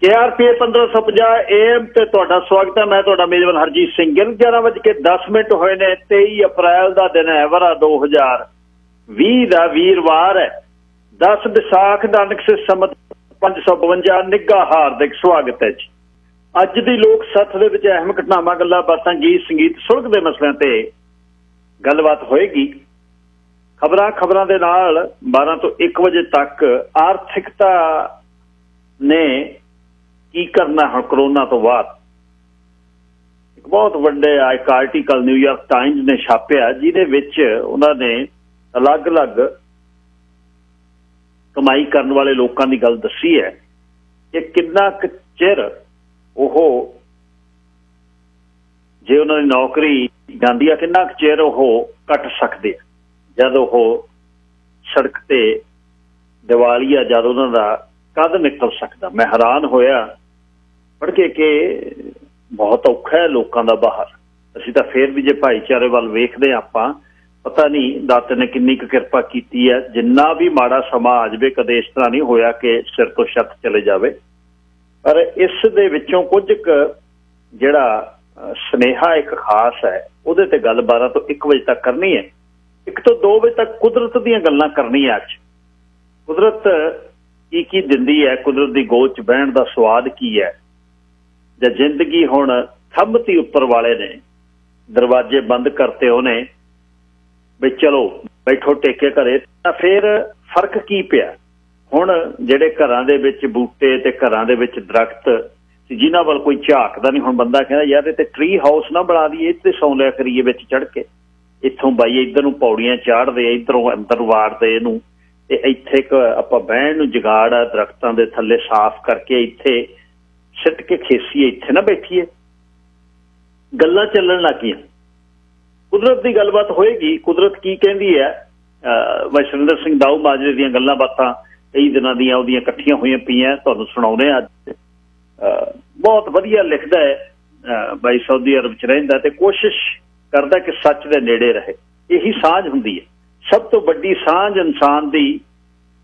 KRPA 1550 AM ਤੇ ਤੁਹਾਡਾ ਸਵਾਗਤ ਹੈ। ਮੈਂ ਤੁਹਾਡਾ ਮੇਜ਼ਬਾਨ ਹਰਜੀਤ ਸਿੰਘ ਗਿੱਲ। 11:10 ਹੋਏ ਨੇ। 23 ਅਪ੍ਰੈਲ ਦਾ ਦਿਨ ਹੈ, ਵਰਾ 2020 ਦਾ ਵੀਰਵਾਰ ਹੈ। 10 ਵਿਸਾਖ ਨਾਨਕ ਸੇ ਸੰਮਤ 552 ਨਿੱਘਾ ਹਾਰਦਿਕ ਸਵਾਗਤ ਹੈ ਜੀ। ਅੱਜ ਦੀ ਲੋਕ ਸੱਥ ਦੇ ਵਿੱਚ ਅਹਿਮ ਘਟਨਾਵਾਂ, ਗੱਲਾਂ ਬਾਤਾਂ, ਗੀਤ ਸੰਗੀਤ, ਸੁਲਗ ਦੇ ਮਸਲਿਆਂ ਤੇ ਗੱਲਬਾਤ ਹੋਏਗੀ। ਖਬਰਾਂ ਦੇ ਨਾਲ 12 ਤੋਂ 1 ਵਜੇ ਤੱਕ ਆਰਥਿਕਤਾ ਨੇ ਕੀ ਕਰਨਾ ਹੁਣ ਕਰੋਨਾ ਤੋਂ ਬਾਅਦ। ਇੱਕ ਬਹੁਤ ਵੱਡੇ ਇੱਕ ਆਰਟੀਕਲ ਨਿਊਯਾਰਕ ਟਾਈਮਜ਼ ਨੇ ਛਾਪਿਆ, ਜਿਹਦੇ ਵਿੱਚ ਉਹਨਾਂ ਨੇ ਅਲੱਗ-ਅਲੱਗ ਕਮਾਈ ਕਰਨ ਵਾਲੇ ਲੋਕਾਂ ਦੀ ਗੱਲ ਦੱਸੀ ਹੈ ਕਿ ਕਿੰਨਾ ਕੁ ਚਿਰ ਉਹ, ਜੇ ਉਹਨਾਂ ਦੀ ਨੌਕਰੀ ਜਾਂਦੀ ਆ, ਕਿੰਨਾ ਕੁ ਚਿਰ ਉਹ ਕੱਟ ਸਕਦੇ ਆ ਜਦ ਉਹ ਸੜਕ ਤੇ ਦੀਵਾਲੀਆ ਜਦ ਉਹਨਾਂ ਦਾ ਕਦ ਨਿਕਲ ਸਕਦਾ। ਮੈਂ ਹੈਰਾਨ ਹੋਇਆ ਪੜ੍ਹ ਕੇ ਕਿ ਬਹੁਤ ਔਖਾ ਹੈ ਲੋਕਾਂ ਦਾ ਬਾਹਰ। ਅਸੀਂ ਤਾਂ ਫੇਰ ਵੀ ਜੇ ਭਾਈਚਾਰੇ ਵੱਲ ਵੇਖਦੇ ਹਾਂ ਆਪਾਂ, ਪਤਾ ਨਹੀਂ ਦਾਤੇ ਨੇ ਕਿੰਨੀ ਕੁ ਕਿਰਪਾ ਕੀਤੀ ਹੈ। ਜਿੰਨਾ ਵੀ ਮਾੜਾ ਸਮਾਂ ਆ ਜਾਵੇ, ਕਦੇ ਇਸ ਤਰ੍ਹਾਂ ਨਹੀਂ ਹੋਇਆ ਕਿ ਸਿਰ ਤੋਂ ਛੱਤ ਚਲੇ ਜਾਵੇ। ਪਰ ਇਸ ਦੇ ਵਿੱਚੋਂ ਕੁਝ ਕੁ ਜਿਹੜਾ ਸੁਨੇਹਾ ਇੱਕ ਖਾਸ ਹੈ, ਉਹਦੇ ਤੇ ਗੱਲ 12 ਤੋਂ 1 ਵਜੇ ਤੱਕ ਕਰਨੀ ਹੈ। 1 ਤੋਂ 2 ਵਜੇ ਤੱਕ ਕੁਦਰਤ ਦੀਆਂ ਗੱਲਾਂ ਕਰਨੀਆਂ। ਅੱਜ ਕੁਦਰਤ ਕੀ ਦਿੰਦੀ ਹੈ, ਕੁਦਰਤ ਦੀ ਗੋਦ 'ਚ ਬਹਿਣ ਦਾ ਸਵਾਦ ਕੀ ਹੈ, ਜਾਂ ਜ਼ਿੰਦਗੀ ਹੁਣ ਥੰਮਤੀ ਉੱਪਰ ਵਾਲੇ ਨੇ, ਦਰਵਾਜ਼ੇ ਬੰਦ ਕਰਤੇ ਉਹਨੇ ਵੀ ਚਲੋ ਬੈਠੋ ਟੇਕੇ ਘਰੇ, ਤਾਂ ਫਿਰ ਫਰਕ ਕੀ ਪਿਆ। ਹੁਣ ਜਿਹੜੇ ਘਰਾਂ ਦੇ ਵਿੱਚ ਬੂਟੇ ਤੇ ਘਰਾਂ ਦੇ ਵਿੱਚ ਦਰਖਤ ਜਿਨ੍ਹਾਂ ਵੱਲ ਕੋਈ ਝਾਕਦਾ ਨਹੀਂ, ਹੁਣ ਬੰਦਾ ਕਹਿੰਦਾ ਯਾਰ ਇਹ ਤੇ ਟਰੀ ਹਾਊਸ ਨਾ ਬਣਾ ਦਈਏ, ਇੱਥੇ ਸੌਂ ਲਿਆ ਕਰੀਏ ਵਿੱਚ ਚੜ੍ਹ ਕੇ, ਇੱਥੋਂ ਬਾਈ ਇੱਧਰ ਨੂੰ ਪੌੜੀਆਂ ਚਾੜਦੇ, ਇੱਧਰੋਂ ਅੰਦਰ ਵਾੜਦੇ ਇਹਨੂੰ, ਤੇ ਇੱਥੇ ਇੱਕ ਆਪਾਂ ਬਹਿਣ ਨੂੰ ਜੁਗਾੜ ਆ ਦਰਖਤਾਂ ਦੇ ਥੱਲੇ ਸਾਫ਼ ਕਰਕੇ ਇੱਥੇ ਸਿੱਟ ਕੇ ਖੇਸੀਏ, ਇੱਥੇ ਨਾ ਬੈਠੀਏ। ਗੱਲਾਂ ਚੱਲਣ ਲੱਗ ਗਈਆਂ। ਕੁਦਰਤ ਦੀ ਗੱਲਬਾਤ ਹੋਏਗੀ। ਕੁਦਰਤ ਕੀ ਕਹਿੰਦੀ ਹੈ, ਵੈਸ਼ਨਿੰਦਰ ਸਿੰਘ ਦਾਊ ਮਾਜਰੇ ਦੀਆਂ ਗੱਲਾਂ ਬਾਤਾਂ ਕਈ ਦਿਨਾਂ ਦੀਆਂ ਉਹਦੀਆਂ ਇਕੱਠੀਆਂ ਹੋਈਆਂ ਪਈਆਂ, ਤੁਹਾਨੂੰ ਸੁਣਾਉਂਦੇ ਹਾਂ ਅੱਜ। ਬਹੁਤ ਵਧੀਆ ਲਿਖਦਾ ਹੈ ਬਾਈ, ਸਾਊਦੀ ਅਰਬ 'ਚ ਰਹਿੰਦਾ ਤੇ ਕੋਸ਼ਿਸ਼ ਕਰਦਾ ਕਿ ਸੱਚ ਦੇ ਨੇੜੇ ਰਹੇ। ਇਹੀ ਸਾਂਝ ਹੁੰਦੀ ਹੈ, ਸਭ ਤੋਂ ਵੱਡੀ ਸਾਂਝ ਇਨਸਾਨ ਦੀ,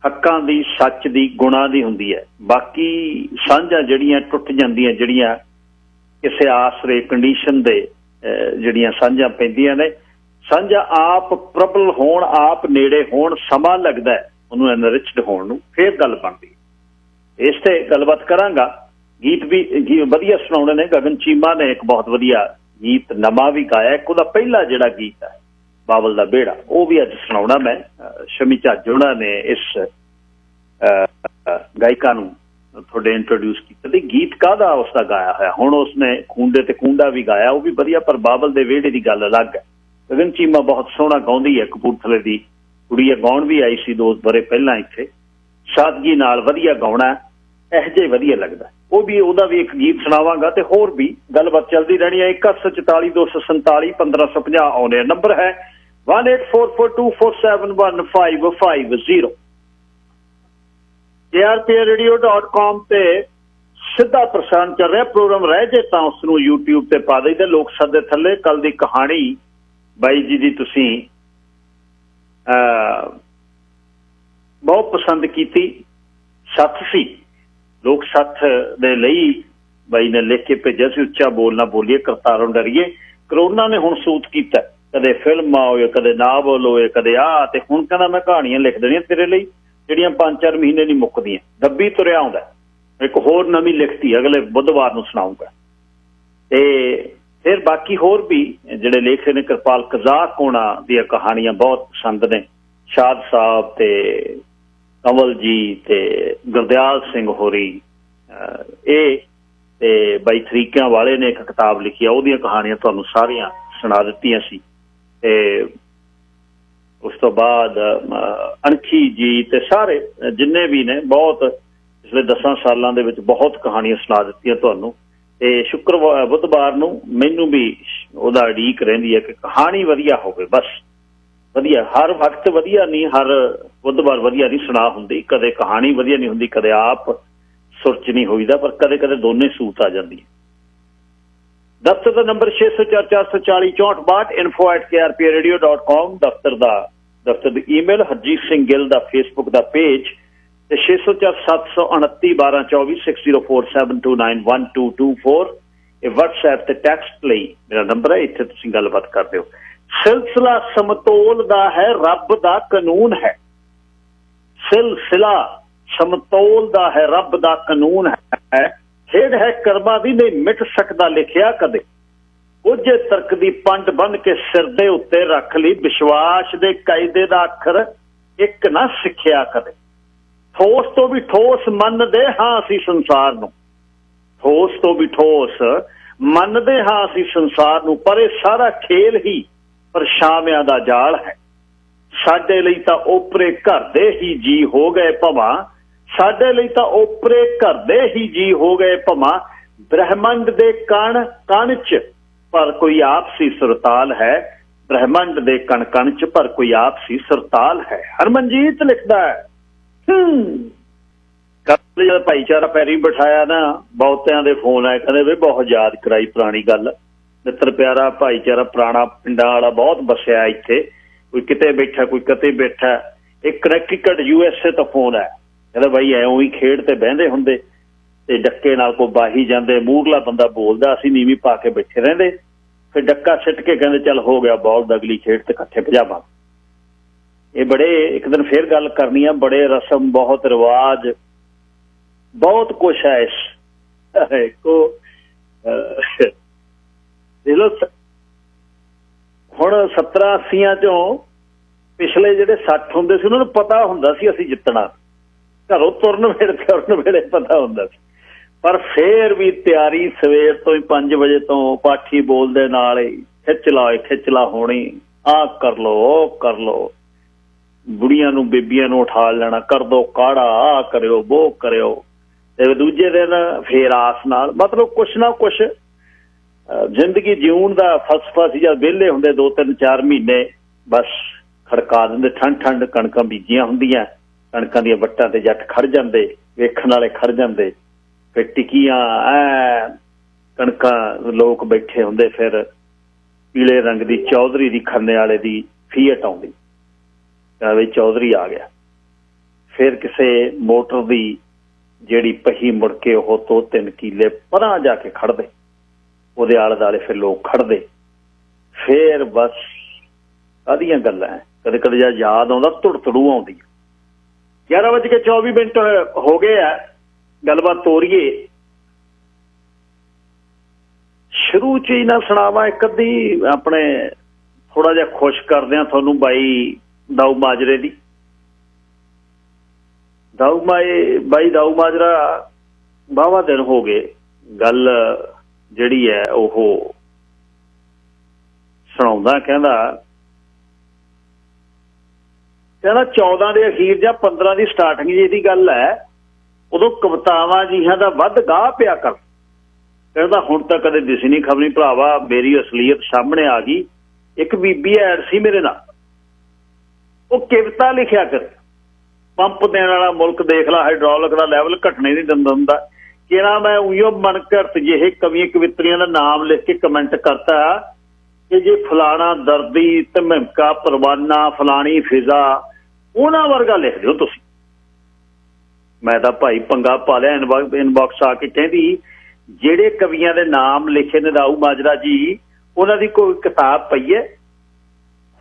ਹੱਕਾਂ ਦੀ, ਸੱਚ ਦੀ, ਗੁਣਾਂ ਦੀ ਹੁੰਦੀ ਹੈ। ਬਾਕੀ ਸਾਂਝਾਂ ਜਿਹੜੀਆਂ ਟੁੱਟ ਜਾਂਦੀਆਂ, ਜਿਹੜੀਆਂ ਕਿਸੇ ਆਸਰੇ ਕੰਡੀਸ਼ਨ ਦੇ ਜਿਹੜੀਆਂ ਸਾਂਝਾਂ ਪੈਂਦੀਆਂ ਨੇ, ਸਾਂਝਾਂ ਆਪ ਪ੍ਰਬਲ ਹੋਣ, ਆਪ ਨੇੜੇ ਹੋਣ, ਸਮਾਂ ਲੱਗਦਾ ਹੈ ਉਹਨੂੰ ਐਨਰਿਚਡ ਹੋਣ ਨੂੰ, ਫਿਰ ਗੱਲ ਬਣਦੀ। ਇਸ ਤੇ ਗੱਲਬਾਤ ਕਰਾਂਗਾ। ਗੀਤ ਵੀ ਵਧੀਆ ਸੁਣਾਉਣੇ ਨੇ। ਗਗਨ ਚੀਮਾ ਨੇ ਇੱਕ ਬਹੁਤ ਵਧੀਆ ਗੀਤ ਨਵਾਂ ਵੀ ਗਾਇਆ। ਇੱਕ ਉਹਦਾ ਪਹਿਲਾ ਜਿਹੜਾ ਗੀਤ ਹੈ ਬਾਬਲ ਦਾ ਵਿਹੜਾ, ਉਹ ਵੀ ਅੱਜ ਸੁਣਾਉਣਾ ਮੈਂ। ਸ਼ਮੀ ਝੱਜ ਉਹਨਾਂ ਨੇ ਇਸ ਗਾਇਕਾ ਨੂੰ ਤੁਹਾਡੇ ਇੰਟਰੋਡਿਊਸ ਕੀਤਾ। ਤੇ ਗੀਤ ਕਾਹਦਾ ਉਸਦਾ ਗਾਇਆ ਹੋਇਆ, ਹੁਣ ਉਸਨੇ ਖੂੰਡੇ ਤੇ ਖੂੰਡਾ ਵੀ ਗਾਇਆ, ਉਹ ਵੀ ਵਧੀਆ, ਪਰ ਬਾਬਲ ਦੇ ਵਿਹੜੇ ਦੀ ਗੱਲ ਅਲੱਗ ਹੈ। ਗਗਨ ਚੀਮਾ ਬਹੁਤ ਸੋਹਣਾ ਗਾਉਂਦੀ ਹੈ, ਕਪੂਰਥਲੇ ਦੀ ਕੁੜੀ ਹੈ, ਗਾਉਣ ਵੀ ਆਈ ਸੀ 2 ਵਰ੍ਹੇ ਪਹਿਲਾਂ ਇੱਥੇ। ਸਾਦਗੀ ਨਾਲ ਵਧੀਆ ਗਾਉਣਾ, ਇਹੋ ਜਿਹੇ ਵਧੀਆ ਲੱਗਦਾ। ਉਹ ਵੀ, ਉਹਦਾ ਵੀ ਇੱਕ ਗੀਤ ਸੁਣਾਵਾਂਗਾ ਤੇ ਹੋਰ ਵੀ ਗੱਲਬਾਤ ਚੱਲਦੀ ਰਹਿਣੀ ਹੈ। 8144 247 1550 ਆਉਂਦੇ ਆ। ਨੰਬਰ ਹੈ 1844247150। KRPAradio.com ਤੇ ਸਿੱਧਾ ਪ੍ਰਸਾਰਣ ਚੱਲ ਰਿਹਾ। ਪ੍ਰੋਗਰਾਮ ਰਹਿ ਜੇ ਤਾਂ ਉਸ ਨੂੰ YouTube ਤੇ ਪਾ ਦਈਦਾ ਲੋਕ ਸੱਤ ਦੇ ਥੱਲੇ। ਕੱਲ ਦੀ ਕਹਾਣੀ ਬਾਈ ਜੀ ਦੀ ਤੁਸੀਂ ਬਹੁਤ ਪਸੰਦ ਕੀਤੀ। ਸੱਥ ਸੀ, ਲੋਕ ਸੱਥ ਦੇ ਲਈ ਬਾਈ ਨੇ ਲਿਖ ਕੇ ਭੇਜਿਆ ਸੀ, ਉੱਚਾ ਬੋਲ ਨਾ ਬੋਲੀਏ ਕਰਤਾਰੋਂ ਡਰੀਏ। ਕਰੋਨਾ ਨੇ ਹੁਣ ਸੂਤ ਕੀਤਾ, ਕਦੇ ਫਿਲਮਾਂ ਹੋਏ, ਕਦੇ ਨਾਵਲ ਹੋਏ, ਕਦੇ ਤੇ ਹੁਣ ਕਹਿੰਦਾ ਮੈਂ ਕਹਾਣੀਆਂ ਲਿਖ ਦੇਣੀਆਂ ਤੇਰੇ ਲਈ ਜਿਹੜੀਆਂ 5-4 ਮਹੀਨੇ ਨਹੀਂ ਮੁੱਕਦੀਆਂ। ਦੱਬੀ ਤੁਰਿਆ ਆਉਂਦਾ। ਇੱਕ ਹੋਰ ਨਵੀਂ ਲਿਖਤੀ ਅਗਲੇ ਬੁੱਧਵਾਰ ਨੂੰ ਸੁਣਾਊਂਗਾ। ਤੇ ਫਿਰ ਬਾਕੀ ਹੋਰ ਵੀ ਜਿਹੜੇ ਲੇਖਕ ਨੇ, ਕਿਰਪਾਲ ਕਜ਼ਾਕ ਹੋਣਾ ਦੀਆਂ ਕਹਾਣੀਆਂ ਬਹੁਤ ਪਸੰਦ ਨੇ। ਸ਼ਾਦ ਸਾਹਿਬ ਤੇ ਕੰਵਲ ਜੀ ਤੇ ਗੁਰਦਿਆਲ ਸਿੰਘ ਹੋਰੀ, ਇਹ ਤੇ ਬਾਈ ਤਰੀਕਿਆਂ ਵਾਲੇ ਨੇ ਇੱਕ ਕਿਤਾਬ ਲਿਖੀ ਆ, ਉਹਦੀਆਂ ਕਹਾਣੀਆਂ ਤੁਹਾਨੂੰ ਸਾਰੀਆਂ ਸੁਣਾ ਦਿੱਤੀਆਂ ਸੀ। ਤੇ ਉਸ ਤੋਂ ਬਾਅਦ ਅਣਖੀ ਜੀ ਤੇ ਸਾਰੇ ਜਿੰਨੇ ਵੀ ਨੇ, ਬਹੁਤ ਪਿਛਲੇ 10 ਸਾਲਾਂ ਦੇ ਵਿੱਚ ਬਹੁਤ ਕਹਾਣੀਆਂ ਸੁਣਾ ਦਿੱਤੀਆਂ ਤੁਹਾਨੂੰ। ਤੇ ਬੁੱਧਵਾਰ ਨੂੰ ਮੈਨੂੰ ਵੀ ਉਹਦਾ ਉਡੀਕ ਰਹਿੰਦੀ ਹੈ ਕਿ ਕਹਾਣੀ ਵਧੀਆ ਹੋਵੇ। ਬਸ ਵਧੀਆ, ਹਰ ਵਕਤ ਵਧੀਆ ਨਹੀਂ, ਹਰ ਬੁੱਧਵਾਰ ਵਧੀਆ ਨਹੀਂ ਸੁਣਾ ਹੁੰਦੀ, ਕਦੇ ਕਹਾਣੀ ਵਧੀਆ ਨਹੀਂ ਹੁੰਦੀ, ਕਦੇ ਆਪ ਸੁਰਚ ਨਹੀਂ ਹੋਈਦਾ, ਪਰ ਕਦੇ ਕਦੇ ਦੋਨੇ ਸੂਤ ਆ ਜਾਂਦੀ ਹੈ। ਦਫ਼ਤਰ ਦਾ ਨੰਬਰ 6044406462, info@krpradio.com। ਦਫ਼ਤਰ ਦੀ ਈਮੇਲ, ਹਰਜੀਤ ਸਿੰਘ ਗਿੱਲ ਦਾ ਫੇਸਬੁੱਕ ਦਾ ਪੇਜ ਤੇ 604-729-1224 6047291224 ਇਹ WhatsApp ਤੇ ਟੈਕਸਟ ਲਈ ਮੇਰਾ ਨੰਬਰ ਹੈ। ਇੱਥੇ ਤੁਸੀਂ ਗੱਲਬਾਤ ਕਰਦੇ ਹੋ। ਸਿਲਸਿਲਾ ਸਮਤੋਲ ਦਾ ਹੈ, ਰੱਬ ਦਾ ਕਾਨੂੰਨ ਹੈ। ਸਿਲਸਿਲਾ ਸਮਤੋਲ ਦਾ ਹੈ, ਰੱਬ ਦਾ ਕਾਨੂੰਨ ਹੈ। ਖੇਡ ਹੈ ਕਰਮਾਂ ਦੀ, ਨਹੀਂ ਮਿਟ ਸਕਦਾ ਲਿਖਿਆ ਕਦੇ। ਕੁਝੇ ਤਰਕ ਦੀ ਪੰਡ ਬੰਨ ਕੇ ਸਿਰ ਦੇ ਉੱਤੇ ਰੱਖ ਲਈ, ਵਿਸ਼ਵਾਸ ਦੇ ਕਾਇਦੇ ਦਾ ਅੱਖਰ ਇੱਕ ਨਾ ਸਿੱਖਿਆ ਕਦੇ। ਠੋਸ ਤੋਂ ਵੀ ਠੋਸ ਮੰਨਦੇ ਹਾਂ ਅਸੀਂ ਸੰਸਾਰ ਨੂੰ, ਠੋਸ ਤੋਂ ਵੀ ਠੋਸ ਮੰਨਦੇ ਹਾਂ ਅਸੀਂ ਸੰਸਾਰ ਨੂੰ, ਪਰ ਇਹ ਸਾਰਾ ਖੇਲ ਹੀ ਪਰਛਾਵਿਆਂ ਦਾ ਜਾਲ ਹੈ। ਸਾਡੇ ਲਈ ਤਾਂ ਓਪਰੇ ਘਰ ਦੇ ਹੀ ਜੀ ਹੋ ਗਏ ਭਵਾਂ, ਸਾਡੇ ਲਈ ਤਾਂ ਓਪਰੇ ਘਰ ਦੇ ਹੀ ਜੀ ਹੋ ਗਏ ਭਵਾਂ। ਬ੍ਰਹਿਮੰਡ ਦੇ ਕਣ ਕਣ ਚ ਪਰ ਕੋਈ ਆਪਸੀ ਸੁਰਤਾਲ ਹੈ, ਬ੍ਰਹਿਮੰਡ ਦੇ ਕਣ ਕਣ ਚ ਪਰ ਕੋਈ ਆਪਸੀ ਸੁਰਤਾਲ ਹੈ। ਹਰਮਨਜੀਤ ਲਿਖਦਾ ਹੈ ਕੱਲ ਜਦ ਭਾਈਚਾਰਾ ਪੈਰੀ ਬਿਠਾਇਆ ਨਾ, ਬਹੁਤਿਆਂ ਦੇ ਫੋਨ ਆਏ, ਕਹਿੰਦੇ ਵੀ ਬਹੁਤ ਯਾਦ ਕਰਾਈ ਪੁਰਾਣੀ ਗੱਲ। ਮਿੱਤਰ ਪਿਆਰਾ ਭਾਈਚਾਰਾ ਪੁਰਾਣਾ ਪਿੰਡਾਂ ਵਾਲਾ ਬਹੁਤ ਵਸਿਆ ਇੱਥੇ, ਕੋਈ ਕਿਤੇ ਬੈਠਾ ਕੋਈ ਕਿਤੇ ਬੈਠਾ। ਇੱਕ ਕਨੈਕਟੀਕਟ USA ਤੋਂ ਫੋਨ ਆਇਆ, ਕਹਿੰਦਾ ਬਾਈ ਐਉਂ ਹੀ ਖੇਡ ਤੇ ਬਹਿੰਦੇ ਹੁੰਦੇ ਤੇ ਡੱਕੇ ਨਾਲ ਕੋਈ ਬਾਹੀ ਜਾਂਦੇ, ਮੂਹਰਲਾ ਬੰਦਾ ਬੋਲਦਾ, ਅਸੀਂ ਨੀਵੀਂ ਪਾ ਕੇ ਬੈਠੇ ਰਹਿੰਦੇ, ਫਿਰ ਡੱਕਾ ਸਿੱਟ ਕੇ ਕਹਿੰਦੇ ਚੱਲ ਹੋ ਗਿਆ ਬਹੁਤ, ਅਗਲੀ ਖੇਡ ਤੇ ਇਕੱਠੇ ਭਜਾਵਾਂ। ਇਹ ਬੜੇ ਇੱਕ ਦਿਨ ਫੇਰ ਗੱਲ ਕਰਨੀ ਆ, ਬੜੇ ਰਸਮ ਬਹੁਤ ਰਿਵਾਜ ਬਹੁਤ ਕੁਛ ਹੈ ਇਸ ਕੋ। ਹੁਣ 70-80 ਚੋਂ ਪਿਛਲੇ ਜਿਹੜੇ 60 ਹੁੰਦੇ ਸੀ ਉਹਨਾਂ ਨੂੰ ਪਤਾ ਹੁੰਦਾ ਸੀ ਅਸੀਂ ਜਿੱਤਣਾ, ਘਰੋਂ ਤੁਰਨ ਵੇਲੇ ਪਤਾ ਹੁੰਦਾ ਸੀ, ਪਰ ਫੇਰ ਵੀ ਤਿਆਰੀ ਸਵੇਰ ਤੋਂ ਹੀ 5 ਵਜੇ ਤੋਂ ਪਾਠੀ ਬੋਲਦੇ ਨਾਲ ਹੀ ਖਿੱਚਲਾ ਹੋਣੀ, ਆਹ ਕਰ ਲੋ ਉਹ ਕਰ ਲੋ, ਬੁੜੀਆਂ ਨੂੰ ਬੀਬੀਆਂ ਨੂੰ ਉਠਾ ਲੈਣਾ, ਕਰ ਦੋ ਕਾੜਾ, ਆਹ ਕਰਿਓ ਉਹ ਕਰਿਓ। ਤੇ ਦੂਜੇ ਦਿਨ ਫੇਰ ਆਸ ਨਾਲ, ਮਤਲਬ ਕੁਛ ਨਾ ਕੁਛ ਜ਼ਿੰਦਗੀ ਜਿਉਣ ਦਾ ਫਲਸਫਾ ਸੀ। ਜਦ ਵਿਹਲੇ ਹੁੰਦੇ 2-3-4 ਮਹੀਨੇ ਬਸ ਖੜਕਾ ਦਿੰਦੇ, ਠੰਡ ਕਣਕਾਂ ਬੀਜੀਆਂ ਹੁੰਦੀਆਂ, ਕਣਕਾਂ ਦੀਆਂ ਵੱਟਾਂ ਤੇ ਜੱਟ ਖੜ ਜਾਂਦੇ, ਵੇਖਣ ਵਾਲੇ ਖੜ ਜਾਂਦੇ, ਫਿਰ ਟਿੱਕੀਆਂ ਕਣਕਾਂ ਲੋਕ ਬੈਠੇ ਹੁੰਦੇ, ਫਿਰ ਪੀਲੇ ਰੰਗ ਦੀ ਚੌਧਰੀ ਦੀ ਖੰਨੇ ਵਾਲੇ ਦੀ ਫੀਅਟ ਆਉਂਦੀ, ਵੀ ਚੌਧਰੀ ਆ ਗਿਆ। ਫਿਰ ਕਿਸੇ ਮੋਟਰ ਦੀ ਜਿਹੜੀ ਪਹੀ ਮੁੜ ਕੇ ਉਹ 2-3 ਕਿੱਲੇ ਪਰਾਂ ਜਾ ਕੇ ਖੜਦੇ, ਉਹਦੇ ਆਲੇ ਦੁਆਲੇ ਫਿਰ ਲੋਕ ਖੜਦੇ। ਫਿਰ ਬਸ ਕਾਹਦੀਆਂ ਗੱਲਾਂ, ਕਦੇ ਕਦੇ ਜਦ ਯਾਦ ਆਉਂਦਾ ਧੁੜਤੜੂ ਆਉਂਦੀ। 11:24 ਹੋ ਗਏ ਆ, ਗੱਲਬਾਤ ਤੋਰੀਏ। ਸ਼ੁਰੂ ਚ ਹੀ ਨਾ ਸੁਣਾਵਾਂ ਇੱਕ ਅੱਧੀ ਆਪਣੇ, ਥੋੜਾ ਜਿਹਾ ਖੁਸ਼ ਕਰਦੇ ਹਾਂ ਤੁਹਾਨੂੰ ਬਾਈ ਦਾਊ ਮਾਜਰੇ ਦੀ। ਬਾਈ ਦਾਊ ਮਾਜਰਾ ਵਾਹਵਾ ਦਿਨ ਹੋ ਗਏ, ਗੱਲ ਜਿਹੜੀ ਹੈ ਉਹ ਸੁਣਾਉਂਦਾ, ਕਹਿੰਦਾ 14 ਦੇ ਅਖੀਰ ਜਾਂ 15 ਦੀ ਸਟਾਰਟਿੰਗ ਜੀ ਦੀ ਗੱਲ ਹੈ, ਉਦੋਂ ਕਵਿਤਾਵਾਂ ਜੀਆਂ ਦਾ ਵੱਧ ਗਾਹ ਪਿਆ ਕਰ। ਕਹਿੰਦਾ ਹੁਣ ਤਾਂ ਕਦੇ ਦਿਸੀ ਨਹੀਂ ਖਬਰੀ ਭਰਾਵਾ, ਮੇਰੀ ਅਸਲੀਅਤ ਸਾਹਮਣੇ ਆ ਗਈ। ਇੱਕ ਬੀਬੀ ਐਡ ਸੀ ਮੇਰੇ ਨਾਲ, ਉਹ ਕਵਿਤਾ ਲਿਖਿਆ ਕਰ, ਪੰਪ ਦੇਣ ਵਾਲਾ ਮੁਲਕ ਦੇਖ ਲਾ, ਹਾਈਡ੍ਰੋਲਿਕ ਦਾ ਲੈਵਲ ਘਟਣੇ ਨਹੀਂ ਦਿੰਦਾ ਹੁੰਦਾ। ਕਿਹੜਾ ਮੈਂ ਉਹੀਓ ਮਨ ਘਰਤ ਜਿਹੇ ਕਵੀਆਂ ਕਵਿਤਰੀਆਂ ਦਾ ਨਾਮ ਲਿਖ ਕੇ ਕਮੈਂਟ ਕਰਤਾ ਕਿ ਜੇ ਫਲਾਣਾ ਦਰਦੀ ਧਮਕਾ ਪਰਵਾਨਾ ਫਲਾਣੀ ਫਿਜ਼ਾ, ਉਹਨਾਂ ਵਰਗਾ ਲਿਖ ਦਿਓ ਤੁਸੀਂ। ਮੈਂ ਤਾਂ ਭਾਈ ਪੰਗਾ ਪਾ ਲਿਆ, ਇਨਬਾਕਸ ਆ ਕੇ ਕਹਿੰਦੀ ਜਿਹੜੇ ਕਵੀਆਂ ਦੇ ਨਾਮ ਲਿਖੇ ਨੇ ਦਾਊ ਮਾਜਰਾ ਜੀ, ਉਹਨਾਂ ਦੀ ਕੋਈ ਕਿਤਾਬ ਪਈ ਹੈ?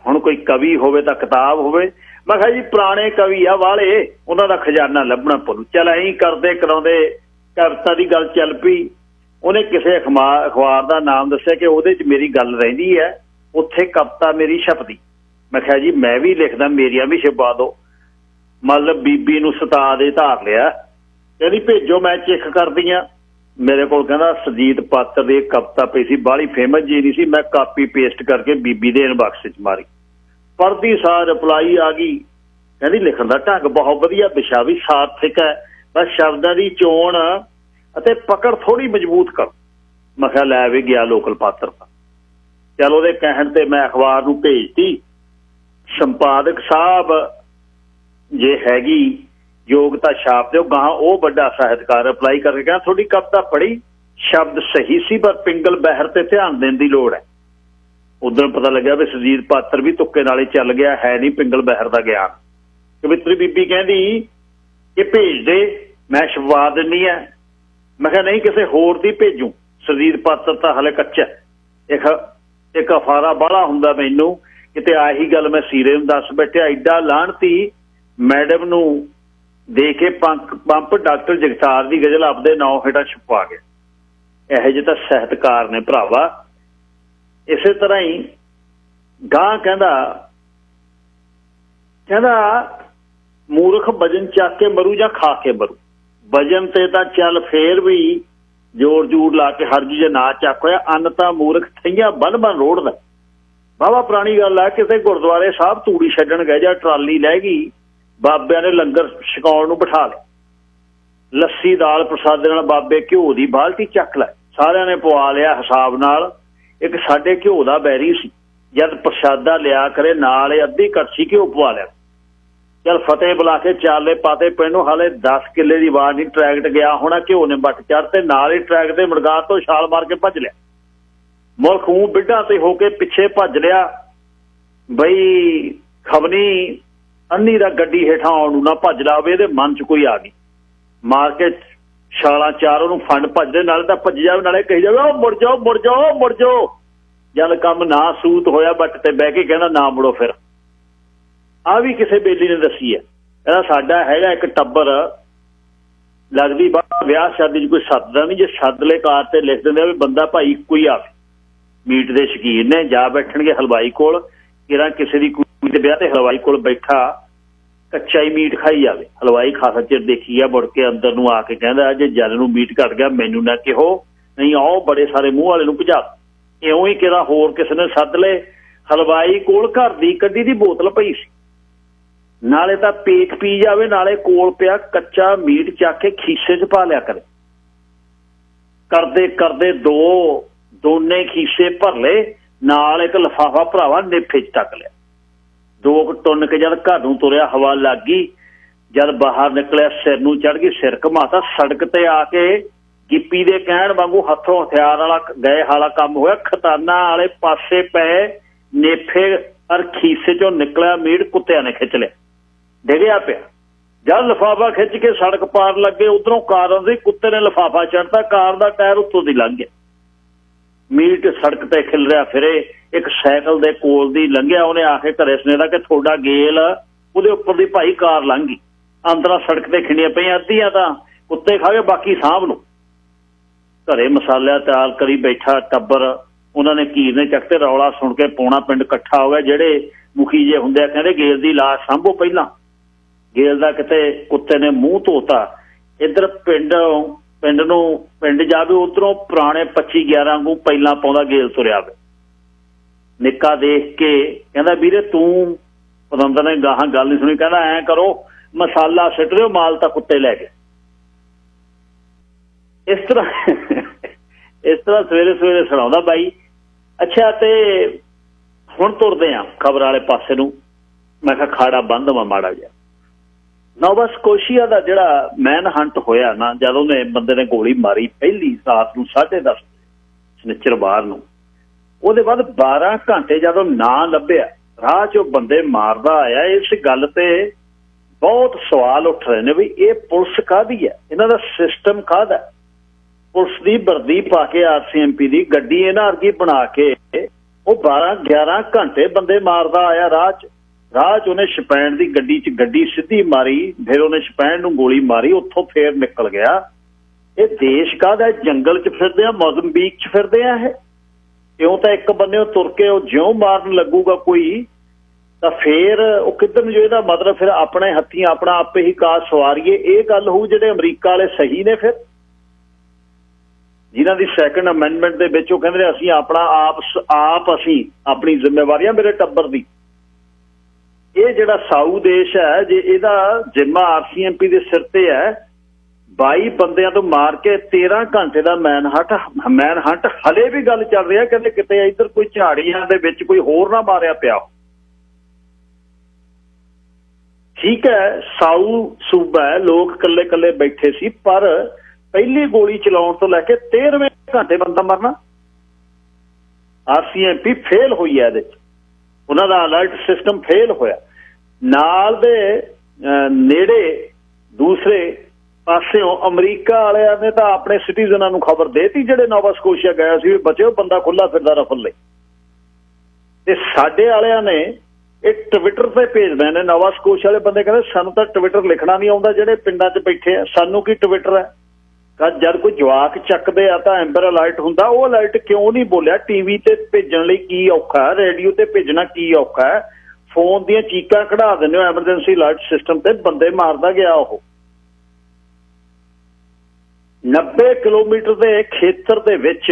ਹੁਣ ਕੋਈ ਕਵੀ ਹੋਵੇ ਤਾਂ ਕਿਤਾਬ ਹੋਵੇ। ਮੈਂ ਕਿਹਾ ਜੀ ਪੁਰਾਣੇ ਕਵੀ ਆ ਵਾਲੇ, ਉਹਨਾਂ ਦਾ ਖਜ਼ਾਨਾ ਲੱਭਣਾ ਭੁੱਲ। ਚੱਲ ਐਂ ਕਰਦੇ ਕਰਾਉਂਦੇ ਕਵਿਤਾ ਦੀ ਗੱਲ ਚੱਲ ਪਈ। ਉਹਨੇ ਕਿਸੇ ਅਖਬਾਰ ਦਾ ਨਾਮ ਦੱਸਿਆ ਕਿ ਉਹਦੇ 'ਚ ਮੇਰੀ ਗੱਲ ਰਹਿੰਦੀ ਹੈ, ਉੱਥੇ ਕਵਿਤਾ ਮੇਰੀ ਛਪਦੀ। ਮੈਂ ਕਿਹਾ ਜੀ ਮੈਂ ਵੀ ਲਿਖਦਾ, ਮੇਰੀਆਂ ਵੀ ਛਪਵਾ ਦਿਓ। ਮਤਲਬ ਬੀਬੀ ਨੂੰ ਸਤਾ ਦੇ ਧਾਰ ਲਿਆ। ਕਹਿੰਦੀ ਭੇਜੋ, ਮੈਂ ਚੈੱਕ ਕਰਦੀ ਹਾਂ। ਮੇਰੇ ਕੋਲ ਕਹਿੰਦਾ ਸੁਰਜੀਤ ਪਾਤਰ ਦੀ ਕਵਿਤਾ ਪਈ ਸੀ, ਬਾਹਲੀ ਫੇਮਸ ਜੀ ਨਹੀਂ ਸੀ, ਮੈਂ ਕਾਪੀ ਪੇਸਟ ਕਰਕੇ ਬੀਬੀ ਦੇ ਇਨਬਾਕਸ 'ਚ ਮਾਰੀ। ਪੜ੍ਹਦੀ ਸਾਰ ਰਿਪਲਾਈ ਆ ਗਈ, ਕਹਿੰਦੀ ਲਿਖਣ ਦਾ ਢੰਗ ਬਹੁਤ ਵਧੀਆ, ਵਿਸ਼ਾ ਵੀ ਸਾਰਥਿਕ ਹੈ, ਬਸ ਸ਼ਬਦਾਂ ਦੀ ਚੋਣ ਅਤੇ ਪਕੜ ਥੋੜ੍ਹੀ ਮਜ਼ਬੂਤ ਕਰ। ਮੈਂ ਕਿਹਾ ਲੈ ਵੀ ਗਿਆ ਲੋਕਲ ਪਾਤਰ ਦਾ। ਚੱਲ ਉਹਦੇ ਕਹਿਣ ਤੇ ਮੈਂ ਅਖਬਾਰ ਨੂੰ ਭੇਜਤੀ। ਸੰਪਾਦਕ ਸਾਹਿਬ ਜੇ ਹੈਗੀ ਯੋਗਤਾ ਛਾਪ ਦਿਓ ਗਾਹਾਂ। ਉਹ ਵੱਡਾ ਸਾਹਿਤਕਾਰ ਅਪਲਾਈ ਕਰਕੇ ਕਹਿੰਦਾ ਤੁਹਾਡੀ ਕਵਿਤਾ ਪੜ੍ਹੀ, ਸ਼ਬਦ ਸਹੀ ਸੀ, ਪਰ ਪਿੰਗਲ ਬਹਿਰ ਤੇ ਧਿਆਨ ਦੇਣ ਦੀ ਲੋੜ ਹੈ। ਉਦੋਂ ਪਤਾ ਲੱਗਿਆ ਵੀ ਸੁਰਜੀਤ ਪਾਤਰ ਵੀ ਤੁੱਕੇ ਨਾਲੇ ਚੱਲ ਗਿਆ, ਹੈ ਨਹੀਂ ਪਿੰਗਲ ਬਹਿਰ ਦਾ ਗਿਆਨ। ਕਵਿਤਰੀ ਬੀਬੀ ਕਹਿੰਦੀ कि भेज दे, मैं छपवा दिंदी है। मैं कहा नहीं, किसी होर दी भेजू, सरजीत पात्र तो हले कच्चा, एक अफारा बाला हुंदा मैनू, किते आही गल मैं सीरे नूं दस बैठिया। एडा लाहनती मैडम नूं दे के पंप डॉक्टर जगतार की गजल आपदे नाम हेठा छपवा गया। यह जे तां साहित्यकार ने भरावा। इस तरह ही गां कहंदा मूर्ख वजन चक के मरू जां खा के मरू। वजन ते तां चल फिर भी जोर जूर ला के हर जी ना चक होया, अन्न तां मूर्ख थईयां बन बन रोड़दा। वाहवा पुरानी गल है, किते गुरुद्वारे साहब तूड़ी छड्डण गए जां ट्राली लै गई, बाबिਆਂ ने लंगर छकाउण नूं बिठा लिया, लस्सी दाल प्रसादे नाल बाबे घ्यो दी बाल्टी चक लै, सारिਆਂ ने पवा लिया हिसाब नाल। एक साडे घ्यो दा बैरी सी, जद प्रसादा लिया करे नाल अद्धी कड़छी घ्यो पवा लिया। चल फतेह बुला के चाले पाते पिंडों, हाले 10 किले की वार नहीं, ट्रैक्ट गया होना, घ्यो ने बट चढ़ते नाल ही ट्रैक्ट के मुड़गार तो छाल मार के भज लिया। मुल्क ऊं बिढ़ा ते होके पिछे भज लिया बई खबनी अन्नी दा गड्डी हेठां आउण नूं ना भज लावे। इहदे मन च कोई आ गई, मार के छालां चार उहनूं फंड भजदे, नाले तां भज जावे नाले कही जावे ओ मुड़ जाओ मुड़ जाओ मुड़ जाओ। जद काम ना सूत होया बट ते बह के कहना ना मुड़ो। फिर आ भी किसी बेली ने दसी है, कहना साडा हैगा एक टब्बर, लगदी बाहर विआह शादी कोई सददा नहीं, जे सद ले कार ते लिख दिंदे भी बंदा भाई इक्को ही आवे। मीट दे शकीन ने, जा बैठणगे हलवाई कोल, किरा किसी दी कुड़ी दे विआह ते हलवाई कोल बैठा कच्चा ही मीट खाई जावे। हलवाई खासा चिर देखी गया, मुड़ के अंदर नूं आके कहंदा जे जल नूं मीट घट गया मैनू ना कहो, नहीं आओ बड़े सारे मूँह वाले नूं भजा। इउं ही किरा होर किसी ने सद ले। हलवाई कोल घर दी कड्डी दी बोतल पई सी, नाले तां पेट पी जावे, नाले कोल पिया कच्चा मीट चक के खीसे च पा लिया करे। करदे करदे दोने खीसे भर ले, नाल एक लिफाफा भरावा नेफे च टक लिया। 2 टुन के जद घर नूं तुरिया, हवा लग गई, जद बाहर निकलिया सिर नूं चढ़ गई, सिर घमाता, सड़क ते आके गिप्पी दे कहण वांगू हथों हथियार वाला गए हाला काम होया। खताना वाले पासे पै नेफे और खीसे चों निकलिया मीट कुत्तियां ने खिंच लिया, डिगया पिया। जद लिफाफा खिंच के सड़क पार लगे, उधरों कार आउंदी, कुत्ते ने लिफाफा चढ़ता, कार दा टायर उत्तों दी लंघ गया, मीट सड़क ते खिल रहा फिरे। एक साइकिल दे कोल दी लंघिया, उन्हें आके घरे सुनेदा कि थोड़ा गेल, उहदे उप्पर दी भाई कार लंघ गई, अंदर सड़क ते खिंडियां पईयां, अद्धियां तां कुत्ते खा गए, बाकी साहब लो। घरे मसाला तैयार करी बैठा टब्बर, उन्होंने कीर ने चकते, रौला सुन के पौना पिंड इकट्ठा हो गया। जेडे मुखी जे हुंदे कहंदे गेल दी लाश सांभो पहिलां, गेल दा किते कुत्ते ने मूँह धोता। इधर पिंड जावे, उधरों पुराने 25-11 को पहिलां पाउंदा गेल तुरिया वे। निक्का देख के कहंदा वीरे तूं, पतंदर ने गाहां गल नहीं सुनी, कहंदा ऐ करो मसाला सिट रहे हो, माल तां कुत्ते लै गए। इस तरह सवेरे सवेरे सुणाउंदा बाई। अच्छा ते हुण तुरदे आ खबर वाले पासे नूं। मैं कहा खाड़ा बंद वा माड़ा जिहा। नोवा स्कोशिया का जिहड़ा मैन हंट होया ना, जद उहने बंदे ने गोली मारी पहली रात नूं 10:30 शनिचरवार नूं, ਉਹਦੇ बाद 12 घंटे ਜਦੋਂ ना ਲੱਭਿਆ, राह चो बंदे मारदा आया। इस गल ते बहुत सवाल उठ रहे ने भी ये पुलिस काहदी है, इन्हां दा सिस्टम काहदा। पुलिस की वर्दी पा के RCMP की गड्डी इन्हां वर्गी बना के वो 12-11 घंटे बंदे मारदा आया। राह च उन्हें शपैन की गड्डी च गड्डी सीधी मारी, फिर उन्हें शपैन नूं गोली मारी, उत्थों फिर निकल गया। ये देश काहदा, जंगल च फिरदे आ, मोज़म्बीक च फिरदे आ। ये क्यों तो एक बन्ने तुर के ज्यों मारन लगूगा कोई, तो फिर वो किधर जो इहदा मतलब फिर अपने हत्थी अपना आपे ही काज सवारीए। ये गल हो जिहड़े अमरीका वाले सही ने, फिर जिन्हां दी सैकंड अमेंडमेंट दे विच ओह कहंदे असीं अपना आप असीं अपनी जिम्मेवारियां मेरे टब्बर दी। ये जिहड़ा साਊ देश है, जे इहदा जिम्मा RCMP दे सिर ते है, 22 बंदियां तो मार के 13 घंटे का मैन हंट हले भी गल चल रही है। कहते किते इधर कोई झाड़ियां दे विच कोई होर ना मारिया पिया। ठीक है, साਊ सूबा है, लोग कल्ले कल्ले बैठे सी, पर पहली गोली चलाउण तो लैके 13वें घंटे बंदा मरना। RCMP फेल हुई है, इहदे उन्हां दा अलर्ट सिस्टम फेल होया। नाल दे नेड़े दूसरे पासों अमरीका वालियां ने तो अपने सिटीजनां नूं खबर देती जिहड़े नोवा स्कोशिया गए सी, बच्चों बंदा खुला फिरदा रफल ले। ते साडे वालियां ने एक ट्विटर पे भेजदे ने, नोवा स्कोशिया वाले बंदे कहंदे सानूं तां ट्विटर लिखना नहीं आउंदा, जिहड़े पिंडां 'च बैठे आ सानूं की ट्विटर है। जब कोई जवाक चकदे आ तां एंबर अलर्ट हुंदा, वो अलर्ट क्यों नहीं बोलिया? टीवी ते भेजण लई की औखा है, रेडियो ते भेजना की औखा है? फोन दियां चीकां कढ़ा दिंदे हो एमरजेंसी अलर्ट सिस्टम ते, बंदे मारदा गया। वो 90 किलोमीटर के खेतर दे विच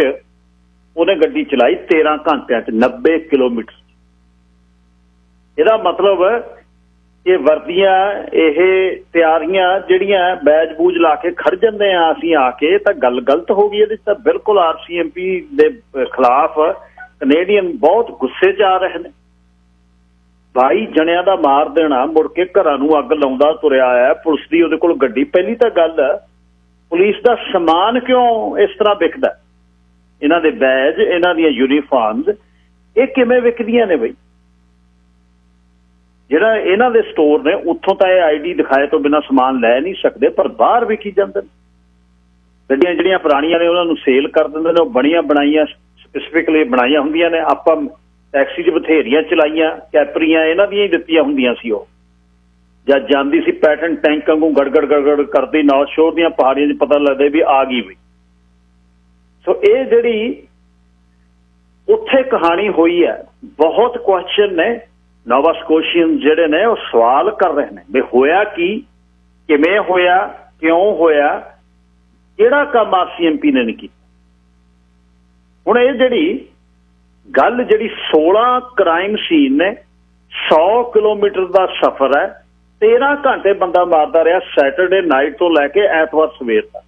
उन्हें गड्डी चलाई 13 घंटिया च, 90 किलोमीटर। ਇਹਦਾ मतलब ये वर्दियां ये तैयारियां ਜਿਹੜੀਆਂ बैज बूज ला के खड़ ਜਾਂਦੇ ਆ ਅਸੀਂ ਆ ਕੇ, ਤਾਂ ਗੱਲ गलत हो गई। ਇਹਦੇ ਤਾਂ बिल्कुल RCMP ਦੇ खिलाफ कनेडियन बहुत गुस्से 'ਚ आ रहे हैं। 22 जणियां ਦਾ मार देना, मुड़ के घरां ਨੂੰ ਅੱਗ ਲਾਉਂਦਾ ਤੁਰਿਆ ਆਇਆ, पुलिस ਦੀ ਉਹਦੇ ਕੋਲ ਗੱਡੀ। ਪਹਿਲੀ ਤਾਂ ਗੱਲ पुलिस ਦਾ समान क्यों इस तरह विकदा? ਇਹਨਾਂ ਦੇ बैज, ਇਹਨਾਂ ਦੀਆਂ यूनीफॉर्म्स ਇਹ ਕਿਵੇਂ ਵਿਕਦੀਆਂ ਨੇ ਬਈ? ਜਿਹੜਾ ਇਹਨਾਂ ਦੇ ਸਟੋਰ ਨੇ ਉੱਥੋਂ ਤਾਂ ਇਹ ID ਦਿਖਾਏ ਤੋਂ ਬਿਨਾਂ ਸਮਾਨ ਲੈ ਨਹੀਂ ਸਕਦੇ, ਪਰ ਬਾਹਰ ਵਿਕੀ ਜਾਂਦੇ ਨੇ। ਗੱਡੀਆਂ ਜਿਹੜੀਆਂ ਪੁਰਾਣੀਆਂ ਨੇ ਉਹਨਾਂ ਨੂੰ ਸੇਲ ਕਰ ਦਿੰਦੇ ਨੇ, ਉਹ ਬਣੀਆਂ ਬਣਾਈਆਂ ਸਪੈਸੀਫਿਕਲੀ ਬਣਾਈਆਂ ਹੁੰਦੀਆਂ ਨੇ। ਆਪਾਂ ਟੈਕਸੀ 'ਚ ਬਥੇਰੀਆਂ ਚਲਾਈਆਂ, ਕੈਪਰੀਆਂ ਇਹਨਾਂ ਦੀਆਂ ਹੀ ਦਿੱਤੀਆਂ ਹੁੰਦੀਆਂ ਸੀ। ਉਹ ਜਦ ਜਾਂਦੀ ਸੀ ਪੈਟਰਨ ਟੈਂਕ ਵਾਂਗੂ ਗੜਗੜ ਗੜਗੜ ਕਰਦੀ, ਨਾਰਥ ਸ਼ੋਰ ਦੀਆਂ ਪਹਾੜੀਆਂ 'ਚ ਪਤਾ ਲੱਗਦਾ ਵੀ ਆ ਗਈ ਵੀ। ਸੋ ਇਹ ਜਿਹੜੀ ਉੱਥੇ ਕਹਾਣੀ ਹੋਈ ਹੈ, ਬਹੁਤ ਕੁਐਸਚਨ ਨੇ। नोवा स्कोशियन जिहड़े ने वो सवाल कर रहे हैं भी होया की, किवें होया, क्यों होया, किहड़ा काम RCMP ने नहीं कीता। हुण ये जिहड़ी गल जिहड़ी 16 क्राइम सीन ने, 100 किलोमीटर का सफर है, 13 घंटे बंदा मारदा रहा सैटरडे नाइट तो लैके ऐतवार सवेर तक।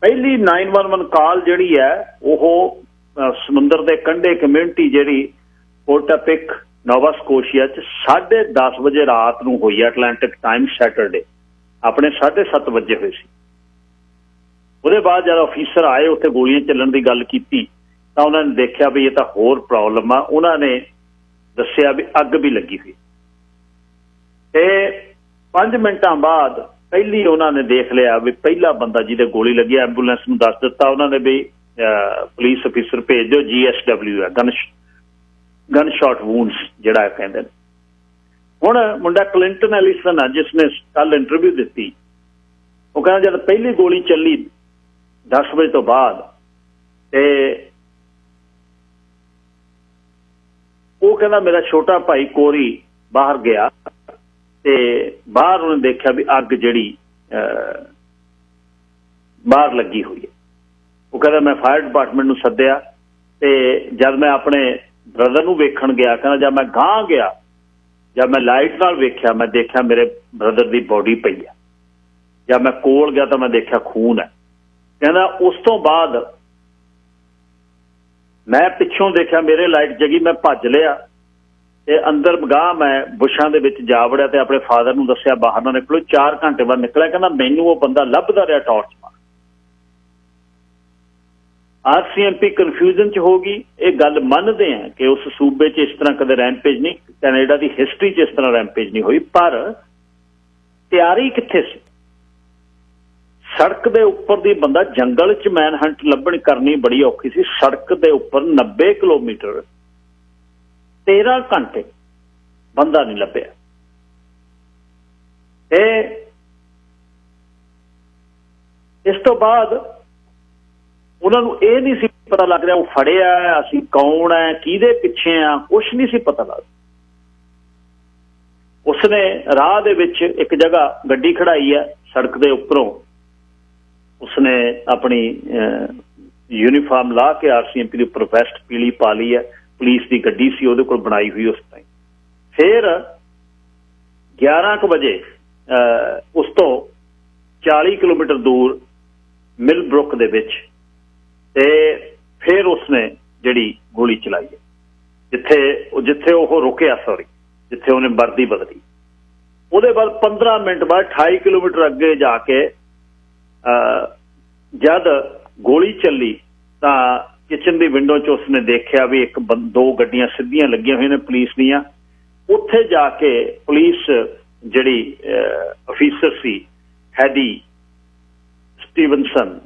पहली 911 कॉल जिहड़ी है वो समुंदर के कंढे कम्यूनिटी जिहड़ी पोर्टापिक नोवा स्कोशिया 10:30 बजे रात को हुई है, अटलांटिक टाइम सैटरडे, अपने 7:30 बजे हुए सी। उसके बाद जब ऑफिसर आए उत्थे गोलियां चलन की गल की तो उन्होंने देखा भी ये तो होर प्रॉब्लम आ। उन्होंने दसिया भी अग भी लगी हुई। 5 मिनटां बाद पहली उन्होंने देख लिया भी पहला बंदा जिहदे गोली लगी, एंबूलेंस नूं दस दिता उन्होंने भी पुलिस ऑफिसर भेज दो, GSW है, गन शॉट वूंड्स जिहड़ा कहंदे ने। हुण मुंडा क्लिंटन एलिसन है जिसने कल इंटरव्यू दी, वो कहना जब पहली गोली चली 10 बजे तो बाद ते वो कहना मेरा छोटा भाई कोरी बाहर गया ते बाहर उन्हें देखा भी अग जिहड़ी बाहर लगी हुई है। वो कहता मैं फायर डिपार्टमेंट नूं सद्दिया ते जब मैं अपने ब्रदर नूं वेखण गया, कहना जब मैं गांह गया, जब मैं लाइट नाल वेख्या, मैं देखा मेरे ब्रदर की बॉडी पई है। जब मैं कोल गया तो मैं देखा खून है। कहना उस तो बाद मैं पिछों देखा मेरे लाइट जगी, मैं भज लिया ते अंदर गाह मैं बुशां दे विच जा वड़िया ते अपने फादर नूं दस्सिया, बाहर ना निकलो। 4 घंटे बाद निकलिया, कहना मैनूं वो बंदा लभदा रहा टॉर्च मार। RCMP कन्फ्यूजन च होगी। ये गल मनते हैं कि उस सूबे च इस तरह कदे रैंपेज नहीं, कैनेडा की हिस्टरी च इस तरह रैंपेज नहीं हुई, पर तैयारी कित्थे सी? सड़क दे उपर दी बंदा जंगल च मैन हंट लभण करनी बड़ी औखी सी। सड़क दे उपर 90 किलोमीटर 13 घंटे बंदा नहीं लभ्या। इस तो बाद उन्होंने ये नहीं सी पता लग रहा वो फड़िया असीं कौन है, किहदे पिछे आ, कुछ नहीं सी पता लग। उसने राह दे विच एक जगह गड्डी खड़ाई है सड़क दे उपरों, उसने अपनी यूनीफॉर्म ला के RCMP के उपर वैस्ट पीली पा ली है, पुलिस की गड्डी सी उहदे कोल बनाई हुई उस टाइम। फिर 11 बजे उस तो 40 किलोमीटर दूर मिलब्रुक दे विच ते फिर उसने जिहड़ी गोली चलाई है, जिथे वो रुकिया, सॉरी जिथे उन्हें वर्दी बदली। उसदे बाद 15 मिनट बाद 28 किलोमीटर अगे जाके जद गोली चली तो किचन की विंडो च उसने देखा भी एक 2 गड्डियां सीधियां लगियां हुई ने पुलिस दियां। उत्थे जाके पुलिस ਜਿਹੜੀ ਅਫੀਸਰ ਸੀ ਹੈਡੀ ਸਟੀਵਨਸਨ,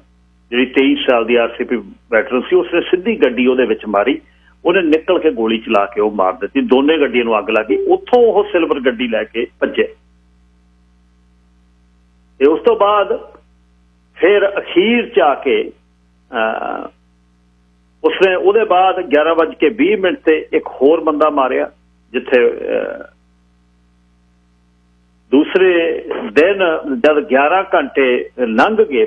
ਜਿਹੜੀ 23 ਸਾਲ ਦੀ RCP ਵੈਟਰਨ ਸੀ, ਉਸਨੇ ਸਿੱਧੀ ਗੱਡੀ ਉਹਦੇ ਵਿੱਚ ਮਾਰੀ। ਉਹਨੇ ਨਿਕਲ ਕੇ ਗੋਲੀ ਚਲਾ ਕੇ ਉਹ ਮਾਰ ਦਿੱਤੀ। ਦੋਨੇ ਗੱਡੀਆਂ ਨੂੰ ਅੱਗ ਲੱਗ ਗਈ। ਉੱਥੋਂ ਉਹ ਸਿਲਵਰ ਗੱਡੀ ਲੈ ਕੇ ਭੱਜੇ। ਤੇ ਉਸ ਤੋਂ ਬਾਅਦ ਫਿਰ ਅਖੀਰ 'ਚ ਆ ਕੇ ਉਸਨੇ ਉਹਦੇ ਬਾਅਦ 11:20 ਤੇ ਇੱਕ ਹੋਰ ਬੰਦਾ ਮਾਰਿਆ, ਜਿੱਥੇ ਦੂਸਰੇ ਦਿਨ ਜਦ 11 ਘੰਟੇ ਲੰਘ ਗਏ,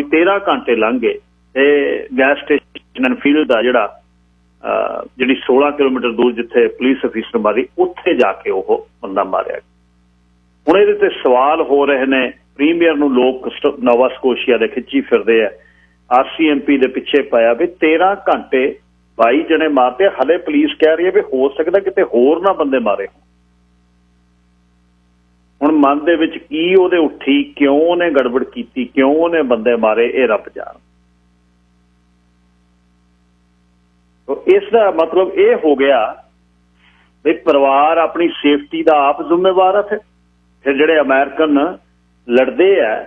13 ਘੰਟੇ ਲੰਘ ਗਏ, ਤੇ ਗੈਸ ਸਟੇਸ਼ਨ ਐਨਫੀਲਡ ਦਾ ਜਿਹੜੀ 16 ਕਿਲੋਮੀਟਰ ਦੂਰ ਜਿੱਥੇ ਪੁਲਿਸ ਅਫੀਸਰ ਮਾਰੀ, ਉੱਥੇ ਜਾ ਕੇ ਉਹ ਬੰਦਾ ਮਾਰਿਆ। ਹੁਣ ਇਹਦੇ ਤੇ ਸਵਾਲ ਹੋ ਰਹੇ ਨੇ। ਪ੍ਰੀਮੀਅਰ ਨੂੰ ਲੋਕ ਨੋਵਾ ਸਕੋਸ਼ੀਆ ਦੇ ਖਿੱਚੀ ਫਿਰਦੇ ਆ, RCMP ਦੇ ਪਿੱਛੇ ਪਾਇਆ ਵੀ 13 ਘੰਟੇ 22 ਜਣੇ ਮਾਰਤੇ। ਹਲੇ ਪੁਲਿਸ ਕਹਿ ਰਹੀ ਹੈ ਵੀ ਹੋ ਸਕਦਾ ਕਿਤੇ ਹੋਰ ਨਾ ਬੰਦੇ ਮਾਰੇ। ਹੁਣ ਮਨ ਦੇ ਵਿੱਚ ਕੀ ਉਹਦੇ ਉੱਠੀ, ਕਿਉਂ ਉਹਨੇ ਗੜਬੜ ਕੀਤੀ, ਕਿਉਂ ਉਹਨੇ ਬੰਦੇ ਮਾਰੇ, ਇਹ ਰੱਬ ਜਾਣ। ਇਸ ਦਾ ਮਤਲਬ ਇਹ ਹੋ ਗਿਆ ਵੀ ਪਰਿਵਾਰ ਆਪਣੀ ਸੇਫਟੀ ਦਾ ਆਪ ਜ਼ਿੰਮੇਵਾਰ ਆ। ਫਿਰ ਜਿਹੜੇ ਅਮਰੀਕਨ ਲੜਦੇ ਆ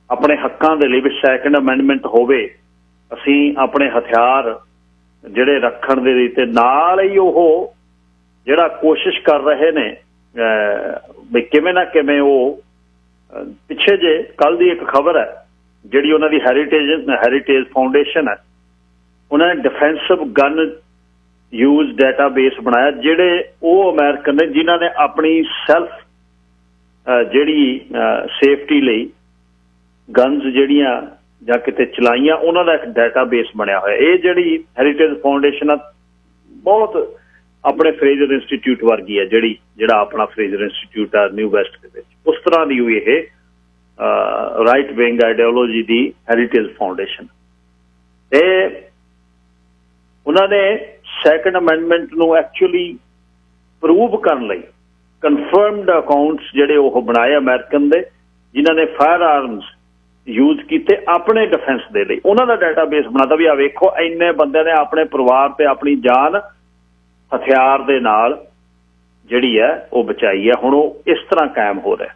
ਆਪਣੇ ਹੱਕਾਂ ਦੇ ਲਈ ਵੀ ਸੈਕੰਡ ਅਮੈਂਡਮੈਂਟ ਹੋਵੇ, ਅਸੀਂ ਆਪਣੇ ਹਥਿਆਰ ਜਿਹੜੇ ਰੱਖਣ ਦੇ ਲਈ, ਤੇ ਨਾਲ ਹੀ ਉਹ ਜਿਹੜਾ ਕੋਸ਼ਿਸ਼ ਕਰ ਰਹੇ ਨੇ ਵੀ ਕਿਵੇਂ ਨਾ ਕਿਵੇਂ ਉਹ ਪਿੱਛੇ ਜੇ ਕੱਲ ਦੀ ਇੱਕ ਖਬਰ ਹੈ ਜਿਹੜੀ ਉਹਨਾਂ ਦੀ ਹੈਰੀਟੇਜ ਫਾਊਂਡੇਸ਼ਨ ਹੈ, ਉਹਨਾਂ ਨੇ ਡਿਫੈਂਸਿਵ ਗਨ ਯੂਜ਼ ਡਾਟਾਬੇਸ ਬਣਾਇਆ। ਜਿਹੜੇ ਉਹ ਅਮਰੀਕਨ ਨੇ ਜਿਨ੍ਹਾਂ ਨੇ ਆਪਣੀ ਸੈਲਫ ਜਿਹੜੀ ਸੇਫਟੀ ਲਈ ਗਨਸ ਜਿਹੜੀਆਂ ਜਾਂ ਕਿਤੇ ਚਲਾਈਆਂ, ਉਹਨਾਂ ਦਾ ਇੱਕ ਡਾਟਾਬੇਸ ਬਣਿਆ ਹੋਇਆ। ਇਹ ਜਿਹੜੀ ਹੈਰੀਟੇਜ ਫਾਊਂਡੇਸ਼ਨ ਆ, ਬਹੁਤ ਆਪਣੇ ਫਰੇਜ਼ਰ ਇੰਸਟੀਚਿਊਟ ਵਰਗੀ ਹੈ, ਜਿਹੜਾ ਆਪਣਾ ਫਰੇਜ਼ਰ ਇੰਸਟੀਚਿਊਟ ਆ ਨਿਊ ਵੈਸਟ ਦੇ ਵਿੱਚ, ਉਸ ਤਰ੍ਹਾਂ ਦੀ ਹੋਈ ਇਹ ਰਾਈਟ ਵਿੰਗ ਆਈਡੀਓਲੋਜੀ ਦੀ ਹੈਰੀਟੇਜ ਫਾਊਂਡੇਸ਼ਨ। ਤੇ ਉਹਨਾਂ ਨੇ ਸੈਕੰਡ ਅਮੈਂਡਮੈਂਟ ਨੂੰ ਐਕਚੁਅਲੀ ਪ੍ਰੂਵ ਕਰਨ ਲਈ ਕਨਫਰਮਡ ਅਕਾਊਂਟਸ ਜਿਹੜੇ ਉਹ ਬਣਾਏ ਅਮਰੀਕਨ ਦੇ, ਜਿਨ੍ਹਾਂ ਨੇ ਫਾਇਰ ਆਰਮਸ ਯੂਜ਼ ਕੀਤੇ ਆਪਣੇ ਡਿਫੈਂਸ ਦੇ ਲਈ। ਉਹਨਾਂ ਦਾ ਡਾਟਾਬੇਸ ਬਣਾਤਾ ਵੀ ਆ ਵੇਖੋ ਇੰਨੇ ਬੰਦਿਆਂ ਨੇ ਆਪਣੇ ਪਰਿਵਾਰ ਤੇ ਆਪਣੀ ਜਾਨ ਹਥਿਆਰ ਦੇ ਨਾਲ ਜਿਹੜੀ ਹੈ ਉਹ ਬਚਾਈ ਹੈ। ਹੁਣ ਉਹ ਇਸ ਤਰ੍ਹਾਂ ਕਾਇਮ ਹੋ ਰਿਹਾ।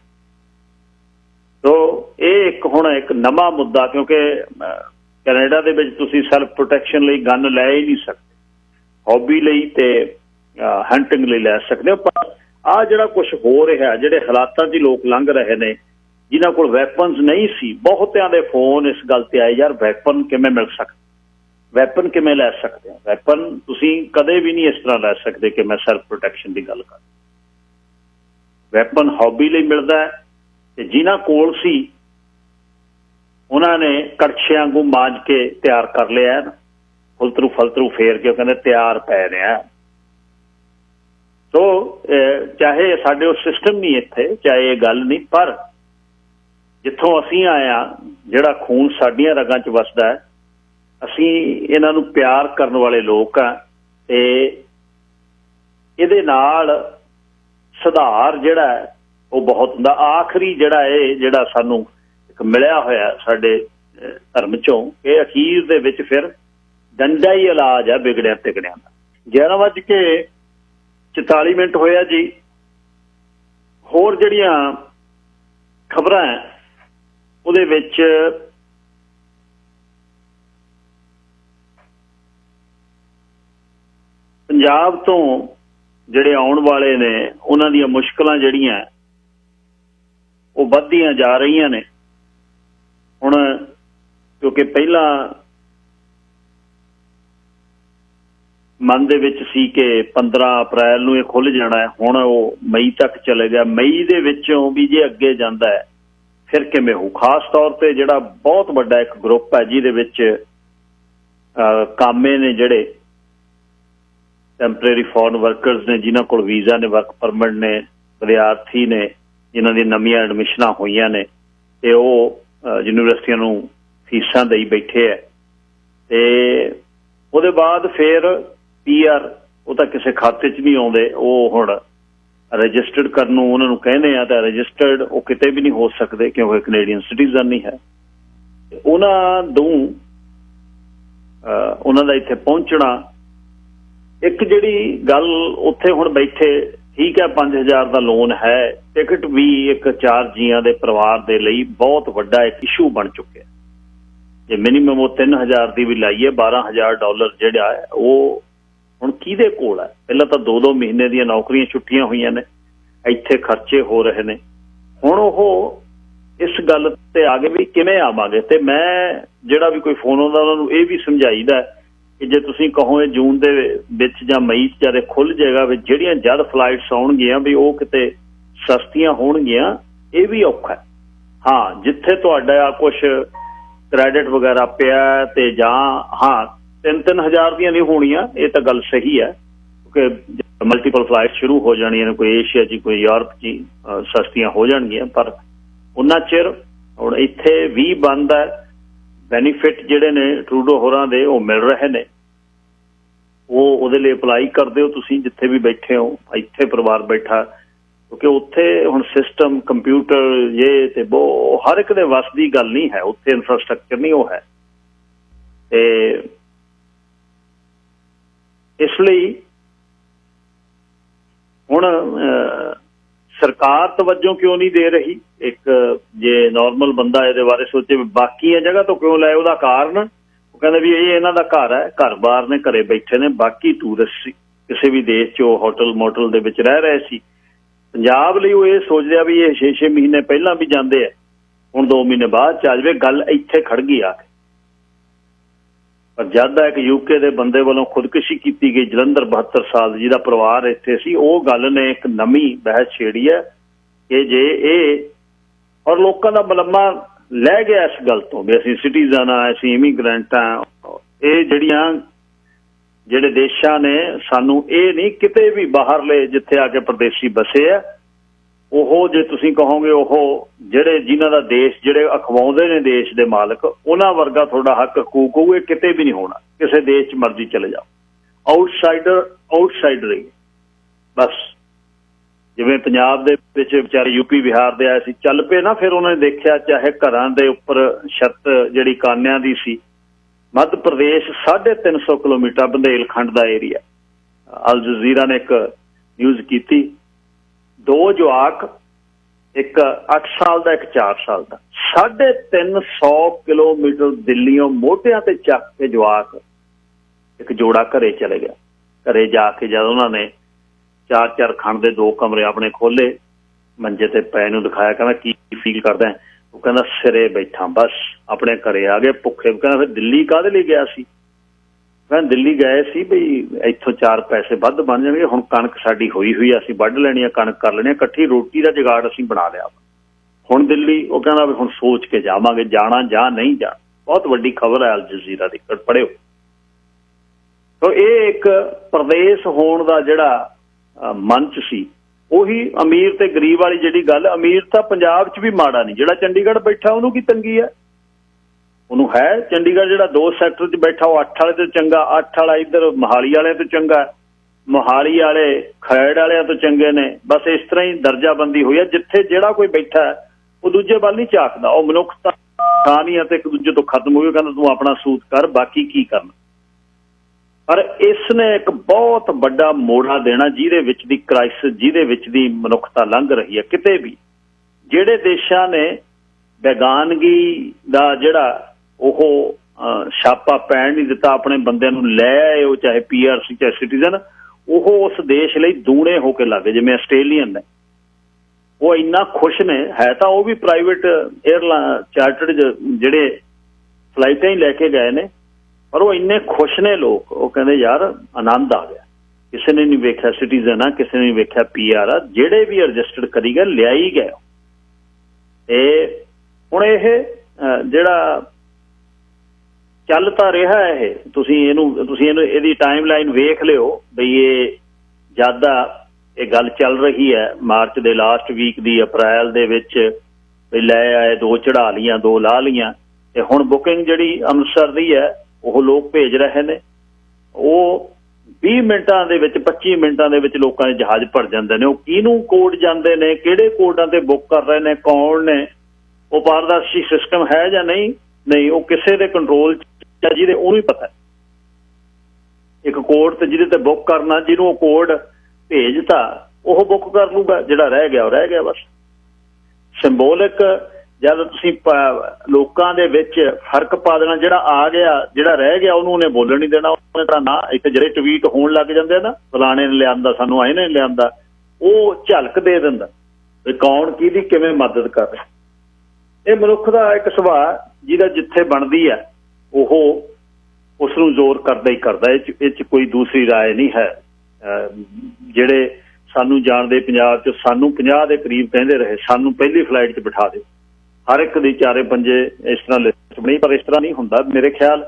ਸੋ ਇਹ ਹੁਣ ਇੱਕ ਨਵਾਂ ਮੁੱਦਾ, ਕਿਉਂਕਿ ਕੈਨੇਡਾ ਦੇ ਵਿੱਚ ਤੁਸੀਂ ਸੈਲਫ ਪ੍ਰੋਟੈਕਸ਼ਨ ਲਈ ਗਨ ਲੈ ਹੀ ਨਹੀਂ ਸਕਦੇ, ਹੌਬੀ ਲਈ ਤੇ ਹੰਟਿੰਗ ਲਈ ਲੈ ਸਕਦੇ ਹੋ। ਪਰ ਆਹ ਜਿਹੜਾ ਕੁਛ ਹੋ ਰਿਹਾ, ਜਿਹੜੇ ਹਾਲਾਤਾਂ 'ਚ ਲੋਕ ਲੰਘ ਰਹੇ ਨੇ, ਜਿਨ੍ਹਾਂ ਕੋਲ ਵੈਪਨਸ ਨਹੀਂ ਸੀ, ਬਹੁਤਿਆਂ ਦੇ ਫੋਨ ਇਸ ਗੱਲ ਤੇ ਆਏ, ਯਾਰ ਵੈਪਨ ਕਿਵੇਂ ਮਿਲ ਸਕਦਾ, ਵੈਪਨ ਕਿਵੇਂ ਲੈ ਸਕਦੇ ਹੋ। ਵੈਪਨ ਤੁਸੀਂ ਕਦੇ ਵੀ ਨਹੀਂ ਇਸ ਤਰ੍ਹਾਂ ਲੈ ਸਕਦੇ ਕਿ ਮੈਂ ਸੈਲਫ ਪ੍ਰੋਟੈਕਸ਼ਨ ਦੀ ਗੱਲ ਕਰ। ਵੈਪਨ ਹੌਬੀ ਲਈ ਮਿਲਦਾ ਹੈ, ਤੇ ਜਿਨ੍ਹਾਂ ਕੋਲ ਸੀ ਉਹਨਾਂ ਨੇ ਕੜਛਿਆਂ ਵਾਂਗੂ ਮਾਂਜ ਕੇ ਤਿਆਰ ਕਰ ਲਿਆ, ਫਲਤਰੂ ਫੇਰ ਕੇ ਉਹ ਕਹਿੰਦੇ ਤਿਆਰ ਪੈ ਰਿਹਾ। ਸੋ ਚਾਹੇ ਸਾਡੇ ਉਹ ਸਿਸਟਮ ਨਹੀਂ ਇੱਥੇ, ਚਾਹੇ ਇਹ ਗੱਲ ਨਹੀਂ, ਪਰ ਜਿੱਥੋਂ ਅਸੀਂ ਆਏ ਹਾਂ, ਜਿਹੜਾ ਖੂਨ ਸਾਡੀਆਂ ਰਗਾਂ 'ਚ ਵਸਦਾ ਹੈ, ਅਸੀਂ ਇਹਨਾਂ ਨੂੰ ਪਿਆਰ ਕਰਨ ਵਾਲੇ ਲੋਕ ਹਾਂ। ਤੇ ਇਹਦੇ ਨਾਲ ਸੁਧਾਰ ਜਿਹੜਾ ਹੈ ਉਹ ਬਹੁਤ ਹੁੰਦਾ। ਆਖਰੀ ਜਿਹੜਾ ਸਾਨੂੰ ਇੱਕ ਮਿਲਿਆ ਹੋਇਆ ਸਾਡੇ ਧਰਮ 'ਚੋਂ, ਇਹ ਅਖੀਰ ਦੇ ਵਿੱਚ ਫਿਰ ਡੰਡਾ ਹੀ ਇਲਾਜ ਹੈ ਵਿਗੜਿਆ ਤਿਗੜਿਆਂ ਦਾ। 11:44 ਹੋਇਆ ਜੀ। ਹੋਰ ਜਿਹੜੀਆਂ ਖਬਰਾਂ ਹੈ ਉਹਦੇ ਵਿੱਚ ਪੰਜਾਬ ਤੋਂ ਜਿਹੜੇ ਆਉਣ ਵਾਲੇ ਨੇ ਉਹਨਾਂ ਦੀਆਂ ਮੁਸ਼ਕਲਾਂ ਜਿਹੜੀਆਂ ਉਹ ਵੱਧਦੀਆਂ ਜਾ ਰਹੀਆਂ ਨੇ। ਹੁਣ ਕਿਉਂਕਿ ਪਹਿਲਾਂ ਮਨ ਦੇ ਵਿੱਚ ਸੀ ਕਿ 15 ਅਪ੍ਰੈਲ ਨੂੰ ਇਹ ਖੁੱਲ੍ਹ ਜਾਣਾ ਹੈ, ਹੁਣ ਉਹ ਮਈ ਤੱਕ ਚਲੇ ਗਿਆ। ਮਈ ਦੇ ਵਿੱਚੋਂ ਵੀ ਜੇ ਅੱਗੇ ਜਾਂਦਾ ਹੈ ਫਿਰ ਕਿਵੇਂ ਹੋਊ। ਖਾਸ ਤੌਰ ਤੇ ਜਿਹੜਾ ਬਹੁਤ ਵੱਡਾ ਇੱਕ ਗਰੁੱਪ ਹੈ ਜਿਹਦੇ ਵਿੱਚ ਕਾਮੇ ਨੇ, ਜਿਹੜੇ ਟੈਂਪਰੇਰੀ ਫੋਰਨ ਵਰਕਰਸ ਨੇ, ਜਿਨ੍ਹਾਂ ਕੋਲ ਵੀਜ਼ਾ ਨੇ, ਵਰਕ ਪਰਮਿਟ ਨੇ, ਵਿਦਿਆਰਥੀ ਨੇ ਜਿਨ੍ਹਾਂ ਦੀ ਨਵੀਆਂ ਐਡਮਿਸ਼ਨਾਂ ਹੋਈਆਂ ਨੇ, ਤੇ ਉਹ ਯੂਨੀਵਰਸਿਟੀਆਂ ਨੂੰ ਫੀਸਾਂ ਦੇਈ ਬੈਠੇ ਹੈ। ਤੇ ਉਹਦੇ ਬਾਅਦ ਫਿਰ PR ਉਹ ਤਾਂ ਕਿਸੇ ਖਾਤੇ 'ਚ ਨਹੀਂ ਆਉਂਦੇ, ਉਹ ਹੁਣ ਰਜਿਸਟਰਡ ਕਰਨ ਨੂੰ ਉਹਨਾਂ ਨੂੰ ਕਹਿੰਦੇ ਆ, ਤਾਂ ਰਜਿਸਟਰਡ ਉਹ ਕਿਤੇ ਵੀ ਨਹੀਂ ਹੋ ਸਕਦੇ ਕਿਉਂਕਿ ਕੈਨੇਡੀਅਨ ਸਿਟੀਜ਼ਨ ਨਹੀਂ ਹੈ। ਉਹਨਾਂ ਦਾ ਇੱਥੇ ਪਹੁੰਚਣਾ, ਇੱਕ ਜਿਹੜੀ ਗੱਲ ਉੱਥੇ ਹੁਣ ਬੈਠੇ ठीक है 5000 का लोन है, टिकट भी एक 4 जीआं दे परिवार दे लई बहुत वड्डा एक इशू बन चुके। जे मिनीमम वो 3000 की भी लाइए, $12,000 जिहड़ा है वो हुण किहदे कोल है? पहलां तां 2-2 महीने दी नौकरियां छुट्टियां होईयां ने, इत्थे खर्चे हो रहे ने। हुण ओह इस गल ते आ गए भी किवें आवांगे। ते मैं जिहड़ा भी कोई फोन आउंदा उन्हां नूं इह भी समझाईदा कि जे तुसीं कहो ये जून दे विच जां मई च जद खुल जाएगा भी जिहड़ियां जद फ्लाइट्स आउणगीਆਂ भी ਉਹ किते सस्तियां होणगीਆਂ, ਇਹ भी औखा है। हाँ जिथे तुहाडा कुछ क्रेडिट वगैरह पिया ते जां हाँ 3-3 हज़ार दी नहीं होणीਆਂ, ये तो गल सही है क्योंकि मल्टीपल फ्लाइट शुरू हो जाणियां ने, कोई एशिया जी कोई यूरोप जी सस्तियां हो जाणगीਆਂ। पर उन्ना चिर हुण इत्थे भी बंद है, बेनीफिट जिहड़े ने ट्रूडो होरां दे वो मिल रहे ने, वो उहदे लई अपलाई कर दिओ तुसीं जिथे भी बैठे हो। इत्थे परिवार बैठा क्योंकि उत्थे हुण सिस्टम कंप्यूटर ये ते वो हर एक दे वस दी गल नहीं है, उत्थे इंफ्रास्ट्रक्चर नहीं वो है। ते इसलिए हुण सरकार तवज्जो क्यों नहीं दे रही? एक जे नॉर्मल बंदा ये बारे सोचे भी बाकी जगह तो क्यों लाए, उसका कारण वो कहते भी ये इन्हां दा घर है, घर बार ने, घरे बैठे ने, बाकी टूरिस्ट किसी भी देश च होटल मोटल दे विच रह रहे सी। पंजाब लई वो ये सोच लिया भी ये 6-6 महीने पहलां भी जांदे है, हुण 2 महीने बाद च आ जावे, गल इत्थे खड़ गई आके। पर जद एक यूके दे बंदे वालों खुदकुशी की गई जलंधर 72 साल जिहदा परिवार इत्थे सी, वो गल ने एक नवीं बहस छेड़ी है कि जे ये और लोगों का मलम्मा लै गया इस गल तो भी असीं सिटीजन हाँ, असीं इमीग्रेंट हाँ, ये जिहड़ियां जिहड़े देशां ने सानू ये नहीं किते भी बाहरले जिथे आके परदेसी बसे है, ओहो जे तुसीं कहोगे ओहो जिहड़े जिन्हां दा देश जिहड़े अखवाउंदे ने देश दे मालक, उन्हां वर्गा थोड़ा हक हकूक होवे किते भी नहीं होना, किसी देश च मर्जी चले जाओ। आउटसाइडर ही बस। जिवें पंजाब दे विच विचारे यूपी बिहार दे आए सी, चल पे ना, फिर उन्होंने देखिया चाहे घरां दे उपर छत जिहड़ी कानियां दी सी, मध्य प्रदेश 350 किलोमीटर बुंदेलखंड का एरिया। अल जजीरा ने एक न्यूज़ की, 2 जवाक, एक 8 साल का एक 4 साल का, 350 किलोमीटर दिल्लियों मोटियां ते चक के जवाक एक जोड़ा घरे चले गया। घरे जाके जब उन्होंने 4-4 खंड के 2 कमरे अपने खोले, मंजे ते पै नूं दिखाया, कहना की फील करदा है? वो कहना सिरे बैठा, बस अपने घरे आ गए भुखे। कहना फिर दिल्ली काहदे लई गया सी? कहना दिल्ली गए सी बई इत्थों 4 पैसे वध बन जाणगे, हुण कणक साडी होई हुई आ, असीं वढ लैणी आ, कणक कर लैणी आ, इकट्ठी रोटी का जुगाड़ असीं बना लिया, हुण दिल्ली। वो कहना भी हुण सोच के जावांगे जाना जां नहीं जाना। बहुत वड्डी खबर है अल जजीरा दी, पढ़िओ। तो ये एक प्रदेश होण दा जिहड़ा मंच सी, ਉਹੀ अमीर ते गरीब वाली जिहड़ी गल, अमीर तां पंजाब च भी माड़ा नहीं, जिहड़ा चंडीगढ़ बैठा उहनूं की तंगी है? उहनूं है चंडीगढ़ जिहड़ा 2 सैक्टर च बैठा, वो 8 वाले तो चंगा, 8 वाला इधर मोहाली वाले तो चंगा, मोहाली वाले खैड़ वाले तो चंगे ने। बस इस तरह ही दर्जाबंदी हुई है, जिथे जिहड़ा कोई बैठा है वो दूजे वाल नहीं झाकदा, वो मनुखता इंसानियत एक दूजे तो खत्म हुई, कहंदा तूं अपना सूत कर, बाकी की करना। पर इसने एक बहुत बड़ा मोड़ा देना जिहदे विच दी क्राइसिस, जिहदे विच दी मनुखता लंघ रही है। किते भी जिहड़े देशां ने बेगानगी दा जिहड़ा ओह छापा पैण नहीं दिता, अपने बंदे नूं लै आए, वो चाहे PRC चाहे सिटीजन, ओह उस देश लई दूणे होके लगे। जिवें आस्ट्रेलियन ने, वो इन्ना खुश ने, है तां वो भी प्राइवेट एयरलाइन चार्टर्ड जिहड़े फ्लाइटां ही लैके गए ने, पर वो इन्ने खुश ने लोग, वो कहते यार आनंद आ गया, किसी ने नहीं वेख्या सिटीजन आ, किसी ने नहीं वेख्या PR आ, जेड़े भी रजिस्टर्ड करी गए लिया ही गए। हुण ये जिहड़ा चलता रहा है, तुसीं इहदी टाइमलाइन वेख लिओ बई ये ज़्यादा ये गल चल रही है। मार्च दे लास्ट वीक दी, अप्रैल दे विच बई लै आए, 2 चढ़ा लियां, 2 ला लियां, ते हुण बुकिंग जिहड़ी अमृतसर दी है वो लोग भेज रहे ने। वो 20 मिनटां दे विच 25 मिनटां दे विच लोकां दे जहाज भर जांदे ने। वो किहनूं कोड जांदे ने, किहड़े कोडां ते बुक कर रहे ने, कौन ने, वो पारदर्शी सिस्टम है जां नहीं, वो किसी दे कंट्रोल च जिहदे ओनूं ही पता है। एक कोड ते जिहदे ते बुक करना, जिहनूं कोड भेजता ਉਹ ਬੁੱਕ ਕਰ ਲੂਗਾ, ਜਿਹੜਾ ਰਹਿ ਗਿਆ ਉਹ ਰਹਿ ਗਿਆ। ਬਸ ਸਿੰਬੋਲਿਕ ਜਦ ਤੁਸੀਂ ਲੋਕਾਂ ਦੇ ਵਿੱਚ ਫਰਕ ਪਾ ਦੇਣਾ, ਜਿਹੜਾ ਆ ਗਿਆ ਜਿਹੜਾ ਰਹਿ ਗਿਆ ਉਹਨੂੰ ਉਹਨੇ ਬੋਲਣ ਨਹੀਂ ਦੇਣਾ। ਉਹਨੇ ਤਾਂ ਨਾ, ਇੱਥੇ ਜਿਹੜੇ ਟਵੀਟ ਹੋਣ ਲੱਗ ਜਾਂਦੇ ਨਾ, ਫਲਾਣੇ ਨੇ ਲਿਆਂਦਾ ਸਾਨੂੰ, ਇਹਨੇ ਲਿਆਂਦਾ, ਉਹ ਝਲਕ ਦੇ ਦਿੰਦਾ ਵੀ ਕੌਣ ਕਿਹਦੀ ਕਿਵੇਂ ਮਦਦ ਕਰ ਰਿਹਾ। ਇਹ ਮਨੁੱਖ ਦਾ ਇੱਕ ਸੁਭਾਅ ਜਿਹਦਾ ਜਿੱਥੇ ਬਣਦੀ ਹੈ ਉਹ ਉਸ ਨੂੰ ਜ਼ੋਰ ਕਰਦਾ ਹੀ ਕਰਦਾ। ਇਹ 'ਚ ਕੋਈ ਦੂਸਰੀ ਰਾਏ ਨਹੀਂ ਹੈ। ਜਿਹੜੇ ਸਾਨੂੰ ਜਾਣਦੇ ਪੰਜਾਬ 'ਚ, ਸਾਨੂੰ 50 ਦੇ ਕਰੀਬ ਕਹਿੰਦੇ ਰਹੇ ਸਾਨੂੰ ਪਹਿਲੀ ਫਲਾਈਟ 'ਚ ਬਿਠਾ ਦਿਓ, ਹਰ ਇੱਕ ਦੀ 4-5 ਇਸ ਤਰ੍ਹਾਂ ਲਿਸਟ ਬਣੀ। ਪਰ ਇਸ ਤਰ੍ਹਾਂ ਨਹੀਂ ਹੁੰਦਾ। ਮੇਰੇ ਖਿਆਲ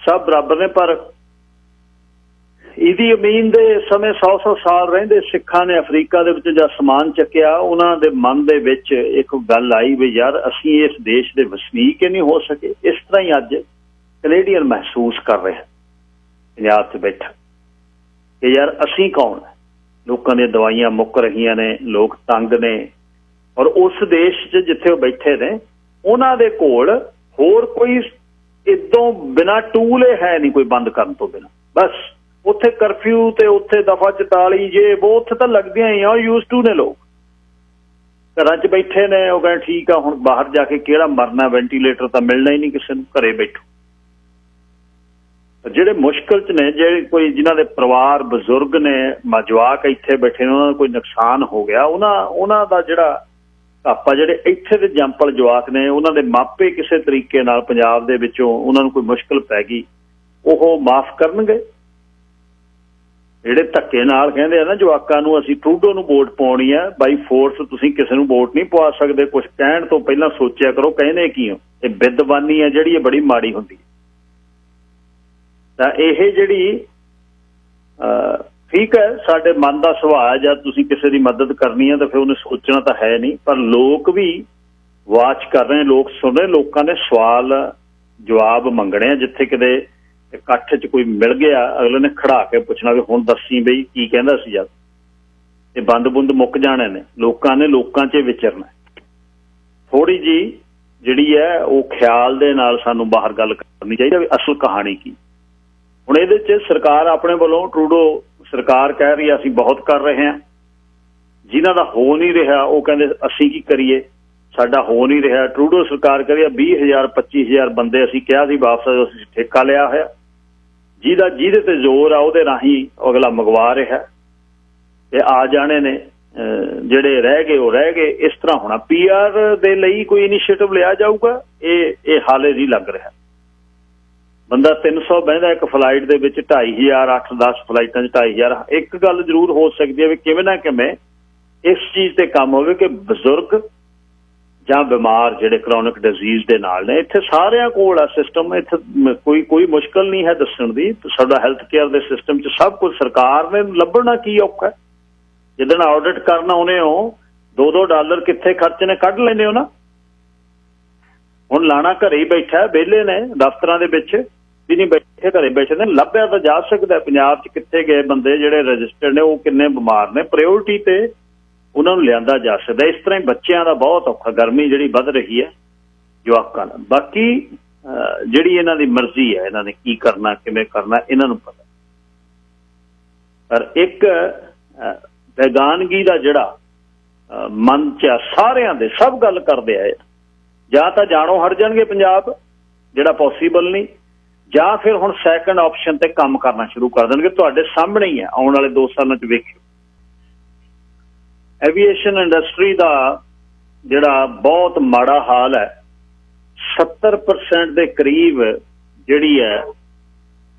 ਸਭ ਬਰਾਬਰ ਨੇ। ਪਰ ਈਦੀ ਅਮੀਨ ਦੇ ਸਮੇਂ 100 ਸਾਲ ਰਹਿੰਦੇ ਸਿੱਖਾਂ ਨੇ ਅਫਰੀਕਾ ਦੇ ਵਿੱਚ ਜਦ ਸਮਾਨ ਚੱਕਿਆ, ਉਹਨਾਂ ਦੇ ਮਨ ਦੇ ਵਿੱਚ ਇੱਕ ਗੱਲ ਆਈ ਵੀ ਯਾਰ ਅਸੀਂ ਇਸ ਦੇਸ਼ ਦੇ ਵਸਨੀਕ ਹੀ ਨਹੀਂ ਹੋ ਸਕੇ। ਇਸ ਤਰ੍ਹਾਂ ਹੀ ਅੱਜ ਕੈਨੇਡੀਅਨ ਮਹਿਸੂਸ ਕਰ ਰਿਹਾ ਪੰਜਾਬ 'ਚ ਬੈਠਾ ਕਿ ਯਾਰ ਅਸੀਂ ਕੌਣ। ਲੋਕਾਂ ਦੀਆਂ ਦਵਾਈਆਂ ਮੁੱਕ ਰਹੀਆਂ ਨੇ, ਲੋਕ ਤੰਗ ਨੇ, ਔਰ ਉਸ ਦੇਸ਼ 'ਚ ਜਿੱਥੇ ਉਹ ਬੈਠੇ ਨੇ ਉਹਨਾਂ ਦੇ ਕੋਲ ਹੋਰ ਕੋਈ ਇੱਦੋਂ ਬਿਨਾਂ ਟੂਲ ਹੈ ਨਹੀਂ, ਕੋਈ ਬੰਦ ਕਰਨ ਤੋਂ ਬਿਨਾਂ। ਬਸ ਉੱਥੇ ਕਰਫਿਊ ਤੇ ਉੱਥੇ ਦਫਾ 44 ਜੇ ਉਹ ਉੱਥੇ ਤਾਂ ਲੱਗਦੀਆਂ ਹੀ ਆ, ਯੂਜ਼ ਟੂ ਨੇ। ਲੋਕ ਘਰਾਂ 'ਚ ਬੈਠੇ ਨੇ, ਉਹ ਕਹਿੰਦੇ ਠੀਕ ਆ ਹੁਣ ਬਾਹਰ ਜਾ ਕੇ ਕਿਹੜਾ ਮਰਨਾ, ਵੈਂਟੀਲੇਟਰ ਤਾਂ ਮਿਲਣਾ ਹੀ ਨਹੀਂ ਕਿਸੇ ਨੂੰ, ਘਰੇ ਬੈਠੋ। ਜਿਹੜੇ ਮੁਸ਼ਕਿਲ 'ਚ ਨੇ, ਜਿਹੜੇ ਕੋਈ ਜਿਨ੍ਹਾਂ ਦੇ ਪਰਿਵਾਰ ਬਜ਼ੁਰਗ ਨੇ, ਜਵਾਕ ਇੱਥੇ ਬੈਠੇ ਨੇ, ਉਹਨਾਂ ਦਾ ਕੋਈ ਨੁਕਸਾਨ ਹੋ ਗਿਆ, ਉਹਨਾਂ ਦਾ ਜਿਹੜਾ ਆਪਾਂ, ਜਿਹੜੇ ਇੱਥੇ ਦੇ ਜੰਪਲ ਜਵਾਕ ਨੇ, ਉਹਨਾਂ ਦੇ ਮਾਪੇ ਕਿਸੇ ਤਰੀਕੇ ਨਾਲ ਪੰਜਾਬ ਦੇ ਵਿੱਚੋਂ ਉਹਨਾਂ ਨੂੰ ਕੋਈ ਮੁਸ਼ਕਿਲ ਪੈ ਗਈ, ਉਹ ਮਾਫ਼ ਕਰਨਗੇ। ਜਿਹੜੇ ਧੱਕੇ ਨਾਲ ਕਹਿੰਦੇ ਆ ਨਾ ਜਵਾਕਾਂ ਨੂੰ ਅਸੀਂ ਟਰੂਡੋ ਨੂੰ ਵੋਟ ਪਾਉਣੀ ਹੈ, ਬਾਈ ਫੋਰਸ ਤੁਸੀਂ ਕਿਸੇ ਨੂੰ ਵੋਟ ਨਹੀਂ ਪਵਾ ਸਕਦੇ, ਕੁਛ ਕਹਿਣ ਤੋਂ ਪਹਿਲਾਂ ਸੋਚਿਆ ਕਰੋ ਕਹਿੰਦੇ ਕੀ ਹੋ। ਇਹ ਬਿੱਦਬਾਨੀ ਹੈ ਜਿਹੜੀ ਇਹ ਬੜੀ ਮਾੜੀ ਹੁੰਦੀ ਹੈ। ਤਾਂ ਇਹ ਜਿਹੜੀ ਠੀਕ ਹੈ, ਸਾਡੇ ਮਨ ਦਾ ਸੁਭਾਅ ਜਦ ਤੁਸੀਂ ਕਿਸੇ ਦੀ ਮਦਦ ਕਰਨੀ ਹੈ ਤਾਂ ਫਿਰ ਉਹਨੇ ਸੋਚਣਾ ਤਾਂ ਹੈ ਨਹੀਂ। ਪਰ ਲੋਕ ਵੀ ਵਾਚ ਕਰ ਰਹੇ, ਲੋਕ ਸੁਣ ਰਹੇ, ਲੋਕਾਂ ਨੇ ਸਵਾਲ ਜਵਾਬ ਮੰਗਣੇ ਆ। ਜਿੱਥੇ ਕਿਤੇ ਇਕੱਠ 'ਚ ਕੋਈ ਮਿਲ ਗਿਆ, ਅਗਲੇ ਨੇ ਖੜਾ ਕੇ ਪੁੱਛਣਾ ਵੀ ਹੁਣ ਦੱਸੀ ਬਈ ਕੀ ਕਹਿੰਦਾ ਸੀ। ਜਦ ਇਹ ਬੰਦ ਬੁੰਦ ਮੁੱਕ ਜਾਣੇ ਨੇ, ਲੋਕਾਂ ਨੇ ਲੋਕਾਂ 'ਚ ਵਿਚਰਨਾ। ਥੋੜ੍ਹੀ ਜਿਹੀ ਜਿਹੜੀ ਹੈ ਉਹ ਖਿਆਲ ਦੇ ਨਾਲ ਸਾਨੂੰ ਬਾਹਰ ਗੱਲ ਕਰਨੀ ਚਾਹੀਦੀ ਵੀ ਅਸਲ ਕਹਾਣੀ ਕੀ। ਹੁਣ ਇਹਦੇ 'ਚ ਸਰਕਾਰ ਆਪਣੇ ਵੱਲੋਂ, ਟਰੂਡੋ ਸਰਕਾਰ ਕਹਿ ਰਹੀ ਅਸੀਂ ਬਹੁਤ ਕਰ ਰਹੇ ਹਾਂ, ਜਿਨ੍ਹਾਂ ਦਾ ਹੋ ਨਹੀਂ ਰਿਹਾ ਉਹ ਕਹਿੰਦੇ ਅਸੀਂ ਕੀ ਕਰੀਏ, ਸਾਡਾ ਹੋ ਨਹੀਂ ਰਿਹਾ। ਟਰੂਡੋ ਸਰਕਾਰ ਕਹਿ ਰਹੀ 20,000 25,000 ਬੰਦੇ ਅਸੀਂ ਕਿਹਾ ਸੀ ਵਾਪਸ, ਅਸੀਂ ਠੇਕਾ ਲਿਆ ਹੋਇਆ, ਜਿਹਦੇ ਤੇ ਜ਼ੋਰ ਆ ਉਹਦੇ ਰਾਹੀਂ ਅਗਲਾ ਮੰਗਵਾ ਰਿਹਾ ਤੇ ਆ ਜਾਣੇ ਨੇ। ਜਿਹੜੇ ਰਹਿ ਗਏ ਉਹ ਰਹਿ ਗਏ। ਇਸ ਤਰ੍ਹਾਂ ਹੋਣਾ। PR ਦੇ ਲਈ ਕੋਈ ਇਨੀਸ਼ੀਏਟਿਵ ਲਿਆ ਜਾਊਗਾ, ਇਹ ਹਾਲੇ ਨਹੀਂ ਲੱਗ ਰਿਹਾ। ਬੰਦਾ 300 ਬਹਿੰਦਾ ਇੱਕ ਫਲਾਈਟ ਦੇ ਵਿੱਚ, 2,500 8-10 ਫਲਾਈਟਾਂ 'ਚ 2,500। ਇੱਕ ਗੱਲ ਜ਼ਰੂਰ ਹੋ ਸਕਦੀ ਹੈ ਵੀ ਕਿਵੇਂ ਨਾ ਕਿਵੇਂ ਇਸ ਚੀਜ਼ ਤੇ ਕੰਮ ਹੋਵੇ ਕਿ ਬਜ਼ੁਰਗ ਜਾਂ ਬਿਮਾਰ ਜਿਹੜੇ ਕ੍ਰੋਨਿਕ ਡਿਜ਼ੀਜ਼ ਦੇ ਨਾਲ ਨੇ, ਇੱਥੇ ਸਾਰਿਆਂ ਕੋਲ ਆ ਸਿਸਟਮ। ਇੱਥੇ ਕੋਈ ਮੁਸ਼ਕਿਲ ਨਹੀਂ ਹੈ ਦੱਸਣ ਦੀ। ਸਾਡਾ ਹੈਲਥ ਕੇਅਰ ਦੇ ਸਿਸਟਮ 'ਚ ਸਭ ਕੁਝ ਸਰਕਾਰ ਨੇ ਲੱਭਣਾ ਕੀ ਔਖਾ। ਜਿੱਦਣ ਆਡਿਟ ਕਰਨਾ ਉਹਨੇ ਉਹ $2 ਕਿੱਥੇ ਖਰਚਣੇ ਕੱਢ ਲੈਂਦੇ ਹੋ ਨਾ। ਹੁਣ ਲਾਣਾ ਘਰੇ ਹੀ ਬੈਠਾ, ਵਿਹਲੇ ਨੇ ਦਫ਼ਤਰਾਂ ਦੇ ਵਿੱਚ ਵੀ ਨਹੀਂ ਬੈਠੇ, ਘਰੇ ਬੈਠੇ ਨੇ। ਲੱਭਿਆ ਤਾਂ ਜਾ ਸਕਦਾ ਪੰਜਾਬ 'ਚ ਕਿੱਥੇ ਗਏ ਬੰਦੇ ਜਿਹੜੇ ਰਜਿਸਟਰਡ ਨੇ, ਉਹ ਕਿੰਨੇ ਬਿਮਾਰ ਨੇ, ਪ੍ਰਾਇਓਰਟੀ ਤੇ ਉਹਨਾਂ ਨੂੰ ਲਿਆਂਦਾ ਜਾ ਸਕਦਾ। ਇਸ ਤਰ੍ਹਾਂ ਹੀ ਬੱਚਿਆਂ ਦਾ ਬਹੁਤ ਔਖਾ, ਗਰਮੀ ਜਿਹੜੀ ਵੱਧ ਰਹੀ ਹੈ ਜਵਾਕਾਂ ਨਾਲ। ਬਾਕੀ ਜਿਹੜੀ ਇਹਨਾਂ ਦੀ ਮਰਜ਼ੀ ਹੈ, ਇਹਨਾਂ ਨੇ ਕੀ ਕਰਨਾ ਕਿਵੇਂ ਕਰਨਾ ਇਹਨਾਂ ਨੂੰ ਪਤਾ। ਪਰ ਇੱਕ ਬੇਗਾਨਗੀ ਦਾ ਜਿਹੜਾ ਮਨ 'ਚ ਸਾਰਿਆਂ ਦੇ, ਸਭ ਗੱਲ ਕਰਦੇ ਆ, ਜਾਂ ਤਾਂ ਜਾਣੋ ਹਟ ਜਾਣਗੇ ਪੰਜਾਬ, ਜਿਹੜਾ ਪੋਸੀਬਲ ਨਹੀਂ, ਜਾਂ ਫਿਰ ਹੁਣ ਸੈਕੰਡ ਆਪਸ਼ਨ ਤੇ ਕੰਮ ਕਰਨਾ ਸ਼ੁਰੂ ਕਰ ਦੇਣਗੇ। ਤੁਹਾਡੇ ਸਾਹਮਣੇ ਹੀ ਹੈ, ਆਉਣ ਵਾਲੇ 2 ਸਾਲਾਂ 'ਚ ਵੇਖਿਓ ਐਵੀਏਸ਼ਨ ਇੰਡਸਟਰੀ ਦਾ ਜਿਹੜਾ ਬਹੁਤ ਮਾੜਾ ਹਾਲ ਹੈ। 70% ਦੇ ਕਰੀਬ ਜਿਹੜੀ ਹੈ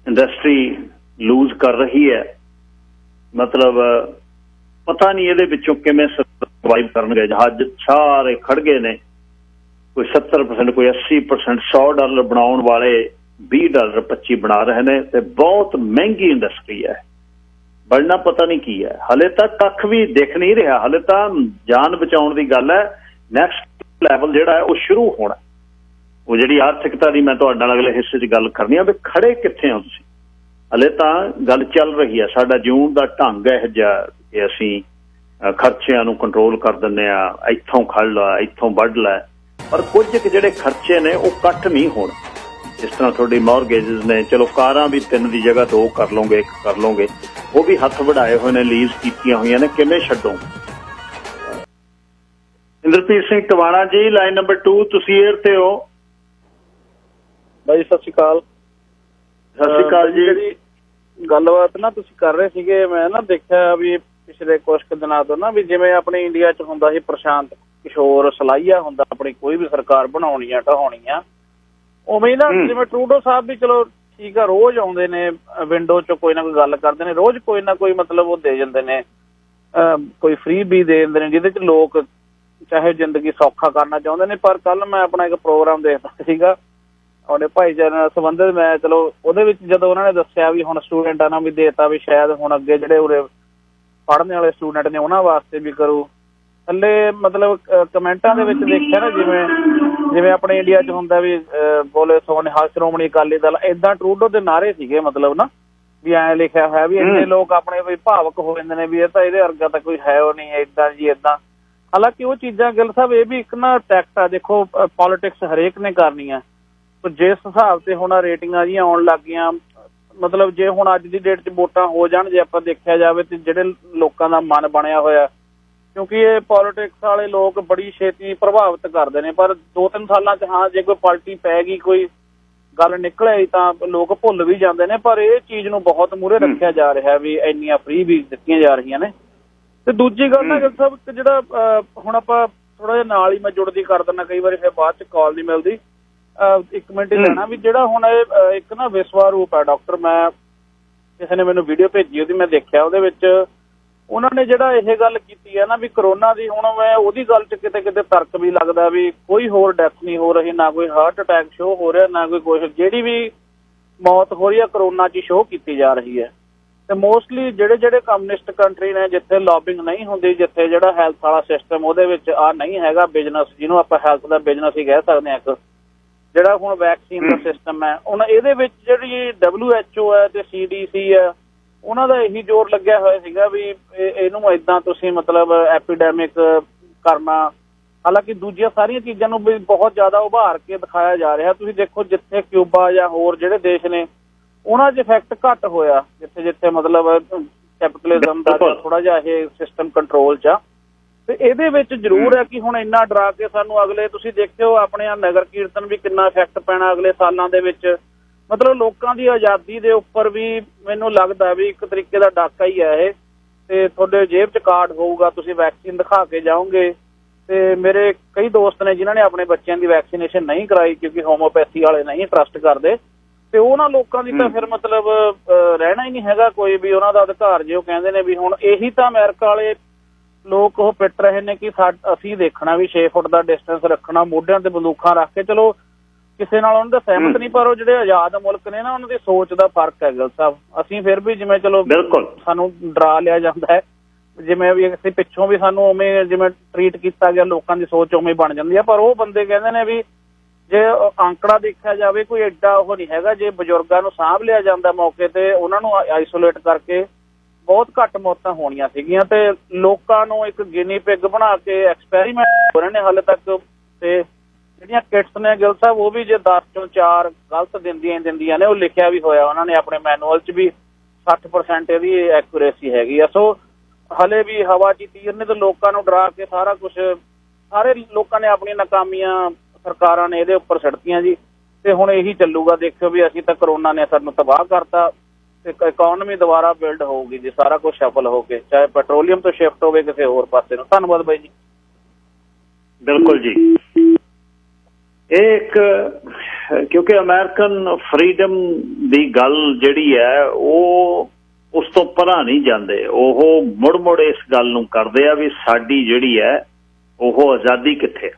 ਇੰਡਸਟਰੀ ਲੂਜ਼ ਕਰ ਰਹੀ ਹੈ। ਮਤਲਬ ਪਤਾ ਨਹੀਂ ਇਹਦੇ ਵਿੱਚੋਂ ਕਿਵੇਂ ਸਰਵਾਈਵ ਕਰਨਗੇ। ਜਹਾਜ਼ ਸਾਰੇ ਖੜ ਗਏ ਨੇ, ਕੋਈ 70%, ਕੋਈ 80%। $100 ਬਣਾਉਣ ਵਾਲੇ $20 25 ਬਣਾ ਰਹੇ ਨੇ ਤੇ ਬਹੁਤ ਮਹਿੰਗੀ ਇੰਡਸਟਰੀ ਹੈ। ਬਣਨਾ ਪਤਾ ਨਹੀਂ ਕੀ ਹੈ। ਹਾਲੇ ਤੱਕ ਕੱਖ ਵੀ ਦਿਖ ਨਹੀਂ ਰਿਹਾ। ਹਾਲੇ ਤਾਂ ਜਾਨ ਬਚਾਉਣ ਦੀ ਗੱਲ ਹੈ। ਨੈਕਸਟ ਲੈਵਲ ਜਿਹੜਾ ਹੈ ਉਹ ਸ਼ੁਰੂ ਹੋਣਾ। ਉਹ ਜਿਹੜੀ ਆਰਥਿਕਤਾ ਦੀ ਮੈਂ ਤੁਹਾਡੇ ਨਾਲ ਅਗਲੇ ਹਿੱਸੇ 'ਚ ਗੱਲ ਕਰਨੀ ਆ ਵੀ ਖੜੇ ਕਿੱਥੇ ਹੋ ਤੁਸੀਂ। ਹਾਲੇ ਤਾਂ ਗੱਲ ਚੱਲ ਰਹੀ ਹੈ। ਸਾਡਾ ਜਿਉਣ ਦਾ ਢੰਗ ਇਹੋ ਜਿਹਾ ਕਿ ਅਸੀਂ ਖਰਚਿਆਂ ਨੂੰ ਕੰਟਰੋਲ ਕਰ ਦਿੰਦੇ ਹਾਂ, ਇੱਥੋਂ ਖੜ ਲਾ, ਇੱਥੋਂ ਵੱਢ ਲੈ। ਪਰ ਕੁਝ ਜਿਹੜੇ ਖਰਚੇ ਨੇ ਉਹ ਕੱਟ ਨਹੀਂ ਹੋਣ। जिस तरह थोड़ी मॉर्गेजेस ने, चलो कारां भी 3 की जगह 2 कर लोगे, 1 कर लोगे, वो भी हथ बढ़ाए हुए ने, लीज कीतियां हुई ने, किवें छड्डो। इंद्रप्रीत सिंह टवाणा जी, लाइन नंबर 2, तुसीं एयर ते हो भाई। सत श्री अकाल। सत श्री अकाल जी। गलबात ना तुसीं कर रहे सीगे, मैं ना देखिया भी पिछले कुछ दिनों तो ना भी जिवें अपने इंडिया च हुंदा सी प्रशांत किशोर सलाहिया हुंदा, अपनी कोई भी सरकार बनाउणी आ ढाउणी आ, उवें ना जिवें ट्रूडो साहब भी चलो ठीक है, रोज आउंदे ने विंडो च कोई ना कोई गल करदे ने, रोज कोई ना कोई मतलब वो दे जांदे ने, कोई फ्री भी दे दिंदे ने जिहदे च लोक चाहे जिंदगी सौखा करना चाहुंदे ने। पर कल मैं अपना एक प्रोग्राम देखदा सीगा अपने भाईचारे नाल संबंधित, मैं चलो ਉਹਦੇ ਵਿੱਚ ਜਦੋਂ ਉਹਨਾਂ ਨੇ ਦੱਸਿਆ ਵੀ ਹੁਣ ਸਟੂਡੈਂਟਾਂ ਨੂੰ ਵੀ ਦੇਤਾ ਵੀ ਸ਼ਾਇਦ ਹੁਣ ਅੱਗੇ ਜਿਹੜੇ ਉਰੇ ਪੜ੍ਹਨ ਵਾਲੇ ਸਟੂਡੈਂਟ ਨੇ ਉਹਨਾਂ ਵਾਸਤੇ ਵੀ ਕਰੂ, ਥੱਲੇ ਮਤਲਬ ਕਮੈਂਟਾਂ ਦੇ ਵਿੱਚ ਦੇਖਿਆ ਨਾ ਜਿਵੇਂ ਆਪਣੇ ਇੰਡੀਆ 'ਚ ਹੁੰਦਾ ਵੀ ਬੋਲੇ ਸੋ ਨਿਹਾਲ ਸ਼੍ਰੋਮਣੀ ਅਕਾਲੀ ਦਲ, ਏਦਾਂ ਟਰੂਡੋ ਦੇ ਨਾਅਰੇ ਸੀਗੇ, ਮਤਲਬ ਨਾ ਵੀ ਐਂ ਲਿਖਿਆ ਹੋਇਆ ਵੀ ਇੰਨੇ ਲੋਕ ਆਪਣੇ ਵੀ ਭਾਵਕ ਹੋ ਜਾਂਦੇ ਨੇ ਵੀ ਇਹ ਤਾਂ ਇਹਦੇ ਵਰਗਾ ਤਾਂ ਕੋਈ ਹੈ ਉਹ ਨਹੀਂ, ਏਦਾਂ ਜੀ ਏਦਾਂ। ਹਾਲਾਂਕਿ ਉਹ ਚੀਜ਼ਾਂ ਗਿੱਲ ਸਾਹਿਬ ਇਹ ਵੀ ਇੱਕ ਨਾ ਟੈਕਟ ਆ, ਦੇਖੋ ਪੋਲੀਟਿਕਸ ਹਰੇਕ ਨੇ ਕਰਨੀ ਆ, ਜਿਸ ਹਿਸਾਬ ਤੇ ਹੁਣ ਰੇਟਿੰਗਾਂ ਜਿਹੀਆਂ ਆਉਣ ਲੱਗ ਗਈਆਂ, ਮਤਲਬ ਜੇ ਹੁਣ ਅੱਜ ਦੀ ਡੇਟ 'ਚ ਵੋਟਾਂ ਹੋ ਜਾਣ, ਜੇ ਆਪਾਂ ਦੇਖਿਆ ਜਾਵੇ ਤੇ ਜਿਹੜੇ ਲੋਕਾਂ ਦਾ ਮਨ ਬਣਿਆ ਹੋਇਆ, ਕਿਉਂਕਿ ਇਹ ਪੋਲੀਟਿਕਸ ਵਾਲੇ ਲੋਕ ਬੜੀ ਛੇਤੀ ਪ੍ਰਭਾਵਿਤ ਕਰਦੇ ਨੇ, ਪਰ 2-3 ਸਾਲਾਂ 'ਚ ਹਾਂ ਜੇ ਕੋਈ ਪਾਰਟੀ ਪੈ ਗਈ, ਕੋਈ ਗੱਲ ਨਿਕਲ ਆਈ ਤਾਂ ਲੋਕ ਭੁੱਲ ਵੀ ਜਾਂਦੇ ਨੇ। ਪਰ ਇਹ ਚੀਜ਼ ਨੂੰ ਬਹੁਤ ਮੂਹਰੇ ਰੱਖਿਆ ਜਾ ਰਿਹਾ ਵੀ ਇੰਨੀਆਂ ਫ੍ਰੀ ਵੀ ਦਿੱਤੀਆਂ ਜਾ ਰਹੀਆਂ ਨੇ। ਤੇ ਦੂਜੀ ਗੱਲ ਨਾ ਸਭ ਜਿਹੜਾ ਹੁਣ ਆਪਾਂ ਥੋੜਾ ਜਿਹਾ ਨਾਲ ਹੀ ਮੈਂ ਜੁੜਦੀ ਕਰ ਦਿੰਦਾ, ਕਈ ਵਾਰੀ ਫਿਰ ਬਾਅਦ 'ਚ ਕਾਲ ਨਹੀਂ ਮਿਲਦੀ, 1 ਮਿੰਟ ਹੀ ਲੈਣਾ ਵੀ ਜਿਹੜਾ ਹੁਣ ਇਹ ਇੱਕ ਨਾ ਵਿਸ਼ਵਾ ਰੂਪ ਹੈ ਡਾਕਟਰ, ਮੈਂ ਕਿਸੇ ਨੇ ਮੈਨੂੰ ਵੀਡੀਓ ਭੇਜੀ ਉਹਦੀ, ਮੈਂ ਦੇਖਿਆ ਉਹਦੇ ਵਿੱਚ ਉਹਨਾਂ ਨੇ ਜਿਹੜਾ ਇਹ ਗੱਲ ਕੀਤੀ ਹੈ ਨਾ ਵੀ ਕਰੋਨਾ ਦੀ, ਹੁਣ ਮੈਂ ਉਹਦੀ ਗੱਲ 'ਚ ਕਿਤੇ ਕਿਤੇ ਤਰਕ ਵੀ ਲੱਗਦਾ ਵੀ ਕੋਈ ਹੋਰ ਡੈਥ ਨਹੀਂ ਹੋ ਰਹੀ, ਨਾ ਕੋਈ ਹਾਰਟ ਅਟੈਕ ਸ਼ੋਅ ਹੋ ਰਿਹਾ, ਨਾ ਕੋਈ ਕੁਛ, ਜਿਹੜੀ ਵੀ ਮੌਤ ਹੋ ਰਹੀ ਹੈ ਕਰੋਨਾ 'ਚ ਸ਼ੋਅ ਕੀਤੀ ਜਾ ਰਹੀ ਹੈ। ਤੇ ਮੋਸਟਲੀ ਜਿਹੜੇ ਕਮਿਊਨਿਸਟ ਕੰਟਰੀ ਨੇ ਜਿੱਥੇ ਲੌਬਿੰਗ ਨਹੀਂ ਹੁੰਦੀ, ਜਿੱਥੇ ਜਿਹੜਾ ਹੈਲਥ ਵਾਲਾ ਸਿਸਟਮ ਉਹਦੇ ਵਿੱਚ ਆ ਨਹੀਂ ਹੈਗਾ ਬਿਜ਼ਨਸ, ਜਿਹਨੂੰ ਆਪਾਂ ਹੈਲਥ ਦਾ ਬਿਜ਼ਨਸ ਹੀ ਕਹਿ ਸਕਦੇ ਹਾਂ, ਇੱਕ ਜਿਹੜਾ ਹੁਣ ਵੈਕਸੀਨ ਦਾ ਸਿਸਟਮ ਹੈ, ਹੁਣ ਇਹਦੇ ਵਿੱਚ ਜਿਹੜੀ WHO ਹੈ ਤੇ CDC ਹੈ, ਉਹਨਾਂ ਦਾ ਇਹੀ ਜ਼ੋਰ ਲੱਗਿਆ ਹੋਇਆ ਸੀਗਾ ਵੀ ਇਹਨੂੰ ਏਦਾਂ ਤੁਸੀਂ ਮਤਲਬ ਐਪੀਡੈਮਿਕ ਕਰਨਾ। ਹਾਲਾਂਕਿ ਦੂਜੀਆਂ ਸਾਰੀਆਂ ਚੀਜ਼ਾਂ ਨੂੰ ਵੀ ਬਹੁਤ ਜ਼ਿਆਦਾ ਉਭਾਰ ਕੇ ਦਿਖਾਇਆ ਜਾ ਰਿਹਾ। ਤੁਸੀਂ ਦੇਖੋ ਜਿੱਥੇ ਕਿਊਬਾ ਜਾਂ ਹੋਰ ਜਿਹੜੇ ਦੇਸ਼ ਨੇ ਉਹਨਾਂ 'ਚ ਇਫੈਕਟ ਘੱਟ ਹੋਇਆ, ਜਿੱਥੇ ਮਤਲਬ ਕੈਪੀਟਲਿਜ਼ਮ ਦਾ ਥੋੜਾ ਜਿਹਾ ਇਹ ਸਿਸਟਮ ਕੰਟਰੋਲ 'ਚ ਆ। ਤੇ ਇਹਦੇ ਵਿੱਚ ਜ਼ਰੂਰ ਹੈ ਕਿ ਹੁਣ ਇੰਨਾ ਡਰਾ ਕੇ ਸਾਨੂੰ ਅਗਲੇ, ਤੁਸੀਂ ਦੇਖਿਓ ਆਪਣੇ ਆ ਨਗਰ ਕੀਰਤਨ ਵੀ ਕਿੰਨਾ ਇਫੈਕਟ ਪੈਣਾ ਅਗਲੇ ਸਾਲਾਂ ਦੇ ਵਿੱਚ, ਮਤਲਬ ਲੋਕਾਂ ਦੀ ਆਜ਼ਾਦੀ ਦੇ ਉੱਪਰ ਵੀ ਮੈਨੂੰ ਲੱਗਦਾ ਵੀ ਇੱਕ ਤਰੀਕੇ ਦਾ ਡਾਕਾ ਹੀ ਹੈ ਇਹ। ਤੇ ਤੁਹਾਡੇ ਜੇਬ 'ਚ ਕਾਰਡ ਹੋਊਗਾ, ਤੁਸੀਂ ਵੈਕਸੀਨ ਦਿਖਾ ਕੇ ਜਾਓਗੇ। ਤੇ ਮੇਰੇ ਕਈ ਦੋਸਤ ਨੇ ਜਿਨ੍ਹਾਂ ਨੇ ਆਪਣੇ ਬੱਚਿਆਂ ਦੀ ਵੈਕਸੀਨੇਸ਼ਨ ਨਹੀਂ ਕਰਾਈ ਕਿਉਂਕਿ ਹੋਮੋਪੈਥੀ ਵਾਲੇ ਨਹੀਂ ਟਰਸਟ ਕਰਦੇ, ਤੇ ਉਹਨਾਂ ਲੋਕਾਂ ਦੀ ਤਾਂ ਫਿਰ ਮਤਲਬ ਰਹਿਣਾ ਹੀ ਨਹੀਂ ਹੈਗਾ ਕੋਈ ਵੀ ਉਹਨਾਂ ਦਾ ਅਧਿਕਾਰ। ਜੇ ਉਹ ਕਹਿੰਦੇ ਨੇ ਵੀ ਹੁਣ ਇਹੀ ਤਾਂ ਅਮਰੀਕਾ ਵਾਲੇ ਲੋਕ ਉਹ ਪਿੱਟ ਰਹੇ ਨੇ ਕਿ ਅਸੀਂ ਦੇਖਣਾ ਵੀ 6 ਫੁੱਟ ਦਾ ਡਿਸਟੈਂਸ ਰੱਖਣਾ, ਮੋਢਿਆਂ ਤੇ ਬੰਦੂਕਾਂ ਰੱਖ ਕੇ, ਚਲੋ ਕਿਸੇ ਨਾਲ ਉਹਨਾਂ ਦਾ ਸਹਿਮਤ ਨਹੀਂ, ਪਰ ਉਹ ਜਿਹੜੇ ਆਜ਼ਾਦ ਮੁਲਕ ਨੇ ਨਾ ਉਹਨਾਂ ਦੀ ਸੋਚ ਦਾ ਫਰਕ ਹੈ ਗਿੱਲ ਸਾਹਿਬ। ਅਸੀਂ ਫਿਰ ਵੀ ਜਿਵੇਂ ਚਲੋ ਸਾਨੂੰ ਡਰਾ ਲਿਆ ਜਾਂਦਾ ਹੈ, ਜਿਵੇਂ ਵੀ ਅਸੀਂ ਪਿੱਛੋਂ ਵੀ ਸਾਨੂੰ ਉਵੇਂ ਜਿਵੇਂ ਟਰੀਟ ਕੀਤਾ ਗਿਆ, ਲੋਕਾਂ ਦੀ ਸੋਚ ਉਵੇਂ ਬਣ ਜਾਂਦੀ ਹੈ। ਪਰ ਉਹ ਬੰਦੇ ਕਹਿੰਦੇ ਨੇ ਵੀ ਜੇ ਅੰਕੜਾ ਦੇਖਿਆ ਜਾਵੇ ਕੋਈ ਐਡਾ ਉਹ ਨਹੀਂ ਹੈਗਾ, ਜੇ ਬਜ਼ੁਰਗਾਂ ਨੂੰ ਸਾਂਭ ਲਿਆ ਜਾਂਦਾ ਮੌਕੇ ਤੇ, ਉਹਨਾਂ ਨੂੰ ਆਈਸੋਲੇਟ ਕਰਕੇ ਬਹੁਤ ਘੱਟ ਮੌਤਾਂ ਹੋਣੀਆਂ ਸੀਗੀਆਂ। ਤੇ ਲੋਕਾਂ ਨੂੰ ਇੱਕ ਗਿਨੀ ਪਿਗ ਬਣਾ ਕੇ ਐਕਸਪੈਰੀਮੈਂਟ ਹੋ ਰਹੇ ਨੇ ਹਾਲੇ ਤੱਕ। ਤੇ ਜਿਹੜੀਆਂ ਕਿਟਸ ਨੇ ਗਿੱਲ ਸਾਹਿਬ ਉਹ ਵੀ ਜੇ 10 ਚੋਂ 4 ਗਲਤ ਦਿੰਦੀਆਂ ਨੇ, ਉਹ ਲਿਖਿਆ ਵੀ ਹੋਇਆ ਉਹਨਾਂ ਨੇ ਆਪਣੇ ਮੈਨੂਅਲ 'ਚ ਵੀ 60% ਇਹਦੀ ਐਕੂਰੇਸੀ ਹੈਗੀ ਆ। ਸੋ ਹਲੇ ਵੀ ਹਵਾ 'ਚ ਤੀਰ ਨੇ ਤੇ ਲੋਕਾਂ ਨੂੰ ਡਰਾ ਕੇ ਸਾਰਾ ਕੁਛ, ਸਾਰੇ ਲੋਕਾਂ ਨੇ ਆਪਣੀਆਂ ਨਾਕਾਮੀਆਂ ਸਰਕਾਰਾਂ ਨੇ ਇਹਦੇ ਉੱਪਰ ਛੱਡਤੀਆਂ ਜੀ। ਤੇ ਹੁਣ ਇਹੀ ਚੱਲੂਗਾ, ਦੇਖਿਓ ਵੀ ਅਸੀਂ ਤਾਂ ਕਰੋਨਾ ਨੇ ਸਾਨੂੰ ਤਬਾਹ ਕਰਤਾ ਤੇ ਇਕੋਨਮੀ ਦੁਬਾਰਾ ਬਿਲਡ ਹੋਊਗੀ ਜੀ, ਸਾਰਾ ਕੁਛ ਸਫਲ ਹੋ ਕੇ, ਚਾਹੇ ਪੈਟਰੋਲੀਅਮ ਤੋਂ ਸ਼ਿਫਟ ਹੋਵੇ ਕਿਸੇ ਹੋਰ ਪਾਸੇ ਨੂੰ। ਧੰਨਵਾਦ ਬਾਈ ਜੀ। ਬਿਲਕੁਲ ਜੀ, ਇਹ ਇੱਕ ਕਿਉਂਕਿ ਅਮਰੀਕਨ ਫਰੀडम ਦੀ ਗੱਲ ਜਿਹੜੀ ਹੈ ਉਹ ਉਸ ਤੋਂ ਪਰਾਂ ਨਹੀਂ ਜਾਂਦੇ। ਉਹ ਮੁੜ ਇਸ ਗੱਲ ਨੂੰ ਕਰਦੇ ਆ ਵੀ ਸਾਡੀ ਜਿਹੜੀ ਹੈ ਉਹ ਆਜ਼ਾਦੀ ਕਿੱਥੇ।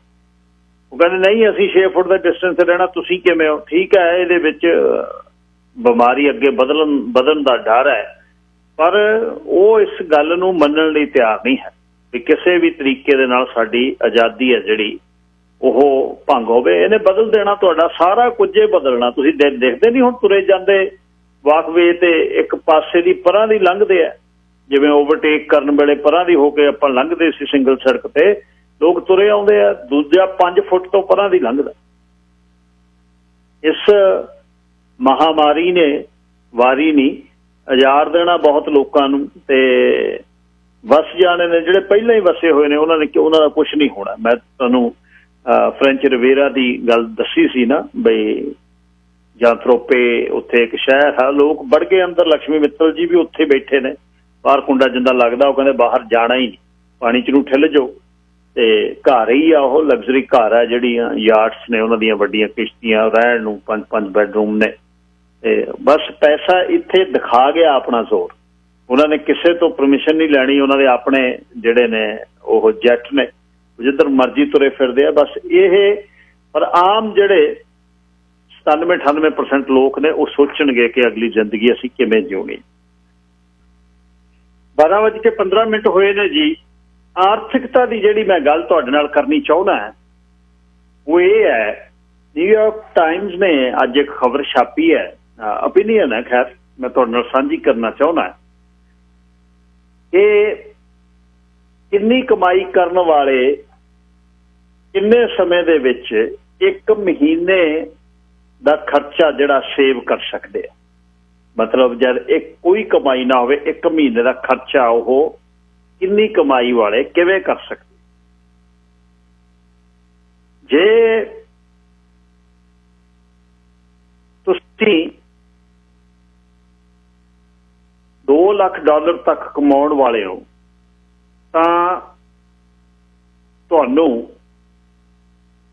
ਉਹ ਕਹਿੰਦੇ ਨਹੀਂ ਅਸੀਂ 6 ਫੁੱਟ ਦਾ ਡਿਸਟੈਂਸ ਤੇ ਰਹਿਣਾ, ਤੁਸੀਂ ਕਿਵੇਂ ਹੋ? ਠੀਕ ਹੈ, ਇਹਦੇ ਵਿੱਚ ਬਿਮਾਰੀ ਅੱਗੇ ਵਧਣ ਦਾ ਡਰ ਹੈ, ਪਰ ਉਹ ਇਸ ਗੱਲ ਨੂੰ ਮੰਨਣ ਲਈ ਤਿਆਰ ਨਹੀਂ ਹੈ ਵੀ ਕਿਸੇ ਵੀ ਤਰੀਕੇ ਦੇ ਨਾਲ ਸਾਡੀ ਆਜ਼ਾਦੀ ਹੈ ਜਿਹੜੀ ਉਹ ਭੰਗ ਹੋਵੇ। ਇਹਨੇ ਬਦਲ ਦੇਣਾ ਤੁਹਾਡਾ ਸਾਰਾ ਕੁਝ, ਹੀ ਬਦਲਣਾ। ਤੁਸੀਂ ਦੇਖਦੇ ਨਹੀਂ ਹੁਣ ਤੁਰੇ ਜਾਂਦੇ ਵਾਕਵੇ ਤੇ ਇੱਕ ਪਾਸੇ ਦੀ ਪਰਾਂ ਦੀ ਲੰਘਦੇ ਆ, ਜਿਵੇਂ ਓਵਰਟੇਕ ਕਰਨ ਵੇਲੇ ਪਰਾਂ ਦੀ ਹੋ ਕੇ ਆਪਾਂ ਲੰਘਦੇ ਸੀ ਸਿੰਗਲ ਸੜਕ ਤੇ, ਲੋਕ ਤੁਰੇ ਆਉਂਦੇ ਆ, ਦੂਜਾ 5 ਫੁੱਟ ਤੋਂ ਪਰਾਂ ਦੀ ਲੰਘਦਾ। इस महामारी ने वारी नहीं उजाड़ देना बहुत लोगों नूं ते वस जाने ने जिहड़े पहले ही वसे हुए ने उन्हां दा कुछ नहीं होना। मैं तुहानूं फ्रेंच रिवेरा की गल दसी सी ना बई जांथरोपे उत्थे एक शहर है, लोग बढ़ गए अंदर। लक्ष्मी मित्तल जी भी उत्थे बैठे ने, बाहर कुंडा जिंदा लगदा वो कहंदे बाहर जाना ही नहीं, पानी च नूं ठिल जाओ। ते घर ही आ वो लग्जरी घर है, जिहड़ियां यार्ड्स ने उन्हां दीयां वड्डियां किश्तियां, रहण नूं 5-5 बैडरूम ने। ते बस पैसा इत्थे दिखा गया अपना जोर। उन्होंने किसी तो परमिशन नहीं लैनी, उन्होंने अपने जिहड़े ने वो जैट ने जिधर मर्जी तुरे फिरदे आ बस ये। पर आम जिहड़े 97-98% लोग ने वो सोचणगे कि अगली जिंदगी असीं किवें जिउणी। 12:15 होए ने जी। आर्थिकता की जिहड़ी मैं गल तुहाडे नाल करनी चाहुंदा है वो ये है, न्यूयॉर्क टाइम्स ने अज एक खबर छापी है, ओपीनियन है, खैर मैं तुहाडे नाल साझी करना चाहुंदा है कि किन्नी कमाई करने वाले किन्ने समय दे विच एक महीने दा खर्चा जिहड़ा सेव कर सकते हैं। मतलब जब एक कोई कमाई ना होवे, एक महीने का खर्चा वो किन्नी कमाई वाले किवें कर सकते। जे तुसीं $2 लाख तक कमाउण वाले हो तां तुहानूं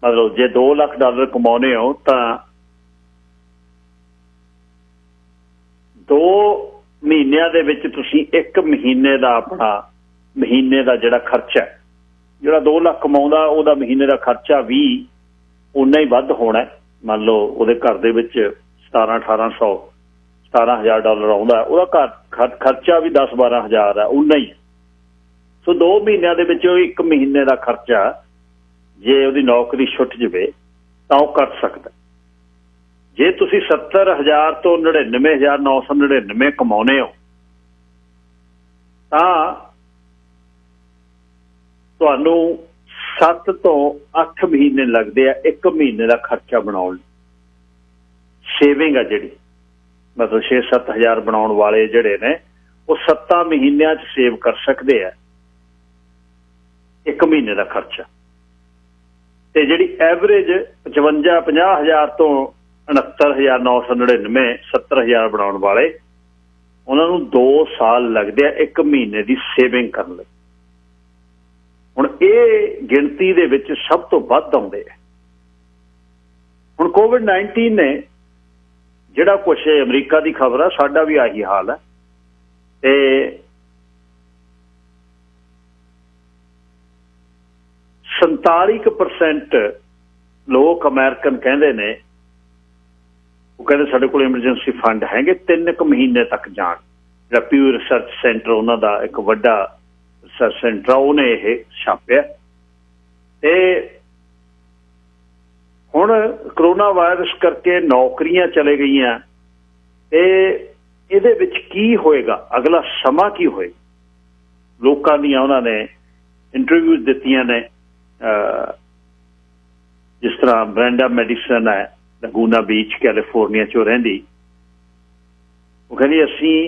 मतलब जे $2 लाख कमाउने हो तां 2 महीनों दे विच तुसीं 1 महीने का अपना महीने का जिहड़ा खर्चा है, जिहड़ा 2 लाख कमाउंदा उहदा महीने का खर्चा भी उन्ना ही वध होना है। मान लो उहदे घर दे विच $17,000 आउंदा, उहदा खर्चा भी 10-12 हज़ार है, उन्ना ही। सो 2 महीनों के विच 1 महीने का खर्चा जे उहदी नौकरी छुट जाए तां वो कर सकदा। जे तुसीं 70,000 तो 99,999 कमाउने हो तां तुहानूं 7 तो 8 महीने लगते हैं 1 महीने का खर्चा बनाउण। सेविंग है जिहड़ी मतलब 6-7 हज़ार बनाउण वाले जिहड़े ने वो 7 महीनों च सेव कर सकते हैं 1 महीने का खर्चा। ते जिहड़ी एवरेज 55-50 हज़ार तो 69,999 70 हज़ार बनाउण वाले उन्होंने 2 साल लगते हैं 1 महीने की सेविंग करने लई। हुण ये गिणती दे विच सब तो वध आउंदे है। हुण कोविड-19 ने जिहड़ा कुछ अमरीका की खबर है, साडा भी आही हाल है। ते 47% लोग अमेरिकन कहंदे ने, वो कहते साडे कोल एमरजेंसी फंड हैगे 3 महीने तक जाण। जिहड़ा प्यू रिसर्च सेंटर उन्हां दा एक वड्डा रिसर्च सेंटर उन्हें यह छापिया। ते हुण करोना वायरस करके नौकरियां चले गई, ते इहदे विच की होएगा, अगला समा की होएगा। लोकां दियां उन्होंने इंटरव्यूज दित्तियां ने, जिस तरह ब्रेंडा मेडिसन है लगूना बीच कैलीफोर्निया चो रहिंदी, वो कहंदी असीं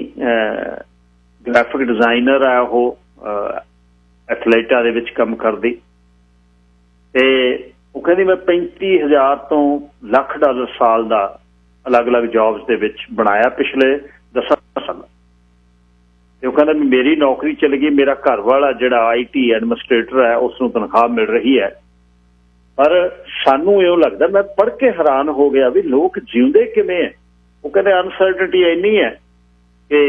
ग्राफिक डिजाइनर है, वो एथलेटा दे विच काम करदी, ते वो कहंदी मैं 35,000 तो $1,00,000 साल का अलग अलग जॉब्स दे विच बनाया पिछले 10 साल। वो कहंदा मेरी नौकरी चली गई, मेरा घर वाला जिहड़ा IT एडमिनिस्ट्रेटर है उसनूं तनख्वाह मिल रही है, पर सानू इउं लगदा, मैं पढ़ के हैरान हो गया भी लोग जिउंदे किवें है। वो कहंदे अनसर्टनिटी इन्नी है कि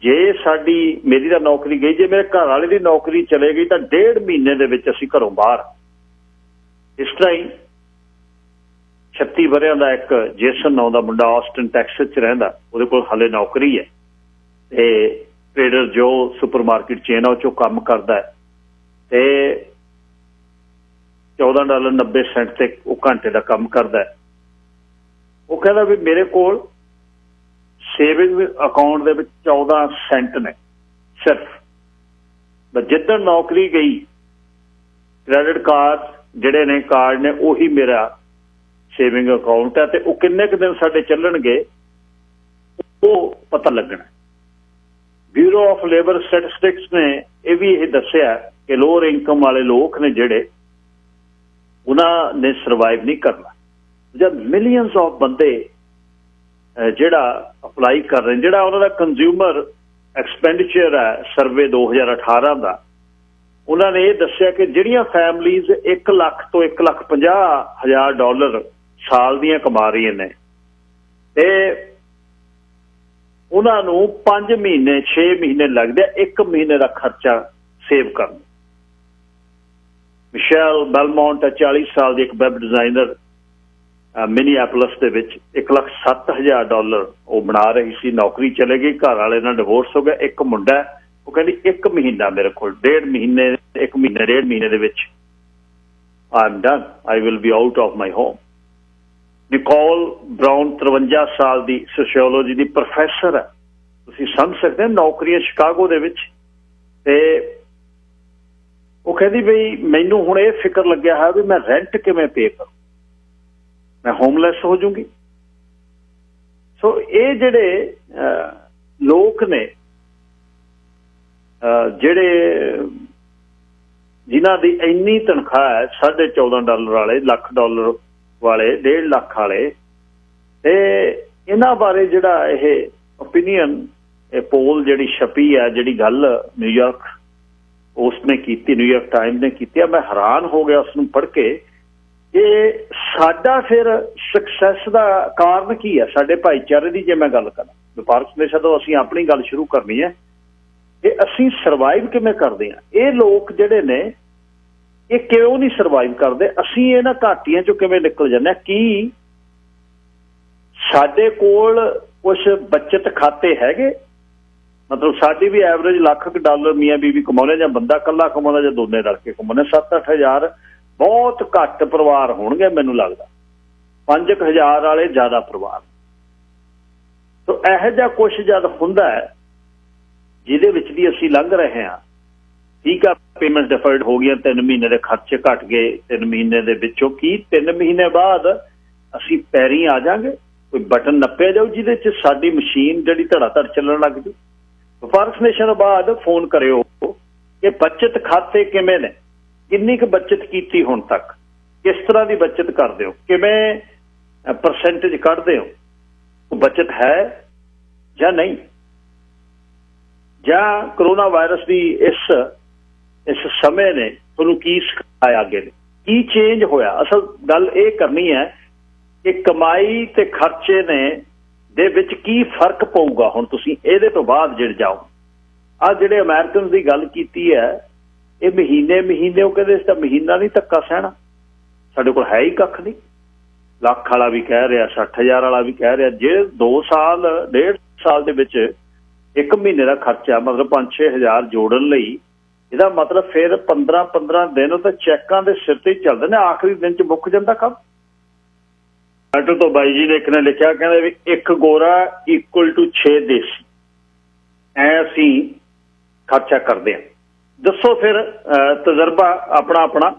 जे साडी मेरी तां नौकरी गई, जे मेरे घर वाले की नौकरी चले गई तो 1.5 महीने दे विच असीं घरों बाहर। इस तरह ही 36 वरियां दा एक जेसन नाम दा मुंडा ऑस्टिन टैक्सस च रहिंदा, उहदे कोल हले नौकरी है, ते ट्रेडर जो सुपरमार्केट चेन है उह काम करदा है, ते $14.90 ते वो घंटे का काम करदा है। वो कहदा भी मेरे कोल सेविंग अकाउंट दे विच 14 सेंट ने सिर्फ। जिद्दन नौकरी गई क्रेडिट कार्ड जिहड़े ने कार्ड ने उही मेरा ਸੇਵਿੰਗ ਅਕਾਊਂਟ ਹੈ ਤੇ ਉਹ ਕਿੰਨੇ ਕੁ ਦਿਨ ਸਾਡੇ ਚੱਲਣਗੇ ਉਹ ਪਤਾ ਲੱਗਣਾ। ਬਿਊਰੋ ਆਫ ਲੇਬਰ ਸਟੈਟਿਸਟਿਕਸ ਨੇ ਇਹ ਦੱਸਿਆ ਕਿ ਲੋਅਰ ਇਨਕਮ ਵਾਲੇ ਲੋਕ ਨੇ ਜਿਹੜੇ ਉਹਨਾਂ ਨੇ ਸਰਵਾਈਵ ਨਹੀਂ ਕਰਨਾ। ਜਦ ਮਿਲੀਅਨਸ ਆਫ ਬੰਦੇ ਜਿਹੜਾ ਅਪਲਾਈ ਕਰ ਰਹੇ, ਜਿਹੜਾ ਉਹਨਾਂ ਦਾ ਕੰਜ਼ਿਊਮਰ ਐਕਸਪੈਂਡੀਚਰ ਹੈ ਸਰਵੇ 2018 ਦਾ, ਉਹਨਾਂ ਨੇ ਇਹ ਦੱਸਿਆ ਕਿ ਜਿਹੜੀਆਂ ਫੈਮਲੀਜ਼ 1 ਲੱਖ ਤੋਂ $1,50,000 ਸਾਲ ਦੀਆਂ ਕਮਾ ਰਹੀਆਂ ਨੇ ਤੇ ਉਹਨਾਂ ਨੂੰ 5 ਮਹੀਨੇ 6 ਮਹੀਨੇ ਲੱਗਦੇ ਆ 1 ਮਹੀਨੇ ਦਾ ਖਰਚਾ ਸੇਵ ਕਰਨ। ਮਿਸ਼ੈਲ ਬੈਲਮੌਂਟ 40 ਸਾਲ ਦੀ ਇੱਕ ਵੈਬ ਡਿਜ਼ਾਈਨਰ ਮਿਨੀਐਪੋਲਿਸ ਦੇ ਵਿੱਚ $1,07,000 ਉਹ ਬਣਾ ਰਹੀ ਸੀ। ਨੌਕਰੀ ਚਲੇ ਗਈ, ਘਰ ਵਾਲੇ ਨਾਲ ਡਿਵੋਰਸ ਹੋ ਗਿਆ, ਇੱਕ ਮੁੰਡਾ, ਉਹ ਕਹਿੰਦੀ 1 ਮਹੀਨਾ ਮੇਰੇ ਕੋਲ, 1.5 ਮਹੀਨੇ ਦੇ ਵਿੱਚ I am done, I will be out of my home. Nicole brown 53 ਸਾਲ ਦੀ ਸੋਸ਼ੀਓਲੋਜੀ ਦੀ ਪ੍ਰੋਫੈਸਰ ਹੈ, ਤੁਸੀਂ ਸਮਝ ਸਕਦੇ ਹੋ, ਨੌਕਰੀਆਂ ਸ਼ਿਕਾਗੋ ਦੇ ਵਿੱਚ। ਤੇ ਉਹ ਕਹਿੰਦੀ ਬਈ ਮੈਨੂੰ ਹੁਣ ਇਹ ਫਿਕਰ ਲੱਗਿਆ ਹੈ ਵੀ ਮੈਂ ਰੈਂਟ ਕਿਵੇਂ ਪੇ ਕਰਾਂ, ਮੈਂ ਹੋਮਲੈਸ ਹੋ ਜੂੰਗੀ। ਸੋ ਇਹ ਜਿਹੜੇ ਲੋਕ ਨੇ ਜਿਹੜੇ ਜਿਨ੍ਹਾਂ ਦੀ ਇੰਨੀ ਤਨਖਾਹ ਹੈ $14.5 ਵਾਲੇ, $1,00,000 ਵਾਲੇ, $1.5 ਲੱਖ ਵਾਲੇ, ਤੇ ਇਹਨਾਂ ਬਾਰੇ ਜਿਹੜਾ ਇਹ ਓਪੀਨੀਅਨ ਇਹ ਪੋਲ ਜਿਹੜੀ ਛਪੀ ਹੈ, ਜਿਹੜੀ ਗੱਲ ਨਿਊਯਾਰਕ ਉਸਨੇ ਕੀਤੀ, ਨਿਊਯਾਰਕ ਟਾਈਮਜ਼ ਨੇ ਕੀਤੀ, ਮੈਂ ਹੈਰਾਨ ਹੋ ਗਿਆ ਉਸਨੂੰ ਪੜ੍ਹ ਕੇ। ਇਹ ਸਾਡਾ ਫਿਰ ਸਕਸੈਸ ਦਾ ਕਾਰਨ ਕੀ ਹੈ? ਸਾਡੇ ਭਾਈਚਾਰੇ ਦੀ ਜੇ ਮੈਂ ਗੱਲ ਕਰਾਂ, ਵਪਾਰਕ ਸੰਦੇਸ਼ਾ ਤੋਂ ਅਸੀਂ ਆਪਣੀ ਗੱਲ ਸ਼ੁਰੂ ਕਰਨੀ ਹੈ ਕਿ ਅਸੀਂ ਸਰਵਾਈਵ ਕਿਵੇਂ ਕਰਦੇ ਹਾਂ। ਇਹ ਲੋਕ ਜਿਹੜੇ ਨੇ ਇਹ ਕਿਉਂ ਨਹੀਂ ਸਰਵਾਈਵ ਕਰਦੇ? ਅਸੀਂ ਇਹਨਾਂ ਘਾਟੀਆਂ ਚੋਂ ਕਿਵੇਂ ਨਿਕਲ ਜਾਂਦੇ ਹਾਂ? ਕੀ ਸਾਡੇ ਕੋਲ ਕੁਛ ਬੱਚਤ ਖਾਤੇ ਹੈਗੇ? ਮਤਲਬ ਸਾਡੀ ਵੀ ਐਵਰੇਜ $1,00,000 ਮੀਆਂ ਬੀਬੀ ਕਮਾਉਂਦੇ, ਜਾਂ ਬੰਦਾ ਇਕੱਲਾ ਕਮਾਉਂਦਾ, ਜਾਂ ਦੋਨੇ ਰਲ ਕੇ ਕਮਾਉਂਦੇ। 7-8 ਹਜ਼ਾਰ ਬਹੁਤ ਘੱਟ ਪਰਿਵਾਰ ਹੋਣਗੇ ਮੈਨੂੰ ਲੱਗਦਾ, 5,000 ਵਾਲੇ ਜ਼ਿਆਦਾ ਪਰਿਵਾਰ। ਸੋ ਇਹੋ ਜਿਹਾ ਕੁਛ ਜਦ ਹੁੰਦਾ ਹੈ ਜਿਹਦੇ ਵਿੱਚ ਦੀ ਅਸੀਂ ਲੰਘ ਰਹੇ ਹਾਂ, ਠੀਕ ਆ, ਪੇਮੈਂਟ ਡਿਫਰਡ ਹੋ ਗਈਆਂ, 3 ਮਹੀਨੇ ਦੇ ਖਰਚੇ ਘੱਟ ਗਏ, 3 ਮਹੀਨੇ ਦੇ ਵਿੱਚੋਂ ਕੀ 3 ਮਹੀਨੇ ਬਾਅਦ ਅਸੀਂ ਪੈਰੀਂ ਆ ਜਾਵਾਂਗੇ? ਕੋਈ ਬਟਨ ਨੱਪਿਆ ਜਾਊ ਜਿਹਦੇ 'ਚ ਸਾਡੀ ਮਸ਼ੀਨ ਜਿਹੜੀ ਧੜਾ ਧੜ ਚੱਲਣ ਲੱਗ ਜੂ? ਵਪਾਰਕ ਸੰਦੇਸ਼ਾਂ ਤੋਂ ਬਾਅਦ ਫੋਨ ਕਰਿਓ ਕਿ ਬੱਚਤ ਖਾਤੇ ਕਿਵੇਂ ਨੇ, ਕਿੰਨੀ ਕੁ ਬੱਚਤ ਕੀਤੀ ਹੁਣ ਤੱਕ, ਕਿਸ ਤਰ੍ਹਾਂ ਦੀ ਬੱਚਤ ਕਰਦੇ ਹੋ, ਕਿਵੇਂ ਪਰਸੈਂਟੇਜ ਕੱਢਦੇ ਹੋ, ਬੱਚਤ ਹੈ ਜਾਂ ਨਹੀਂ, ਜਾਂ ਕਰੋਨਾ ਵਾਇਰਸ ਦੀ ਇਸ ਸਮੇਂ ਨੇ ਤੁਹਾਨੂੰ ਕੀ ਸਿਖਾਇਆ, ਅੱਗੇ ਨੇ ਕੀ ਚੇਂਜ ਹੋਇਆ? ਅਸਲ ਗੱਲ ਇਹ ਕਰਨੀ ਹੈ ਕਿ ਕਮਾਈ ਤੇ ਖਰਚੇ ਨੇ ਦੇ ਵਿੱਚ ਕੀ ਫਰਕ ਪਊਗਾ ਹੁਣ ਤੁਸੀਂ ਇਹਦੇ ਤੋਂ ਬਾਅਦ ਜਿਹੜੇ ਜਾਓ। ਆਹ ਜਿਹੜੇ ਅਮਰੀਕਨ ਦੀ ਗੱਲ ਕੀਤੀ ਹੈ, ਇਹ ਮਹੀਨੇ ਉਹ ਕਹਿੰਦੇ ਇਸ ਤਾਂ ਮਹੀਨਾ ਨਹੀਂ ਧੱਕਾ ਸਹਿਣਾ, ਸਾਡੇ ਕੋਲ ਹੈ ਹੀ ਕੱਖ ਨਹੀਂ। ਲੱਖ ਵਾਲਾ ਵੀ ਕਹਿ ਰਿਹਾ, 60,000 ਵਾਲਾ ਵੀ ਕਹਿ ਰਿਹਾ। ਜੇ 2 ਸਾਲ 1.5 ਸਾਲ ਦੇ ਵਿੱਚ 1 ਮਹੀਨੇ ਦਾ ਖਰਚਾ ਮਤਲਬ 5-6 ਹਜ਼ਾਰ ਜੋੜਨ ਲਈ, ਇਹਦਾ ਮਤਲਬ ਫਿਰ 15-15 ਦਿਨ ਤਾਂ ਚੈੱਕਾਂ ਦੇ ਸਿਰ ਤੇ ਹੀ ਚੱਲਦੇ ਨੇ, ਆਖਰੀ ਦਿਨ 'ਚ ਮੁੱਕ ਜਾਂਦਾ ਕੰਮ। ਮੈਟਰ ਤੋਂ ਬਾਈ ਜੀ ਨੇ ਇੱਕ ਨੇ ਲਿਖਿਆ, ਕਹਿੰਦੇ ਵੀ 1 ਗੋਰਾ = 6 ਦੇਸੀ, ਐ ਅਸੀਂ ਖਰਚਾ ਕਰਦੇ ਹਾਂ। ਦੱਸੋ ਫਿਰ ਤਜਰਬਾ ਆਪਣਾ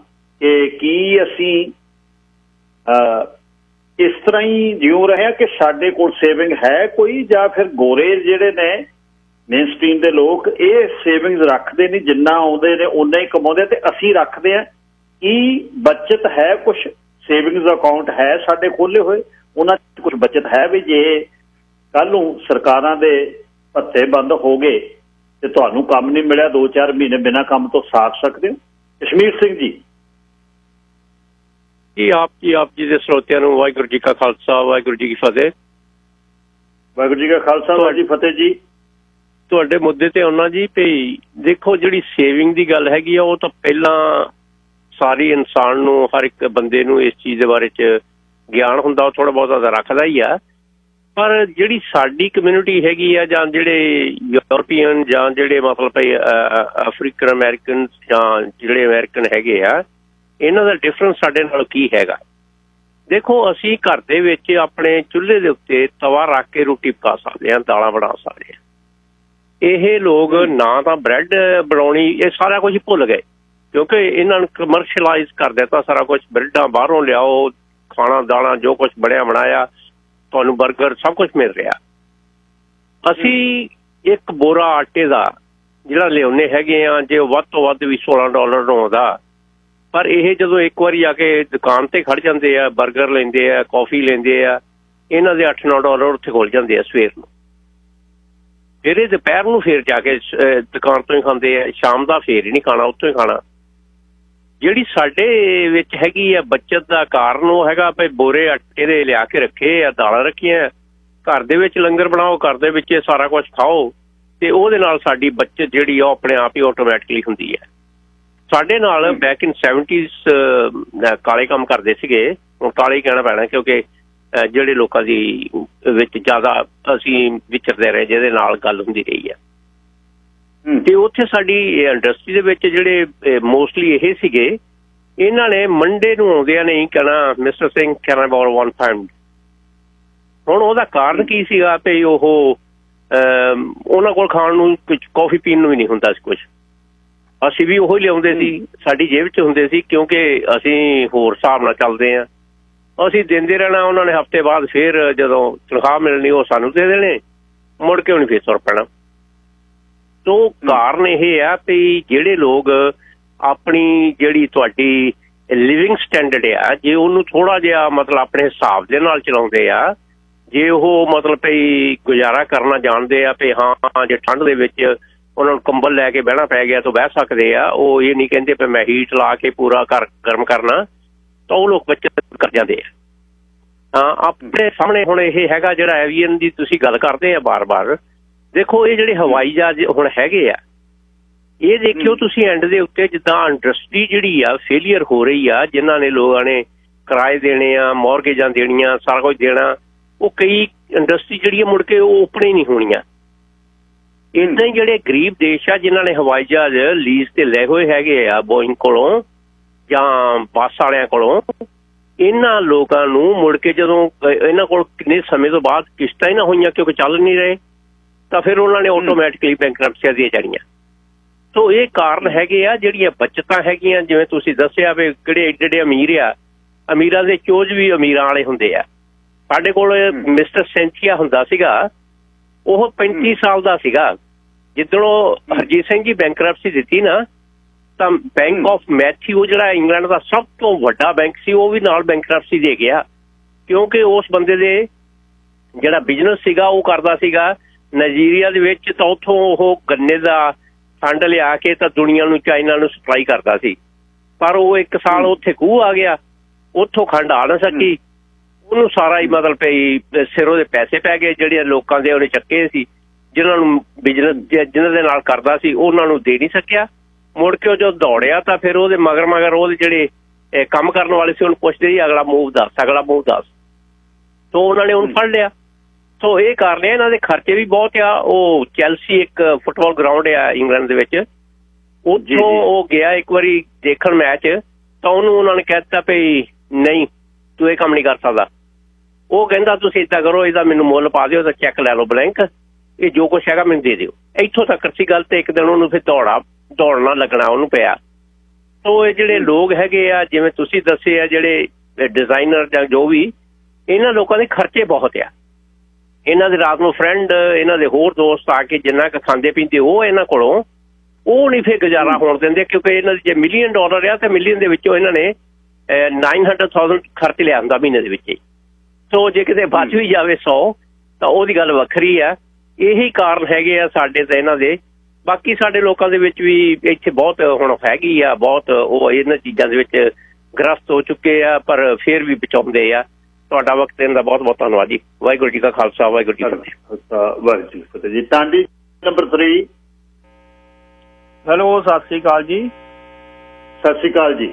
ਕਿ ਕੀ ਅਸੀਂ ਇਸ ਤਰ੍ਹਾਂ ਹੀ ਜਿਉਂ ਰਹੇ ਹਾਂ ਕਿ ਸਾਡੇ ਕੋਲ ਸੇਵਿੰਗ ਹੈ ਕੋਈ, ਜਾਂ ਫਿਰ ਗੋਰੇ ਜਿਹੜੇ ਨੇ ਮੇਨ ਸਟ੍ਰੀਮ ਦੇ ਲੋਕ ਇਹ ਸੇਵਿੰਗਸ ਰੱਖਦੇ ਨਹੀਂ, ਜਿੰਨਾ ਆਉਂਦੇ ਨੇ ਓਨਾ ਹੀ ਕਮਾਉਂਦੇ, ਤੇ ਅਸੀਂ ਰੱਖਦੇ ਹਾਂ? ਕੀ ਬੱਚਤ ਹੈ? ਕੁਛ ਸੇਵਿੰਗਸ ਅਕਾਊਂਟ ਹੈ ਸਾਡੇ ਖੋਲ੍ਹੇ ਹੋਏ, ਉਹਨਾਂ 'ਚ ਕੁਛ ਬੱਚਤ ਹੈ ਵੀ ਜੇ ਕੱਲ੍ਹ ਨੂੰ ਸਰਕਾਰਾਂ ਦੇ ਭੱਤੇ ਬੰਦ ਹੋ ਗਏ ਤੇ ਤੁਹਾਨੂੰ ਕੰਮ ਨਹੀਂ ਮਿਲਿਆ, 2-4 ਮਹੀਨੇ ਬਿਨਾਂ ਕੰਮ ਤੋਂ ਸਾਰ ਸਕਦੇ ਹੋ? ਕਸ਼ਮੀਰ ਸਿੰਘ ਜੀ। ਆਪ ਜੀ ਦੇ ਸਰੋਤਿਆਂ ਨੂੰ ਵਾਹਿਗੁਰੂ ਜੀ ਕਾ ਖਾਲਸਾ, ਵਾਹਿਗੁਰੂ ਜੀ ਕੀ ਫਤਿਹ। ਵਾਹਿਗੁਰੂ ਜੀ ਕਾ ਖਾਲਸਾ, ਵਾਹਿਗੁਰੂ ਜੀ ਫਤਿਹ ਜੀ। ਤੁਹਾਡੇ ਮੁੱਦੇ ਤੇ ਆਉਣਾ ਜੀ ਵੀ ਦੇਖੋ, ਜਿਹੜੀ ਸੇਵਿੰਗ ਦੀ ਗੱਲ ਹੈਗੀ ਆ, ਉਹ ਤਾਂ ਪਹਿਲਾਂ ਸਾਰੀ ਇਨਸਾਨ ਨੂੰ, ਹਰ ਇੱਕ ਬੰਦੇ ਨੂੰ ਇਸ ਚੀਜ਼ ਦੇ ਬਾਰੇ 'ਚ ਗਿਆਨ ਹੁੰਦਾ, ਉਹ ਥੋੜ੍ਹਾ ਬਹੁਤਾ ਤਾਂ ਰੱਖਦਾ ਹੀ ਆ। ਪਰ ਜਿਹੜੀ ਸਾਡੀ ਕਮਿਊਨਿਟੀ ਹੈਗੀ ਆ, ਜਾਂ ਜਿਹੜੇ ਯੂਰਪੀਅਨ, ਜਾਂ ਜਿਹੜੇ ਮਤਲਬ ਅਫਰੀਕਨ ਅਮੈਰੀਕਨ, ਜਾਂ ਜਿਹੜੇ ਅਮੈਰੀਕਨ ਹੈਗੇ ਆ, ਇਹਨਾਂ ਦਾ ਡਿਫਰੈਂਸ ਸਾਡੇ ਨਾਲ ਕੀ ਹੈਗਾ? ਦੇਖੋ, ਅਸੀਂ ਘਰ ਦੇ ਵਿੱਚ ਆਪਣੇ ਚੁੱਲ੍ਹੇ ਦੇ ਉੱਤੇ ਤਵਾ ਰੱਖ ਕੇ ਰੋਟੀ ਪਕਾ ਸਕਦੇ ਹਾਂ, ਦਾਲਾਂ ਬਣਾ ਸਕਦੇ ਹਾਂ। ਇਹ ਲੋਕ ਨਾ ਤਾਂ ਬ੍ਰੈਡ ਬਣਾਉਣੀ, ਇਹ ਸਾਰਾ ਕੁਝ ਭੁੱਲ ਗਏ, ਕਿਉਂਕਿ ਇਹਨਾਂ ਨੂੰ ਕਮਰਸ਼ਲਾਈਜ਼ ਕਰ ਦਿੱਤਾ ਸਾਰਾ ਕੁਛ। ਬ੍ਰੈਡਾਂ ਬਾਹਰੋਂ ਲਿਆਓ, ਖਾਣਾ ਦਾਣਾ ਜੋ ਕੁਛ ਬਣਿਆ ਬਣਾਇਆ ਤੁਹਾਨੂੰ ਬਰਗਰ ਸਭ ਕੁਛ ਮਿਲ ਰਿਹਾ। ਅਸੀਂ ਇੱਕ ਬੋਰਾ ਆਟੇ ਦਾ ਜਿਹੜਾ ਲਿਆਉਂਦੇ ਹੈਗੇ ਆ, ਜੇ ਵੱਧ ਤੋਂ ਵੱਧ ਵੀ $16 ਨੂੰ ਆਉਂਦਾ, ਪਰ ਇਹ ਜਦੋਂ ਇੱਕ ਵਾਰੀ ਆ ਕੇ ਦੁਕਾਨ ਤੇ ਖੜ ਜਾਂਦੇ ਆ, ਬਰਗਰ ਲੈਂਦੇ ਆ, ਕੌਫੀ ਲੈਂਦੇ ਆ, ਇਹਨਾਂ ਦੇ $8-9 ਉੱਥੇ ਖੁੱਲ ਜਾਂਦੇ ਆ ਸਵੇਰ ਨੂੰ। ਫਿਰ ਇਹ ਦੁਪਹਿਰ ਨੂੰ ਫੇਰ ਜਾ ਕੇ ਦੁਕਾਨ ਤੋਂ ਹੀ ਖਾਂਦੇ ਆ, ਸ਼ਾਮ ਦਾ ਫੇਰ ਹੀ ਨਹੀਂ ਖਾਣਾ, ਉੱਥੋਂ ਹੀ ਖਾਣਾ। ਜਿਹੜੀ ਸਾਡੇ ਵਿੱਚ ਹੈਗੀ ਆ ਬੱਚਤ ਦਾ ਕਾਰਨ ਉਹ ਹੈਗਾ ਵੀ ਬੋਰੇ ਆਟੇ ਦੇ ਲਿਆ ਕੇ ਰੱਖੇ ਆ, ਦਾਲਾਂ ਰੱਖੀਆਂ, ਘਰ ਦੇ ਵਿੱਚ ਲੰਗਰ ਬਣਾਓ, ਘਰ ਦੇ ਵਿੱਚ ਸਾਰਾ ਕੁਛ ਖਾਓ, ਤੇ ਉਹਦੇ ਨਾਲ ਸਾਡੀ ਬੱਚਤ ਜਿਹੜੀ ਆ ਉਹ ਆਪਣੇ ਆਪ ਹੀ ਆਟੋਮੈਟਿਕਲੀ ਹੁੰਦੀ ਹੈ। ਸਾਡੇ ਨਾਲ ਬੈਕ ਇਨ 70s ਕਾਲੇ ਕੰਮ ਕਰਦੇ ਸੀਗੇ, ਹੁਣ ਕਾਲੇ ਹੀ ਕਹਿਣਾ ਪੈਣਾ ਕਿਉਂਕਿ ਜਿਹੜੇ ਲੋਕਾਂ ਦੀ ਵਿੱਚ ਜ਼ਿਆਦਾ ਅਸੀਂ ਵਿਚਰਦੇ ਰਹੇ, ਜਿਹਦੇ ਨਾਲ ਗੱਲ ਹੁੰਦੀ ਰਹੀ ਹੈ। ਤੇ ਉੱਥੇ ਸਾਡੀ ਇੰਡਸਟਰੀ ਦੇ ਵਿੱਚ ਜਿਹੜੇ ਮੋਸਟਲੀ ਇਹ ਸੀਗੇ, ਇਹਨਾਂ ਨੇ ਮੰਡੇ ਨੂੰ ਆਉਂਦਿਆਂ ਨੇ ਕਹਿਣਾ ਮਿਸਟਰ ਸਿੰਘ ਕੈਨ ਆਈ ਬੋਰੋ £1। ਹੁਣ ਉਹਦਾ ਕਾਰਨ ਕੀ ਸੀਗਾ ਵੀ ਉਹ ਉਹਨਾਂ ਕੋਲ ਖਾਣ ਨੂੰ ਕੁਝ ਕੌਫੀ ਪੀਣ ਨੂੰ ਵੀ ਨਹੀਂ ਹੁੰਦਾ ਸੀ ਕੁਛ। ਅਸੀਂ ਵੀ ਉਹੀ ਲਿਆਉਂਦੇ ਸੀ, ਸਾਡੀ ਜੇਬ 'ਚ ਹੁੰਦੇ ਸੀ ਕਿਉਂਕਿ ਅਸੀਂ ਹੋਰ ਹਿਸਾਬ ਨਾਲ ਚੱਲਦੇ ਹਾਂ। ਅਸੀਂ ਦਿੰਦੇ ਰਹਿਣਾ, ਉਹਨਾਂ ਨੇ ਹਫ਼ਤੇ ਬਾਅਦ ਫਿਰ ਜਦੋਂ ਤਨਖਾਹ ਮਿਲਣੀ ਉਹ ਸਾਨੂੰ ਦੇ ਦੇਣੇ, ਮੁੜ ਕੇ ਉਹਨੇ ਫਿਰ ਤੁਰ ਪੈਣਾ। ਤੋ ਕਾਰਨ ਇਹ ਆ ਵੀ ਜਿਹੜੇ ਲੋਕ ਆਪਣੀ ਜਿਹੜੀ ਤੁਹਾਡੀ ਲਿਵਿੰਗ ਸਟੈਂਡਰਡ ਆ, ਜੇ ਉਹਨੂੰ ਥੋੜ੍ਹਾ ਜਿਹਾ ਮਤਲਬ ਆਪਣੇ ਹਿਸਾਬ ਦੇ ਨਾਲ ਚਲਾਉਂਦੇ ਆ, ਜੇ ਉਹ ਮਤਲਬ ਵੀ ਗੁਜ਼ਾਰਾ ਕਰਨਾ ਜਾਣਦੇ ਆ ਵੀ ਹਾਂ ਜੇ ਠੰਡ ਦੇ ਵਿੱਚ ਉਹਨਾਂ ਨੂੰ ਕੰਬਲ ਲੈ ਕੇ ਬਹਿਣਾ ਪੈ ਗਿਆ ਤਾਂ ਬਹਿ ਸਕਦੇ ਆ, ਉਹ ਇਹ ਨਹੀਂ ਕਹਿੰਦੇ ਵੀ ਮੈਂ ਹੀਟ ਲਾ ਕੇ ਪੂਰਾ ਘਰ ਗਰਮ ਕਰਨਾ, ਤਾਂ ਉਹ ਲੋਕ ਬੱਚਤ ਕਰ ਜਾਂਦੇ ਆ। ਆਪਣੇ ਸਾਹਮਣੇ ਹੁਣ ਇਹ ਹੈਗਾ ਜਿਹੜਾ ਐਵੀਅਨ ਦੀ ਤੁਸੀਂ ਗੱਲ ਕਰਦੇ ਆ ਬਾਰ-ਬਾਰ, ਦੇਖੋ ਇਹ ਜਿਹੜੇ ਹਵਾਈ ਜਹਾਜ਼ ਹੁਣ ਹੈਗੇ ਆ, ਇਹ ਦੇਖਿਓ ਤੁਸੀਂ ਐਂਡ ਦੇ ਉੱਤੇ ਜਿੱਦਾਂ ਇੰਡਸਟਰੀ ਜਿਹੜੀ ਆ ਫੇਲੀਅਰ ਹੋ ਰਹੀ ਆ, ਜਿਨ੍ਹਾਂ ਨੇ ਲੋਕਾਂ ਨੇ ਕਿਰਾਏ ਦੇਣੇ ਆ, ਮੌਰਗੇਜਾਂ ਦੇਣੀਆਂ, ਸਾਰਾ ਕੁਝ ਦੇਣਾ, ਉਹ ਕਈ ਇੰਡਸਟਰੀ ਜਿਹੜੀ ਮੁੜ ਕੇ ਉਹ ਓਪਨ ਹੀ ਨਹੀਂ ਹੋਣੀਆਂ। ਇੱਦਾਂ ਹੀ ਜਿਹੜੇ ਗਰੀਬ ਦੇਸ਼ ਆ ਜਿਨ੍ਹਾਂ ਨੇ ਹਵਾਈ ਜਹਾਜ਼ ਲੀਜ਼ ਤੇ ਲਏ ਹੋਏ ਹੈਗੇ ਆ ਬੋਇੰਗ ਕੋਲੋਂ ਜਾਂ ਬੱਸ ਵਾਲਿਆਂ ਕੋਲੋਂ, ਇਹਨਾਂ ਲੋਕਾਂ ਨੂੰ ਮੁੜ ਕੇ ਜਦੋਂ ਇਹਨਾਂ ਕੋਲ ਕਿੰਨੇ ਸਮੇਂ ਤੋਂ ਬਾਅਦ ਕਿਸ਼ਤਾਂ ਹੀ ਨਾ ਹੋਈਆਂ ਕਿਉਂਕਿ ਚੱਲ ਨਹੀਂ ਰਹੇ, ਤਾਂ ਫਿਰ ਉਹਨਾਂ ਨੇ ਆਟੋਮੈਟਿਕਲੀ ਬੈਂਕਰਪਸੀਆਂ ਦੀਆਂ ਜਾਣੀਆਂ। ਸੋ ਇਹ ਕਾਰਨ ਹੈਗੇ ਆ। ਜਿਹੜੀਆਂ ਬੱਚਤਾਂ ਹੈਗੀਆਂ ਜਿਵੇਂ ਤੁਸੀਂ ਦੱਸਿਆ ਵੀ ਕਿਹੜੇ ਏਡੇ ਏਡੇ ਅਮੀਰ ਆ, ਅਮੀਰਾਂ ਦੇ ਚੋਜ ਵੀ ਅਮੀਰਾਂ ਵਾਲੇ ਹੁੰਦੇ ਆ। ਸਾਡੇ ਕੋਲ ਮਿਸਟਰ ਸੈਂਥੀਆ ਹੁੰਦਾ ਸੀਗਾ, ਉਹ 35 ਸਾਲ ਦਾ ਸੀਗਾ। ਜਿੱਦਣੋਂ ਹਰਜੀਤ ਸਿੰਘ ਜੀ ਬੈਂਕਰਪਸੀ ਦਿੱਤੀ ਨਾ, ਤਾਂ ਬੈਂਕ ਆਫ ਮੈਥਿਊ ਜਿਹੜਾ ਇੰਗਲੈਂਡ ਦਾ ਸਭ ਤੋਂ ਵੱਡਾ ਬੈਂਕ ਸੀ, ਉਹ ਵੀ ਨਾਲ ਬੈਂਕਰਪਸੀ ਦੇ ਗਿਆ, ਕਿਉਂਕਿ ਉਸ ਬੰਦੇ ਦੇ ਜਿਹੜਾ ਬਿਜ਼ਨਸ ਸੀਗਾ ਉਹ ਕਰਦਾ ਸੀਗਾ ਨਾਈਜੀਰੀਆ ਦੇ ਵਿੱਚ, ਤਾਂ ਉੱਥੋਂ ਉਹ ਗੰਨੇ ਦਾ ਖੰਡ ਲਿਆ ਕੇ ਤਾਂ ਦੁਨੀਆ ਨੂੰ, ਚਾਈਨਾ ਨੂੰ ਸਪਲਾਈ ਕਰਦਾ ਸੀ। ਪਰ ਉਹ ਇੱਕ ਸਾਲ ਉੱਥੇ ਖੂਹ ਆ ਗਿਆ, ਉੱਥੋਂ ਖੰਡ ਆ ਨਾ ਸਕੀ, ਉਹਨੂੰ ਸਾਰਾ ਹੀ ਮਤਲਬ ਪਈ ਸਿਰੋਂ ਦੇ ਪੈਸੇ ਪੈ ਗਏ ਜਿਹੜੇ ਲੋਕਾਂ ਦੇ ਉਹਨੇ ਚੱਕੇ ਸੀ, ਜਿਨ੍ਹਾਂ ਨੂੰ ਬਿਜ਼ਨਸ ਜਿਹਨਾਂ ਦੇ ਨਾਲ ਕਰਦਾ ਸੀ ਉਹਨਾਂ ਨੂੰ ਦੇ ਨਹੀਂ ਸਕਿਆ। ਮੁੜ ਕੇ ਉਹ ਜਦੋਂ ਦੌੜਿਆ ਤਾਂ ਫਿਰ ਉਹਦੇ ਮਗਰ ਉਹਦੇ ਜਿਹੜੇ ਕੰਮ ਕਰਨ ਵਾਲੇ ਸੀ ਉਹਨੂੰ ਪੁੱਛਦੇ ਸੀ ਅਗਲਾ ਮੂਵ ਦੱਸ, ਤੋਂ ਉਹਨਾਂ ਨੇ ਉਹਨੂੰ ਫੜ ਲਿਆ। ਸੋ ਇਹ ਕਾਰਨ ਹੈ। ਇਹਨਾਂ ਦੇ ਖਰਚੇ ਵੀ ਬਹੁਤ ਆ। ਉਹ ਚੈਲਸੀ ਇੱਕ ਫੁੱਟਬਾਲ ਗਰਾਊਂਡ ਆ ਇੰਗਲੈਂਡ ਦੇ ਵਿੱਚ, ਉੱਥੋਂ ਉਹ ਗਿਆ ਇੱਕ ਵਾਰੀ ਦੇਖਣ ਮੈਚ, ਤਾਂ ਉਹਨੂੰ ਉਹਨਾਂ ਨੇ ਕਹਿ ਦਿੱਤਾ ਵੀ ਨਹੀਂ ਤੂੰ ਇਹ ਕੰਮ ਨਹੀਂ ਕਰ ਸਕਦਾ। ਉਹ ਕਹਿੰਦਾ ਤੁਸੀਂ ਇੱਦਾਂ ਕਰੋ, ਇਹਦਾ ਮੈਨੂੰ ਮੁੱਲ ਪਾ ਦਿਓ, ਤਾਂ ਚੈੱਕ ਲੈ ਲਓ ਬਲੈਂਕ, ਇਹ ਜੋ ਕੁਛ ਹੈਗਾ ਮੈਨੂੰ ਦੇ ਦਿਓ। ਇੱਥੋਂ ਤੱਕ ਸੀ ਗੱਲ। ਤੇ ਇੱਕ ਦਿਨ ਉਹਨੂੰ ਫਿਰ ਦੌੜਨਾ ਲੱਗਣਾ ਉਹਨੂੰ ਪਿਆ। ਸੋ ਇਹ ਜਿਹੜੇ ਲੋਕ ਹੈਗੇ ਆ ਜਿਵੇਂ ਤੁਸੀਂ ਦੱਸੇ ਆ, ਜਿਹੜੇ ਡਿਜ਼ਾਈਨਰ ਜਾਂ ਜੋ ਵੀ, ਇਹਨਾਂ ਲੋਕਾਂ ਦੇ ਖਰਚੇ ਬਹੁਤ ਆ। ਇਹਨਾਂ ਦੇ ਰਾਤ ਨੂੰ ਫਰੈਂਡ, ਇਹਨਾਂ ਦੇ ਹੋਰ ਦੋਸਤ ਆ ਕੇ ਜਿੰਨਾ ਕੁ ਖਾਂਦੇ ਪੀਂਦੇ ਉਹ ਇਹਨਾਂ ਕੋਲੋਂ, ਉਹ ਨਹੀਂ ਫਿਰ ਗੁਜ਼ਾਰਾ ਹੋਣ ਦਿੰਦੇ, ਕਿਉਂਕਿ ਇਹਨਾਂ ਦੇ ਜੇ $1 ਮਿਲੀਅਨ ਆ ਤਾਂ ਮਿਲੀਅਨ ਦੇ ਵਿੱਚੋਂ ਇਹਨਾਂ ਨੇ 900,000 ਖਰਚ ਲਿਆ ਹੁੰਦਾ ਮਹੀਨੇ ਦੇ ਵਿੱਚ ਹੀ। ਸੋ ਜੇ ਕਿਤੇ ਬਚ ਵੀ ਜਾਵੇ 100 ਤਾਂ ਉਹਦੀ ਗੱਲ ਵੱਖਰੀ ਆ। ਇਹੀ ਕਾਰਨ ਹੈਗੇ ਆ ਸਾਡੇ ਤੇ ਇਹਨਾਂ ਦੇ। ਬਾਕੀ ਸਾਡੇ ਲੋਕਾਂ ਦੇ ਵਿੱਚ ਵੀ ਇੱਥੇ ਬਹੁਤ ਹੁਣ ਹੈਗੀ ਆ, ਬਹੁਤ ਉਹ ਇਹਨਾਂ ਚੀਜ਼ਾਂ ਦੇ ਵਿੱਚ ਗ੍ਰਸਤ ਹੋ ਚੁੱਕੇ ਆ, ਪਰ ਫਿਰ ਵੀ ਬਚਾਉਂਦੇ ਆ। ਤੁਹਾਡਾ ਵਕਤ ਦੇਣ ਦਾ ਬਹੁਤ ਬਹੁਤ ਧੰਨਵਾਦ ਜੀ। ਵਾਹਿਗੁਰੂ ਜੀ ਕਾ ਖਾਲਸਾ, ਵਾਹਿਗੁਰੂ ਜੀ ਕੀ ਫਤਿਹ। ਵਾਹਿਗੁਰੂ ਜੀ ਕੀ ਫਤਿਹ ਜੀ। ਟਾਂਡੀ ਨੰਬਰ 3। ਹੈਲੋ, ਸਤਿ ਸ੍ਰੀ ਅਕਾਲ ਜੀ। ਸਤਿ ਸ੍ਰੀ ਅਕਾਲ ਜੀ।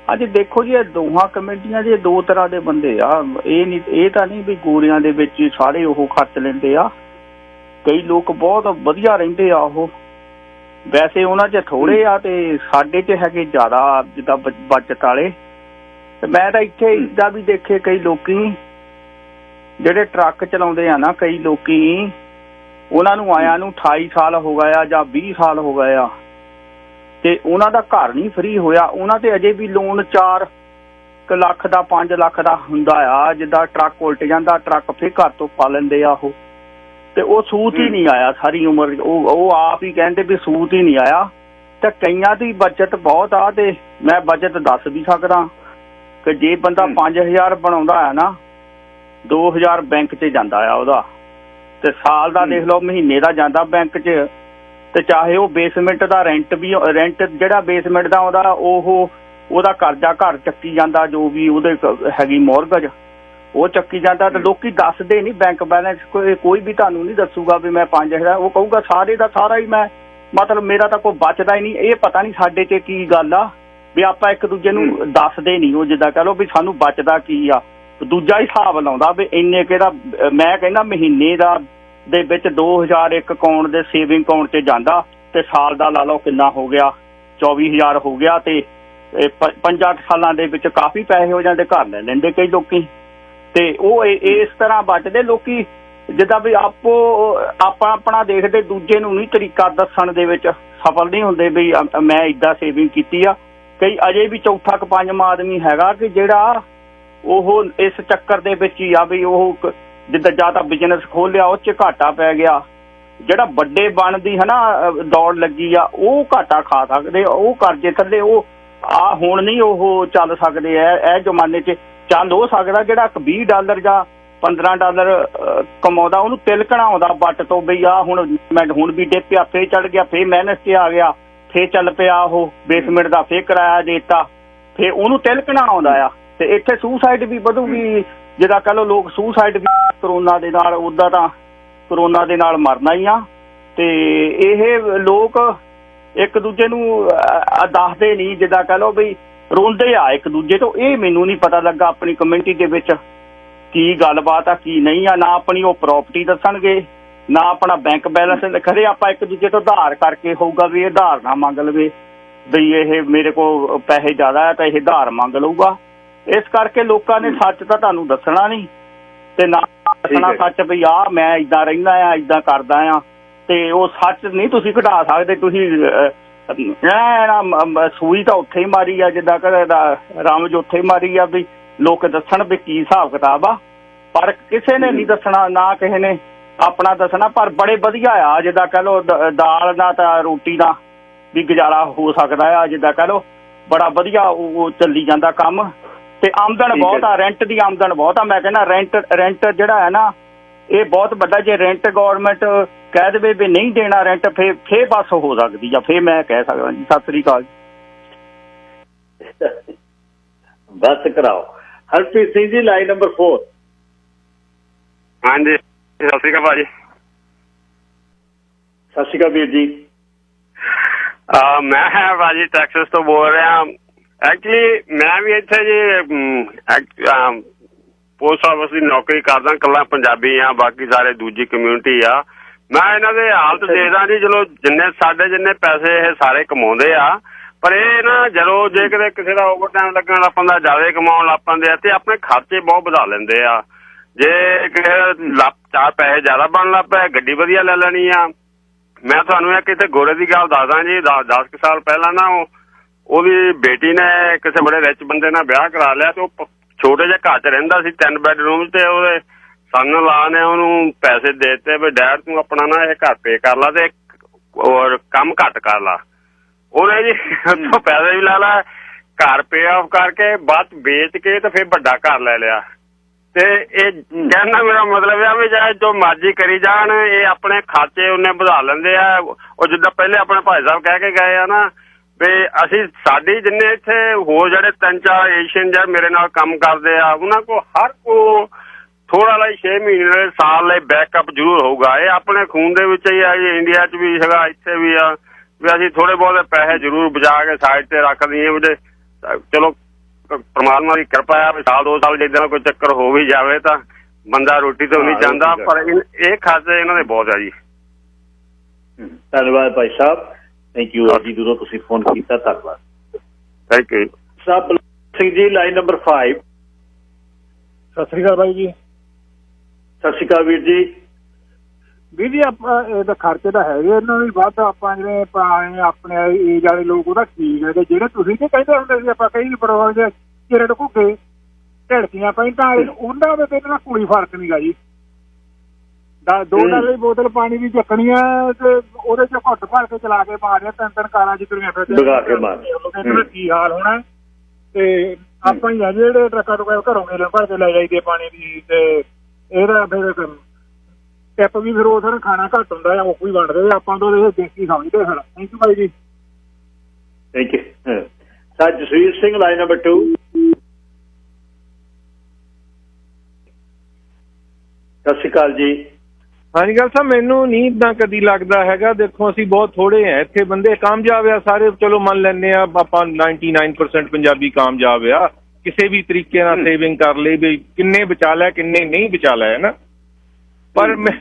ਅੱਜ ਦੇਖੋ ਜੀ, ਇਹ ਦੋਹਾਂ ਕਮੇਟੀਆਂ ਦੇ ਦੋ ਤਰ੍ਹਾਂ ਦੇ ਬੰਦੇ ਆ। ਇਹ ਤਾਂ ਨਹੀਂ ਵੀ ਗੋਰਿਆਂ ਦੇ ਵਿੱਚ ਸਾਰੇ ਉਹ ਖਰਚ ਲੈਂਦੇ ਆ। ਕਈ ਲੋਕ ਬਹੁਤ ਵਧੀਆ ਰਹਿੰਦੇ ਆ, ਉਹ ਵੈਸੇ ਉਹਨਾਂ 'ਚ ਥੋੜ੍ਹੇ ਆ ਤੇ ਸਾਡੇ 'ਚ ਹੈਗੇ ਜ਼ਿਆਦਾ, ਜਿੱਦਾਂ ਬੱਚਤ ਵਾਲੇ। ਤੇ ਮੈਂ ਤਾਂ ਇੱਥੇ ਇੱਦਾਂ ਵੀ ਦੇਖੇ ਕਈ ਲੋਕੀ ਜਿਹੜੇ ਟਰੱਕ ਚਲਾਉਂਦੇ ਆ ਨਾ, ਕਈ ਲੋਕੀ ਉਹਨਾਂ ਨੂੰ ਆਇਆਂ ਨੂੰ 28 ਸਾਲ ਹੋ ਗਏ ਆ ਜਾਂ 20 ਸਾਲ ਹੋ ਗਏ ਆ, ਤੇ ਉਹਨਾਂ ਦਾ ਘਰ ਨਹੀਂ ਫਰੀ ਹੋਇਆ। ਉਹਨਾਂ ਤੇ ਅਜੇ ਵੀ ਲੋਨ 4 1 ਲੱਖ ਦਾ 5 ਲੱਖ ਦਾ ਹੁੰਦਾ ਆ, ਜਿੱਦਾਂ ਟਰੱਕ ਉਲਟ ਜਾਂਦਾ ਟਰੱਕ ਫਿਰ ਘਰ ਤੋਂ ਪਾ ਲੈਂਦੇ ਆ ਉਹ, ਤੇ ਉਹ ਸੂਤ ਹੀ ਨਹੀਂ ਆਇਆ ਸਾਰੀ ਉਮਰ। ਉਹ ਆਪ ਹੀ ਕਹਿੰਦੇ ਵੀ ਸੂਤ ਹੀ ਨਹੀਂ ਆਇਆ। ਤੇ ਕਈਆਂ ਦੀ ਬਚਤ ਬਹੁਤ ਆ, ਤੇ ਮੈਂ ਬਚਤ ਦੱਸ ਵੀ ਸਕਦਾ ਕਿ ਜੇ ਬੰਦਾ 5000 ਬਣਾਉਂਦਾ ਹੈ ਨਾ, 2000 ਬੈਂਕ 'ਚ ਜਾਂਦਾ ਆ ਉਹਦਾ, ਤੇ ਸਾਲ ਦਾ ਦੇਖ ਲਓ ਮਹੀਨੇ ਦਾ ਜਾਂਦਾ ਬੈਂਕ 'ਚ। ਤੇ ਚਾਹੇ ਉਹ ਬੇਸਮੈਂਟ ਦਾ ਰੈਂਟ ਜਿਹੜਾ ਬੇਸਮੈਂਟ ਦਾ ਉਹਦਾ ਕਰਜ਼ਾ ਘਰ ਚੱਕੀ ਜਾਂਦਾ, ਜੋ ਵੀ ਉਹਦੇ ਹੈਗੀ ਮੌਰਗਜ ਉਹ ਚੱਕੀ ਜਾਂਦਾ। ਤੇ ਲੋਕੀ ਦੱਸਦੇ ਨਹੀਂ ਬੈਂਕ ਬੈਲੈਂਸ, ਕੋਈ ਵੀ ਤੁਹਾਨੂੰ ਨਹੀਂ ਦੱਸੂਗਾ ਵੀ ਮੈਂ 5000, ਉਹ ਕਹੂਗਾ ਸਾਰੇ ਦਾ ਸਾਰਾ ਹੀ ਮੈਂ, ਮਤਲਬ ਮੇਰਾ ਤਾਂ ਕੋਈ ਬਚਦਾ ਹੀ ਨਹੀਂ। ਇਹ ਪਤਾ ਨਹੀਂ ਸਾਡੇ 'ਚ ਕੀ ਗੱਲ ਆ ਵੀ ਆਪਾਂ ਇੱਕ ਦੂਜੇ ਨੂੰ ਦੱਸਦੇ ਨਹੀਂ। ਉਹ ਜਿੱਦਾਂ ਕਹਿ ਲਓ ਵੀ ਸਾਨੂੰ ਬਚਦਾ ਕੀ ਆ, ਦੂਜਾ ਹਿਸਾਬ ਲਾਉਂਦਾ ਵੀ ਇੰਨੇ ਕਿਹੜਾ, ਮੈਂ ਕਹਿੰਦਾ ਮਹੀਨੇ ਦੇ ਵਿੱਚ 2000 ਇੱਕ ਅਕਾਊਂਟ ਦੇ ਸੇਵਿੰਗ ਅਕਾਊਂਟ 'ਚ ਜਾਂਦਾ, ਤੇ ਸਾਲ ਦਾ ਲਾ ਲਓ ਕਿੰਨਾ ਹੋ ਗਿਆ, 24000 ਹੋ ਗਿਆ। ਤੇ 5-8 ਸਾਲਾਂ ਦੇ ਵਿੱਚ ਕਾਫੀ ਪੈਸੇ ਹੋ ਜਾਂਦੇ, ਘਰ ਲੈ ਲੈਂਦੇ ਕਈ ਲੋਕੀ। ਤੇ ਉਹ ਇਸ ਤਰ੍ਹਾਂ ਬਚਦੇ ਲੋਕੀ, ਜਿੱਦਾਂ ਵੀ ਆਪਾਂ ਆਪਣਾ ਦੇਖਦੇ, ਦੂਜੇ ਨੂੰ ਨਹੀਂ ਤਰੀਕਾ ਦੱਸਣ ਦੇ ਵਿੱਚ ਸਫਲ ਨਹੀਂ ਹੁੰਦੇ ਵੀ ਮੈਂ ਇੱਦਾਂ ਸੇਵਿੰਗ ਕੀਤੀ ਆ। ਕਈ ਅਜੇ ਵੀ ਚੌਥਾ ਕੁ ਪੰਜਵਾਂ ਆਦਮੀ ਹੈਗਾ ਕਿ ਜਿਹੜਾ ਉਹ ਇਸ ਚੱਕਰ ਦੇ ਵਿੱਚ ਹੀ ਆ ਵੀ ਉਹ ਜਿੱਦਾਂ ਜਾਂ ਤਾਂ ਬਿਜ਼ਨਸ ਖੋਲ੍ਹਿਆ ਉਹ 'ਚ ਘਾਟਾ ਪੈ ਗਿਆ, ਜਿਹੜਾ ਵੱਡੇ ਬਣਦੀ ਹੈ ਨਾ ਦੌੜ ਲੱਗੀ ਆ, ਉਹ ਘਾਟਾ ਖਾ ਸਕਦੇ, ਉਹ ਕਰਜ਼ੇ ਥੱਲੇ ਉਹ ਹੁਣ ਨਹੀਂ ਉਹ ਚੱਲ ਸਕਦੇ। ਇਹ ਜ਼ਮਾਨੇ 'ਚ ਚੱਲ ਹੋ ਸਕਦਾ ਜਿਹੜਾ $20 ਜਾਂ $15 ਕਮਾਉਂਦਾ, ਉਹਨੂੰ ਤਿਲਕਣਾ ਆਉਂਦਾ ਵੱਟ ਤੋਂ ਬਈ ਆ ਹੁਣ ਵੀ ਡਿੱਗ ਪਿਆ, ਫੇਰ ਚੜ ਗਿਆ, ਫੇਰ ਮਿਹਨਤ 'ਤੇ ਆ ਗਿਆ, ਫੇਰ ਚੱਲ ਪਿਆ ਉਹ ਬੇਸਮੈਂਟ ਦਾ, ਫੇਰ ਕਿਰਾਇਆ ਦੇਤਾ, ਫੇਰ ਉਹਨੂੰ ਤਿਲਕਣਾ ਆਉਂਦਾ ਆ। ਤੇ ਇੱਥੇ ਸੁਸਾਈਡ ਵੀ ਵਧੂਗੀ, ਜਿੱਦਾਂ ਕਹਿ ਲਓ ਲੋਕ ਸੁਸਾਈਡ ਵੀ ਕਰੋਨਾ ਦੇ ਨਾਲ, ਉੱਦਾਂ ਤਾਂ ਕਰੋਨਾ ਦੇ ਨਾਲ ਮਰਨਾ ਹੀ ਆ। ਤੇ ਇਹ ਲੋਕ ਇੱਕ ਦੂਜੇ ਨੂੰ ਦੱਸਦੇ ਨਹੀਂ, ਜਿੱਦਾਂ ਕਹਿ ਲਓ ਵੀ ਰੋਂਦੇ ਆ ਇੱਕ ਦੂਜੇ ਤੋਂ। ਇਹ ਮੈਨੂੰ ਨਹੀਂ ਪਤਾ ਲੱਗਾ ਆਪਣੀ ਕਮਿਊਨਿਟੀ ਦੇ ਵਿੱਚ ਕੀ ਗੱਲਬਾਤ ਆ ਕੀ ਨਹੀਂ ਆ। ਨਾ ਆਪਣੀ ਉਹ ਪ੍ਰਾਪਰਟੀ ਦੱਸਣਗੇ, ਨਾ ਆਪਣਾ ਬੈਂਕ ਬੈਲੈਂਸ ਖਰੇ। ਆਪਾਂ ਇੱਕ ਦੂਜੇ ਤੋਂ ਉਧਾਰ ਕਰਕੇ ਹੋਊਗਾ ਵੀ ਇਹ ਉਧਾਰ ਨਾ ਮੰਗ ਲਵੇ ਬਈ ਇਹ ਮੇਰੇ ਕੋਲ ਪੈਸੇ ਜ਼ਿਆਦਾ ਆ ਤਾਂ ਇਹ ਉਧਾਰ ਮੰਗ ਲਊਗਾ। ਇਸ ਕਰਕੇ ਲੋਕਾਂ ਨੇ ਸੱਚ ਤਾਂ ਤੁਹਾਨੂੰ ਦੱਸਣਾ ਨਹੀਂ, ਤੇ ਨਾ ਦੱਸਣਾ ਸੱਚ ਵੀ ਆ ਮੈਂ ਇੱਦਾਂ ਰਹਿੰਦਾ ਆ, ਇੱਦਾਂ ਕਰਦਾ ਆ। ਤੇ ਉਹ ਸੱਚ ਨਹੀਂ ਤੁਸੀਂ ਘਟਾ ਸਕਦੇ। ਤੁਸੀਂ ਸੂਈ ਤਾਂ ਉੱਥੇ ਹੀ ਮਾਰੀ ਆ, ਜਿੱਦਾਂ ਕਿ ਰਮਜ ਉੱਥੇ ਹੀ ਮਾਰੀ ਆ ਵੀ ਲੋਕ ਦੱਸਣ ਵੀ ਕੀ ਹਿਸਾਬ ਕਿਤਾਬ ਆ, ਪਰ ਕਿਸੇ ਨੇ ਨਹੀਂ ਦੱਸਣਾ, ਨਾ ਕਿਸੇ ਨੇ ਆਪਣਾ ਦੱਸਣਾ। ਪਰ ਬੜੇ ਵਧੀਆ ਆ, ਜਿੱਦਾਂ ਕਹਿ ਲਓ ਦਾਲ ਦਾ ਤਾਂ ਰੋਟੀ ਦਾ ਵੀ ਗੁਜ਼ਾਰਾ ਹੋ ਸਕਦਾ ਆ, ਜਿੱਦਾਂ ਕਹਿ ਲਓ ਬੜਾ ਵਧੀਆ ਉਹ ਚੱਲੀ ਜਾਂਦਾ ਕੰਮ। ਤੇ ਆਮਦਨ ਬਹੁਤ ਆ, ਰੈਂਟ ਦੀ ਆਮਦਨ ਬਹੁਤ ਆ। ਮੈਂ ਕਹਿੰਦਾ ਰੈਂਟ ਜਿਹੜਾ ਹੈ ਨਾ ਇਹ ਬਹੁਤ ਵੱਡਾ। ਜੇ ਰੈਂਟ ਗੌਰਮੈਂਟ ਕਹਿ ਦੇਵੇ ਵੀ ਨਹੀਂ ਦੇਣਾ ਰੈਂਟ, ਫੇਰ ਬਸ ਹੋ ਸਕਦੀ ਆ, ਫੇਰ ਮੈਂ ਕਹਿ ਸਕਦਾ ਜੀ। ਸਤਿ ਸ੍ਰੀ ਅਕਾਲ। ਬਸ ਕਰਾਓ। Harpreet Singh ji, line number 4। ਹਾਂਜੀ, ਸਤਿ ਸ੍ਰੀ ਅਕਾਲ ਭਾਜੀ। ਸਤਿ ਸ਼੍ਰੀ ਅਕਾਲ ਵੀਰ ਜੀ। ਮੈਂ ਭਾਜੀ ਟੈਕਸਸ ਤੋਂ ਬੋਲ ਰਿਹਾ। ਐਕਚੁਅਲੀ ਮੈਂ ਵੀ ਇੱਥੇ ਜੀ ਪੋਸਟ ਆਫਿਸ ਦੀ ਨੌਕਰੀ ਕਰਦਾ, ਇਕੱਲਾ ਪੰਜਾਬੀ ਆ, ਬਾਕੀ ਸਾਰੇ ਦੂਜੀ ਕਮਿਊਨਿਟੀ ਆ। ਮੈਂ ਇਹਨਾਂ ਦੇ ਹਾਲਤ ਦੇਖਦਾ ਜੀ, ਚਲੋ ਜਿੰਨੇ ਪੈਸੇ ਇਹ ਸਾਰੇ ਕਮਾਉਂਦੇ ਆ, ਪਰ ਇਹ ਨਾ ਜਦੋਂ ਜੇ ਕਿਤੇ ਕਿਸੇ ਦਾ ਓਵਰ ਟਾਈਮ ਲੱਗਣ ਲੱਗ ਪੈਂਦਾ, ਜ਼ਿਆਦਾ ਕਮਾਉਣ ਲੱਗ ਪੈਂਦੇ ਆ, ਤੇ ਆਪਣੇ ਖਰਚੇ ਬਹੁਤ ਵਧਾ ਲੈਂਦੇ ਆ। ਜੇ ਕਿਸੇ 4 ਪੈਸੇ ਜ਼ਿਆਦਾ ਬਣਨ ਲੱਗ ਪਏ, ਗੱਡੀ ਵਧੀਆ ਲੈ ਲੈਣੀ ਆ। ਮੈਂ ਤੁਹਾਨੂੰ ਇੱਕ ਇੱਥੇ ਗੋਰੇ ਦੀ ਗੱਲ ਦੱਸਦਾ ਜੀ। 10 ਸਾਲ ਪਹਿਲਾਂ ਨਾ ਉਹਦੀ ਬੇਟੀ ਨੇ ਕਿਸੇ ਬੜੇ ਰਿਚ ਬੰਦੇ ਨਾਲ ਵਿਆਹ ਕਰਾ ਲਿਆ, ਤੇ ਉਹ ਛੋਟੇ ਜਿਹੇ ਘਰ 'ਚ ਰਹਿੰਦਾ ਸੀ, 3 ਬੈਡਰੂਮ, ਤੇ ਉਹਦੇ ਸਨ ਲਾ ਨੇ ਉਹਨੂੰ ਪੈਸੇ ਦੇ ਦਿੱਤੇ ਵੀ ਡੈਡ ਤੂੰ ਆਪਣਾ ਨਾ ਇਹ ਘਰ ਪੇ ਕਰ ਲਾ ਤੇ ਹੋਰ ਕੰਮ ਘੱਟ ਕਰ ਲਾ। ਉਹਨੇ ਜੀ ਉੱਥੋਂ ਪੈਸੇ ਵੀ ਲਾ ਲਾ, ਘਰ ਪੇ ਆਫ ਕਰਕੇ ਬਾਅਦ ਵੇਚ ਕੇ ਤੇ ਫਿਰ ਵੱਡਾ ਘਰ ਲੈ ਲਿਆ। ਤੇ ਇਹ ਕਹਿਣਾ ਮੇਰਾ ਮਤਲਬ ਆ ਵੀ ਚਾਹੇ ਜੋ ਮਰਜ਼ੀ ਕਰੀ ਜਾਣ, ਇਹ ਆਪਣੇ ਖਰਚੇ ਉਹਨੇ ਵਧਾ ਲੈਂਦੇ ਆ। ਉਹ ਜਿੱਦਾਂ ਪਹਿਲੇ ਆਪਣੇ ਭਾਈ ਸਾਹਿਬ ਕਹਿ ਕੇ ਗਏ ਆ ਨਾ ਵੀ ਸਾਡੀ ਜਿੰਨੇ ਇੱਥੇ ਹੋਰ ਜਿਹੜੇ 3-4 ਏਸ਼ੀਅਨ ਜਿਹੜੇ ਮੇਰੇ ਨਾਲ ਕੰਮ ਕਰਦੇ ਆ, ਉਹਨਾਂ ਕੋਲ ਹਰ ਕੋ ਥੋੜਾ ਲਈ 6 ਮਹੀਨੇ ਸਾਲ ਲਈ ਬੈਕਅਪ ਜ਼ਰੂਰ ਹੋਊਗਾ। ਇਹ ਆਪਣੇ ਖੂਨ ਦੇ ਵਿੱਚ ਹੀ ਆ ਜੀ, ਇੰਡੀਆ 'ਚ ਵੀ ਹੈਗਾ, ਇੱਥੇ ਵੀ ਆ ਵੀ ਅਸੀਂ ਥੋੜੇ ਬਹੁਤੇ ਪੈਸੇ ਜ਼ਰੂਰ ਬਚਾ ਕੇ ਸਾਈਡ ਤੇ ਰੱਖ ਦਈਏ ਵੀ ਚਲੋ ਪਰਮਾਤਮਾ ਦੀ ਕਿਰਪਾ ਆ ਵੀ ਸਾਲ 2 ਸਾਲ ਜਿੱਦਾਂ ਕੋਈ ਚੱਕਰ ਹੋ ਵੀ ਜਾਵੇ ਤਾਂ ਬੰਦਾ ਰੋਟੀ ਤੋਂ ਨਹੀਂ ਜਾਂਦਾ। ਪਰ ਇਹ ਖਰਚੇ ਇਹਨਾਂ ਦੇ ਬਹੁਤ ਆ ਜੀ। ਧੰਨਵਾਦ ਭਾਈ ਸਾਹਿਬ, ਥੈਂਕ ਯੂ ਜੀ, ਦੂਰੋਂ ਤੁਸੀਂ ਫੋਨ ਕੀਤਾ, ਧੰਨਵਾਦ। Thank you Sahib Singh ji, line number 5। Sat Sri ਅਕਾਲ ਬਾਈ ਜੀ। ਸਤਿ ਸ਼੍ਰੀ ਅਕਾਲ ਵੀਰ ਜੀ। ਵੀਰ ਜੀ ਆਪਾਂ ਇਹ ਤਾਂ ਖਰਚੇ ਤਾਂ ਹੈਗੇ ਇਹਨਾਂ ਵੀ ਵੱਧ, ਆਪਾਂ ਜਿਵੇਂ ਪੁਰਾਣੇ ਆਪਣੇ ਏਜ ਵਾਲੇ ਲੋਕ ਉਹਦਾ ਠੀਕ ਹੈ। ਜਿਹੜੇ ਤੁਸੀਂ ਤੇ ਕਹਿੰਦੇ ਹੁੰਦੇ ਸੀ ਆਪਾਂ ਕਈ ਪ੍ਰੋਗਰਾਮ ਚਿਰੜ ਘੁੱਗੇ ਢੜਕੀਆਂ ਪੈਂਟਾਂ ਵਾਲੇ ਉਹਨਾਂ ਦੇ ਤੇ ਇਹਨਾਂ ਦਾ ਕੋਈ ਫਰਕ ਨਹੀਂ ਗਾ ਜੀ। $2 ਦੀ ਬੋਤਲ ਪਾਣੀ ਦੀ ਚੱਕਣੀ ਆ ਤੇ ਉਹਦੇ ਚ ਘੁੱਟ ਭਰ ਕੇ ਚਲਾ ਕੇ ਮਾਰਿਆ 3 ਕਾਰਾਂ ਚ ਤੁਰੀਆਂ ਫਿਰਦੇ ਕੀ ਹਾਲ ਹੋਣਾ। ਤੇ ਆਪਾਂ ਹੀ ਆ ਜਿਹੜੇ ਟਰੱਕਾਂ ਤੋਂ ਘਰੋਂ ਗੇਲੇ ਭਰ ਕੇ ਲੈ ਜਾਈਦੇ ਪਾਣੀ ਦੀ ਤੇ ਇਹਦਾ ਫਿਰ ਟਿਪ ਵੀ ਫਿਰ ਉਹ ਖਾਣਾ ਘੱਟ ਹੁੰਦਾ ਆ ਉਹ ਵੀ ਵੰਡਦੇ ਆਪਾਂ ਤੋਂ ਦੇਸੀ ਸਮਝਦੇ ਫਿਰ। ਥੈਂਕ ਯੂ ਭਾਈ ਜੀ। Thank you sir. Jasvir Singh line number 2। ਸਤਿ ਸ਼੍ਰੀ ਅਕਾਲ ਜੀ। ਹਾਂਜੀ ਗੱਲ ਸਾਹਿਬ ਮੈਨੂੰ ਨਹੀਂ ਇੱਦਾਂ ਕਦੀ ਲੱਗਦਾ ਹੈਗਾ। ਦੇਖੋ ਅਸੀਂ ਬਹੁਤ ਥੋੜ੍ਹੇ ਹਾਂ ਇੱਥੇ ਬੰਦੇ ਕਾਮਯਾਬ ਆ ਸਾਰੇ, ਚਲੋ ਮੰਨ ਲੈਂਦੇ ਆ ਆਪਾਂ 99% ਪੰਜਾਬੀ ਕਾਮਯਾਬ ਆ ਕਿਸੇ ਵੀ ਤਰੀਕੇ ਨਾਲ ਸੇਵਿੰਗ ਕਰ ਲਈ ਵੀ ਕਿੰਨੇ ਬਚਾ ਲਿਆ ਕਿੰਨੇ ਨਹੀਂ ਬਚਾ ਲਿਆ ਹੈ ਨਾ। ਪਰ ਮੈਂ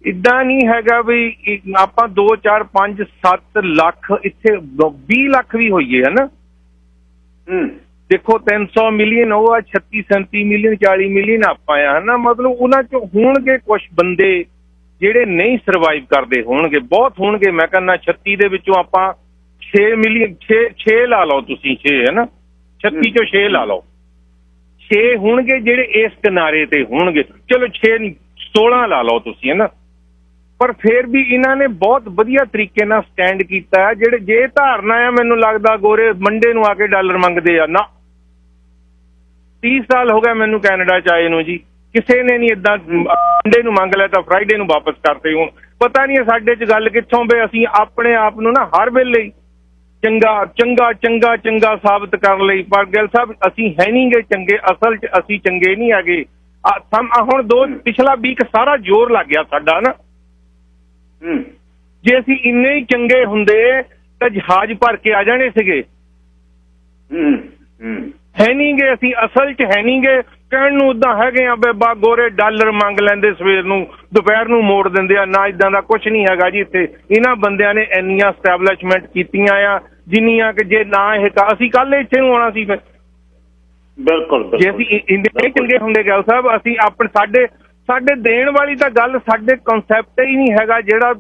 ਇੱਦਾਂ ਨਹੀਂ ਹੈਗਾ ਵੀ ਆਪਾਂ 2 4 5 7 ਲੱਖ ਇੱਥੇ 20 ਲੱਖ ਵੀ ਹੋਈਏ ਹੈ ਨਾ। ਦੇਖੋ 300 ਮਿਲੀਅਨ ਉਹ ਆ 36 37 ਮਿਲੀਅਨ 40 ਮਿਲੀਅਨ ਆਪਾਂ ਆ ਹੈ ਨਾ। ਮਤਲਬ ਉਹਨਾਂ 'ਚ ਹੋਣਗੇ ਕੁਛ ਬੰਦੇ ਜਿਹੜੇ ਨਹੀਂ ਸਰਵਾਈਵ ਕਰਦੇ ਹੋਣਗੇ, ਬਹੁਤ ਹੋਣਗੇ। ਮੈਂ ਕਹਿੰਦਾ 36 ਦੇ ਵਿੱਚੋਂ ਆਪਾਂ 6 ਮਿਲੀਅਨ 6 ਲਾ ਲਓ ਤੁਸੀਂ 6 ਹੈ ਨਾ 36 ਚੋਂ 6 ਲਾ ਲਓ 6 ਹੋਣਗੇ ਜਿਹੜੇ ਇਸ ਕਿਨਾਰੇ ਤੇ ਹੋਣਗੇ। ਚਲੋ 16 ਲਾ ਲਓ ਤੁਸੀਂ ਹੈ ਨਾ। ਪਰ ਫਿਰ ਵੀ ਇਹਨਾਂ ਨੇ ਬਹੁਤ ਵਧੀਆ ਤਰੀਕੇ ਨਾਲ ਸਟੈਂਡ ਕੀਤਾ ਹੈ। ਜਿਹੜੇ ਜੇ ਧਾਰਨਾ ਆ ਮੈਨੂੰ ਲੱਗਦਾ ਗੋਰੇ ਮੰਡੇ ਨੂੰ ਆ ਕੇ ਡਾਲਰ ਮੰਗਦੇ ਆ ਨਾ। 30 ਸਾਲ ਹੋ ਗਏ ਮੈਨੂੰ ਕੈਨੇਡਾ 'ਚ ਆਏ ਨੂੰ ਜੀ, ਕਿਸੇ ਨੇ ਨਹੀਂ ਏਦਾਂ ਮੰਡੇ ਨੂੰ ਮੰਗ ਲਿਆ ਤਾਂ ਫਰਾਈਡੇ ਨੂੰ ਵਾਪਸ ਕਰਤੇ। ਹੁਣ ਪਤਾ ਨਹੀਂ ਸਾਡੇ 'ਚ ਗੱਲ ਕਿੱਥੋਂ ਵੀ ਅਸੀਂ ਆਪਣੇ ਆਪ ਨੂੰ ਨਾ ਹਰ ਵੇਲੇ ਚੰਗਾ ਚੰਗਾ ਚੰਗਾ ਚੰਗਾ ਸਾਬਤ ਕਰਨ ਲਈ। ਪਰ ਗਿੱਲ ਸਾਹਿਬ ਅਸੀਂ ਹੈ ਨਹੀਂ ਗੇ ਚੰਗੇ, ਅਸਲ 'ਚ ਅਸੀਂ ਚੰਗੇ ਨਹੀਂ ਹੈਗੇ। ਹੁਣ ਪਿਛਲਾ ਵੀਕ ਸਾਰਾ ਜ਼ੋਰ ਲੱਗ ਗਿਆ ਸਾਡਾ ਨਾ। ਜੇ ਅਸੀਂ ਇੰਨੇ ਹੀ ਚੰਗੇ ਹੁੰਦੇ ਤਾਂ ਜਹਾਜ਼ ਭਰ ਕੇ ਆ ਜਾਣੇ ਸੀਗੇ। ਹੈ ਨਹੀਂ ਗੇ ਅਸੀਂ, ਅਸਲ 'ਚ ਹੈ ਨਹੀਂ ਗੇ। ਕਹਿਣ ਨੂੰ ਉੱਦਾਂ ਹੈਗੇ ਆ ਬੇਬਾ ਗੋਰੇ ਡਾਲਰ ਮੰਗ ਲੈਂਦੇ ਸਵੇਰ ਨੂੰ ਦੁਪਹਿਰ ਨੂੰ ਮੋੜ ਦਿੰਦੇ ਆ ਨਾ। ਇੱਦਾਂ ਦਾ ਕੁਛ ਨਹੀਂ ਹੈਗਾ ਜੀ ਇੱਥੇ। ਇਹਨਾਂ ਬੰਦਿਆਂ ਨੇ ਇੰਨੀਆਂ ਸਟੈਬਲਿਸ਼ਮੈਂਟ ਕੀਤੀਆਂ ਆ ਜਿੰਨੀਆਂ ਕਿ ਜੇ ਨਾ ਇਹ ਅਸੀਂ ਕੱਲ੍ਹ ਇੱਥੇ ਨੂੰ ਆਉਣਾ ਸੀ ਫਿਰ। ਬਿਲਕੁਲ ਜੇ ਅਸੀਂ ਇੰਨੇ ਚੰਗੇ ਹੁੰਦੇ ਗੱਲ ਸਾਹਿਬ ਅਸੀਂ ਸਾਡੇ ਦੇਣ ਵਾਲੀ ਤਾਂ ਗੱਲ ਸਾਡੇ ਕਨਸੈਪਟ ਹੀ ਨਹੀਂ ਹੈਗਾ ਜਿਹੜਾ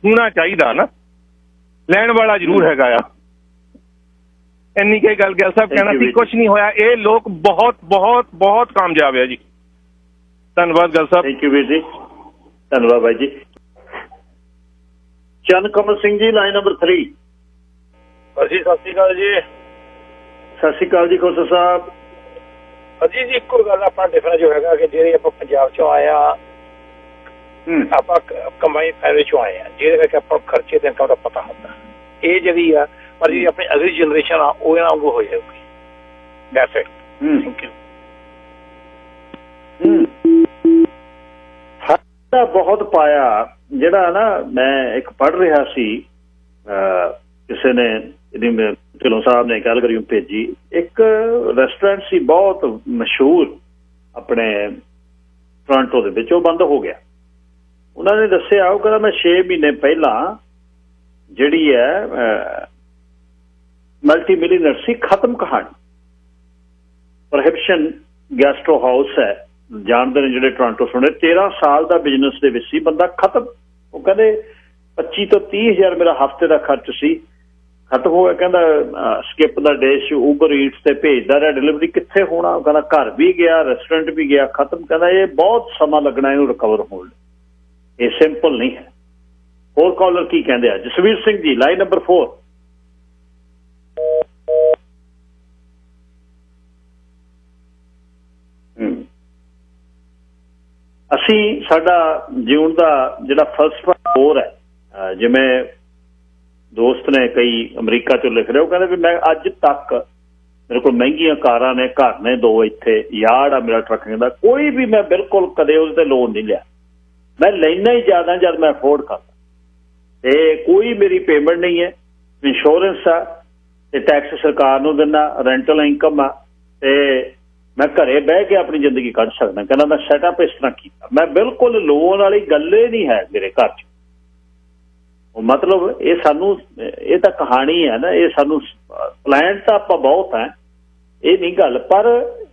ਹੋਣਾ ਚਾਹੀਦਾ ਨਾ। ਲੈਣ ਵਾਲਾ ਜ਼ਰੂਰ ਹੈਗਾ ਆ। ਇੰਨੀ ਕੋਈ ਗੱਲ ਗਿੱਲ ਸਾਹਿਬ ਕਹਿਣਾ ਸੀ ਕੁਛ ਨਹੀਂ ਹੋਇਆ। ਇਹ ਲੋਕ ਬਹੁਤ ਬਹੁਤ ਬਹੁਤ ਕਾਮਯਾਬ ਆ ਜੀ। ਧੰਨਵਾਦ ਗਿੱਲ ਸਾਹਿਬ। ਥੈਂਕ ਯੂ ਵੀਰ ਜੀ। ਧੰਨਵਾਦ ਬਾਈ ਜੀ। ਚੰਦ ਕਮਲ ਸਿੰਘ ਜੀ ਲਾਈਨ ਨੰਬਰ 3। ਜੀ ਸਤਿ ਸ਼੍ਰੀ ਅਕਾਲ ਜੀ। ਸਤਿ ਸ਼੍ਰੀ ਅਕਾਲ ਜੀ ਖੋਸਾ ਸਾਹਿਬ। ਅਜੀ ਜੀ ਇੱਕੋ ਗੱਲ ਆਪਣਾ ਡਿਫਰੈਂਸ ਜੋ ਹੈਗਾ ਕਿ ਜਿਹੜੇ ਆਪਾਂ ਪੰਜਾਬ 'ਚੋਂ ਆਏ ਆ ਆਪਾਂ ਕੰਬਾਈਨ ਫੈਮਿਲੀ 'ਚੋਂ ਆਏ ਆ ਜਿਹਦੇ ਕਰਕੇ ਆਪਾਂ ਖਰਚੇ ਦੇ ਦਾ ਪਤਾ ਹੁੰਦਾ। ਇਹ ਜਿਹੜੀ ਆ ਪਰ ਜਿਹੜੀ ਆਪਣੀ ਅਗਲੀ ਜਨਰੇਸ਼ਨ ਆ ਉਹ ਇਹਨਾਂ ਵਾਂਗੂ ਹੋ ਜਾਊਗੀ। That's it. Thank you. ਸਾਡਾ ਬਹੁਤ ਪਾਇਆ ਜਿਹੜਾ ਨਾ ਮੈਂ ਇੱਕ ਪੜ੍ਹ ਰਿਹਾ ਸੀ ਕਿਸੇ ਨੇ ਢਿੱਲੋਂ ਸਾਹਿਬ ਨੇ ਕੈਲਗਰੀੋਂ ਭੇਜੀ। ਇੱਕ ਰੈਸਟੋਰੈਂਟ ਸੀ ਬਹੁਤ ਮਸ਼ਹੂਰ ਆਪਣੇ ਟੋਰਾਂਟੋ ਦੇ ਵਿੱਚ, ਉਹ ਬੰਦ ਹੋ ਗਿਆ। ਉਹਨਾਂ ਨੇ ਦੱਸਿਆ ਉਹ ਕਹਿੰਦਾ ਮੈਂ 6 ਮਹੀਨੇ ਪਹਿਲਾਂ ਜਿਹੜੀ ਹੈ ਮਲਟੀ ਮਿਲੀਅਨਰ ਸੀ, ਖਤਮ ਕਹਾਣੀ। ਪ੍ਰੋਹਿਬਿਸ਼ਨ ਗੈਸਟਰੋ ਹਾਊਸ ਹੈ, ਜਾਣਦੇ ਨੇ ਜਿਹੜੇ ਟੋਰਾਂਟੋ ਸੁਣੇ। 13 ਸਾਲ ਦਾ ਬਿਜ਼ਨਸ ਦੇ ਵਿੱਚ ਸੀ ਬੰਦਾ, ਖਤਮ। ਉਹ ਕਹਿੰਦੇ 25 ਤੋਂ 30 ਹਜ਼ਾਰ ਮੇਰਾ ਹਫ਼ਤੇ ਦਾ ਖਰਚ ਸੀ, ਖਤਮ ਹੋ ਗਿਆ। ਕਹਿੰਦਾ ਸਕਿਪ ਦਾ ਡਿਸ਼ ਉਬਰ ਈਟਸ ਤੇ ਭੇਜਦਾ ਰਿਹਾ, ਡਿਲੀਵਰੀ ਕਿੱਥੇ ਹੋਣਾ। ਉਹ ਕਹਿੰਦਾ ਘਰ ਵੀ ਗਿਆ, ਰੈਸਟੋਰੈਂਟ ਵੀ ਗਿਆ, ਖਤਮ। ਕਹਿੰਦਾ ਇਹ ਬਹੁਤ ਸਮਾਂ ਲੱਗਣਾ ਇਹਨੂੰ ਰਿਕਵਰ ਹੋਣ ਲਈ, ਇਹ ਸਿੰਪਲ ਨਹੀਂ ਹੈ। ਹੋਰ ਕਾਲਰ ਕੀ ਕਹਿੰਦੇ ਆ? Jasvir Singh ji line number 4। ਅਸੀਂ ਸਾਡਾ ਜਿਉਣ ਦਾ ਜਿਹੜਾ ਫਲਸਫਾ ਹੋਰ ਹੈ, ਜਿਵੇਂ ਦੋਸਤ ਨੇ ਕਈ ਅਮਰੀਕਾ ਚੋਂ ਲਿਖ ਰਹੇ, ਉਹ ਕਹਿੰਦੇ ਵੀ ਮੈਂ ਅੱਜ ਤੱਕ ਮੇਰੇ ਕੋਲ ਮਹਿੰਗੀਆਂ ਕਾਰਾਂ ਨੇ, ਘਰ ਨੇ 2 ਇੱਥੇ, ਯਾਰਡ ਆ ਮੇਰਾ ਟਰੱਕਿੰਗ ਦਾ, ਕੋਈ ਵੀ ਮੈਂ ਬਿਲਕੁਲ ਕਦੇ ਉਹਦੇ ਤੇ ਲੋਨ ਨਹੀਂ ਲਿਆ। ਮੈਂ ਲੈਣਾ ਹੀ ਜ਼ਿਆਦਾ ਜਦ ਮੈਂ ਅਫੋਰਡ ਕਰਦਾ, ਤੇ ਕੋਈ ਮੇਰੀ ਪੇਮੈਂਟ ਨਹੀਂ ਹੈ। ਇੰਸ਼ੋਰੈਂਸ ਆ ਤੇ ਟੈਕਸ ਸਰਕਾਰ ਨੂੰ ਦਿੰਦਾ, ਰੈਂਟਲ ਇਨਕਮ ਆ, ਤੇ ਮੈਂ ਘਰੇ ਬਹਿ ਕੇ ਆਪਣੀ ਜ਼ਿੰਦਗੀ ਕੱਢ ਸਕਦਾ। ਕਹਿੰਦਾ ਮੈਂ ਸੈਟਅਪ ਇਸ ਤਰ੍ਹਾਂ ਕੀਤਾ, ਮੈਂ ਬਿਲਕੁਲ ਲੋਨ ਵਾਲੀ ਗੱਲ ਹੀ ਨਹੀਂ ਹੈ ਮੇਰੇ ਘਰ 'ਚ। ਉਹ ਮਤਲਬ ਇਹ ਸਾਨੂੰ, ਇਹ ਤਾਂ ਕਹਾਣੀ ਹੈ ਨਾ, ਇਹ ਸਾਨੂੰ ਪਲਾਨ ਤਾਂ ਆਪਾਂ ਬਹੁਤ ਹੈ, ਇਹ ਨਹੀਂ ਗੱਲ। ਪਰ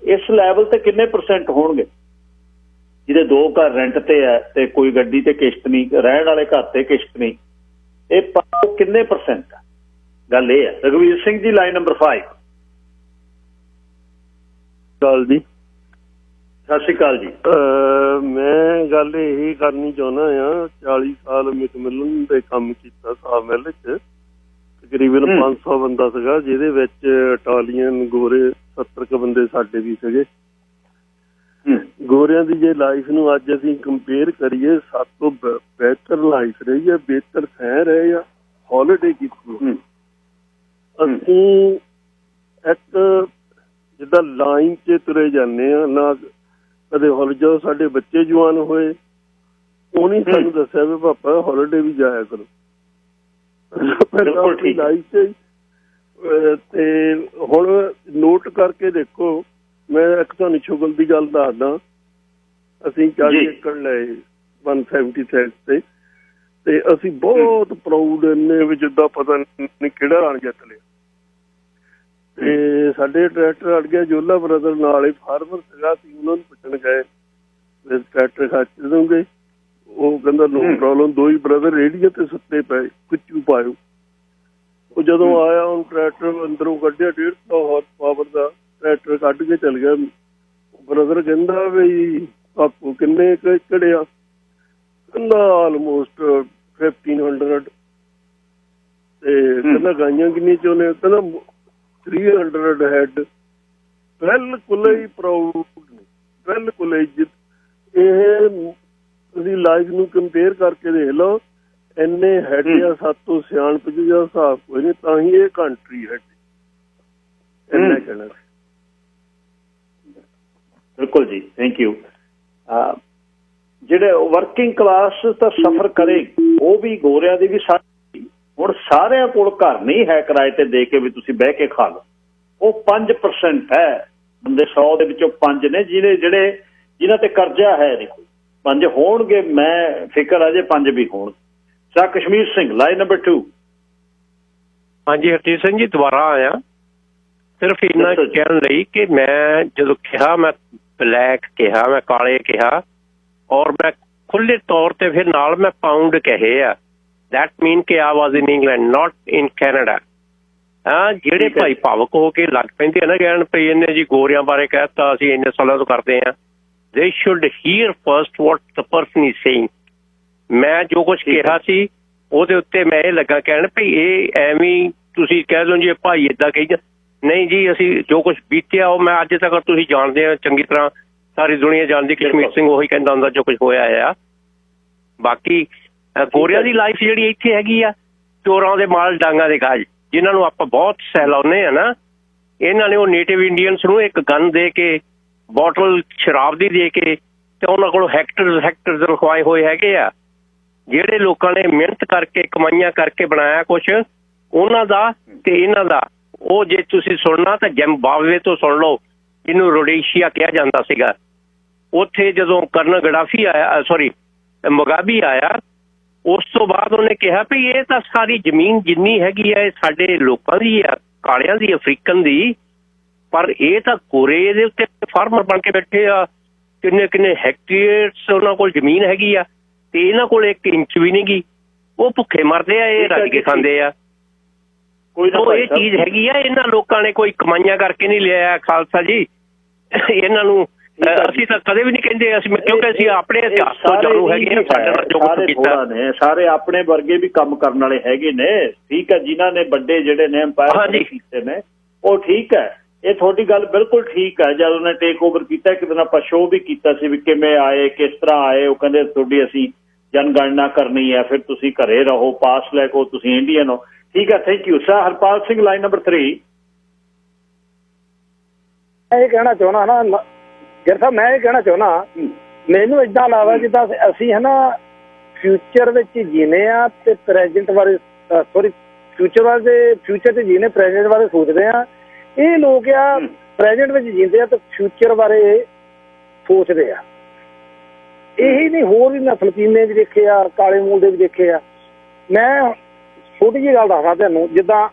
ਇਸ ਲੈਵਲ ਤੇ ਕਿੰਨੇ % ਹੋਣਗੇ ਜਿਹਦੇ 2 ਘਰ ਰੈਂਟ ਤੇ ਹੈ ਤੇ ਕੋਈ ਗੱਡੀ ਤੇ ਕਿਸ਼ਤ ਨਹੀਂ, ਰਹਿਣ ਵਾਲੇ ਘਰ ਤੇ ਕਿਸ਼ਤ ਨਹੀਂ, ਇਹ ਕਿੰਨੇ % ਆ? ਗੱਲ ਇਹ ਹੈ। ਰਘਵੀਰ ਸਿੰਘ ਜੀ ਲਾਈਨ ਨੰਬਰ 5। ਅਕਾਲ ਜੀ। ਸਤਿ ਸ਼੍ਰੀ ਅਕਾਲ ਜੀ। ਮੈਂ ਗੱਲ ਇਹ ਕਰਨੀ ਚਾਹੁੰਦਾ ਆ, 40 ਸਾਲ ਮਿਕਮਿਲਨ ਦੇ ਕੰਮ ਕੀਤਾ ਸਾਬ ਮਿਲ ਚ, ਤਕਰੀਬਨ 500 ਬੰਦਾ ਸੀਗਾ, ਜਿਹਦੇ ਵਿੱਚ ਇਟਾਲੀਅਨ ਗੋਰੇ 70 ਕੁ ਬੰਦੇ ਸਾਡੇ ਵੀ ਸੀਗੇ। ਗੋਰਿਆਂ ਦੀ ਜੇ ਲਾਈਫ ਨੂੰ ਅੱਜ ਅਸੀਂ ਕੰਪੇਅਰ ਕਰੀਏ, ਸਭ ਤੋਂ ਬਿਹਤਰ ਲਾਈਫ ਰਹੀ ਹੈ, ਬਿਹਤਰ ਸਹਿ ਰਹੇ ਆ, ਹੌਲੀਡੇ ਕੀਤੀ। ਅਸੀਂ ਇੱਕ ਜਿੱਦਾਂ ਲਾਈਨ 'ਚ ਤੁਰੇ ਜਾਂਦੇ ਹਾਂ, ਨਾ ਕਦੇ ਜਦੋਂ ਸਾਡੇ ਬੱਚੇ ਜਵਾਨ ਹੋਏ ਉਹਨੇ ਸਾਨੂੰ ਦੱਸਿਆ ਵੀ ਪਾਪਾ ਹੌਲੀਡੇ ਵੀ ਜਾਇਆ ਕਰੋ। ਲਾਈਫ 'ਚ ਤੇ ਹੁਣ ਨੋਟ ਕਰਕੇ ਦੇਖੋ, ਮੈਂ ਇੱਕ ਤੁਹਾਨੂੰ ਸ਼ੁਗਲ ਦੀ ਗੱਲ ਦੱਸਦਾ। ਅਸੀਂ 40 ਏਕੜ ਲਏ 176 ਤੇ ਅਸੀਂ ਬਹੁਤ ਪ੍ਰਾਊਡ ਇੰਨੇ ਵੀ ਜਿੱਦਾਂ ਪਤਾ ਨਹੀਂ ਕਿਹੜਾ ਰਾਣ ਜਿੱਤ ਲਿਆ। ਤੇ ਸਾਡੇ ਟਰੈਕਟਰ ਅੜ ਗਿਆ, ਜੋਲਾ ਬ੍ਰਦਰ ਨਾਲ ਹੀ ਫਾਰਮਰ ਸੀਗਾ, ਅਸੀਂ ਉਹਨਾਂ ਨੂੰ ਪੁੱਛਣ ਗਏ ਟਰੈਕਟਰ ਖਰਚ ਦਊਂਗੇ? ਉਹ ਕਹਿੰਦਾ ਨੋ ਪ੍ਰੋਬਲਮ। 2 ਹੀ ਬ੍ਰਦਰ ਰੇਹੜੀਆਂ ਤੇ ਸੁੱਤੇ ਪਏ, ਕੁੱਚੂ ਪਾਇਓ। ਉਹ ਜਦੋਂ ਆਇਆ, ਹੁਣ ਟਰੈਕਟਰ ਅੰਦਰੋਂ ਕੱਢਿਆ, 150 ਹਾਰਸ ਪਾਵਰ ਦਾ ਟਰੈਕਟਰ ਕੱਢ ਕੇ ਚਲ ਗਿਆ। ਬ੍ਰਦਰ ਕਹਿੰਦਾ ਵੀ ਆਪੂ ਕਿੰਨੇ ਏਕੜ ਆ? ਕਹਿੰਦਾ ਆਲਮੋਸਟ 1500। ਤੇ ਕਹਿੰਦਾ ਗਾਈਆਂ ਕਿੰਨੀ ਚਾਹੁੰਦੇ? ਕਹਿੰਦਾ 300 ਹੈਡ। ਬਿਲਕੁਲ ਹੀ ਪ੍ਰਾਊਡ, ਬਿਲਕੁਲ ਹੀ। ਇਹ ਤੁਸੀਂ ਲਾਈਫ ਨੂੰ ਕੰਪੇਅਰ ਕਰਕੇ ਦੇਖ ਲਓ, ਇੰਨੇ ਹੈਡ ਆ, ਸਾਤੋਂ ਸਿਆਣਪ ਜਿਹਾ ਹਿਸਾਬ ਕੋਈ ਨਹੀਂ, ਤਾਂ ਹੀ ਇਹ ਕੰਟਰੀ ਹੈ। ਇੰਨਾ ਕਹਿਣਾ। ਬਿਲਕੁਲ ਜੀ, ਥੈਂਕ ਯੂ। ਜਿਹੜੇ ਵਰਕਿੰਗ ਕਲਾਸ ਤਾਂ ਸਫਰ ਕਰੇ, ਉਹ ਵੀ ਗੋਰਿਆਂ ਦੀ ਵੀ ਹੁਣ ਸਾਰਿਆਂ ਕੋਲ ਘਰ ਨਹੀਂ ਹੈ ਕਿਰਾਏ ਤੇ ਦੇ ਕੇ ਵੀ ਤੁਸੀਂ ਬਹਿ ਕੇ ਖਾ ਲਓ। ਉਹ 5% ਹੈ ਬੰਦੇ, 100 ਦੇ ਵਿੱਚੋਂ 5 ਨੇ ਜਿਨ੍ਹਾਂ ਤੇ ਕਰਜ਼ਾ ਹੈ। ਦੇਖੋ 5 ਹੋਣਗੇ, ਮੈਂ ਫਿਕਰ ਆ ਜੇ 5 ਵੀ ਹੋਣ। Sir Kashmir Singh, line number 2। ਹਾਂਜੀ ਹਰਜੀਤ ਸਿੰਘ ਜੀ, ਦੁਬਾਰਾ ਆਇਆ ਸਿਰਫ ਇੰਨਾ ਕਹਿਣ ਲਈ ਕਿ ਮੈਂ ਜਦੋਂ ਕਿਹਾ, ਮੈਂ ਬਲੈਕ ਕਿਹਾ, ਮੈਂ ਕਾਲੇ ਕਿਹਾ, ਔਰ ਮੈਂ ਖੁੱਲ੍ਹੇ ਤੌਰ ਤੇ ਫਿਰ ਨਾਲ ਮੈਂ ਪਾਊਂਡ ਕਹੇ ਆ। ਦੈਟ ਮੀਨ ਕਿ ਆ ਵਾਜ਼ in England, not in Canada. ਜਿਹੜੇ ਭਾਈ ਭਾਵਕ ਹੋ ਕੇ ਲੱਗ ਪੈਂਦੇ ਆ ਨਾ ਕਹਿਣ ਪਈ ਇਹਨੇ ਜੀ ਗੋਰਿਆਂ ਬਾਰੇ ਕਹਿ ਦਿੱਤਾ, ਅਸੀਂ ਇੰਨੇ ਸਾਲਾਂ ਤੋਂ ਕਰਦੇ ਹਾਂ। They should hear first what the person is saying. ਮੈਂ ਜੋ ਕੁਛ ਕਿਹਾ ਸੀ ਉਹਦੇ ਉੱਤੇ ਮੈਂ ਇਹ ਲੱਗਾ ਕਹਿਣ ਭਈ ਇਹ ਐਵੇਂ ਤੁਸੀਂ ਕਹਿ ਲਓ ਜੀ ਭਾਈ ਏਦਾਂ ਕਹੀ ਜਾ। ਨਹੀਂ ਜੀ, ਅਸੀਂ ਜੋ ਕੁਛ ਬੀਤਿਆ ਉਹ ਮੈਂ ਅੱਜ ਤੱਕ ਤੁਸੀਂ ਜਾਣਦੇ ਆ ਚੰਗੀ ਤਰ੍ਹਾਂ, ਸਾਰੀ ਦੁਨੀਆ ਜਾਣਦੀ। ਕਸ਼ਮੀਰ ਸਿੰਘ ਉਹੀ ਕਹਿੰਦਾ ਹੁੰਦਾ ਜੋ ਕੁਛ ਹੋਇਆ ਆ। ਬਾਕੀ ਗੋਰਿਆਂ ਦੀ ਲਾਈਫ ਜਿਹੜੀ ਇੱਥੇ ਹੈਗੀ ਆ, ਚੋਰਾਂ ਦੇ ਮਾਲ ਡਾਂਗਾਂ ਦੇ ਗਾਜ, ਜਿਨ੍ਹਾਂ ਨੂੰ ਆਪਾਂ ਬਹੁਤ ਸਹਿਲਾਉਂਦੇ ਆ ਨਾ, ਇਹਨਾਂ ਨੇ ਉਹ ਨੇਟਿਵ ਇੰਡੀਅਨਸ ਨੂੰ ਇੱਕ ਗਨ ਦੇ ਕੇ, ਬੋਟਲ ਸ਼ਰਾਬ ਦੀ ਦੇ ਕੇ, ਤੇ ਉਹਨਾਂ ਕੋਲ ਹੈਕਟਰਸ ਰਖਵਾਏ ਹੋਏ ਹੈਗੇ ਆ। ਜਿਹੜੇ ਲੋਕਾਂ ਨੇ ਮਿਹਨਤ ਕਰਕੇ ਕਮਾਈਆਂ ਕਰਕੇ ਬਣਾਇਆ ਕੁਛ, ਉਹਨਾਂ ਦਾ ਤੇ ਇਹਨਾਂ ਦਾ। ਉਹ ਜੇ ਤੁਸੀਂ ਸੁਣਨਾ ਤਾਂ ਜ਼ਿੰਬਾਬਵੇ ਤੋਂ ਸੁਣ ਲਓ, ਜਿਹਨੂੰ ਰੋਡੇਸ਼ੀਆ ਕਿਹਾ ਜਾਂਦਾ ਸੀਗਾ। ਉੱਥੇ ਜਦੋਂ ਕਰਨਲ ਗਡਾਫੀ ਆਇਆ, ਸੌਰੀ ਮੁਗਾਬੀ ਆਇਆ, ਉਸ ਤੋਂ ਬਾਅਦ ਉਹਨੇ ਕਿਹਾ ਵੀ ਇਹ ਤਾਂ ਸਾਰੀ ਜ਼ਮੀਨ ਜਿੰਨੀ ਹੈਗੀ ਆ ਇਹ ਸਾਡੇ ਲੋਕਾਂ ਦੀ ਆ, ਕਾਲਿਆਂ ਦੀ, ਅਫਰੀਕਨ ਦੀ, ਪਰ ਇਹ ਤਾਂ ਗੋਰੇ ਇਹਦੇ ਉੱਤੇ ਫਾਰਮਰ ਬਣ ਕੇ ਬੈਠੇ ਆ। ਕਿੰਨੇ ਹੈਕਟੇਅਰਸ ਉਹਨਾਂ ਕੋਲ ਜ਼ਮੀਨ ਹੈਗੀ ਆ, ਤੇ ਇਹਨਾਂ ਕੋਲ 1 ਇੰਚ ਵੀ ਨਹੀਂ ਗੀ। ਉਹ ਭੁੱਖੇ ਮਰਦੇ ਆ, ਇਹ ਰੱਜ ਕੇ ਖਾਂਦੇ ਆ। ਉਹ ਇਹ ਚੀਜ਼ ਹੈਗੀ ਆ, ਇਹਨਾਂ ਲੋਕਾਂ ਨੇ ਕੋਈ ਕਮਾਈਆਂ ਕਰਕੇ ਨਹੀਂ ਲਿਆ ਖਾਲਸਾ ਜੀ। ਇਹਨਾਂ ਨੂੰ ਅਸੀਂ ਤਾਂ ਕਦੇ ਵੀ ਨਹੀਂ ਕਹਿੰਦੇ, ਅਸੀਂ ਕਿਉਂਕਿ ਅਸੀਂ ਆਪਣੇ ਇਤਿਹਾਸ ਤੋਂ ਜਾਣੂ ਹੈਗੇ ਆ। ਸਾਡੇ ਨਾਲ ਜੋ ਕੁਛ ਕੀਤਾ ਨੇ, ਸਾਰੇ ਆਪਣੇ ਵਰਗੇ ਵੀ ਕੰਮ ਕਰਨ ਵਾਲੇ ਹੈਗੇ ਨੇ। ਠੀਕ ਹੈ, ਜਿਨ੍ਹਾਂ ਨੇ ਵੱਡੇ ਜਿਹੜੇ ਨੇ ਅੰਪਾਇਰ ਕੀਤੇ ਨੇ, ਉਹ ਠੀਕ ਹੈ। ਇਹ ਤੁਹਾਡੀ ਗੱਲ ਬਿਲਕੁਲ ਠੀਕ ਹੈ। ਜਦ ਉਹਨੇ ਟੇਕ ਓਵਰ ਕੀਤਾ, ਇੱਕ ਦਿਨ ਆਪਾਂ ਸ਼ੋਅ ਵੀ ਕੀਤਾ ਸੀ ਵੀ ਕਿਵੇਂ ਆਏ, ਕਿਸ ਤਰ੍ਹਾਂ ਆਏ। ਉਹ ਕਹਿੰਦੇ ਤੁਹਾਡੀ ਅਸੀਂ ਜਨਗਣਨਾ ਕਰਨੀ ਹੈ, ਫਿਰ ਤੁਸੀਂ ਘਰੇ ਰਹੋ, ਪਾਸ ਲੈ ਕੇ ਤੁਸੀਂ ਇੰਡੀਅਨ ਹੋ। ਠੀਕ ਹੈ, thank you sir. Harpal Singh, line number 3। ਇਹ ਕਹਿਣਾ ਚਾਹੁੰਦਾ ਨਾ ਗਿਰ ਸਾਹਿਬ, ਮੈਂ ਇਹ ਕਹਿਣਾ ਚਾਹੁੰਦਾ, ਮੈਨੂੰ ਏਦਾਂ ਲੱਗਦਾ ਜਿੱਦਾਂ ਅਸੀਂ ਹੈ ਨਾ ਫਿਊਚਰ ਵਿੱਚ ਜੀਨੇ ਆ ਤੇ ਪ੍ਰੈਜੈਂਟ ਬਾਰੇ, ਸੌਰੀ ਫਿਊਚਰ 'ਚ ਜੀਨੇ, ਪ੍ਰੈਜੈਂਟ ਬਾਰੇ ਸੋਚਦੇ ਆ। ਇਹ ਲੋਕ ਆ ਪ੍ਰੈਜੈਂਟ ਵਿੱਚ ਜੀਂਦੇ ਆ ਤੇ ਫਿਊਚਰ ਬਾਰੇ ਸੋਚਦੇ ਆ। ਇਹੀ ਨਹੀਂ, ਹੋਰ ਵੀ ਮੈਂ ਫਿਲਪੀਨੇ ਵੀ ਦੇਖੇ ਆ, ਕਾਲੇ ਮੂਲ ਦੇ ਵੀ ਦੇਖੇ ਆ। ਮੈਂ ਛੋਟੀ ਜਿਹੀ ਗੱਲ ਦੱਸਦਾ ਤੁਹਾਨੂੰ, ਜਿੱਦਾਂ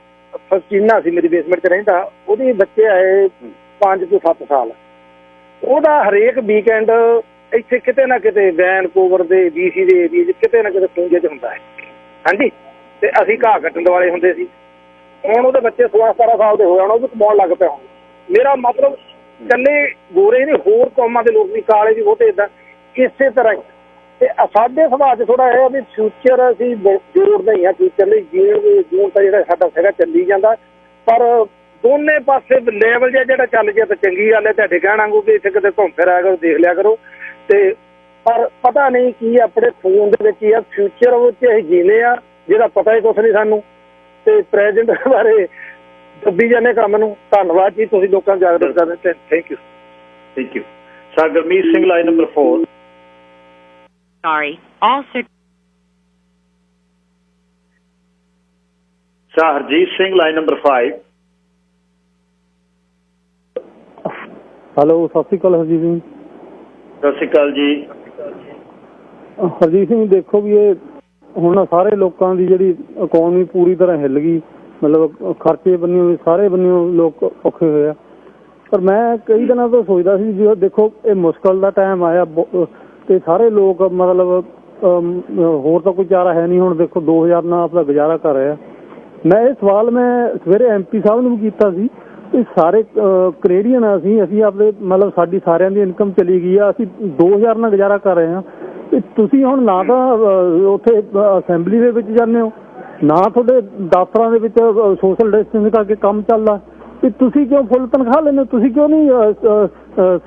ਫਸਟੀਨਾ ਸੀ ਮੇਰੀ ਬੇਸਮੈਂਟ 'ਚ ਰਹਿੰਦਾ, ਉਹਦੇ ਬੱਚੇ ਆਏ 5 ਤੋਂ 7 ਸਾਲ। ਉਹਦਾ ਹਰੇਕ ਵੀਕਐਂਡ ਇੱਥੇ ਕਿਤੇ ਨਾ ਕਿਤੇ ਵੈਨਕੂਵਰ ਦੇ, BC ਦੇ ਏਰੀਏ 'ਚ ਕਿਤੇ ਨਾ ਕਿਤੇ ਖੂੰਜੇ 'ਚ ਹੁੰਦਾ ਹੈ। ਹਾਂਜੀ, ਤੇ ਅਸੀਂ ਘਾਹ ਕੱਟਣ ਵਾਲੇ ਹੁੰਦੇ ਸੀ। ਹੁਣ ਉਹਦੇ ਬੱਚੇ 16-17 ਸਾਲ ਦੇ ਹੋ ਜਾਣ, ਉਹ ਵੀ ਕਮਾਉਣ ਲੱਗ ਪਿਆ। ਹੁਣ ਮੇਰਾ ਮਤਲਬ ਇਕੱਲੇ ਗੋਰੇ ਨੇ, ਹੋਰ ਕੌਮਾਂ ਦੇ ਲੋਕ ਵੀ, ਕਾਲੇ ਵੀ ਬਹੁਤੇ ਇਦਾਂ ਇਸੇ ਤਰ੍ਹਾਂ ਹੀ। ਤੇ ਸਾਡੇ ਸੁਭਾਅ 'ਚ ਥੋੜਾ ਇਹ ਆ ਵੀ ਫਿਊਚਰ ਅਸੀਂ ਜੋੜਦੇ ਹੀ ਆ, ਫਿਊਚਰ ਲਈ ਜੂਨ ਤਾਂ ਜਿਹੜਾ ਸਾਡਾ ਹੈਗਾ ਚੱਲੀ ਜਾਂਦਾ, ਪਰ ਦੋਨੇ ਪਾਸੇ ਲੈਵਲ ਜਿਹੜਾ ਚੱਲ ਗਿਆ ਤਾਂ ਚੰਗੀ ਗੱਲ ਹੈ। ਤੁਹਾਡੇ ਕਹਿਣਾ ਵਾਂਗੂ ਕਿ ਇੱਥੇ ਕਿਤੇ ਘੁੰਮ ਫਿਰ ਆਇਆ ਕਰੋ, ਦੇਖ ਲਿਆ ਕਰੋ, ਤੇ ਪਰ ਪਤਾ ਨਹੀਂ ਕੀ ਆਪਣੇ ਖੂਨ ਦੇ ਵਿੱਚ ਹੀ ਆ, ਫਿਊਚਰ ਵਿੱਚ ਅਸੀਂ ਜੀਨੇ ਆ ਜਿਹਦਾ ਪਤਾ ਹੀ ਕੁਛ ਨਹੀਂ ਸਾਨੂੰ, ਤੇ ਪ੍ਰੈਜ਼ੀਡੈਂਟ ਬਾਰੇ ਦੱਬੀ ਜਾਂਦੇ ਕੰਮ ਨੂੰ। ਧੰਨਵਾਦ ਜੀ, ਤੁਸੀਂ ਲੋਕਾਂ ਨੂੰ ਜਾਗਰੂਕ ਕਰਦੇ। Thank you. Thank you. Sir Gurmeet Singh, line number 4। Sir Harjeet Singh, line number 5। Hello, ਸਤਿ ਸ਼੍ਰੀ ਅਕਾਲ ਹਰਜੀਤ ਸਿੰਘ। ਸਤਿ ਸ਼੍ਰੀ ਅਕਾਲ ਜੀ। ਹਰਜੀਤ ਸਿੰਘ, ਦੇਖੋ ਵੀ ਇਹ ਹੁਣ ਸਾਰੇ ਲੋਕਾਂ ਦੀ ਜਿਹੜੀ ਇਕੋਨਮੀ ਪੂਰੀ ਤਰ੍ਹਾਂ ਹਿੱਲ ਗਈ, ਮਤਲਬ ਖਰਚੇ ਬੰਨਿਓ ਵੀ ਸਾਰੇ ਬੰਨਿਓ ਲੋਕ ਔਖੇ ਹੋਏ ਆ। ਪਰ ਮੈਂ ਕਈ ਦਿਨਾਂ ਤੋਂ ਸੋਚਦਾ ਸੀ ਵੀ ਦੇਖੋ ਇਹ ਮੁਸ਼ਕਲ ਦਾ ਟਾਈਮ ਆਇਆ ਤੇ ਸਾਰੇ ਲੋਕ ਮਤਲਬ ਹੋਰ ਤਾਂ ਕੋਈ ਚਾਰਾ ਹੈ ਨਹੀਂ। ਹੁਣ ਦੇਖੋ 2000 ਨਾਲ ਆਪਣਾ ਗੁਜ਼ਾਰਾ ਕਰ ਰਿਹਾ। ਮੈਂ ਇਹ ਸਵਾਲ ਮੈਂ ਸਵੇਰੇ MP ਸਾਹਿਬ ਨੂੰ ਵੀ ਕੀਤਾ ਸੀ ਇਹ ਸਾਰੇ ਕੈਨੇਡੀਅਨ ਅਸੀਂ ਆਪਣੇ ਮਤਲਬ ਸਾਡੀ ਸਾਰਿਆਂ ਦੀ ਇਨਕਮ ਚਲੀ ਗਈ ਆ, ਅਸੀਂ 2000 ਨਾਲ ਗੁਜ਼ਾਰਾ ਕਰ ਰਹੇ ਹਾਂ। ਤੇ ਤੁਸੀਂ ਹੁਣ ਨਾ ਤਾਂ ਉੱਥੇ ਅਸੈਂਬਲੀ ਦੇ ਵਿੱਚ ਜਾਂਦੇ ਹੋ, ਨਾ ਤੁਹਾਡੇ ਦਫ਼ਤਰਾਂ ਦੇ ਵਿੱਚ ਸੋਸ਼ਲ ਡਿਸਟੈਂਸ ਕਰਕੇ ਕੰਮ ਚੱਲਦਾ, ਤੇ ਤੁਸੀਂ ਕਿਉਂ ਫੁੱਲ ਤਨਖਾਹ ਲੈਂਦੇ ਹੋ? ਤੁਸੀਂ ਕਿਉਂ ਨਹੀਂ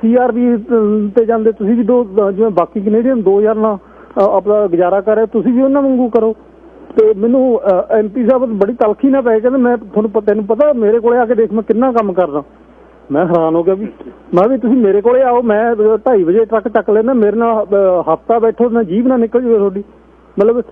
CRB ਤੇ ਜਾਂਦੇ? ਤੁਸੀਂ ਵੀ ਜਿਵੇਂ ਬਾਕੀ ਕੈਨੇਡੀਅਨ 2000 ਨਾਲ ਆਪਣਾ ਗੁਜ਼ਾਰਾ ਕਰ ਰਹੇ, ਤੁਸੀਂ ਵੀ ਉਹਨਾਂ ਵਾਂਗੂ ਕਰੋ। ਤੇ ਮੈਨੂੰ MP ਸਾਹਿਬ ਬੜੀ ਤਲਖੀ ਨਾਲ ਪਏ, ਕਹਿੰਦੇ ਮੈਂ ਤੈਨੂੰ ਪਤਾ ਮੇਰੇ ਕੋਲੇ ਆ ਕੇ ਦੇਖ ਮੈਂ ਕਿੰਨਾ ਕੰਮ ਕਰਦਾ। ਮੈਂ ਹੈਰਾਨ ਹੋ ਗਿਆ ਵੀ ਮੈਂ ਵੀ ਤੁਸੀਂ ਮੇਰੇ ਕੋਲੇ ਆਓ, ਮੈਂ 2:30 ਵਜੇ ਟਰੱਕ ਚੱਕ ਲੈਂਦਾ, ਮੇਰੇ ਨਾਲ ਹਫ਼ਤਾ ਬੈਠੋ ਨਾ ਜੀਭ ਨਾ ਨਿਕਲ ਜਾਵੇ ਤੁਹਾਡੀ। ਮਤਲਬ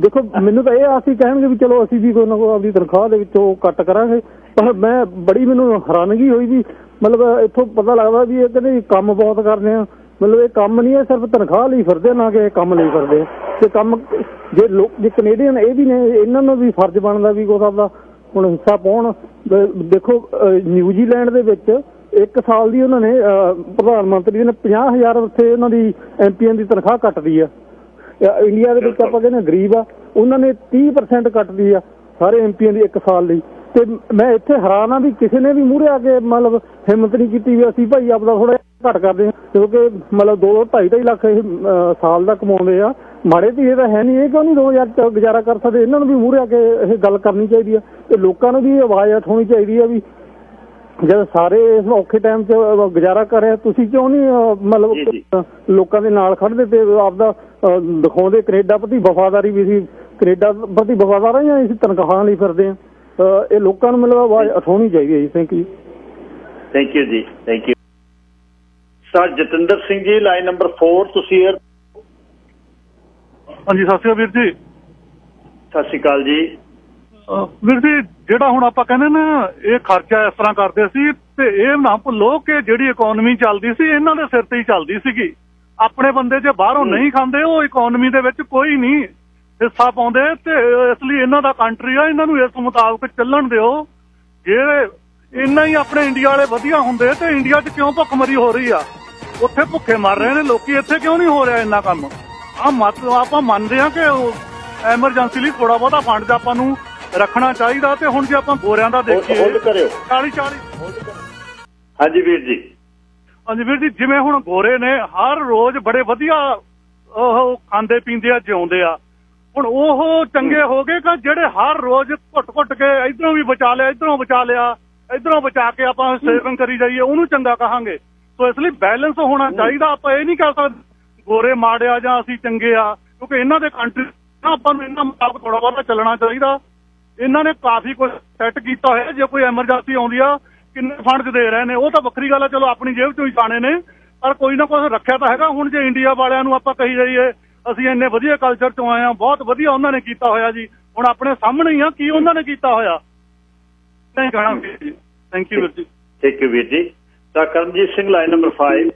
ਦੇਖੋ ਮੈਨੂੰ ਤਾਂ ਇਹ ਆਸ ਹੀ ਕਹਿਣਗੇ ਵੀ ਚਲੋ ਅਸੀਂ ਵੀ ਕੋਈ ਨਾ ਕੋਈ ਆਪਣੀ ਤਨਖਾਹ ਦੇ ਵਿੱਚੋਂ ਕੱਟ ਕਰਾਂਗੇ, ਪਰ ਮੈਂ ਬੜੀ ਮੈਨੂੰ ਹੈਰਾਨਗੀ ਹੋਈ ਵੀ ਮਤਲਬ ਇੱਥੋਂ ਪਤਾ ਲੱਗਦਾ ਵੀ ਇਹ ਕਹਿੰਦੇ ਕੰਮ ਬਹੁਤ ਕਰਦੇ ਆ। ਮਤਲਬ ਇਹ ਕੰਮ ਨਹੀਂ ਹੈ, ਸਿਰਫ ਤਨਖਾਹ ਲਈ ਫਿਰਦੇ, ਨਾ ਕਿ ਕੰਮ ਲਈ ਫਿਰਦੇ। ਤੇ ਕੰਮ ਜੇ ਕੈਨੇਡੀਅਨ ਇਹ ਵੀ ਨੇ, ਇਹਨਾਂ ਨੂੰ ਵੀ ਫਰਜ਼ ਬਣਦਾ ਵੀ ਕੁਛ ਆਪਦਾ ਹੁਣ ਹਿੱਸਾ ਪਾਉਣ। ਦੇਖੋ ਨਿਊਜ਼ੀਲੈਂਡ ਦੇ ਵਿੱਚ 1 ਸਾਲ ਦੀ ਉਹਨਾਂ ਨੇ ਪ੍ਰਧਾਨ ਮੰਤਰੀ ਨੇ 50,000 ਉੱਥੇ ਉਹਨਾਂ ਦੀ MPਆਂ ਦੀ ਤਨਖਾਹ ਕੱਟਦੀ ਆ। ਇੰਡੀਆ ਦੇ ਵਿੱਚ ਆਪਾਂ ਕਹਿੰਦੇ ਗਰੀਬ ਆ, ਉਹਨਾਂ ਨੇ 30% ਕੱਟਦੀ ਆ ਸਾਰੇ MPਆਂ ਦੀ 1 ਸਾਲ ਲਈ। ਤੇ ਮੈਂ ਇੱਥੇ ਹੈਰਾਨ ਆ ਵੀ ਕਿਸੇ ਨੇ ਵੀ ਮੂਹਰੇ ਆ ਕੇ ਮਤਲਬ ਹਿੰਮਤ ਨਹੀਂ ਕੀਤੀ ਵੀ ਅਸੀਂ ਭਾਈ ਆਪਦਾ ਥੋੜਾ ਘੱਟ ਕਰਦੇ ਹਾਂ, ਕਿਉਂਕਿ ਮਤਲਬ 2-2.5 ਲੱਖ ਇਹ ਸਾਲ ਦਾ ਕਮਾਉਂਦੇ ਆ। ਮਾੜੇ ਧੀਏ ਤਾਂ ਹੈ ਨਹੀਂ, ਇਹ ਕਿਉਂ ਨਹੀਂ 2000 ਗੁਜ਼ਾਰਾ ਕਰ ਸਕਦੇ? ਇਹਨਾਂ ਨੂੰ ਵੀ ਮੂਹਰੇ ਆ ਕੇ ਇਹ ਗੱਲ ਕਰਨੀ ਚਾਹੀਦੀ ਆ, ਤੇ ਲੋਕਾਂ ਨੂੰ ਵੀ ਆਵਾਜ਼ ਉਠਾਉਣੀ ਚਾਹੀਦੀ ਆ ਵੀ ਜਦ ਸਾਰੇ ਇਸ ਔਖੇ ਟਾਈਮ 'ਚ ਗੁਜ਼ਾਰਾ ਕਰ ਰਹੇ, ਤੁਸੀਂ ਕਿਉਂ ਨਹੀਂ ਮਤਲਬ ਲੋਕਾਂ ਦੇ ਨਾਲ ਖੜਦੇ ਤੇ ਆਪਦਾ ਦਿਖਾਉਂਦੇ? ਕੈਨੇਡਾ ਪ੍ਰਤੀ ਵਫਾਦਾਰੀ ਵੀ ਸੀ, ਕੈਨੇਡਾ ਪ੍ਰਤੀ ਵਫਾਦਾਰ ਆ ਜਾਂ ਅਸੀਂ ਤਨਖਾਹਾਂ ਲਈ ਫਿਰਦੇ ਹਾਂ? ਇਹ ਲੋਕਾਂ ਨੂੰ ਮਤਲਬ ਆਵਾਜ਼ ਉਠਾਉਣੀ ਚਾਹੀਦੀ ਹੈ ਜੀ। Thank you. ਥੈਂਕ ਯੂ ਜੀ, thank you. Sir Jatinder Singh ji, line number 4, ਤੁਸੀਂ। ਹਾਂਜੀ, ਸਤਿ ਸ਼੍ਰੀ ਅਕਾਲ ਵੀਰ ਜੀ। ਸਤਿ ਸ਼੍ਰੀ ਅਕਾਲ ਜੀ। ਵੀਰ ਜੀ, ਜਿਹੜਾ ਹੁਣ ਆਪਾਂ ਕਹਿੰਦੇ ਨਾ ਇਹ ਖਰਚਾ ਇਸ ਤਰ੍ਹਾਂ ਕਰਦੇ ਸੀ, ਤੇ ਇਹ ਨਾ ਭੁੱਲੋ ਕਿ ਜਿਹੜੀ ਇਕੋਨਮੀ ਚੱਲਦੀ ਸੀ ਇਹਨਾਂ ਦੇ ਸਿਰ ਤੇ ਹੀ ਚੱਲਦੀ ਸੀਗੀ। ਆਪਣੇ ਬੰਦੇ ਜੇ ਬਾਹਰੋਂ ਨਹੀਂ ਖਾਂਦੇ, ਉਹ ਇਕੋਨਮੀ ਦੇ ਵਿੱਚ ਕੋਈ ਨਹੀਂ ਹਿੱਸਾ ਪਾਉਂਦੇ। ਤੇ ਇਸ ਲਈ ਇਹਨਾਂ ਦਾ ਕੰਟਰੀ ਆ, ਇਹਨਾਂ ਨੂੰ ਇਸ ਮੁਤਾਬਕ ਚੱਲਣ ਦਿਓ। ਜੇ ਇੰਨਾ ਹੀ ਆਪਣੇ ਇੰਡੀਆ ਵਾਲੇ ਵਧੀਆ ਹੁੰਦੇ ਤੇ ਇੰਡੀਆ 'ਚ ਕਿਉਂ ਭੁੱਖਮਰੀ ਹੋ ਰਹੀ ਆ? ਉੱਥੇ ਭੁੱਖੇ ਮਰ ਰਹੇ ਨੇ ਲੋਕੀ, ਇੱਥੇ ਕਿਉਂ ਨਹੀਂ ਹੋ ਰਿਹਾ ਇੰਨਾ ਕੰਮ? ਆਪਾਂ ਮੰਨਦੇ ਹਾਂ ਕਿ ਐਮਰਜੈਂਸੀ ਲਈ ਥੋੜਾ ਬਹੁਤਾ ਫੰਡ ਆਪਾਂ ਨੂੰ ਰੱਖਣਾ ਚਾਹੀਦਾ। ਤੇ ਹੁਣ ਜੇ ਆਪਾਂ ਗੋਰਿਆਂ ਦਾ ਦੇਖੀਏ 40-40। ਹਾਂਜੀ ਵੀਰ ਜੀ। ਹਾਂਜੀ ਵੀਰ ਜੀ, ਜਿਵੇਂ ਹੁਣ ਗੋਰੇ ਨੇ ਹਰ ਰੋਜ਼ ਬੜੇ ਵਧੀਆ ਉਹ ਖਾਂਦੇ ਪੀਂਦੇ ਆ, ਜਿਉਂਦੇ ਆ। ਹੁਣ ਉਹ ਚੰਗੇ ਹੋ ਗਏ ਕਿ ਜਿਹੜੇ ਹਰ ਰੋਜ਼ ਘੁੱਟ ਕੇ ਇਧਰੋਂ ਵੀ ਬਚਾ ਲਿਆ, ਇਧਰੋਂ ਬਚਾ ਲਿਆ, ਇਧਰੋਂ ਬਚਾ ਕੇ ਆਪਾਂ ਸੇਵਿੰਗ ਕਰੀ ਜਾਈਏ, ਉਹਨੂੰ ਚੰਗਾ ਕਹਾਂਗੇ। ਸੋ ਇਸ ਲਈ ਬੈਲੈਂਸ ਹੋਣਾ ਚਾਹੀਦਾ। ਆਪਾਂ ਇਹ ਨਹੀਂ ਕਹਿ ਸਕਦੇ ਗੋਰੇ ਮਾੜੇ ਆ ਜਾਂ ਅਸੀਂ ਚੰਗੇ ਆ, ਕਿਉਂਕਿ ਇਹਨਾਂ ਦੇ ਕੰਟਰੀ ਆਪਾਂ ਨੂੰ ਇਹਨਾਂ ਮੁਤਾਬਕ ਥੋੜਾ ਬਹੁਤਾ ਚੱਲਣਾ ਚਾਹੀਦਾ। ਇਹਨਾਂ ਨੇ ਕਾਫੀ ਕੁਝ ਸੈੱਟ ਕੀਤਾ ਹੋਇਆ। ਜੇ ਕੋਈ ਐਮਰਜੈਂਸੀ ਆਉਂਦੀ ਆ, ਕਿੰਨੇ ਫੰਡ ਦੇ ਰਹੇ ਨੇ, ਉਹ ਤਾਂ ਵੱਖਰੀ ਗੱਲ ਆ, ਚਲੋ ਆਪਣੀ ਜੇਬ ਚੋਂ ਹੀ ਖਾਣੇ ਨੇ, ਪਰ ਕੋਈ ਨਾ ਕੁਝ ਰੱਖਿਆ ਤਾਂ ਹੈਗਾ। ਹੁਣ ਜੇ ਇੰਡੀਆ ਵਾਲਿਆਂ ਨੂੰ ਆਪਾਂ ਕਹੀ ਜਾਈਏ ਅਸੀਂ ਇੰਨੇ ਵਧੀਆ ਕਲਚਰ ਚੋਂ ਆਏ ਹਾਂ, ਬਹੁਤ ਵਧੀਆ ਉਹਨਾਂ ਨੇ ਕੀਤਾ ਹੋਇਆ ਜੀ, ਹੁਣ ਆਪਣੇ ਸਾਹਮਣੇ ਹੀ ਆ ਕੀ ਉਹਨਾਂ ਨੇ ਕੀਤਾ ਹੋਇਆ। ਨਹੀਂ ਕਹਿਣਾ ਵੀਰ ਜੀ। ਥੈਂਕ ਯੂ ਵੀਰ ਜੀ। ਥੈਂਕ ਯੂ ਵੀਰ ਜੀ। ਤਾਂ ਕਰਮਜੀਤ ਸਿੰਘ, ਲਾਈਨ ਨੰਬਰ 5।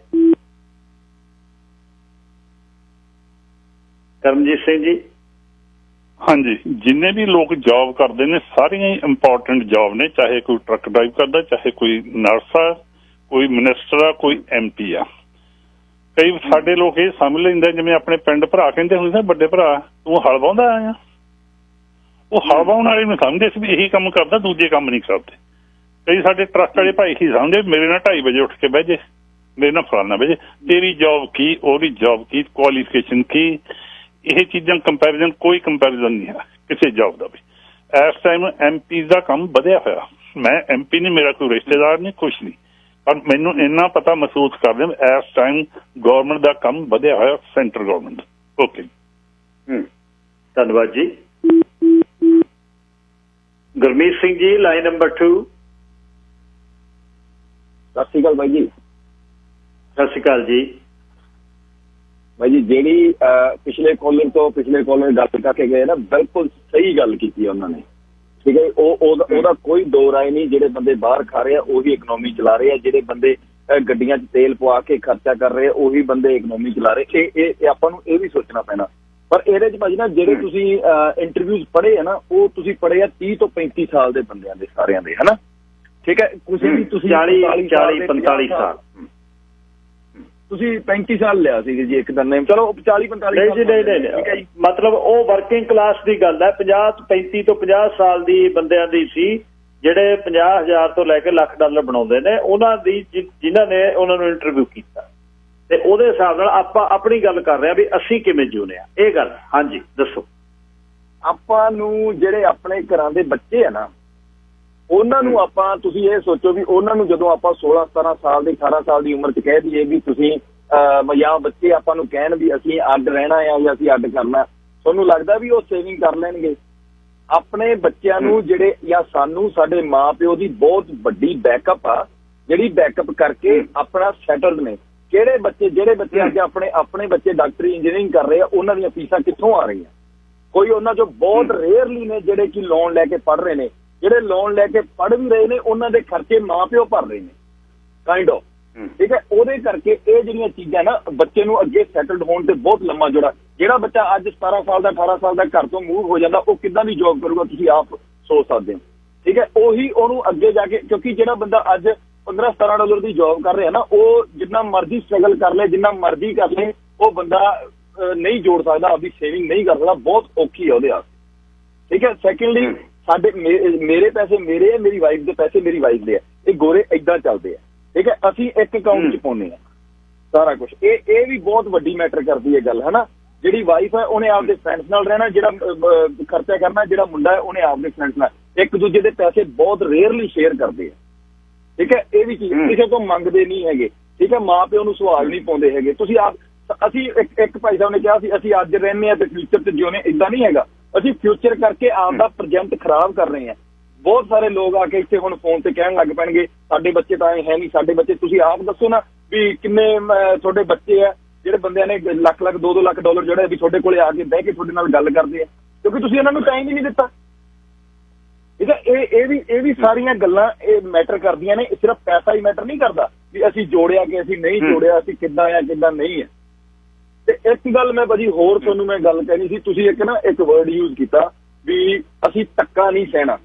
ਕਰਮਜੀਤ ਸਿੰਘ ਜੀ। ਹਾਂਜੀ, ਜਿੰਨੇ ਵੀ ਲੋਕ ਜੌਬ ਕਰਦੇ ਨੇ ਸਾਰੀਆਂ ਹੀ ਇੰਪੋਰਟੈਂਟ ਜੌਬ ਨੇ, ਚਾਹੇ ਕੋਈ ਟਰੱਕ ਡਰਾਈਵ ਕਰਦਾ, ਚਾਹੇ ਕੋਈ ਨਰਸ ਆ, ਕੋਈ ਮਿਨਿਸਟਰ ਆ, ਕੋਈ MP ਆ। ਕਈ ਸਾਡੇ ਲੋਕ ਇਹ ਸਮਝ ਲੈਂਦੇ, ਜਿਵੇਂ ਆਪਣੇ ਪਿੰਡ ਭਰਾ ਕਹਿੰਦੇ ਹੁੰਦੇ ਸੀ, ਵੱਡੇ ਭਰਾ ਤੂੰ ਹਲ ਵਾਹੁੰਦਾ ਆਇਆ, ਉਹ ਹਲ ਵਾਹੁਣ ਵਾਲੇ ਨੂੰ ਸਮਝਦੇ ਸੀ ਵੀ ਇਹੀ ਕੰਮ ਕਰਦਾ, ਦੂਜੇ ਕੰਮ ਨਹੀਂ ਕਰਦੇ। ਕਈ ਸਾਡੇ ਟਰੱਸਟ ਵਾਲੇ ਭਾਈ ਹੀ ਸਮਝਦੇ ਮੇਰੇ ਨਾਲ 2:30 ਵਜੇ ਉੱਠ ਕੇ ਬਹਿ ਜੇ, ਮੇਰੇ ਨਾਲ ਫਲਾਨਾ ਬਹਿ ਜੇ। ਤੇਰੀ ਜੌਬ ਕੀ, ਉਹਦੀ ਜੌਬ ਕੀ, ਕੁਆਲੀਫਿਕੇਸ਼ਨ ਕੀ, ਇਹ ਚੀਜ਼ਾਂ ਕੰਪੈਰੀਜ਼ਨ, ਕੋਈ ਕੰਪੈਰੀਜ਼ਨ ਨਹੀਂ ਹੈ ਕਿਸੇ ਜੌਬ ਦਾ ਵੀ। ਇਸ ਟਾਈਮ MP ਦਾ ਕੰਮ ਵਧਿਆ ਹੋਇਆ। ਮੈਂ MP ਨਹੀਂ, ਮੇਰਾ ਕੋਈ ਰਿਸ਼ਤੇਦਾਰ ਨਹੀਂ, ਕੁਛ ਨਹੀਂ, ਪਰ ਮੈਨੂੰ ਇੰਨਾ ਪਤਾ ਮਹਿਸੂਸ ਕਰਦੇ ਇਸ ਟਾਈਮ ਗੌਰਮੈਂਟ ਦਾ ਕੰਮ ਵਧਿਆ ਹੋਇਆ, ਸੈਂਟਰ ਗੌਰਮੈਂਟ। ਓਕੇ, ਧੰਨਵਾਦ ਜੀ। Gurmeet Singh ji, line number 2। ਸਤਿ ਸ਼੍ਰੀ ਅਕਾਲ ਬਾਈ ਜੀ। ਸਤਿ ਸ਼੍ਰੀ ਅਕਾਲ ਜੀ। ਬਾਈ ਜੀ, ਜਿਹੜੀ ਪਿਛਲੇ ਕਾਲਰ ਗੱਲ ਕਰਕੇ ਗਏ ਨਾ, ਬਿਲਕੁਲ ਸਹੀ ਗੱਲ ਕੀਤੀ ਉਹਨਾਂ ਨੇ, ਠੀਕ ਹੈ। ਉਹਦਾ ਕੋਈ ਦੋ ਰਾਏ ਨਹੀਂ। ਜਿਹੜੇ ਬੰਦੇ ਬਾਹਰ ਖਾ ਰਹੇ ਆ ਉਹੀ ਇਕਨੋਮੀ ਚਲਾ ਰਹੇ ਆ, ਜਿਹੜੇ ਬੰਦੇ ਗੱਡੀਆਂ 'ਚ ਤੇਲ ਪਵਾ ਕੇ ਖਰਚਾ ਕਰ ਰਹੇ ਆ ਉਹੀ ਬੰਦੇ ਇਕਨੋਮੀ ਚਲਾ ਰਹੇ। ਇਹ ਆਪਾਂ ਨੂੰ ਇਹ ਵੀ ਸੋਚਣਾ ਪੈਣਾ। ਪਰ ਇਹਦੇ 'ਚ ਭਾਜੀ ਨਾ ਜਿਹੜੇ ਤੁਸੀਂ ਇੰਟਰਵਿਊਜ਼ ਪੜ੍ਹੇ ਆ ਨਾ, ਉਹ ਤੁਸੀਂ ਪੜ੍ਹੇ ਆ 30 ਤੋਂ 35 ਸਾਲ ਦੇ ਬੰਦਿਆਂ ਦੇ, ਸਾਰਿਆਂ ਦੇ, ਹਨਾ, ਠੀਕ ਹੈ। ਕਿਸੇ ਵੀ ਤੁਸੀਂ 40-45 ਸਾਲ, ਤੁਸੀਂ 35 ਸਾਲ ਲਿਆ ਸੀ ਜੀ ਇੱਕ ਦਿਨ, ਚਲੋ 40-45 ਨਹੀਂ, ਮਤਲਬ ਉਹ ਵਰਕਿੰਗ ਕਲਾਸ ਦੀ ਗੱਲ ਹੈ। 35 ਤੋਂ 50 ਸਾਲ ਦੀ ਬੰਦਿਆਂ ਦੀ ਸੀ, ਜਿਹੜੇ 50,000 ਤੋਂ ਲੈ ਕੇ ਲੱਖ ਡਾਲਰ ਬਣਾਉਂਦੇ ਨੇ, ਉਹਨਾਂ ਦੀ ਜਿਨ੍ਹਾਂ ਨੇ ਉਹਨਾਂ ਨੂੰ ਇੰਟਰਵਿਊ ਕੀਤਾ, ਤੇ ਉਹਦੇ ਹਿਸਾਬ ਨਾਲ ਆਪਾਂ ਆਪਣੀ ਗੱਲ ਕਰ ਰਹੇ ਹਾਂ ਵੀ ਅਸੀਂ ਕਿਵੇਂ ਜਿਉਨੇ ਆ ਇਹ ਗੱਲ। ਹਾਂਜੀ ਦੱਸੋ। ਆਪਾਂ ਨੂੰ ਜਿਹੜੇ ਆਪਣੇ ਘਰਾਂ ਦੇ ਬੱਚੇ ਆ ਨਾ, ਉਹਨਾਂ ਨੂੰ ਆਪਾਂ, ਤੁਸੀਂ ਇਹ ਸੋਚੋ ਵੀ ਉਹਨਾਂ ਨੂੰ ਜਦੋਂ ਆਪਾਂ 16-17 ਸਾਲ ਦੀ 18 ਸਾਲ ਦੀ ਉਮਰ 'ਚ ਕਹਿ ਦਈਏ ਵੀ ਤੁਸੀਂ ਜਾਂ ਬੱਚੇ ਆਪਾਂ ਨੂੰ ਕਹਿਣ ਵੀ ਅਸੀਂ ਅੱਡ ਰਹਿਣਾ ਆ ਜਾਂ ਅਸੀਂ ਅੱਡ ਕਰਨਾ, ਤੁਹਾਨੂੰ ਲੱਗਦਾ ਵੀ ਉਹ ਸੇਵਿੰਗ ਕਰ ਲੈਣਗੇ? ਆਪਣੇ ਬੱਚਿਆਂ ਨੂੰ ਜਿਹੜੇ, ਜਾਂ ਸਾਨੂੰ ਸਾਡੇ ਮਾਂ ਪਿਓ ਦੀ ਬਹੁਤ ਵੱਡੀ ਬੈਕਅਪ ਆ, ਜਿਹੜੀ ਬੈਕਅਪ ਕਰਕੇ ਆਪਣਾ ਸੈਟਲਡ ਨੇ। ਜਿਹੜੇ ਬੱਚੇ ਅੱਜ ਆਪਣੇ ਬੱਚੇ ਡਾਕਟਰੀ ਇੰਜੀਨੀਅਰਿੰਗ ਕਰ ਰਹੇ ਆ, ਉਹਨਾਂ ਦੀਆਂ ਫੀਸਾਂ ਕਿੱਥੋਂ ਆ ਰਹੀਆਂ? ਕੋਈ ਉਹਨਾਂ 'ਚੋਂ ਬਹੁਤ ਰੇਅਰਲੀ ਨੇ ਜਿਹੜੇ ਕਿ ਲੋਨ ਲੈ ਕੇ ਪੜ੍ਹ ਰਹੇ ਨੇ। ਜਿਹੜੇ ਲੋਨ ਲੈ ਕੇ ਪੜ੍ਹ ਵੀ ਰਹੇ ਨੇ, ਉਹਨਾਂ ਦੇ ਖਰਚੇ ਮਾਂ ਪਿਓ ਭਰ ਰਹੇ ਨੇ, ਕਾਈਂਡ ਆਫ, ਠੀਕ ਹੈ। ਉਹਦੇ ਕਰਕੇ ਇਹ ਜਿਹੜੀਆਂ ਚੀਜ਼ਾਂ ਨਾ, ਬੱਚੇ ਨੂੰ ਅੱਗੇ ਸੈਟਲਡ ਹੋਣ ਤੇ ਬਹੁਤ ਲੰਮਾ ਜੋੜਾ। ਜਿਹੜਾ ਬੱਚਾ ਅੱਜ 17 ਸਾਲ ਦਾ 18 ਸਾਲ ਦਾ ਘਰ ਤੋਂ ਮੂਵ ਹੋ ਜਾਂਦਾ, ਉਹ ਕਿੱਦਾਂ ਦੀ ਜੋਬ ਕਰੂਗਾ ਤੁਸੀਂ ਆਪ ਸੋਚ ਸਕਦੇ ਹੋ, ਠੀਕ ਹੈ। ਉਹੀ ਉਹਨੂੰ ਅੱਗੇ ਜਾ ਕੇ, ਕਿਉਂਕਿ ਜਿਹੜਾ ਬੰਦਾ ਅੱਜ $15-17 ਦੀ ਜੋਬ ਕਰ ਰਿਹਾ ਨਾ, ਉਹ ਜਿੰਨਾ ਮਰਜ਼ੀ ਸਟਰਗਲ ਕਰ ਲੈ, ਜਿੰਨਾ ਮਰਜ਼ੀ ਕਰ ਲੈ, ਉਹ ਬੰਦਾ ਨਹੀਂ ਜੋੜ ਸਕਦਾ, ਆਪਣੀ ਸੇਵਿੰਗ ਨਹੀਂ ਕਰ ਸਕਦਾ, ਬਹੁਤ ਔਖੀ ਹੈ ਉਹਦੇ ਵਾਸਤੇ, ਠੀਕ ਹੈ। ਸੈਕਿੰਡਲੀ, ਮੇਰੇ ਪੈਸੇ ਮੇਰੇ ਆ, ਮੇਰੀ ਵਾਈਫ ਦੇ ਪੈਸੇ ਮੇਰੀ ਵਾਈਫ ਦੇ ਆ। ਇਹ ਗੋਰੇ ਏਦਾਂ ਚੱਲਦੇ ਆ, ਠੀਕ ਹੈ। ਅਸੀਂ ਇੱਕ ਅਕਾਊਂਟ 'ਚ ਪਾਉਂਦੇ ਆ ਸਾਰਾ ਕੁਛ। ਇਹ ਵੀ ਬਹੁਤ ਵੱਡੀ ਮੈਟਰ ਕਰਦੀ ਹੈ ਗੱਲ, ਹਨਾ। ਜਿਹੜੀ ਵਾਈਫ ਹੈ ਉਹਨੇ ਆਪਦੇ ਫਰੈਂਡਸ ਨਾਲ ਰਹਿਣਾ, ਜਿਹੜਾ ਖਰਚਾ ਕਰਨਾ ਜਿਹੜਾ ਮੁੰਡਾ ਹੈ ਉਹਨੇ ਆਪਦੇ ਫਰੈਂਡਸ ਨਾਲ। ਇੱਕ ਦੂਜੇ ਦੇ ਪੈਸੇ ਬਹੁਤ ਰੇਅਰਲੀ ਸ਼ੇਅਰ ਕਰਦੇ ਆ, ਠੀਕ ਹੈ। ਇਹ ਵੀ ਚੀਜ਼ ਕਿਸੇ ਤੋਂ ਮੰਗਦੇ ਨਹੀਂ ਹੈਗੇ, ਠੀਕ ਹੈ। ਮਾਂ ਪਿਓ ਨੂੰ ਸਵਾਲ ਨਹੀਂ ਪਾਉਂਦੇ ਹੈਗੇ। ਤੁਸੀਂ ਅਸੀਂ ਇੱਕ ਭਾਈ ਸਾਹਿਬ ਨੇ ਕਿਹਾ ਸੀ ਅਸੀਂ ਅੱਜ ਰਹਿੰਦੇ ਹਾਂ ਤੇ ਫਿਊਚਰ 'ਚ ਜਿਉਣੇ, ਏਦਾਂ ਨਹੀਂ ਹੈਗਾ। ਅਸੀਂ ਫਿਊਚਰ ਕਰਕੇ ਆਪਦਾ ਪ੍ਰੈਜ਼ੈਂਟ ਖਰਾਬ ਕਰ ਰਹੇ ਹਾਂ। ਬਹੁਤ ਸਾਰੇ ਲੋਕ ਆ ਕੇ ਇੱਥੇ ਹੁਣ ਫੋਨ ਤੇ ਕਹਿਣ ਲੱਗ ਪੈਣਗੇ ਸਾਡੇ ਬੱਚੇ ਤਾਂ ਐਂ ਹੈ ਨਹੀਂ, ਸਾਡੇ ਬੱਚੇ। ਤੁਸੀਂ ਆਪ ਦੱਸੋ ਨਾ ਵੀ ਕਿੰਨੇ ਤੁਹਾਡੇ ਬੱਚੇ ਆ ਜਿਹੜੇ ਬੰਦਿਆਂ ਨੇ ਲੱਖ $2 ਲੱਖ ਜਿਹੜੇ ਵੀ ਤੁਹਾਡੇ ਕੋਲੇ ਆ ਕੇ ਬਹਿ ਕੇ ਤੁਹਾਡੇ ਨਾਲ ਗੱਲ ਕਰਦੇ ਆ, ਕਿਉਂਕਿ ਤੁਸੀਂ ਇਹਨਾਂ ਨੂੰ ਟਾਈਮ ਹੀ ਨਹੀਂ ਦਿੱਤਾ, ਠੀਕ ਹੈ। ਇਹ ਵੀ ਸਾਰੀਆਂ ਗੱਲਾਂ ਇਹ ਮੈਟਰ ਕਰਦੀਆਂ ਨੇ। ਸਿਰਫ ਪੈਸਾ ਹੀ ਮੈਟਰ ਨਹੀਂ ਕਰਦਾ ਵੀ ਅਸੀਂ ਜੋੜਿਆ ਕਿ ਅਸੀਂ ਨਹੀਂ ਜੋੜਿਆ, ਅਸੀਂ ਕਿੱਦਾਂ ਆ ਕਿੱਦਾਂ ਨਹੀਂ ਹੈ। ਤੇ ਇੱਕ ਗੱਲ ਮੈਂ ਭਾਜੀ ਹੋਰ ਤੁਹਾਨੂੰ ਮੈਂ ਗੱਲ ਕਹਿਣੀ ਸੀ, ਤੁਸੀਂ ਇੱਕ ਵਰਡ ਯੂਜ਼ ਕੀਤਾ ਵੀ ਅਸੀਂ ਧੱਕਾ ਨਹੀਂ ਸਹਿਣਾ।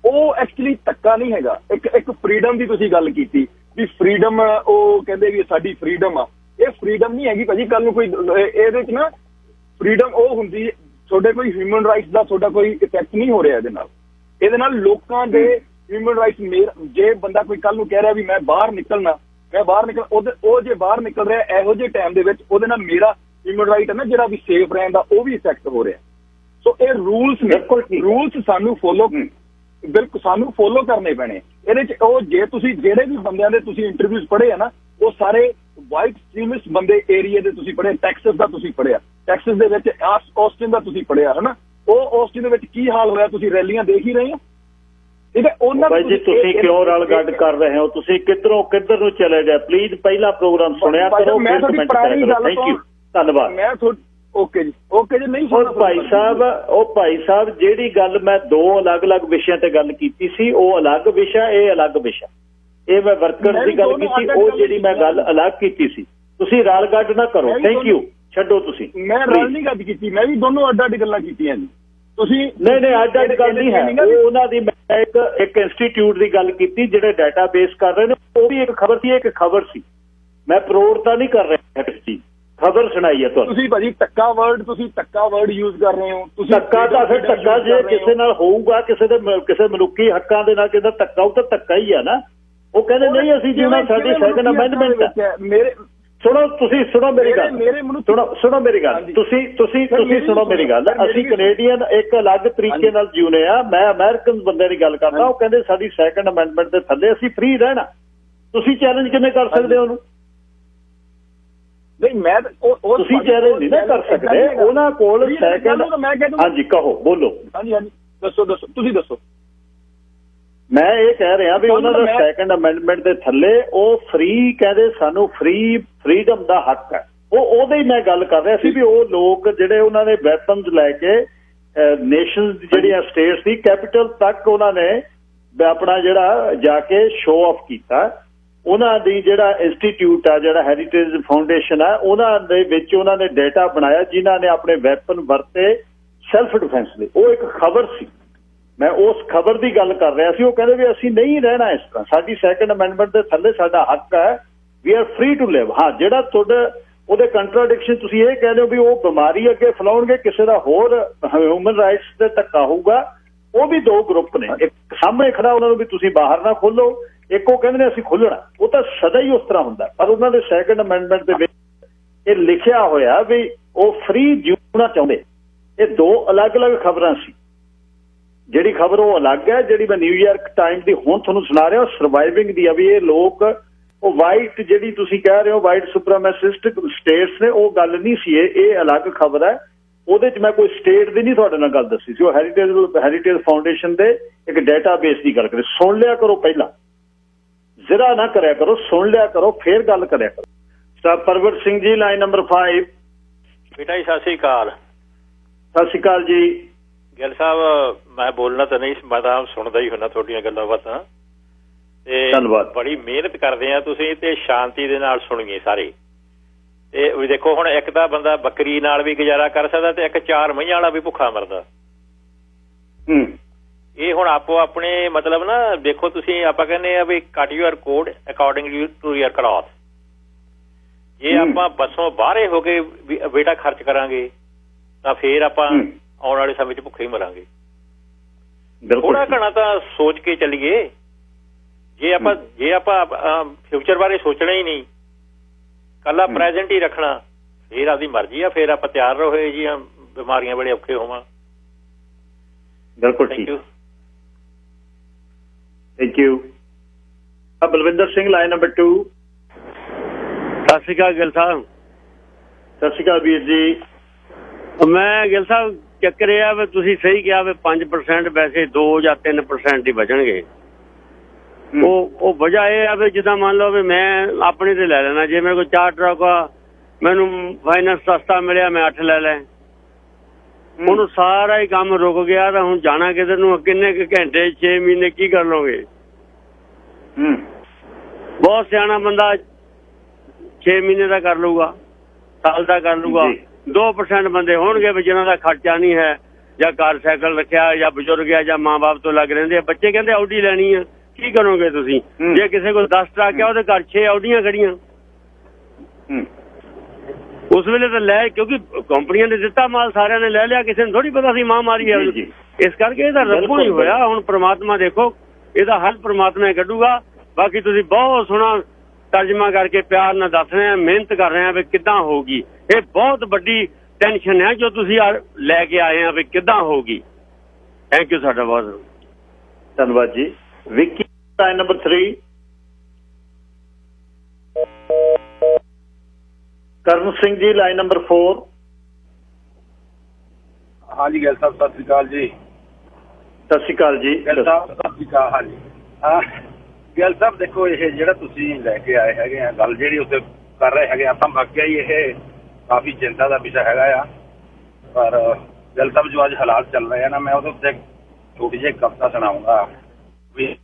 ਉਹ ਐਕਚੁਅਲੀ ਧੱਕਾ ਨਹੀਂ ਹੈਗਾ। ਇੱਕ ਫਰੀਡਮ ਦੀ ਤੁਸੀਂ ਗੱਲ ਕੀਤੀ ਵੀ ਫਰੀਡਮ, ਉਹ ਕਹਿੰਦੇ ਵੀ ਸਾਡੀ ਫਰੀਡਮ ਆ। ਇਹ ਫਰੀਡਮ ਨਹੀਂ ਹੈਗੀ ਭਾਜੀ। ਕੱਲ ਨੂੰ ਕੋਈ ਇਹਦੇ 'ਚ ਨਾ ਫਰੀਡਮ ਉਹ ਹੁੰਦੀ, ਤੁਹਾਡੇ ਕੋਈ ਹਿਊਮਨ ਰਾਈਟਸ ਦਾ ਤੁਹਾਡਾ ਕੋਈ ਇਫੈਕਟ ਨਹੀਂ ਹੋ ਰਿਹਾ ਇਹਦੇ ਨਾਲ ਲੋਕਾਂ ਦੇ ਹਿਊਮਨ ਰਾਈਟਸ। ਜੇ ਬੰਦਾ ਕੋਈ ਕੱਲ ਨੂੰ ਕਹਿ ਰਿਹਾ ਵੀ ਮੈਂ ਬਾਹਰ ਨਿਕਲ, ਉਹ ਜੇ ਬਾਹਰ ਨਿਕਲ ਰਿਹਾ ਇਹੋ ਜਿਹੇ ਟਾਈਮ ਦੇ ਵਿੱਚ, ਉਹਦੇ ਨਾਲ ਮੇਰਾ ਹਿਊਮਨ ਰਾਈਟ ਹੈ ਨਾ ਜਿਹੜਾ ਵੀ ਸੇਫ ਰਹਿਣ ਦਾ, ਉਹ ਵੀ ਇਫੈਕਟ ਹੋ ਰਿਹਾ। ਸੋ ਇਹ ਰੂਲਸ ਨੇ, ਰੂਲਸ ਸਾਨੂੰ ਫੋਲੋ ਕਰਨੇ ਪੈਣੇ ਇਹਦੇ 'ਚ। ਉਹ ਜੇ ਤੁਸੀਂ ਜਿਹੜੇ ਵੀ ਬੰਦਿਆਂ ਦੇ ਤੁਸੀਂ ਇੰਟਰਵਿਊਜ਼ ਪੜ੍ਹੇ ਆ ਨਾ, ਉਹ ਸਾਰੇ ਵਾਈਟ ਐਕਸਟ੍ਰੀਮਿਸਟ ਬੰਦੇ ਏਰੀਏ ਦੇ ਤੁਸੀਂ ਪੜ੍ਹੇ। ਟੈਕਸਸ ਦਾ ਤੁਸੀਂ ਪੜ੍ਹਿਆ, ਟੈਕਸਸ ਦੇ ਵਿੱਚ ਆਸਟਿਨ ਦਾ ਤੁਸੀਂ ਪੜ੍ਹਿਆ, ਹੈ ਨਾ। ਉਹ ਆਸਟਿਨ ਦੇ ਵਿੱਚ ਕੀ ਹਾਲ ਹੋਇਆ, ਤੁਸੀਂ ਰੈਲੀਆਂ ਦੇਖ ਹੀ ਰਹੇ ਹੋ, ਠੀਕ ਹੈ। ਉਹਨਾਂ ਜੀ ਤੁਸੀਂ ਕਿਉਂ ਰਲ ਗੱਡ ਕਰ ਰਹੇ ਹੋ? ਤੁਸੀਂ ਕਿੱਧਰ ਨੂੰ ਚਲੇ ਗਏ? ਪਲੀਜ਼ ਪਹਿਲਾ ਪ੍ਰੋਗਰਾਮ ਸੁਣਿਆ ਕਰੋ, ਮੈਂ ਤੁਹਾਡੀ ਪੁਰਾਣੀ ਗੱਲ ਤੋਂ ਧੰਨਵਾਦ। ਮੈਂ ਓਕੇ ਜੀ ਨਹੀਂ ਭਾਈ ਸਾਹਿਬ ਜਿਹੜੀ ਗੱਲ ਮੈਂ ਦੋ ਅਲੱਗ-ਅਲੱਗ ਵਿਸ਼ਿਆਂ ਤੇ ਗੱਲ ਕੀਤੀ ਸੀ, ਉਹ ਅਲੱਗ ਵਿਸ਼ਾ, ਇਹ ਅਲੱਗ ਵਿਸ਼ਾ। ਇਹ ਮੈਂ ਵਰਕਰ ਦੀ ਗੱਲ ਕੀਤੀ, ਉਹ ਜਿਹੜੀ ਮੈਂ ਗੱਲ ਅਲੱਗ ਕੀਤੀ ਸੀ। ਤੁਸੀਂ ਰਲ ਗੱਡ ਨਾ ਕਰੋ। ਥੈਂਕ ਯੂ, ਛੱਡੋ ਤੁਸੀਂ। ਮੈਂ ਰਲ ਨਹੀਂ ਗੱਡ ਕੀਤੀ, ਮੈਂ ਵੀ ਦੋਨੋਂ ਅੱਡ-ਅੱਡ ਗੱਲਾਂ ਕੀਤੀਆਂ ਜੀ। ਤੁਸੀਂ ਨਹੀਂ ਅੱਡ-ਅੱਡ ਗੱਲ ਨਹੀਂ ਹੈ। ਉਹਨਾਂ ਦੀ ਮੈਂ ਇੱਕ ਇੰਸਟੀਚਿਊਟ ਦੀ ਗੱਲ ਕੀਤੀ ਜਿਹੜੇ ਡਾਟਾ ਬੇਸ ਕਰ ਰਹੇ ਨੇ, ਉਹ ਵੀ ਇੱਕ ਖਬਰ ਸੀ, ਇੱਕ ਖਬਰ ਸੀ। ਮੈਂ ਪ੍ਰੋੜਤਾ ਨਹੀਂ ਕਰ ਰਿਹਾ, ਖਬਰ ਸੁਣਾਈ ਹੈ ਤੁਹਾਨੂੰ। ਤੁਸੀਂ ਭਾਜੀ ਧੱਕਾ ਵਰਡ ਯੂਜ਼ ਕਰ ਰਹੇ ਹੋ। ਤੁਸੀਂ ਧੱਕਾ ਤਾਂ ਫਿਰ ਧੱਕਾ ਜੇ ਕਿਸੇ ਨਾਲ ਹੋਊਗਾ, ਕਿਸੇ ਮਨੁੱਖੀ ਹੱਕਾਂ ਦੇ ਨਾਲ ਕਿਸੇ ਦਾ ਧੱਕਾ ਉਹ ਤਾਂ ਧੱਕਾ ਹੀ ਆ ਨਾ। ਉਹ ਕਹਿੰਦੇ ਨਹੀਂ ਅਸੀਂ ਜਿਵੇਂ ਸਾਡੀ ਸੈਕੰਡ ਅਮੈਂਡਮੈਂਟ ਹੈ। ਸੁਣੋ ਤੁਸੀਂ ਸੁਣੋ ਮੇਰੀ ਗੱਲ, ਸੁਣੋ ਮੇਰੀ ਗੱਲ, ਤੁਸੀਂ ਸੁਣੋ ਮੇਰੀ ਗੱਲ। ਅਸੀਂ ਕੈਨੇਡੀਅਨ ਇੱਕ ਅਲੱਗ ਤਰੀਕੇ ਨਾਲ ਜਿਉਨੇ ਆ। ਮੈਂ ਅਮਰੀਕਨ ਬੰਦੇ ਦੀ ਗੱਲ ਕਰਦਾ। ਉਹ ਕਹਿੰਦੇ ਸਾਡੀ ਸੈਕੰਡ ਅਮੈਂਡਮੈਂਟ ਦੇ ਥੱਲੇ ਅਸੀਂ ਫ੍ਰੀ ਰਹਿਣਾ। ਤੁਸੀਂ ਚੈਲੰਜ ਕਿਵੇਂ ਕਰ ਸਕਦੇ ਹੋ ਉਹਨੂੰ? ਨਹੀਂ ਮੈਂ ਤੁਸੀਂ ਚੈਲੰਜ ਨਹੀਂ ਨਾ ਕਰ ਸਕਦੇ। ਉਹਨਾਂ ਕੋਲ ਸੈਕੰਡ, ਹਾਂਜੀ ਕਹੋ, ਬੋਲੋ। ਹਾਂਜੀ ਦੱਸੋ ਤੁਸੀਂ ਦੱਸੋ। ਮੈਂ ਇਹ ਕਹਿ ਰਿਹਾ ਵੀ ਉਹਨਾਂ ਦਾ ਸੈਕੰਡ ਅਮੈਂਡਮੈਂਟ ਦੇ ਥੱਲੇ ਉਹ ਫ੍ਰੀ ਕਹਿੰਦੇ ਸਾਨੂੰ ਫ੍ਰੀडम ਦਾ ਹੱਕ ਹੈ। ਉਹਦੇ ਹੀ ਮੈਂ ਗੱਲ ਕਰ ਰਿਹਾ ਸੀ ਵੀ ਉਹ ਲੋਕ ਜਿਹੜੇ ਉਹਨਾਂ ਨੇ ਵੈਪਨਸ ਲੈ ਕੇ ਨੇਸ਼ਨਸ ਜਿਹੜੀਆਂ ਸਟੇਟਸ ਦੀ ਕੈਪੀਟਲ ਤੱਕ ਉਹਨਾਂ ਨੇ ਆਪਣਾ ਜਿਹੜਾ ਜਾ ਕੇ ਸ਼ੋਅ ਆਫ ਕੀਤਾ। ਉਹਨਾਂ ਦੀ ਜਿਹੜਾ ਇੰਸਟੀਚਿਊਟ ਆ, ਜਿਹੜਾ ਹੈਰੀਟੇਜ ਫਾਊਂਡੇਸ਼ਨ ਆ, ਉਹਨਾਂ ਦੇ ਵਿੱਚ ਉਹਨਾਂ ਨੇ ਡੇਟਾ ਬਣਾਇਆ ਜਿਨ੍ਹਾਂ ਨੇ ਆਪਣੇ ਵੈਪਨ ਵਰਤੇ ਸੈਲਫ ਡਿਫੈਂਸ ਲਈ। ਉਹ ਇੱਕ ਖਬਰ ਸੀ, ਮੈਂ ਉਸ ਖਬਰ ਦੀ ਗੱਲ ਕਰ ਰਿਹਾ ਸੀ। ਉਹ ਕਹਿੰਦੇ ਵੀ ਅਸੀਂ ਨਹੀਂ ਰਹਿਣਾ ਇਸ ਤਰ੍ਹਾਂ, ਸਾਡੀ ਸੈਕੰਡ ਅਮੈਂਡਮੈਂਟ ਦੇ ਥੱਲੇ ਸਾਡਾ ਹੱਕ ਹੈ, we are free to live. ਹਾਂ, ਜਿਹੜਾ ਤੁਹਾਡਾ ਉਹਦੇ ਕੰਟਰਾਡਿਕਸ਼ਨ ਤੁਸੀਂ ਇਹ ਕਹਿੰਦੇ ਹੋ ਵੀ ਉਹ ਬਿਮਾਰੀ ਅੱਗੇ ਫੈਲਾਉਣਗੇ, ਕਿਸੇ ਦਾ ਹੋਰ ਹਿਊਮਨ ਰਾਈਟਸ ਤੇ ਧੱਕਾ ਹੋਊਗਾ। ਉਹ ਵੀ ਦੋ ਗਰੁੱਪ ਨੇ। ਇੱਕ ਸਾਹਮਣੇ ਖੜਾ ਉਹਨਾਂ ਨੂੰ ਵੀ ਤੁਸੀਂ ਬਾਹਰ ਨਾ ਖੋਲੋ, ਇੱਕ ਉਹ ਕਹਿੰਦੇ ਨੇ ਅਸੀਂ ਖੁੱਲਣਾ। ਉਹ ਤਾਂ ਸਦਾ ਹੀ ਉਸ ਤਰ੍ਹਾਂ ਹੁੰਦਾ। ਪਰ ਉਹਨਾਂ ਦੇ ਸੈਕੰਡ ਅਮੈਂਡਮੈਂਟ ਦੇ ਵਿੱਚ ਇਹ ਲਿਖਿਆ ਹੋਇਆ ਵੀ ਉਹ ਫ੍ਰੀ ਜਿਉਣਾ ਚਾਹੁੰਦੇ। ਇਹ ਦੋ ਅਲੱਗ-ਅਲੱਗ ਖਬਰਾਂ ਸੀ। ਜਿਹੜੀ ਖਬਰ ਉਹ ਅਲੱਗ ਹੈ, ਜਿਹੜੀ ਮੈਂ ਨਿਊਯਾਰਕ ਟਾਈਮਸ ਦੀ ਹੁਣ ਤੁਹਾਨੂੰ ਸੁਣਾ ਰਿਹਾ ਸਰਵਾਈਵਿੰਗ ਦੀ ਆ, ਵੀ ਇਹ ਲੋਕ ਉਹ ਵਾਈਟ ਜਿਹੜੀ ਤੁਸੀਂ ਕਹਿ ਰਹੇ ਹੋ ਵਾਈਟ ਸੁਪਰਮੈਸਿਸਟ ਸਟੇਟਸ ਨੇ, ਉਹ ਗੱਲ ਨਹੀਂ ਸੀ। ਇਹ ਅਲੱਗ ਖਬਰ ਹੈ। ਉਹਦੇ 'ਚ ਮੈਂ ਕੋਈ ਸਟੇਟ ਦੀ ਨਹੀਂ ਤੁਹਾਡੇ ਨਾਲ ਗੱਲ ਦੱਸੀ ਸੀ। ਉਹ ਹੈਰੀਟੇਜ ਫਾਊਂਡੇਸ਼ਨ ਦੇ ਇੱਕ ਡੇਟਾਬੇਸ ਦੀ ਗੱਲ ਕਰੇ। ਸੁਣ ਲਿਆ ਕਰੋ, ਪਹਿਲਾਂ ਜ਼ਰਾ ਨਾ ਕਰਿਆ ਕਰੋ, ਸੁਣ ਲਿਆ ਕਰੋ, ਫੇਰ ਗੱਲ ਕਰਿਆ ਕਰੋ। Sir ਪਰਵਤ Singh ji, line number 5। ਬੇਟਾ ਜੀ ਸਤਿ ਸ੍ਰੀ ਅਕਾਲ। ਸਤਿ ਸ੍ਰੀ ਅਕਾਲ ਜੀ। ਗਿੱਲ ਸਾਹਿਬ, ਮੈਂ ਬੋਲਣਾ ਤਾਂ ਨਹੀਂ, ਮੈਂ ਤਾਂ ਸੁਣਦਾ ਹੀ ਹੁੰਦਾ ਤੁਹਾਡੀਆਂ ਗੱਲਾਂ ਬਾਤਾਂ ਤੇ ਬੜੀ ਮਿਹਨਤ ਕਰਦੇ ਆ ਤੁਸੀਂ ਤੇ ਸ਼ਾਂਤੀ ਦੇ ਨਾਲ ਸੁਣੀਏ ਸਾਰੇ। ਤੇ ਦੇਖੋ ਹੁਣ ਇੱਕ ਤਾਂ ਬੰਦਾ ਬੱਕਰੀ ਨਾਲ ਵੀ ਗੁਜ਼ਾਰਾ ਕਰ ਸਕਦਾ ਤੇ ਇੱਕ 4 ਮਹੀਆਂ ਵਾਲਾ ਵੀ ਭੁੱਖਾ ਮਰਦਾ। ਇਹ ਹੁਣ ਆਪੋ ਆਪਣੇ ਮਤਲਬ ਨਾ ਦੇਖੋ ਤੁਸੀਂ, ਆਪਾਂ ਕਹਿੰਦੇ ਆ ਵੀ cut your coat according to your cloth. ਜੇ ਆਪਾਂ ਬੱਸੋਂ ਬਾਹਰੇ ਹੋ ਕੇ ਬੇਟਾ ਖਰਚ ਕਰਾਂਗੇ ਤਾਂ ਫੇਰ ਆਪਾਂ ਆਉਣ ਵਾਲੇ ਸਮੇਂ 'ਚ ਭੁੱਖੇ ਹੀ ਮਰਾਂਗੇ। ਥੋੜਾ ਘਣਾ ਤਾਂ ਸੋਚ ਕੇ ਚੱਲੀਏ। ਜੇ ਆਪਾਂ ਫਿਊਚਰ ਬਾਰੇ ਸੋਚਣਾ ਹੀ ਨਹੀਂ, ਕੱਲਾ ਪ੍ਰੈਜ਼ੈਂਟ ਹੀ ਰੱਖਣਾ, ਫੇਰ ਆਪਦੀ ਮਰਜ਼ੀ ਆ। ਫੇਰ ਆਪਾਂ ਤਿਆਰ ਰਹੇ ਜੀ ਬਿਮਾਰੀਆਂ ਵੇਲੇ ਔਖੇ ਹੋਵਾਂ। ਬਿਲਕੁਲ ਠੀਕ। Thank you. Balwinder Singh, line number 2। ਸਤਿ ਸ਼੍ਰੀ ਅਕਾਲ ਗਿੱਲ ਸਾਹਿਬ। ਸਤਿ ਸ਼੍ਰੀ ਅਕਾਲ ਵੀਰ ਜੀ। ਮੈਂ ਗਿੱਲ ਸਾਹਿਬ ਚੱਕਰ ਇਹ ਆ ਵੀ ਤੁਸੀਂ ਸਹੀ ਕਿਹਾ ਵੀ 5% ਵੈਸੇ 2 ਜਾਂ 3% ਹੀ ਬਚਣਗੇ। ਉਹ ਵਜ੍ਹਾ ਇਹ ਆ ਵੀ ਜਿੱਦਾਂ ਮੰਨ ਲਓ ਵੀ ਮੈਂ ਆਪਣੇ ਤੇ ਲੈ ਲੈਣਾ। ਜੇ ਮੇਰੇ ਕੋਲ 4 ਟਰੱਕ ਆ, ਮੈਨੂੰ ਫਾਈਨੈਂਸ ਸਸਤਾ ਮਿਲਿਆ, ਮੈਂ 8 ਲੈ ਲੈ। ਹੁਣ ਸਾਰਾ ਹੀ ਕੰਮ ਰੁਕ ਗਿਆ ਤਾਂ ਹੁਣ ਜਾਣਾ ਕਿਧਰ ਨੂੰ? ਕਿੰਨੇ ਕੁ ਘੰਟੇ 6 ਮਹੀਨੇ ਕੀ ਕਰ ਲਓਗੇ? ਬਹੁਤ ਸਿਆਣਾ ਬੰਦਾ 6 ਮਹੀਨੇ ਦਾ ਕਰ ਲਊਗਾ, ਸਾਲ ਦਾ ਕਰ ਲਊਗਾ। 2% ਬੰਦੇ ਹੋਣਗੇ ਵੀ ਜਿਹਨਾਂ ਦਾ ਖਰਚਾ ਨਹੀਂ ਹੈ, ਜਾਂ ਕਾਰ ਸਾਈਕਲ ਰੱਖਿਆ, ਜਾਂ ਬਜ਼ੁਰਗ ਆ, ਜਾਂ ਮਾਂ ਬਾਪ ਤੋਂ ਲੱਗ ਰਹਿੰਦੇ ਆ। ਬੱਚੇ ਕਹਿੰਦੇ ਆਊਡੀ ਲੈਣੀ ਆ, ਕੀ ਕਰੋਗੇ ਤੁਸੀਂ? ਜੇ ਕਿਸੇ ਕੋਲ 10 ਟਰੱਕ ਆ, ਉਹਦੇ ਘਰ 6 ਆਊਡੀਆਂ ਖੜੀਆਂ। ਉਸ ਵੇਲੇ ਤਾਂ ਲੈ, ਕਿਉਂਕਿ ਕੰਪਨੀਆਂ ਨੇ ਦਿੱਤਾ ਮਾਲ, ਸਾਰਿਆਂ ਨੇ ਲੈ ਲਿਆ, ਕਿਸੇ ਨੂੰ ਥੋੜੀ ਪਤਾ ਸੀ ਮਾਂ ਮਾਰੀ ਹੈ। ਇਸ ਕਰਕੇ ਇਹਦਾ ਰੱਬੋਂ ਹੀ ਹੋਇਆ। ਹੁਣ ਪ੍ਰਮਾਤਮਾ ਦੇਖੋ, ਇਹਦਾ ਹੱਲ ਪ੍ਰਮਾਤਮਾ ਹੀ ਕੱਢੂਗਾ। ਬਾਕੀ ਤੁਸੀਂ ਬਹੁਤ ਸੋਹਣਾ ਤਰਜਮਾ ਕਰਕੇ ਪਿਆਰ ਨਾਲ ਦੱਸ ਰਹੇ ਆ, ਮਿਹਨਤ ਕਰ ਰਹੇ ਆ ਵੀ ਕਿੱਦਾਂ ਹੋਊਗੀ। ਇਹ ਬਹੁਤ ਵੱਡੀ ਟੈਨਸ਼ਨ ਹੈ ਜੋ ਤੁਸੀਂ ਲੈ ਕੇ ਆਏ ਆ ਵੀ ਕਿੱਦਾਂ ਹੋਊਗੀ। ਥੈਂਕ ਯੂ, ਸਾਡਾ ਬਹੁਤ ਧੰਨਵਾਦ ਜੀ। Vicky, line number 3। ਕਰਨ ਸਿੰਘ ਜੀ, ਲਾਈਨ ਨੰਬਰ 4। ਹਾਂਜੀ ਗਿੱਲ ਸਾਹਿਬ, ਸਤਿ ਸ਼੍ਰੀ ਅਕਾਲ ਜੀ। ਸਤਿ ਸ਼੍ਰੀ ਅਕਾਲ ਜੀ। ਗਿੱਲ ਸਾਹਿਬ ਸਤਿ ਸ਼੍ਰੀ ਅਕਾਲ। ਹਾਂਜੀ ਗਿੱਲ ਸਾਹਿਬ, ਦੇਖੋ ਇਹ ਜਿਹੜਾ ਤੁਸੀਂ ਲੈ ਕੇ ਆਏ ਹੈਗੇ ਆ, ਗੱਲ ਜਿਹੜੀ ਉੱਥੇ ਕਰ ਰਹੇ ਹੈਗੇ ਆਪਾਂ, ਵਾਕਿਆ ਹੀ ਇਹ ਕਾਫੀ ਚਿੰਤਾ ਦਾ ਵਿਸ਼ਾ ਹੈਗਾ ਆ। ਪਰ ਗਿੱਲ ਸਾਹਿਬ, ਜੋ ਅੱਜ ਹਾਲਾਤ ਚੱਲ ਰਹੇ ਆ ਨਾ, ਮੈਂ ਉਹਦੇ ਉੱਤੇ ਛੋਟੀ ਜਿਹੀ ਕਵਿਤਾ ਸੁਣਾਊਂਗਾ ਵੀ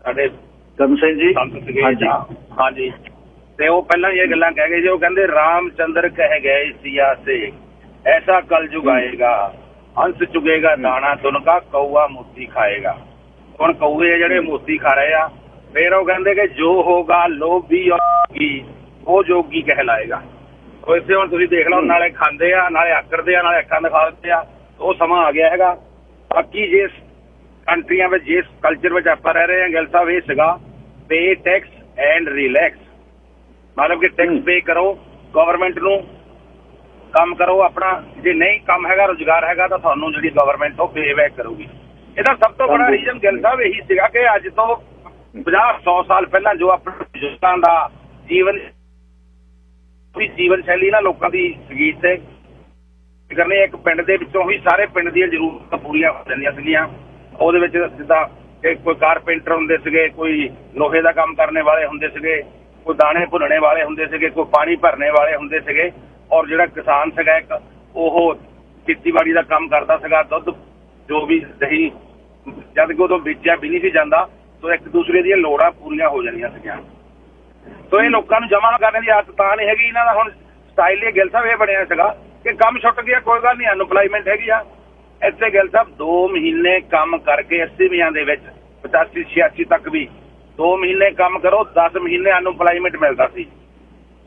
ਸਾਡੇ ਕਰਨ ਸਿੰਘ ਜੀ। ਹਾਂਜੀ। ਤੇ ਉਹ ਪਹਿਲਾਂ ਇਹ ਗੱਲਾਂ ਕਹਿ ਗਏ ਜੀ। ਉਹ ਕਹਿੰਦੇ ਰਾਮਚੰਦਰ ਕਹਿ ਗਏ सिया से ऐसा कल जुग आएगा, हंस चुगेगा दाना तुनका, कौआ मोती खाएगा। ਹੁਣ ਕਊਏ ਜਿਹੜੇ ਮੋਤੀ ਖਾ ਰਹੇ ਆ, ਫਿਰ ਉਹ ਕਹਿੰਦੇ ਕਿ ਜੋ ਹੋਗਾ ਲੋਭੀ ਹੋਗੀ ਉਹ ਜੋਗੀ ਕਹਿਲਾਏਗਾ। ਉਹ ਇੱਥੇ ਹੁਣ ਤੁਸੀਂ ਦੇਖ ਲਓ, ਨਾਲੇ ਖਾਂਦੇ ਆ, ਨਾਲੇ ਆਕੜਦੇ ਆ, ਨਾਲੇ ਅੱਖਾਂ ਦਿਖਾ ਦਿੰਦੇ ਆ। ਉਹ ਸਮਾਂ ਆ ਗਿਆ ਹੈਗਾ। ਬਾਕੀ ਜਿਸ ਕੰਟਰੀਆਂ ਵਿੱਚ, ਜਿਸ ਕਲਚਰ ਵਿੱਚ ਆਪਾਂ ਰਹਿ ਰਹੇ ਹਾਂ ਗਿੱਲ ਸਾਹਿਬ, ਇਹ ਸੀਗਾ ਪੇ ਟੈਕਸ ਐਂਡ ਰਿਲੈਕਸ, ਮਤਲਬ ਕਿ ਟੈਕਸ ਪੇ ਕਰੋ ਗਵਰਨਮੈਂਟ ਨੂੰ, ਕੰਮ ਕਰੋ ਆਪਣਾ। ਜੇ ਨਹੀਂ ਕੰਮ ਹੈਗਾ, ਰੁਜ਼ਗਾਰ ਹੈਗਾ, ਤਾਂ ਤੁਹਾਨੂੰ ਜਿਹੜੀ ਗਵਰਨਮੈਂਟ ਉਹ ਪੇ ਬੈਕ ਕਰੂਗੀ। ਇਹਦਾ ਸਭ ਤੋਂ ਬੜਾ ਰੀਜ਼ਨ ਗਿੱਲ ਸਾਹਿਬ ਇਹੀ ਸੀਗਾ ਕਿ ਅੱਜ ਤੋਂ 50-100 ਸਾਲ ਪਹਿਲਾਂ ਜੋ ਆਪਣੇ ਬਜ਼ੁਰਗਾਂ ਦਾ ਜੀਵਨ ਸ਼ੈਲੀ ਨਾ ਲੋਕਾਂ ਦੀ ਸੀਗੀ ਤੇ ਕਰਨੀ, ਇੱਕ ਪਿੰਡ ਦੇ ਵਿੱਚੋਂ ਹੀ ਸਾਰੇ ਪਿੰਡ ਦੀਆਂ ਜ਼ਰੂਰਤਾਂ ਪੂਰੀਆਂ ਹੋ ਜਾਂਦੀਆਂ ਸੀਗੀਆਂ। ਉਹਦੇ ਵਿੱਚ ਜਿੱਦਾਂ ਕੋਈ ਕਾਰਪੈਂਟਰ ਹੁੰਦੇ ਸੀਗੇ, ਕੋਈ ਲੋਹੇ ਦਾ ਕੰਮ ਕਰਨ ਵਾਲੇ ਹੁੰਦੇ ਸੀਗੇ, ਕੋਈ ਦਾਣੇ ਭੁੰਨਣੇ ਵਾਲੇ ਹੁੰਦੇ ਸੀਗੇ, ਕੋਈ ਪਾਣੀ ਭਰਨੇ ਵਾਲੇ ਹੁੰਦੇ ਸੀਗੇ, ਔਰ ਜਿਹੜਾ ਕਿਸਾਨ ਸੀਗਾ ਇੱਕ ਉਹ ਖੇਤੀਬਾੜੀ ਦਾ ਕੰਮ ਕਰਦਾ ਸੀਗਾ। ਦੁੱਧ ਜੋ ਵੀ ਦਹੀਂ ਜਦ ਕਿ ਉਦੋਂ ਵੇਚਿਆ ਵੀ ਨਹੀਂ ਸੀ ਜਾਂਦਾ, ਸੋ ਇੱਕ ਦੂਸਰੇ ਦੀਆਂ ਲੋੜਾਂ ਪੂਰੀਆਂ ਹੋ ਜਾਂਦੀਆਂ ਸੀਗੀਆਂ। ਸੋ ਇਹ ਲੋਕਾਂ ਨੂੰ ਜਮ੍ਹਾਂ ਕਰਨ ਦੀ ਆਦਤ ਤਾਂ ਨਹੀਂ ਹੈਗੀ। ਇਹਨਾਂ ਦਾ ਹੁਣ ਸਟਾਈਲ ਇਹ ਗਿੱਲ ਸਾਹਿਬ ਇਹ ਬਣਿਆ ਸੀਗਾ ਕਿ ਕੰਮ ਛੁੱਟ ਗਿਆ, ਕੋਈ ਗੱਲ ਨਹੀਂ, ਅਨਪਲਾਈਮੈਂਟ ਹੈਗੀ ਆ। ਇੱਥੇ ਗਿੱਲ ਸਾਹਿਬ 2 ਮਹੀਨੇ ਕੰਮ ਕਰਕੇ 80ਵਿਆਂ ਦੇ ਵਿੱਚ 85-86 ਤੱਕ ਵੀ 2 ਮਹੀਨੇ ਕੰਮ ਕਰੋ, 10 ਮਹੀਨੇ ਅਨਪਲਾਈਮੈਂਟ ਮਿਲਦਾ ਸੀ।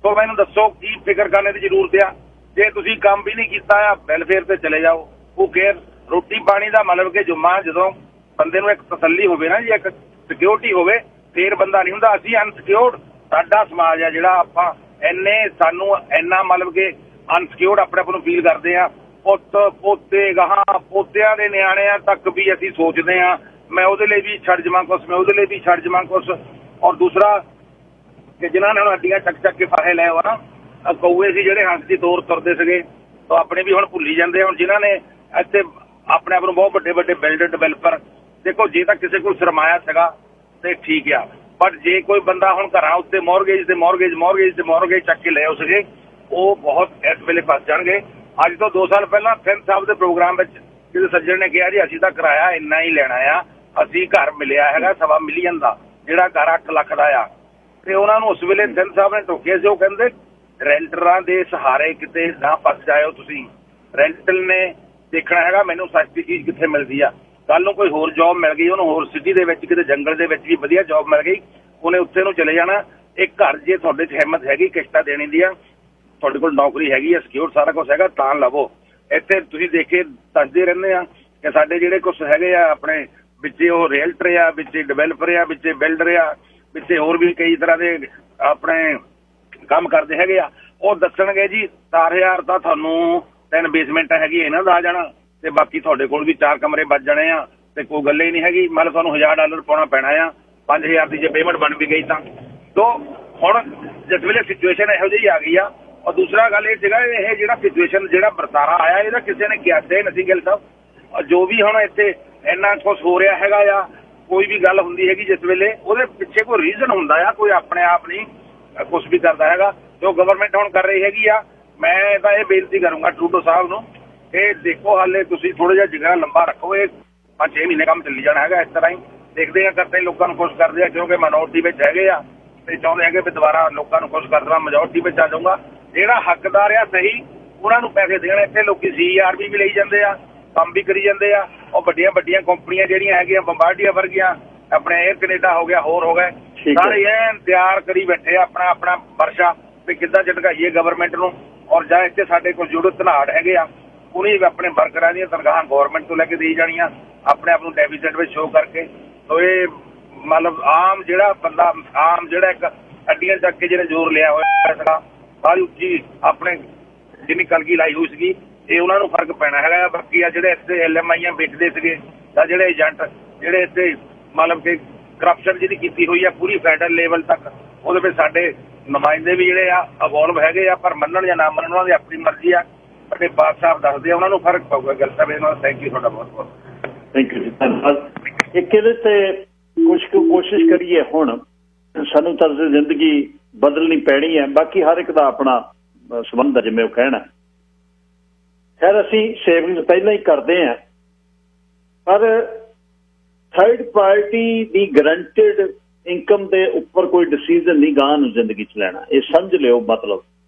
ਸੋ ਮੈਨੂੰ ਦੱਸੋ ਕੀ ਫਿਕਰ ਕਰਨ ਦੀ ਜ਼ਰੂਰਤ ਆ? ਜੇ ਤੁਸੀਂ ਕੰਮ ਵੀ ਨਹੀਂ ਕੀਤਾ ਆ, ਵੈਲਫੇਅਰ ਤੇ ਚਲੇ ਜਾਓ। ਉਹ ਕੇਅਰ ਰੋਟੀ ਪਾਣੀ ਦਾ ਮਤਲਬ ਕਿ ਜੁਮਾ ਜਦੋਂ ਬੰਦੇ ਨੂੰ ਇੱਕ ਤਸੱਲੀ ਹੋਵੇ ਨਾ ਜੀ, ਇੱਕ ਸਿਕਿਉਰਿਟੀ ਹੋਵੇ, ਫੇਰ ਬੰਦਾ ਨਹੀਂ ਹੁੰਦਾ। ਅਸੀਂ ਅਨਸਿਕਿਉਰਡ ਸਾਡਾ ਸਮਾਜ ਆ ਜਿਹੜਾ, ਆਪਾਂ ਸਾਨੂੰ ਇੰਨਾ ਮਤਲਬ ਕਿ ਅਨਸਿਕਿਉਰਡ ਆਪਣੇ ਆਪ ਨੂੰ ਫੀਲ ਕਰਦੇ ਆ। ਪੁੱਤ ਪੋਤੇ ਗਾਹਾਂ ਪੋਤਿਆਂ ਦੇ ਨਿਆਣਿਆਂ ਤੱਕ ਵੀ ਅਸੀਂ ਸੋਚਦੇ ਆ ਮੈਂ ਉਹਦੇ ਲਈ ਵੀ ਛੱਡ ਜਾਵਾਂ ਕੁਛ, ਮੈਂ ਉਹਦੇ ਲਈ ਵੀ ਛੱਡ ਜਾਵਾਂ ਕੁਛ। ਔਰ ਦੂਸਰਾ ਕਿ ਜਿਨ੍ਹਾਂ ਨੇ ਹੱਡੀਆਂ ਚੱਕ ਕੇ ਫਾਹੇ ਲਏ ਹੋ ਨਾ, ਕਊਏ ਸੀ ਜਿਹੜੇ ਹੰਸ ਦੀ ਤੋਰ ਤੁਰਦੇ ਸੀਗੇ, ਤਾਂ ਆਪਣੇ ਵੀ ਹੁਣ ਭੁੱਲੀ ਜਾਂਦੇ ਆ। ਹੁਣ ਜਿਨ੍ਹਾਂ ਨੇ ਇੱਥੇ ਆਪਣੇ ਆਪ ਨੂੰ ਬਹੁਤ ਵੱਡੇ ਵੱਡੇ ਬਿਲਡਰ ਡਿਵੈਲਪਰ, ਦੇਖੋ ਜੇ ਤਾਂ ਕਿਸੇ ਕੋਲ ਸਰਮਾਇਆ ਸੀਗਾ ਤੇ ਠੀਕ ਆ, ਬਟ ਜੇ ਕੋਈ ਬੰਦਾ ਹੁਣ ਘਰਾਂ ਉੱਤੇ ਮੌਰਗੇਜ ਚੱਕ ਕੇ ਲਏ ਹੋ ਸੀਗੇ, ਉਹ ਬਹੁਤ ਇਸ ਵੇਲੇ ਫਸ ਜਾਣਗੇ। ਅੱਜ ਤੋਂ 2 ਸਾਲ ਪਹਿਲਾਂ ਸਿੰਘ ਸਾਹਿਬ ਦੇ ਪ੍ਰੋਗਰਾਮ ਵਿੱਚ ਕਿਸੇ ਸੱਜਣ ਨੇ ਕਿਹਾ ਜੀ ਅਸੀਂ ਤਾਂ ਕਿਰਾਇਆ ਇੰਨਾ ਹੀ ਲੈਣਾ ਆ, ਅਸੀਂ ਘਰ ਮਿਲਿਆ ਹੈਗਾ $1.25 ਮਿਲੀਅਨ ਦਾ, ਜਿਹੜਾ ਘਰ 8 ਲੱਖ ਦਾ ਆ। ਤੇ ਉਹਨਾਂ ਨੂੰ ਉਸ ਵੇਲੇ ਸਿੰਘ ਸਾਹਿਬ ਨੇ ਟੋਕਿਆ ਸੀ। ਉਹ ਕਹਿੰਦੇ ਰੈਂਟਰਾਂ ਦੇ ਸਹਾਰੇ ਕਿਤੇ ਨਾ ਫਸ ਜਾਇਓ ਤੁਸੀਂ, ਰੈਂਟਲ ਨੇ ਦੇਖਣਾ ਹੈਗਾ ਮੈਨੂੰ ਸਸਤੀ ਚੀਜ਼ ਕਿੱਥੇ ਮਿਲਦੀ ਆ। ਕੱਲ ਨੂੰ ਕੋਈ ਹੋਰ ਜੌਬ ਮਿਲ ਗਈ ਉਹਨੂੰ, ਹੋਰ ਸਿਟੀ ਦੇ ਵਿੱਚ ਕਿਤੇ ਜੰਗਲ ਦੇ ਵਿੱਚ ਵੀ ਵਧੀਆ ਜੌਬ ਮਿਲ ਗਈ, ਉਹਨੇ ਉੱਥੇ ਨੂੰ ਚਲੇ ਜਾਣਾ। ਇੱਕ ਘਰ ਜੇ ਤੁਹਾਡੇ 'ਚ ਹਿੰਮਤ ਹੈਗੀ ਕਿਸ਼ਤਾਂ ਦੇਣੀ ਦੀ ਆ, ਤੁਹਾਡੇ ਕੋਲ ਨੌਕਰੀ ਹੈਗੀ ਆ, ਸਿਕਿਉਰ ਸਾਰਾ ਕੁਛ ਹੈਗਾ, ਤਾਂ ਲਵੋ। ਇੱਥੇ ਤੁਸੀਂ ਦੇਖ ਕੇ ਦੱਸਦੇ ਰਹਿੰਦੇ ਆ ਕਿ ਸਾਡੇ ਜਿਹੜੇ ਕੁਛ ਹੈਗੇ ਆ ਆਪਣੇ ਵਿੱਚੇ, ਉਹ ਰੀਅਲਟਰ ਆ, ਵਿੱਚੇ ਡਿਵੈਲਪਰ ਆ, ਵਿੱਚੇ ਬਿਲਡਰ ਆ, ਵਿੱਚੇ ਹੋਰ ਵੀ ਕਈ ਤਰ੍ਹਾਂ ਦੇ ਆਪਣੇ ਕੰਮ ਕਰਦੇ ਹੈਗੇ ਆ। ਉਹ ਦੱਸਣਗੇ ਜੀ 4000 ਤਾਂ ਤੁਹਾਨੂੰ 3 ਬੇਸਮੈਂਟ ਹੈਗੀ ਇਹਨਾਂ ਦਾ ਆ ਜਾਣਾ, ਤੇ ਬਾਕੀ ਤੁਹਾਡੇ ਕੋਲ ਵੀ 4 ਕਮਰੇ ਬਚ ਜਾਣੇ ਆ, ਤੇ ਕੋਈ ਗੱਲ ਹੀ ਨਹੀਂ ਹੈਗੀ। ਮਤਲਬ ਤੁਹਾਨੂੰ $1000 ਪਾਉਣਾ ਪੈਣਾ ਆ, 5000 ਦੀ ਜੇ ਪੇਮੈਂਟ ਬਣ ਵੀ ਗਈ ਤਾਂ। ਤੋ ਹੁਣ ਜਿਸ ਵੇਲੇ ਸਿਚੁਏਸ਼ਨ ਇਹੋ ਜਿਹੀ ਆ ਗਈ ਆ। ਔਰ ਦੂਸਰਾ ਗੱਲ ਇਹ ਸੀਗਾ, ਇਹ ਜਿਹੜਾ ਸਿਚੁਏਸ਼ਨ ਜਿਹੜਾ ਵਰਤਾਰਾ ਆਇਆ, ਇਹਦਾ ਕਿਸੇ ਨੇ ਕਿਆਸੇ ਨਹੀਂ ਗਿੱਲ ਸਾਹਿਬ। ਜੋ ਵੀ ਹੁਣ ਇੱਥੇ ਇੰਨਾ ਕੁਛ ਹੋ ਰਿਹਾ ਹੈਗਾ ਆ, ਕੋਈ ਵੀ ਗੱਲ ਹੁੰਦੀ ਹੈਗੀ ਜਿਸ ਵੇਲੇ, ਉਹਦੇ ਪਿੱਛੇ ਕੋਈ ਰੀਜ਼ਨ ਹੁੰਦਾ ਆ, ਕੋਈ ਆਪਣੇ ਆਪ ਨਹੀਂ ਕੁਛ ਵੀ ਕਰਦਾ ਹੈਗਾ। ਜੋ ਗਵਰਨਮੈਂਟ ਹੁਣ ਕਰ ਰਹੀ ਹੈਗੀ ਆ, ਮੈਂ ਤਾਂ ਇਹ ਬੇਨਤੀ ਕਰੂੰਗਾ ਟਰੂਡੋ ਸਾਹਿਬ ਨੂੰ, ਇਹ ਦੇਖੋ ਹਾਲੇ ਤੁਸੀਂ ਥੋੜਾ ਜਿਹਾ ਜਿਗਰਾ ਲੰਬਾ ਰੱਖੋ। ਇਹ 5-6 ਮਹੀਨੇ ਕੰਮ ਚੱਲੀ ਜਾਣਾ ਹੈਗਾ। ਇਸ ਤਰ੍ਹਾਂ ਹੀ ਦੇਖਦੇ ਆ, ਕਰਦੇ ਲੋਕਾਂ ਨੂੰ ਖੁਸ਼ ਕਰਦੇ ਆ, ਕਿਉਂਕਿ ਮਾਈਨੋਰਟੀ ਵਿੱਚ ਹੈਗੇ ਆ ਤੇ ਚਾਹੁੰਦੇ ਹੈਗੇ ਵੀ ਦੁਬਾਰਾ ਲੋਕਾਂ ਨੂੰ ਖੁਸ਼ ਕਰ ਦੇਵਾਂ, ਮੈਜੋਰਟੀ ਵਿੱਚ ਆ ਜਾਊਗਾ। ਜਿਹੜਾ ਹੱਕਦਾਰ ਆ ਸਹੀ, ਉਹਨਾਂ ਨੂੰ ਪੈਸੇ ਦੇਣ। ਇੱਥੇ ਲੋਕੀ CRB ਵੀ ਲਈ ਜਾਂਦੇ ਆ, ਕੰਮ ਵੀ ਕਰੀ ਜਾਂਦੇ ਆ। ਉਹ ਵੱਡੀਆਂ ਵੱਡੀਆਂ ਕੰਪਨੀਆਂ ਜਿਹੜੀਆਂ ਹੈਗੀਆਂ, ਬੰਬਾਰਡੀਆ ਵਰਗੀਆਂ, ਆਪਣੇ 에ਅਰ ਕੈਨੇਡਾ ਹੋ ਗਿਆ, ਹੋਰ ਹੋ ਗਏ, ਸਾਰੇ ਐਨ ਤਿਆਰ ਕਰੀ ਬੈਠੇ ਆਪਣਾ ਵਰਸ਼ਾ ਵੀ ਕਿੱਦਾਂ ਝਟਕਾਈਏ ਗਵਰਨਮੈਂਟ ਨੂੰ। ਔਰ ਜਾਂ ਇੱਥੇ ਸਾਡੇ ਕੋਲ ਜਿਹੜੇ ਧਨਾੜ ਹੈਗੇ ਆ, ਉਹਨੇ ਆਪਣੇ ਵਰਕਰਾਂ ਦੀਆਂ ਤਨਖਾਹਾਂ ਗਵਰਨਮੈਂਟ ਤੋਂ ਲੈ ਕੇ ਦੇਈ ਜਾਣੀਆਂ, ਆਪਣੇ ਆਪ ਨੂੰ ਡੈਫੀਸਿਟ ਵਿੱਚ ਸ਼ੋਅ ਕਰਕੇ। ਸੋ ਇਹ ਮਤਲਬ ਆਮ ਜਿਹੜਾ ਬੰਦਾ, ਆਮ ਜਿਹੜਾ ਇੱਕ ਅੱਡੀਆਂ ਚੱਕ ਕੇ ਜਿਹਨੇ ਜ਼ੋਰ ਲਿਆ ਹੋਇਆ ਸੀਗਾ, ਸਾਰੀ ਉੱਚੀ ਆਪਣੇ ਜਿੰਨੀ ਕਲਗੀ ਲਾਈ ਹੋਈ ਸੀਗੀ, ਇਹ ਉਹਨਾਂ ਨੂੰ ਫਰਕ ਪੈਣਾ ਹੈਗਾ। ਬਾਕੀ ਆ ਜਿਹੜੇ ਇੱਥੇ LMI ਵੇਚਦੇ ਸੀਗੇ, ਜਾਂ ਜਿਹੜੇ ਏਜੰਟ ਜਿਹੜੇ ਇੱਥੇ ਮਤਲਬ ਕਿ ਕਰਪਸ਼ਨ ਜਿਹਦੀ ਕੀਤੀ ਹੋਈ ਆ ਪੂਰੀ ਫੈਡਰਲ ਲੈਵਲ ਤੱਕ, ਉਹਦੇ ਵਿੱਚ ਸਾਡੇ ਨੁਮਾਇੰਦੇ ਵੀ ਜਿਹੜੇ ਆ ਇਵੋਲਵ ਹੈਗੇ ਆ, ਪਰ ਮੰਨਣ ਜਾਂ ਨਾ ਮੰਨਣ ਉਹਨਾਂ ਦੀ ਆਪਣੀ ਮਰਜ਼ੀ ਆ। ਅਤੇ ਬਾਦ ਸਾਹਿਬ ਦੱਸਦੇ ਆ, ਉਹਨਾਂ ਨੂੰ ਫਰਕ ਪਊਗਾ। ਗੱਲ ਸਾਹਿਬ ਇਹਨਾਂ ਦਾ ਥੈਂਕ ਯੂ ਤੁਹਾਡਾ ਬਹੁਤ ਬਹੁਤ। ਥੈਂਕ ਯੂ ਜੀ, ਧੰਨਵਾਦ। ਇੱਕ ਇਹਦੇ ਤੇ ਕੋਸ਼ਿਸ਼ ਕਰੀਏ, ਹੁਣ ਸਾਨੂੰ ਤਰਜ਼ ਜ਼ਿੰਦਗੀ ਬਦਲਣੀ ਪੈਣੀ ਹੈ। ਬਾਕੀ ਹਰ ਇੱਕ ਦਾ ਆਪਣਾ ਸੰਬੰਧ ਹੈ, ਜਿਵੇਂ ਉਹ ਕਹਿਣਾ। ਖੈਰ ਅਸੀਂ ਸੇਵਿੰਗਸ ਪਹਿਲਾਂ ਹੀ ਕਰਦੇ ਹਾਂ, ਪਰ ਥਰਡ ਪਾਰਟੀ ਦੀ ਗਰੰਟਿਡ ਇਨਕਮ ਦੇ ਉੱਪਰ ਕੋਈ ਡਿਸੀਜ਼ਨ ਨਹੀਂ ਗਾਂ ਨੂੰ ਜ਼ਿੰਦਗੀ 'ਚ ਲੈਣਾ। ਇਹ ਸਮਝ ਲਿਓ ਮਤਲਬ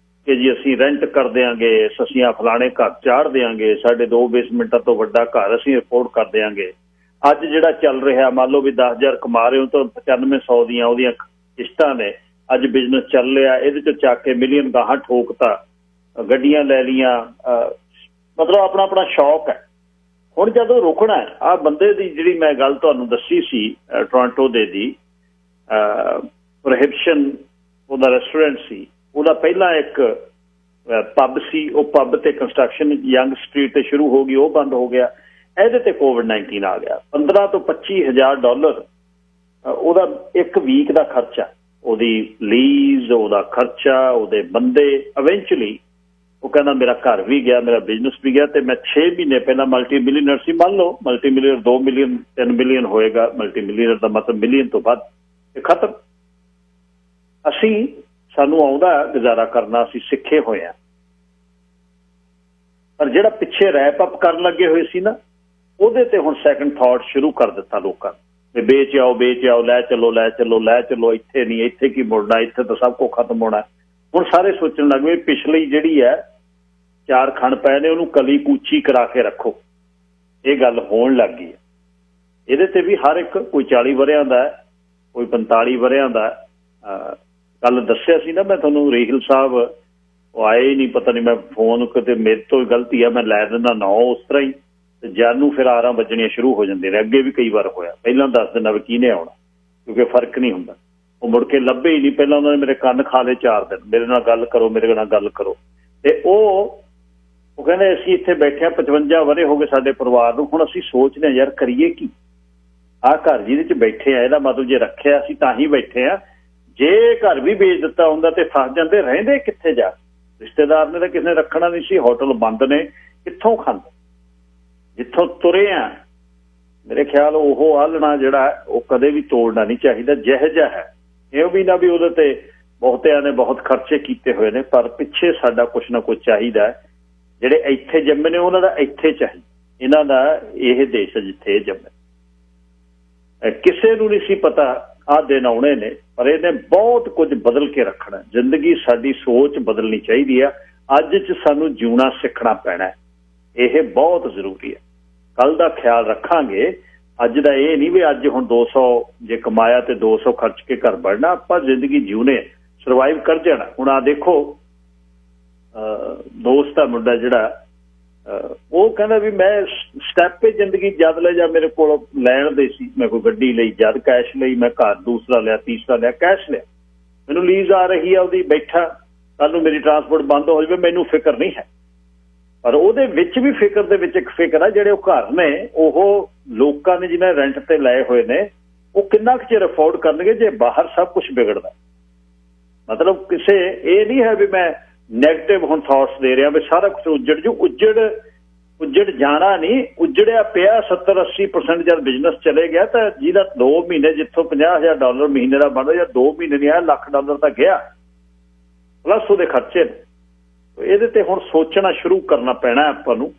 ਕਿ ਜੀ ਅਸੀਂ ਰੈਂਟ ਕਰ ਦਿਆਂਗੇ, ਅਸੀਂ ਫਲਾਣੇ ਘਰ ਚਾੜ ਦਿਆਂਗੇ, ਸਾਡੇ 2 ਬੇਸਮੈਂਟਾਂ ਤੋਂ ਵੱਡਾ ਘਰ ਅਸੀਂ ਅਫੋਰਡ ਕਰ ਦਿਆਂਗੇ, ਅੱਜ ਜਿਹੜਾ ਚੱਲ ਰਿਹਾ, ਮੰਨ ਲਓ ਵੀ 10,000 ਕਮਾ ਰਹੇ ਹੋ ਤਾਂ 9500 ਦੀਆਂ ਉਹਦੀਆਂ ਕਿਸ਼ਤਾਂ ਨੇ, ਅੱਜ ਬਿਜ਼ਨਸ ਚੱਲ ਰਿਹਾ, ਇਹਦੇ 'ਚ ਚੱਕ ਕੇ ਮਿਲੀਅਨ ਗਾਹਾਂ ਠੋਕਤਾ, ਗੱਡੀਆਂ ਲੈ ਲਈਆਂ, ਮਤਲਬ ਆਪਣਾ ਆਪਣਾ ਸ਼ੌਕ ਹੈ। ਹੁਣ ਜਦੋਂ ਰੁਕਣਾ ਆਹ ਬੰਦੇ ਦੀ ਜਿਹੜੀ ਮੈਂ ਗੱਲ ਤੁਹਾਨੂੰ ਦੱਸੀ ਸੀ ਟੋਰਾਂਟੋ ਦੇ ਦੀ ਪ੍ਰੋਹਿਬਿਸ਼ਨ, ਉਹਦਾ ਰੈਸਟੋਰੈਂਟ ਸੀ, ਉਹਦਾ ਪਹਿਲਾਂ ਇੱਕ ਪੱਬ ਸੀ, ਉਹ ਪੱਬ ਤੇ ਕੰਸਟਰਕਸ਼ਨ ਯੰਗ ਸਟਰੀਟ ਤੇ ਸ਼ੁਰੂ ਹੋ ਗਈ, ਉਹ ਬੰਦ ਹੋ ਗਿਆ। ਇਹਦੇ ਤੇ ਕੋਵਿਡ-19 ਆ ਗਿਆ। 15 ਤੋਂ 25,000 ਡਾਲਰ ਉਹਦਾ ਇੱਕ ਵੀਕ ਦਾ ਖਰਚਾ, ਉਹਦੀ ਲੀਜ਼, ਉਹਦਾ ਖਰਚਾ, ਉਹਦੇ ਬੰਦੇ। ਇਵੈਂਚੁਅਲੀ ਉਹ ਕਹਿੰਦਾ ਮੇਰਾ ਘਰ ਵੀ ਗਿਆ, ਮੇਰਾ ਬਿਜ਼ਨਸ ਵੀ ਗਿਆ, ਤੇ ਮੈਂ 6 ਮਹੀਨੇ ਪਹਿਲਾਂ ਮਲਟੀ ਮਿਲੀਅਨਰ ਸੀ। ਮੰਨ ਲਓ ਮਲਟੀ ਮਿਲੀਅਨਰ 2 ਮਿਲੀਅਨ 3 ਮਿਲੀਅਨ ਹੋਏਗਾ, ਮਲਟੀ ਮਿਲੀਅਨਰ ਦਾ ਮਤਲਬ ਮਿਲੀਅਨ ਤੋਂ ਵੱਧ, ਇਹ ਖਤਮ। ਸਾਨੂੰ ਆਉਂਦਾ ਗੁਜ਼ਾਰਾ ਕਰਨਾ, ਅਸੀਂ ਸਿੱਖੇ ਹੋਏ ਹਾਂ। ਪਰ ਜਿਹੜਾ ਪਿੱਛੇ ਰੈਪ ਅਪ ਕਰਨ ਲੱਗੇ ਹੋਏ ਸੀ ਨਾ, ਉਹਦੇ ਤੇ ਹੁਣ ਸੈਕੰਡ ਥਾਟ ਸ਼ੁਰੂ ਕਰ ਦਿੱਤਾ ਲੋਕਾਂ ਨੇ, ਵੇਚ ਆਓ, ਲੈ ਚੱਲੋ, ਇੱਥੇ ਨਹੀਂ, ਇੱਥੇ ਕੀ ਮੁੜਨਾ, ਇੱਥੇ ਤਾਂ ਸਭ ਕੁਝ ਖਤਮ ਹੋਣਾ। ਹੁਣ ਸਾਰੇ ਸੋਚਣ ਲੱਗ ਪਏ ਪਿਛਲੀ ਜਿਹੜੀ ਹੈ 4 ਖਣ ਪਏ ਨੇ ਉਹਨੂੰ ਕਲੀ ਕੂਚੀ ਕਰਾ ਕੇ ਰੱਖੋ, ਇਹ ਗੱਲ ਹੋਣ ਲੱਗ ਗਈ ਹੈ। ਇਹਦੇ ਤੇ ਵੀ ਹਰ ਇੱਕ, ਕੋਈ 40 ਵਰਿਆਂ ਦਾ, ਕੋਈ 45 ਵਰਿਆਂ ਦਾ। ਕੱਲ ਦੱਸਿਆ ਸੀ ਨਾ ਮੈਂ ਤੁਹਾਨੂੰ, ਰੇਹਲ ਸਾਹਿਬ ਉਹ ਆਏ ਹੀ ਨਹੀਂ, ਪਤਾ ਨਹੀਂ, ਮੈਂ ਫੋਨ ਕਿਤੇ ਮੇਰੇ ਤੋਂ ਗਲਤੀ ਆ, ਮੈਂ ਲੈ ਦਿੰਦਾ 9 ਉਸ ਤਰ੍ਹਾਂ ਹੀ, ਤੇ ਜਾਨੂੰ ਫਿਰ 11 ਵੱਜਣੀਆਂ ਸ਼ੁਰੂ ਹੋ ਜਾਂਦੇ ਨੇ। ਅੱਗੇ ਵੀ ਕਈ ਵਾਰ ਹੋਇਆ, ਪਹਿਲਾਂ ਦੱਸ ਦਿੰਦਾ ਵੀ ਕਿਹਨੇ ਆਉਣਾ, ਕਿਉਂਕਿ ਫਰਕ ਨਹੀਂ ਹੁੰਦਾ। ਉਹ ਮੁੜ ਕੇ ਲੱਭੇ ਹੀ ਨਹੀਂ। ਪਹਿਲਾਂ ਉਹਨਾਂ ਨੇ ਮੇਰੇ ਕੰਨ ਖਾ ਲਏ 4 ਦਿਨ, ਮੇਰੇ ਨਾਲ ਗੱਲ ਕਰੋ, ਮੇਰੇ ਨਾਲ ਗੱਲ ਕਰੋ। ਤੇ ਉਹ ਕਹਿੰਦੇ ਅਸੀਂ ਇੱਥੇ ਬੈਠੇ ਹਾਂ, 55 ਵਰੇ ਹੋ ਗਏ ਸਾਡੇ ਪਰਿਵਾਰ ਨੂੰ, ਹੁਣ ਅਸੀਂ ਸੋਚਦੇ ਹਾਂ ਯਾਰ ਕਰੀਏ ਕੀ। ਆਹ ਘਰ ਜਿਹਦੇ 'ਚ ਬੈਠੇ ਆ, ਇਹਦਾ ਮਤਲਬ ਜੇ ਰੱਖਿਆ ਅਸੀਂ ਤਾਂ ਹੀ ਬੈਠੇ ਆ, ਜੇ ਘਰ ਵੀ ਵੇਚ ਦਿੱਤਾ ਹੁੰਦਾ ਤੇ ਫਸ ਜਾਂਦੇ, ਰਹਿੰਦੇ ਕਿੱਥੇ ਜਾ। ਰਿਸ਼ਤੇਦਾਰ ਨੇ ਤਾਂ ਕਿਸੇ ਨੇ ਰੱਖਣਾ ਨਹੀਂ ਸੀ, ਹੋਟਲ ਬੰਦ ਨੇ, ਕਿੱਥੋਂ ਖਾਂਦੇ। ਜਿੱਥੋਂ ਤੁਰੇ ਆ, ਮੇਰੇ ਖਿਆਲ ਉਹ ਆਲਣਾ ਜਿਹੜਾ ਉਹ ਕਦੇ ਵੀ ਤੋੜਨਾ ਨਹੀਂ ਚਾਹੀਦਾ, ਜਿਹੋ ਜਿਹਾ ਹੈ। ਇਹ ਵੀ ਨਾ ਵੀ ਉਹਦੇ ਤੇ ਬਹੁਤਿਆਂ ਨੇ ਬਹੁਤ ਖਰਚੇ ਕੀਤੇ ਹੋਏ ਨੇ, ਪਰ ਪਿੱਛੇ ਸਾਡਾ ਕੁਛ ਨਾ ਕੁਛ ਚਾਹੀਦਾ। ਜਿਹੜੇ ਇੱਥੇ ਜੰਮੇ ਨੇ ਉਹਨਾਂ ਦਾ ਇੱਥੇ ਚਾਹੀਦਾ, ਇਹਨਾਂ ਦਾ ਇਹ ਦੇਸ਼ ਹੈ ਜਿੱਥੇ ਇਹ ਜੰਮੇ। ਕਿਸੇ ਨੂੰ ਨਹੀਂ ਸੀ ਪਤਾ ਆਹ ਦਿਨ ਆਉਣੇ ਨੇ, ਪਰ ਇਹਨੇ ਬਹੁਤ ਕੁਝ ਬਦਲ ਕੇ ਰੱਖਣਾ। ਜ਼ਿੰਦਗੀ ਸਾਡੀ ਸੋਚ ਬਦਲਣੀ ਚਾਹੀਦੀ ਆ। ਅੱਜ 'ਚ ਸਾਨੂੰ ਜਿਉਣਾ ਸਿੱਖਣਾ ਪੈਣਾ, ਇਹ ਬਹੁਤ ਜ਼ਰੂਰੀ ਹੈ। ਕੱਲ ਦਾ ਖਿਆਲ ਰੱਖਾਂਗੇ, ਅੱਜ ਦਾ ਇਹ ਨਹੀਂ ਵੀ ਅੱਜ ਹੁਣ 200 ਜੇ ਕਮਾਇਆ ਤੇ 200 ਖਰਚ ਕੇ ਘਰ ਵੜਨਾ। ਆਪਾਂ ਜ਼ਿੰਦਗੀ ਜਿਉਣੇ, ਸਰਵਾਈਵ ਕਰ ਜਾਣਾ। ਹੁਣ ਆ ਦੇਖੋ, ਦੋਸਤ ਦਾ ਮੁੰਡਾ ਜਿਹੜਾ ਉਹ ਕਹਿੰਦਾ ਵੀ ਮੈਂ ਸਟੈਪੇ ਜ਼ਿੰਦਗੀ ਜਦ ਲੈ ਜਾ, ਮੇਰੇ ਕੋਲ ਲੈਣ ਦੇ ਸੀ, ਮੈਂ ਕੋਈ ਗੱਡੀ ਲਈ ਜਦ ਕੈਸ਼ ਲਈ, ਮੈਂ ਘਰ ਦੂਸਰਾ ਲਿਆ, ਤੀਸਰਾ ਲਿਆ, ਕੈਸ਼ ਲਿਆ। ਮੈਨੂੰ ਲੀਜ਼ ਆ ਰਹੀ ਆ ਉਹਦੀ, ਬੈਠਾ, ਕੱਲ ਨੂੰ ਮੇਰੀ ਟਰਾਂਸਪੋਰਟ ਬੰਦ ਹੋ ਜਾਵੇ, ਮੈਨੂੰ ਫਿਕਰ ਨਹੀਂ ਹੈ। ਪਰ ਉਹਦੇ ਵਿੱਚ ਵੀ ਫਿਕਰ ਦੇ ਵਿੱਚ ਇੱਕ ਫਿਕਰ ਆ, ਜਿਹੜੇ ਉਹ ਘਰ ਨੇ ਉਹ ਲੋਕਾਂ ਨੇ ਜਿਹਨਾਂ ਰੈਂਟ ਤੇ ਲਏ ਹੋਏ ਨੇ, ਉਹ ਕਿੰਨਾ ਕੁ ਚਿਰ ਅਫੋਰਡ ਕਰਨਗੇ ਜੇ ਬਾਹਰ ਸਭ ਕੁਝ ਵਿਗੜਦਾ। ਮਤਲਬ ਕਿਸੇ ਇਹ ਨਹੀਂ ਹੈ ਵੀ ਮੈਂ ਨੈਗੇਟਿਵ ਹੁਣ ਥਾਟਸ ਦੇ ਰਿਹਾ ਵੀ ਸਾਰਾ ਕੁਝ ਉੱਜੜ ਜੂ। ਉੱਜੜ ਜਾਣਾ ਨਹੀਂ, ਉੱਜੜਿਆ ਪਿਆ। 70-80% ਜਦ ਬਿਜ਼ਨਸ ਚਲੇ ਗਿਆ ਤਾਂ ਜਿਹਦਾ 2 ਮਹੀਨੇ ਜਿੱਥੋਂ $50,000 ਮਹੀਨੇ ਦਾ ਬਣਦਾ, ਜਾਂ 2 ਮਹੀਨੇ ਨਹੀਂ ਆਇਆ, $1,00,000 ਤਾਂ ਗਿਆ, ਪਲੱਸ ਉਹਦੇ ਖਰਚੇ ਨੇ। ਇਹਦੇ ਤੇ ਹੁਣ ਸੋਚਣਾ ਸ਼ੁਰੂ ਕਰਨਾ ਪੈਣਾ ਆਪਾਂ ਨੂੰ।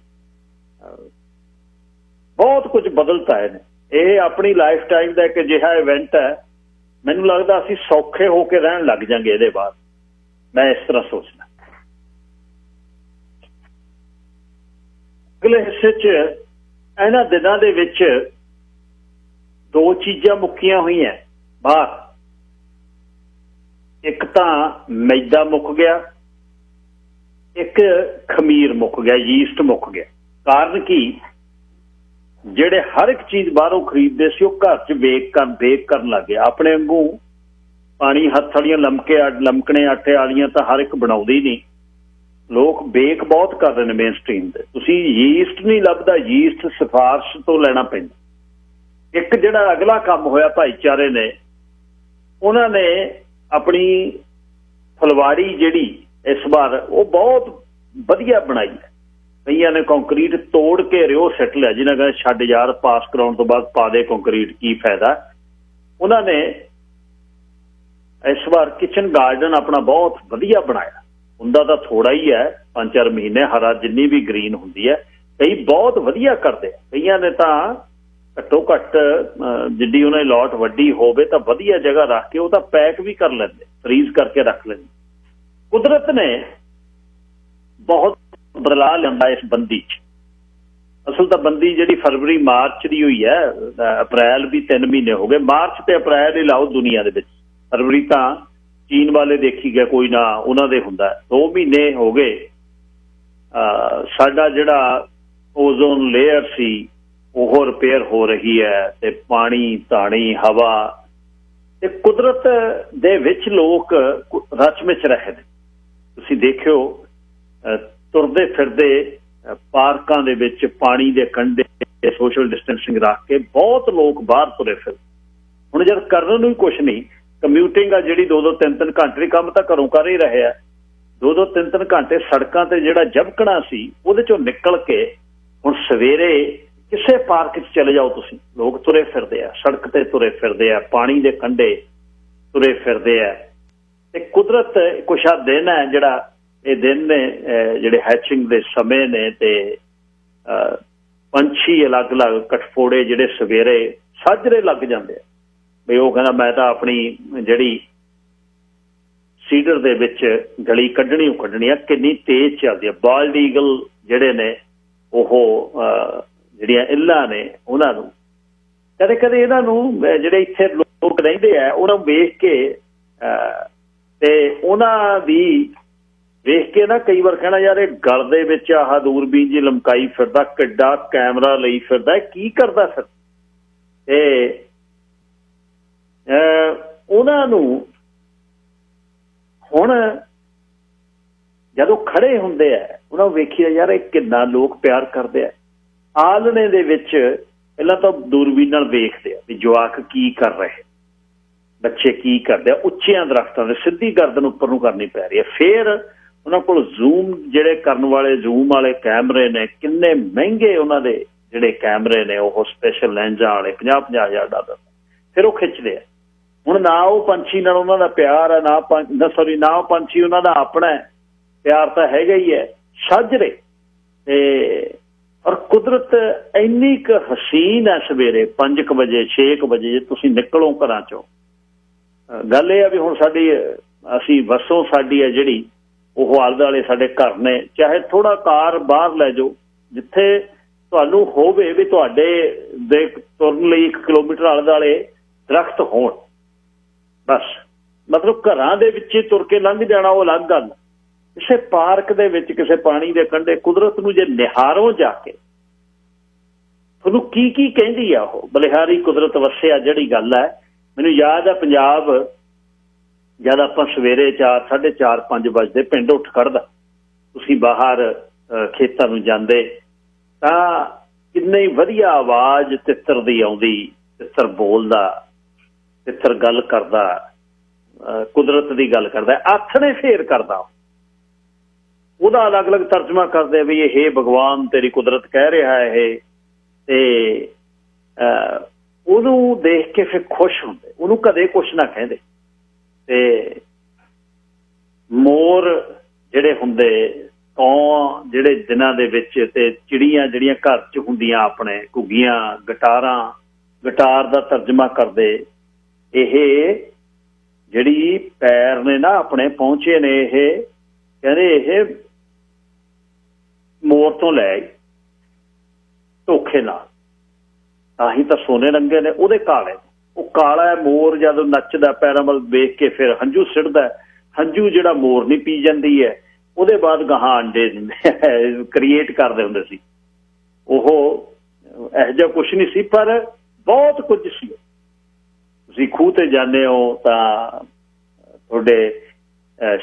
ਬਹੁਤ ਕੁਝ ਬਦਲਤਾ ਇਹਨੇ। ਇਹ ਆਪਣੀ ਲਾਈਫ ਟਾਈਮ ਦਾ ਇੱਕ ਅਜਿਹਾ ਇਵੈਂਟ ਹੈ, ਮੈਨੂੰ ਲੱਗਦਾ ਅਸੀਂ ਸੌਖੇ ਹੋ ਕੇ ਰਹਿਣ ਲੱਗ ਜਾਂਗੇ ਇਹਦੇ ਬਾਅਦ। ਮੈਂ ਇਸ ਤਰ੍ਹਾਂ ਸੋਚਦਾ। ਅਗਲੇ ਹਿੱਸੇ 'ਚ ਇਹਨਾਂ ਦਿਨਾਂ ਦੇ ਵਿੱਚ 2 ਚੀਜ਼ਾਂ ਮੁੱਕੀਆਂ ਹੋਈਆਂ ਬਾਹਰ। ਇੱਕ ਤਾਂ ਮੈਦਾ ਮੁੱਕ ਗਿਆ, ਇੱਕ ਖਮੀਰ ਮੁੱਕ ਗਿਆ, ਯੀਸਟ ਮੁੱਕ ਗਿਆ। ਕਾਰਨ ਕੀ? ਜਿਹੜੇ ਹਰ ਇੱਕ ਚੀਜ਼ ਬਾਹਰੋਂ ਖਰੀਦਦੇ ਸੀ ਉਹ ਘਰ 'ਚ ਬੇਕ ਕਰਨ ਲੱਗ ਗਏ। ਆਪਣੇ ਵਾਂਗੂ ਪਾਣੀ ਹੱਥ ਵਾਲੀਆਂ ਲਮਕਣੇ ਆਟੇ ਵਾਲੀਆਂ ਤਾਂ ਹਰ ਇੱਕ ਬਣਾਉਂਦੇ ਹੀ ਨਹੀਂ। ਲੋਕ ਬੇਕ ਬਹੁਤ ਕਰਦੇ ਨੇ ਮੇਨ ਸਟ੍ਰੀਮ ਤੇ। ਤੁਸੀਂ ਯੀਸਟ ਨਹੀਂ ਲੱਭਦਾ, ਯੀਸਟ ਸਿਫਾਰਸ਼ ਤੋਂ ਲੈਣਾ ਪੈਂਦਾ। ਇੱਕ ਜਿਹੜਾ ਅਗਲਾ ਕੰਮ ਹੋਇਆ ਭਾਈਚਾਰੇ ਨੇ, ਉਹਨਾਂ ਨੇ ਆਪਣੀ ਫੁਲਵਾੜੀ ਜਿਹੜੀ ਇਸ ਵਾਰ ਉਹ ਬਹੁਤ ਵਧੀਆ ਬਣਾਈ ਹੈ। ਕਈਆਂ ਨੇ ਕੰਕਰੀਟ ਤੋੜ ਕੇ ਰਿਓ ਸਿੱਟ ਲਿਆ, ਜਿਹਨਾਂ ਕਹਿੰਦੇ ਛੱਡ ਯਾਰ, ਪਾਸ ਕਰਾਉਣ ਤੋਂ ਬਾਅਦ ਪਾ ਦੇ ਕੰਕਰੀਟ, ਕੀ ਫਾਇਦਾ। ਉਹਨਾਂ ਨੇ ਇਸ ਵਾਰ ਕਿਚਨ ਗਾਰਡਨ ਆਪਣਾ ਬਹੁਤ ਵਧੀਆ ਬਣਾਇਆ। ਹੁੰਦਾ ਤਾਂ ਥੋੜਾ ਹੀ ਹੈ, 5-4 ਮਹੀਨੇ, ਹਰਾ ਜਿੰਨੀ ਵੀ ਗ੍ਰੀਨ ਹੁੰਦੀ ਹੈ। ਕਈ ਬਹੁਤ ਵਧੀਆ ਕਰਦੇ, ਕਈਆਂ ਨੇ ਤਾਂ ਘੱਟੋ ਘੱਟ ਜਿੱਡੀ ਉਹਨਾਂ ਦੀ ਲੋਟ ਵੱਡੀ ਹੋਵੇ ਤਾਂ ਵਧੀਆ ਜਗ੍ਹਾ ਰੱਖ ਕੇ ਉਹ ਤਾਂ ਪੈਕ ਵੀ ਕਰ ਲੈਂਦੇ, ਫਰੀਜ਼ ਕਰਕੇ ਰੱਖ ਲੈਂਦੇ। ਕੁਦਰਤ ਨੇ ਬਹੁਤ ਬਦਲਾਅ ਲਿਆਂਦਾ ਇਸ ਬੰਦੀ 'ਚ। ਅਸਲ ਤਾਂ ਬੰਦੀ ਜਿਹੜੀ ਫਰਵਰੀ ਮਾਰਚ ਦੀ ਹੋਈ ਹੈ, ਅਪ੍ਰੈਲ ਵੀ 3 ਮਹੀਨੇ ਹੋ ਗਏ, ਮਾਰਚ ਤੇ ਅਪ੍ਰੈਲ ਹੀ ਲਾਓ ਦੁਨੀਆ ਦੇ ਵਿੱਚ। ਫਰਵਰੀ ਤਾਂ ਚੀਨ ਵਾਲੇ ਦੇਖੀ ਗਏ, ਕੋਈ ਨਾ ਉਹਨਾਂ ਦੇ ਹੁੰਦਾ। 2 ਮਹੀਨੇ ਹੋ ਗਏ ਸਾਡਾ ਜਿਹੜਾ ਓਜ਼ੋਨ ਲੇਅਰ ਸੀ ਉਹ ਰਿਪੇਅਰ ਹੋ ਰਹੀ ਹੈ, ਤੇ ਪਾਣੀ ਧਾਣੀ ਹਵਾ ਤੇ ਕੁਦਰਤ ਦੇ ਵਿੱਚ ਲੋਕ ਰਚ ਮਿਚ ਰਹੇ ਨੇ। ਤੁਸੀਂ ਦੇਖਿਓ ਤੁਰਦੇ ਫਿਰਦੇ ਪਾਰਕਾਂ ਦੇ ਵਿੱਚ, ਪਾਣੀ ਦੇ ਕੰਢੇ ਸੋਸ਼ਲ ਡਿਸਟੈਂਸਿੰਗ ਰੱਖ ਕੇ ਬਹੁਤ ਲੋਕ ਬਾਹਰ ਤੁਰੇ ਫਿਰ। ਹੁਣ ਜਦ ਕਰਨ ਨੂੰ ਹੀ ਕੁਛ ਨਹੀਂ, ਕੰਮਿਊਟਿੰਗ ਆ ਜਿਹੜੀ 2-2 3-3 ਘੰਟੇ ਕੰਮ ਤਾਂ ਘਰੋਂ ਕਰ ਹੀ ਰਹੇ ਆ। 2-2 3-3 ਘੰਟੇ ਸੜਕਾਂ ਤੇ ਜਿਹੜਾ ਜਬਕਣਾ ਸੀ ਉਹਦੇ ਚੋਂ ਨਿਕਲ ਕੇ ਹੁਣ ਸਵੇਰੇ ਕਿਸੇ ਪਾਰਕ 'ਚ ਚਲੇ ਜਾਓ ਤੁਸੀਂ, ਲੋਕ ਤੁਰੇ ਫਿਰਦੇ ਆ, ਸੜਕ ਤੇ ਤੁਰੇ ਫਿਰਦੇ ਆ, ਪਾਣੀ ਦੇ ਕੰਢੇ ਤੁਰੇ ਫਿਰਦੇ ਆ। ਤੇ ਕੁਦਰਤ ਕੁਛ ਆ ਦਿਨ ਹੈ ਜਿਹੜਾ, ਇਹ ਦਿਨ ਨੇ ਜਿਹੜੇ ਹੈਚਿੰਗ ਦੇ ਸਮੇਂ ਨੇ, ਤੇ ਪੰਛੀ ਅਲੱਗ-ਅਲੱਗ ਕਟਫੋੜੇ ਜਿਹੜੇ ਸਵੇਰੇ ਸਾਜਰੇ ਲੱਗ ਜਾਂਦੇ ਆ ਬਈ ਉਹ ਕਹਿੰਦਾ ਮੈਂ ਤਾਂ ਆਪਣੀ ਜਿਹੜੀ ਸੀਡਰ ਦੇ ਵਿੱਚ ਗਲੀ ਕੱਢਣੀ ਆ। ਕਿੰਨੀ ਤੇਜ਼ ਚੱਲਦੀ ਆ। ਬਾਲਡ ਈਗਲ ਜਿਹੜੇ ਨੇ ਉਹ ਜਿਹੜੀਆਂ ਇੱਲਾਂ ਨੇ ਉਹਨਾਂ ਨੂੰ ਕਦੇ ਕਦੇ ਇਹਨਾਂ ਨੂੰ ਜਿਹੜੇ ਇੱਥੇ ਲੋਕ ਰਹਿੰਦੇ ਆ ਉਹਨਾਂ ਨੂੰ ਵੇਖ ਕੇ ਤੇ ਉਹਨਾਂ ਦੀ ਵੇਖ ਕੇ ਨਾ ਕਈ ਵਾਰ ਕਹਿਣਾ ਯਾਰ ਇਹ ਗਲ ਦੇ ਵਿੱਚ ਆਹ ਦੂਰਬੀਨ ਜੀ ਲਮਕਾਈ ਫਿਰਦਾ, ਕਿੱਡਾ ਕੈਮਰਾ ਲਈ ਫਿਰਦਾ, ਕੀ ਕਰਦਾ ਫਿਰ। ਤੇ ਉਹਨਾਂ ਨੂੰ ਹੁਣ ਜਦੋਂ ਖੜੇ ਹੁੰਦੇ ਆ ਉਹਨਾਂ ਨੂੰ ਵੇਖੀਏ ਯਾਰ ਇਹ ਕਿੰਨਾ ਲੋਕ ਪਿਆਰ ਕਰਦੇ ਆ। ਆਲਣੇ ਦੇ ਵਿੱਚ ਪਹਿਲਾਂ ਤਾਂ ਦੂਰਬੀਨ ਨਾਲ ਵੇਖਦੇ ਆ ਵੀ ਜਵਾਕ ਕੀ ਕਰ ਰਹੇ, ਬੱਚੇ ਕੀ ਕਰਦੇ ਆ। ਉੱਚੀਆਂ ਦਰਖਤਾਂ ਦੇ ਸਿੱਧੀ ਗਰਦਨ ਉੱਪਰ ਨੂੰ ਕਰਨੀ ਪੈ ਰਹੀ ਹੈ। ਫਿਰ ਉਹਨਾਂ ਕੋਲ ਜ਼ੂਮ ਜਿਹੜੇ ਕਰਨ ਵਾਲੇ ਜ਼ੂਮ ਵਾਲੇ ਕੈਮਰੇ ਨੇ, ਕਿੰਨੇ ਮਹਿੰਗੇ ਉਹਨਾਂ ਦੇ ਜਿਹੜੇ ਕੈਮਰੇ ਨੇ, ਉਹ ਸਪੈਸ਼ਲ ਲੈਂਜ਼ਾਂ ਵਾਲੇ 50-50 ਹਜ਼ਾਰ ਡਾਲਰ। ਫਿਰ ਉਹ ਖਿੱਚਦੇ ਆ। ਹੁਣ ਨਾ ਉਹ ਪੰਛੀ ਨਾਲ ਉਹਨਾਂ ਦਾ ਪਿਆਰ ਹੈ, ਨਾ ਉਹ ਪੰਛੀ ਉਹਨਾਂ ਦਾ ਆਪਣਾ ਪਿਆਰ ਤਾਂ ਹੈਗਾ ਹੀ ਹੈ, ਸਾਜਰੇ। ਤੇ ਔਰ ਕੁਦਰਤ ਇੰਨੀ ਕੁ ਹਸੀਨ ਹੈ ਸਵੇਰੇ 5 ਵਜੇ 6 ਵਜੇ ਜੇ ਤੁਸੀਂ ਨਿਕਲੋ ਘਰਾਂ ਚੋਂ। ਗੱਲ ਇਹ ਆ ਵੀ ਹੁਣ ਅਸੀਂ ਵਸੋਂ ਸਾਡੀ ਹੈ ਜਿਹੜੀ ਉਹ ਆਲੇ ਦੁਆਲੇ ਸਾਡੇ ਘਰ ਨੇ, ਚਾਹੇ ਥੋੜਾ ਕਾਰ ਬਾਹਰ ਲੈ ਜਾਓ ਜਿੱਥੇ ਤੁਹਾਨੂੰ ਹੋਵੇ ਵੀ ਤੁਹਾਡੇ ਦੇ ਤੁਰਨ ਲਈ 1 ਕਿਲੋਮੀਟਰ ਆਲੇ ਦੁਆਲੇ ਦਰਖਤ ਹੋਣ। ਬਸ ਮਤਲਬ ਘਰਾਂ ਦੇ ਵਿੱਚ ਹੀ ਤੁਰ ਕੇ ਲੰਘ ਜਾਣਾ ਉਹ ਅਲੱਗ ਗੱਲ। ਕਿਸੇ ਪਾਰਕ ਦੇ ਵਿੱਚ, ਕਿਸੇ ਪਾਣੀ ਦੇ ਕੰਢੇ ਕੁਦਰਤ ਨੂੰ ਜੇ ਨਿਹਾਰੋ ਜਾ ਕੇ, ਤੁਹਾਨੂੰ ਕੀ ਕੀ ਕਹਿੰਦੀ ਆ ਉਹ ਬਲਿਹਾਰੀ ਕੁਦਰਤ ਵਸਿਆ ਜਿਹੜੀ ਗੱਲ ਹੈ। ਮੈਨੂੰ ਯਾਦ ਆ ਪੰਜਾਬ ਜਦ ਆਪਾਂ ਸਵੇਰੇ 4, 4:30, 5 ਵਜੇ ਪਿੰਡ ਉੱਠ ਖੜਦਾ, ਤੁਸੀਂ ਬਾਹਰ ਖੇਤਾਂ ਨੂੰ ਜਾਂਦੇ ਤਾਂ ਕਿੰਨੀ ਵਧੀਆ ਆਵਾਜ਼ ਤਿੱਤਰ ਦੀ ਆਉਂਦੀ, ਤਿੱਤਰ ਬੋਲਦਾ, ਤਿੱਤਰ ਗੱਲ ਕਰਦਾ, ਕੁਦਰਤ ਦੀ ਗੱਲ ਕਰਦਾ, ਆਥਣੇ ਫੇਰ ਕਰਦਾ, ਉਹਦਾ ਅਲੱਗ-ਅਲੱਗ ਤਰਜਮਾ ਕਰਦੇ ਵੀ ਇਹ ਭਗਵਾਨ ਤੇਰੀ ਕੁਦਰਤ ਕਹਿ ਰਿਹਾ ਇਹ। ਤੇ ਉਹਨੂੰ ਦੇਖ ਕੇ ਫਿਰ ਖੁਸ਼ ਹੁੰਦੇ, ਉਹਨੂੰ ਕਦੇ ਕੁਛ ਨਾ ਕਹਿੰਦੇ। ਤੇ ਮੋਰ ਜਿਹੜੇ ਹੁੰਦੇ, ਕਾਂ ਜਿਹੜੇ ਦਿਨਾਂ ਦੇ ਵਿੱਚ, ਤੇ ਚਿੜੀਆਂ ਜਿਹੜੀਆਂ ਘਰ 'ਚ ਹੁੰਦੀਆਂ ਆਪਣੇ, ਘੁੱਗੀਆਂ, ਗਿਟਾਰ ਦਾ ਤਰਜਮਾ ਕਰਦੇ। ਇਹ ਜਿਹੜੀ ਪੈਰ ਨੇ ਨਾ ਆਪਣੇ ਪਹੁੰਚੇ ਨੇ, ਇਹ ਕਹਿੰਦੇ ਇਹ ਮੋਰ ਤੋਂ ਲੈ ਆਈ ਧੋਖੇ ਨਾਲ, ਤਾਂ ਹੀ ਤਾਂ ਸੋਨੇ ਰੰਗੇ ਨੇ ਉਹਦੇ ਕਾਲੇ। ਉਹ ਕਾਲਾ ਮੋਰ ਜਦੋਂ ਨੱਚਦਾ ਪੈਰਾਂ ਵੱਲ ਵੇਖ ਕੇ ਫਿਰ ਹੰਝੂ ਸਿੱਟਦਾ। ਹੰਝੂ ਜਿਹੜਾ ਮੋਰ ਨਹੀਂ ਪੀ ਜਾਂਦੀ ਹੈ, ਉਹਦੇ ਬਾਅਦ ਗਾਹਾਂ ਅੰਡੇ ਕ੍ਰੀਏਟ ਕਰਦੇ ਹੁੰਦੇ ਸੀ। ਉਹ ਇਹੋ ਜਿਹਾ ਕੁਛ ਨਹੀਂ ਸੀ, ਪਰ ਬਹੁਤ ਕੁਝ ਸੀ। ਤੁਸੀਂ ਖੂਹ ਤੇ ਜਾਂਦੇ ਹੋ ਤਾਂ ਤੁਹਾਡੇ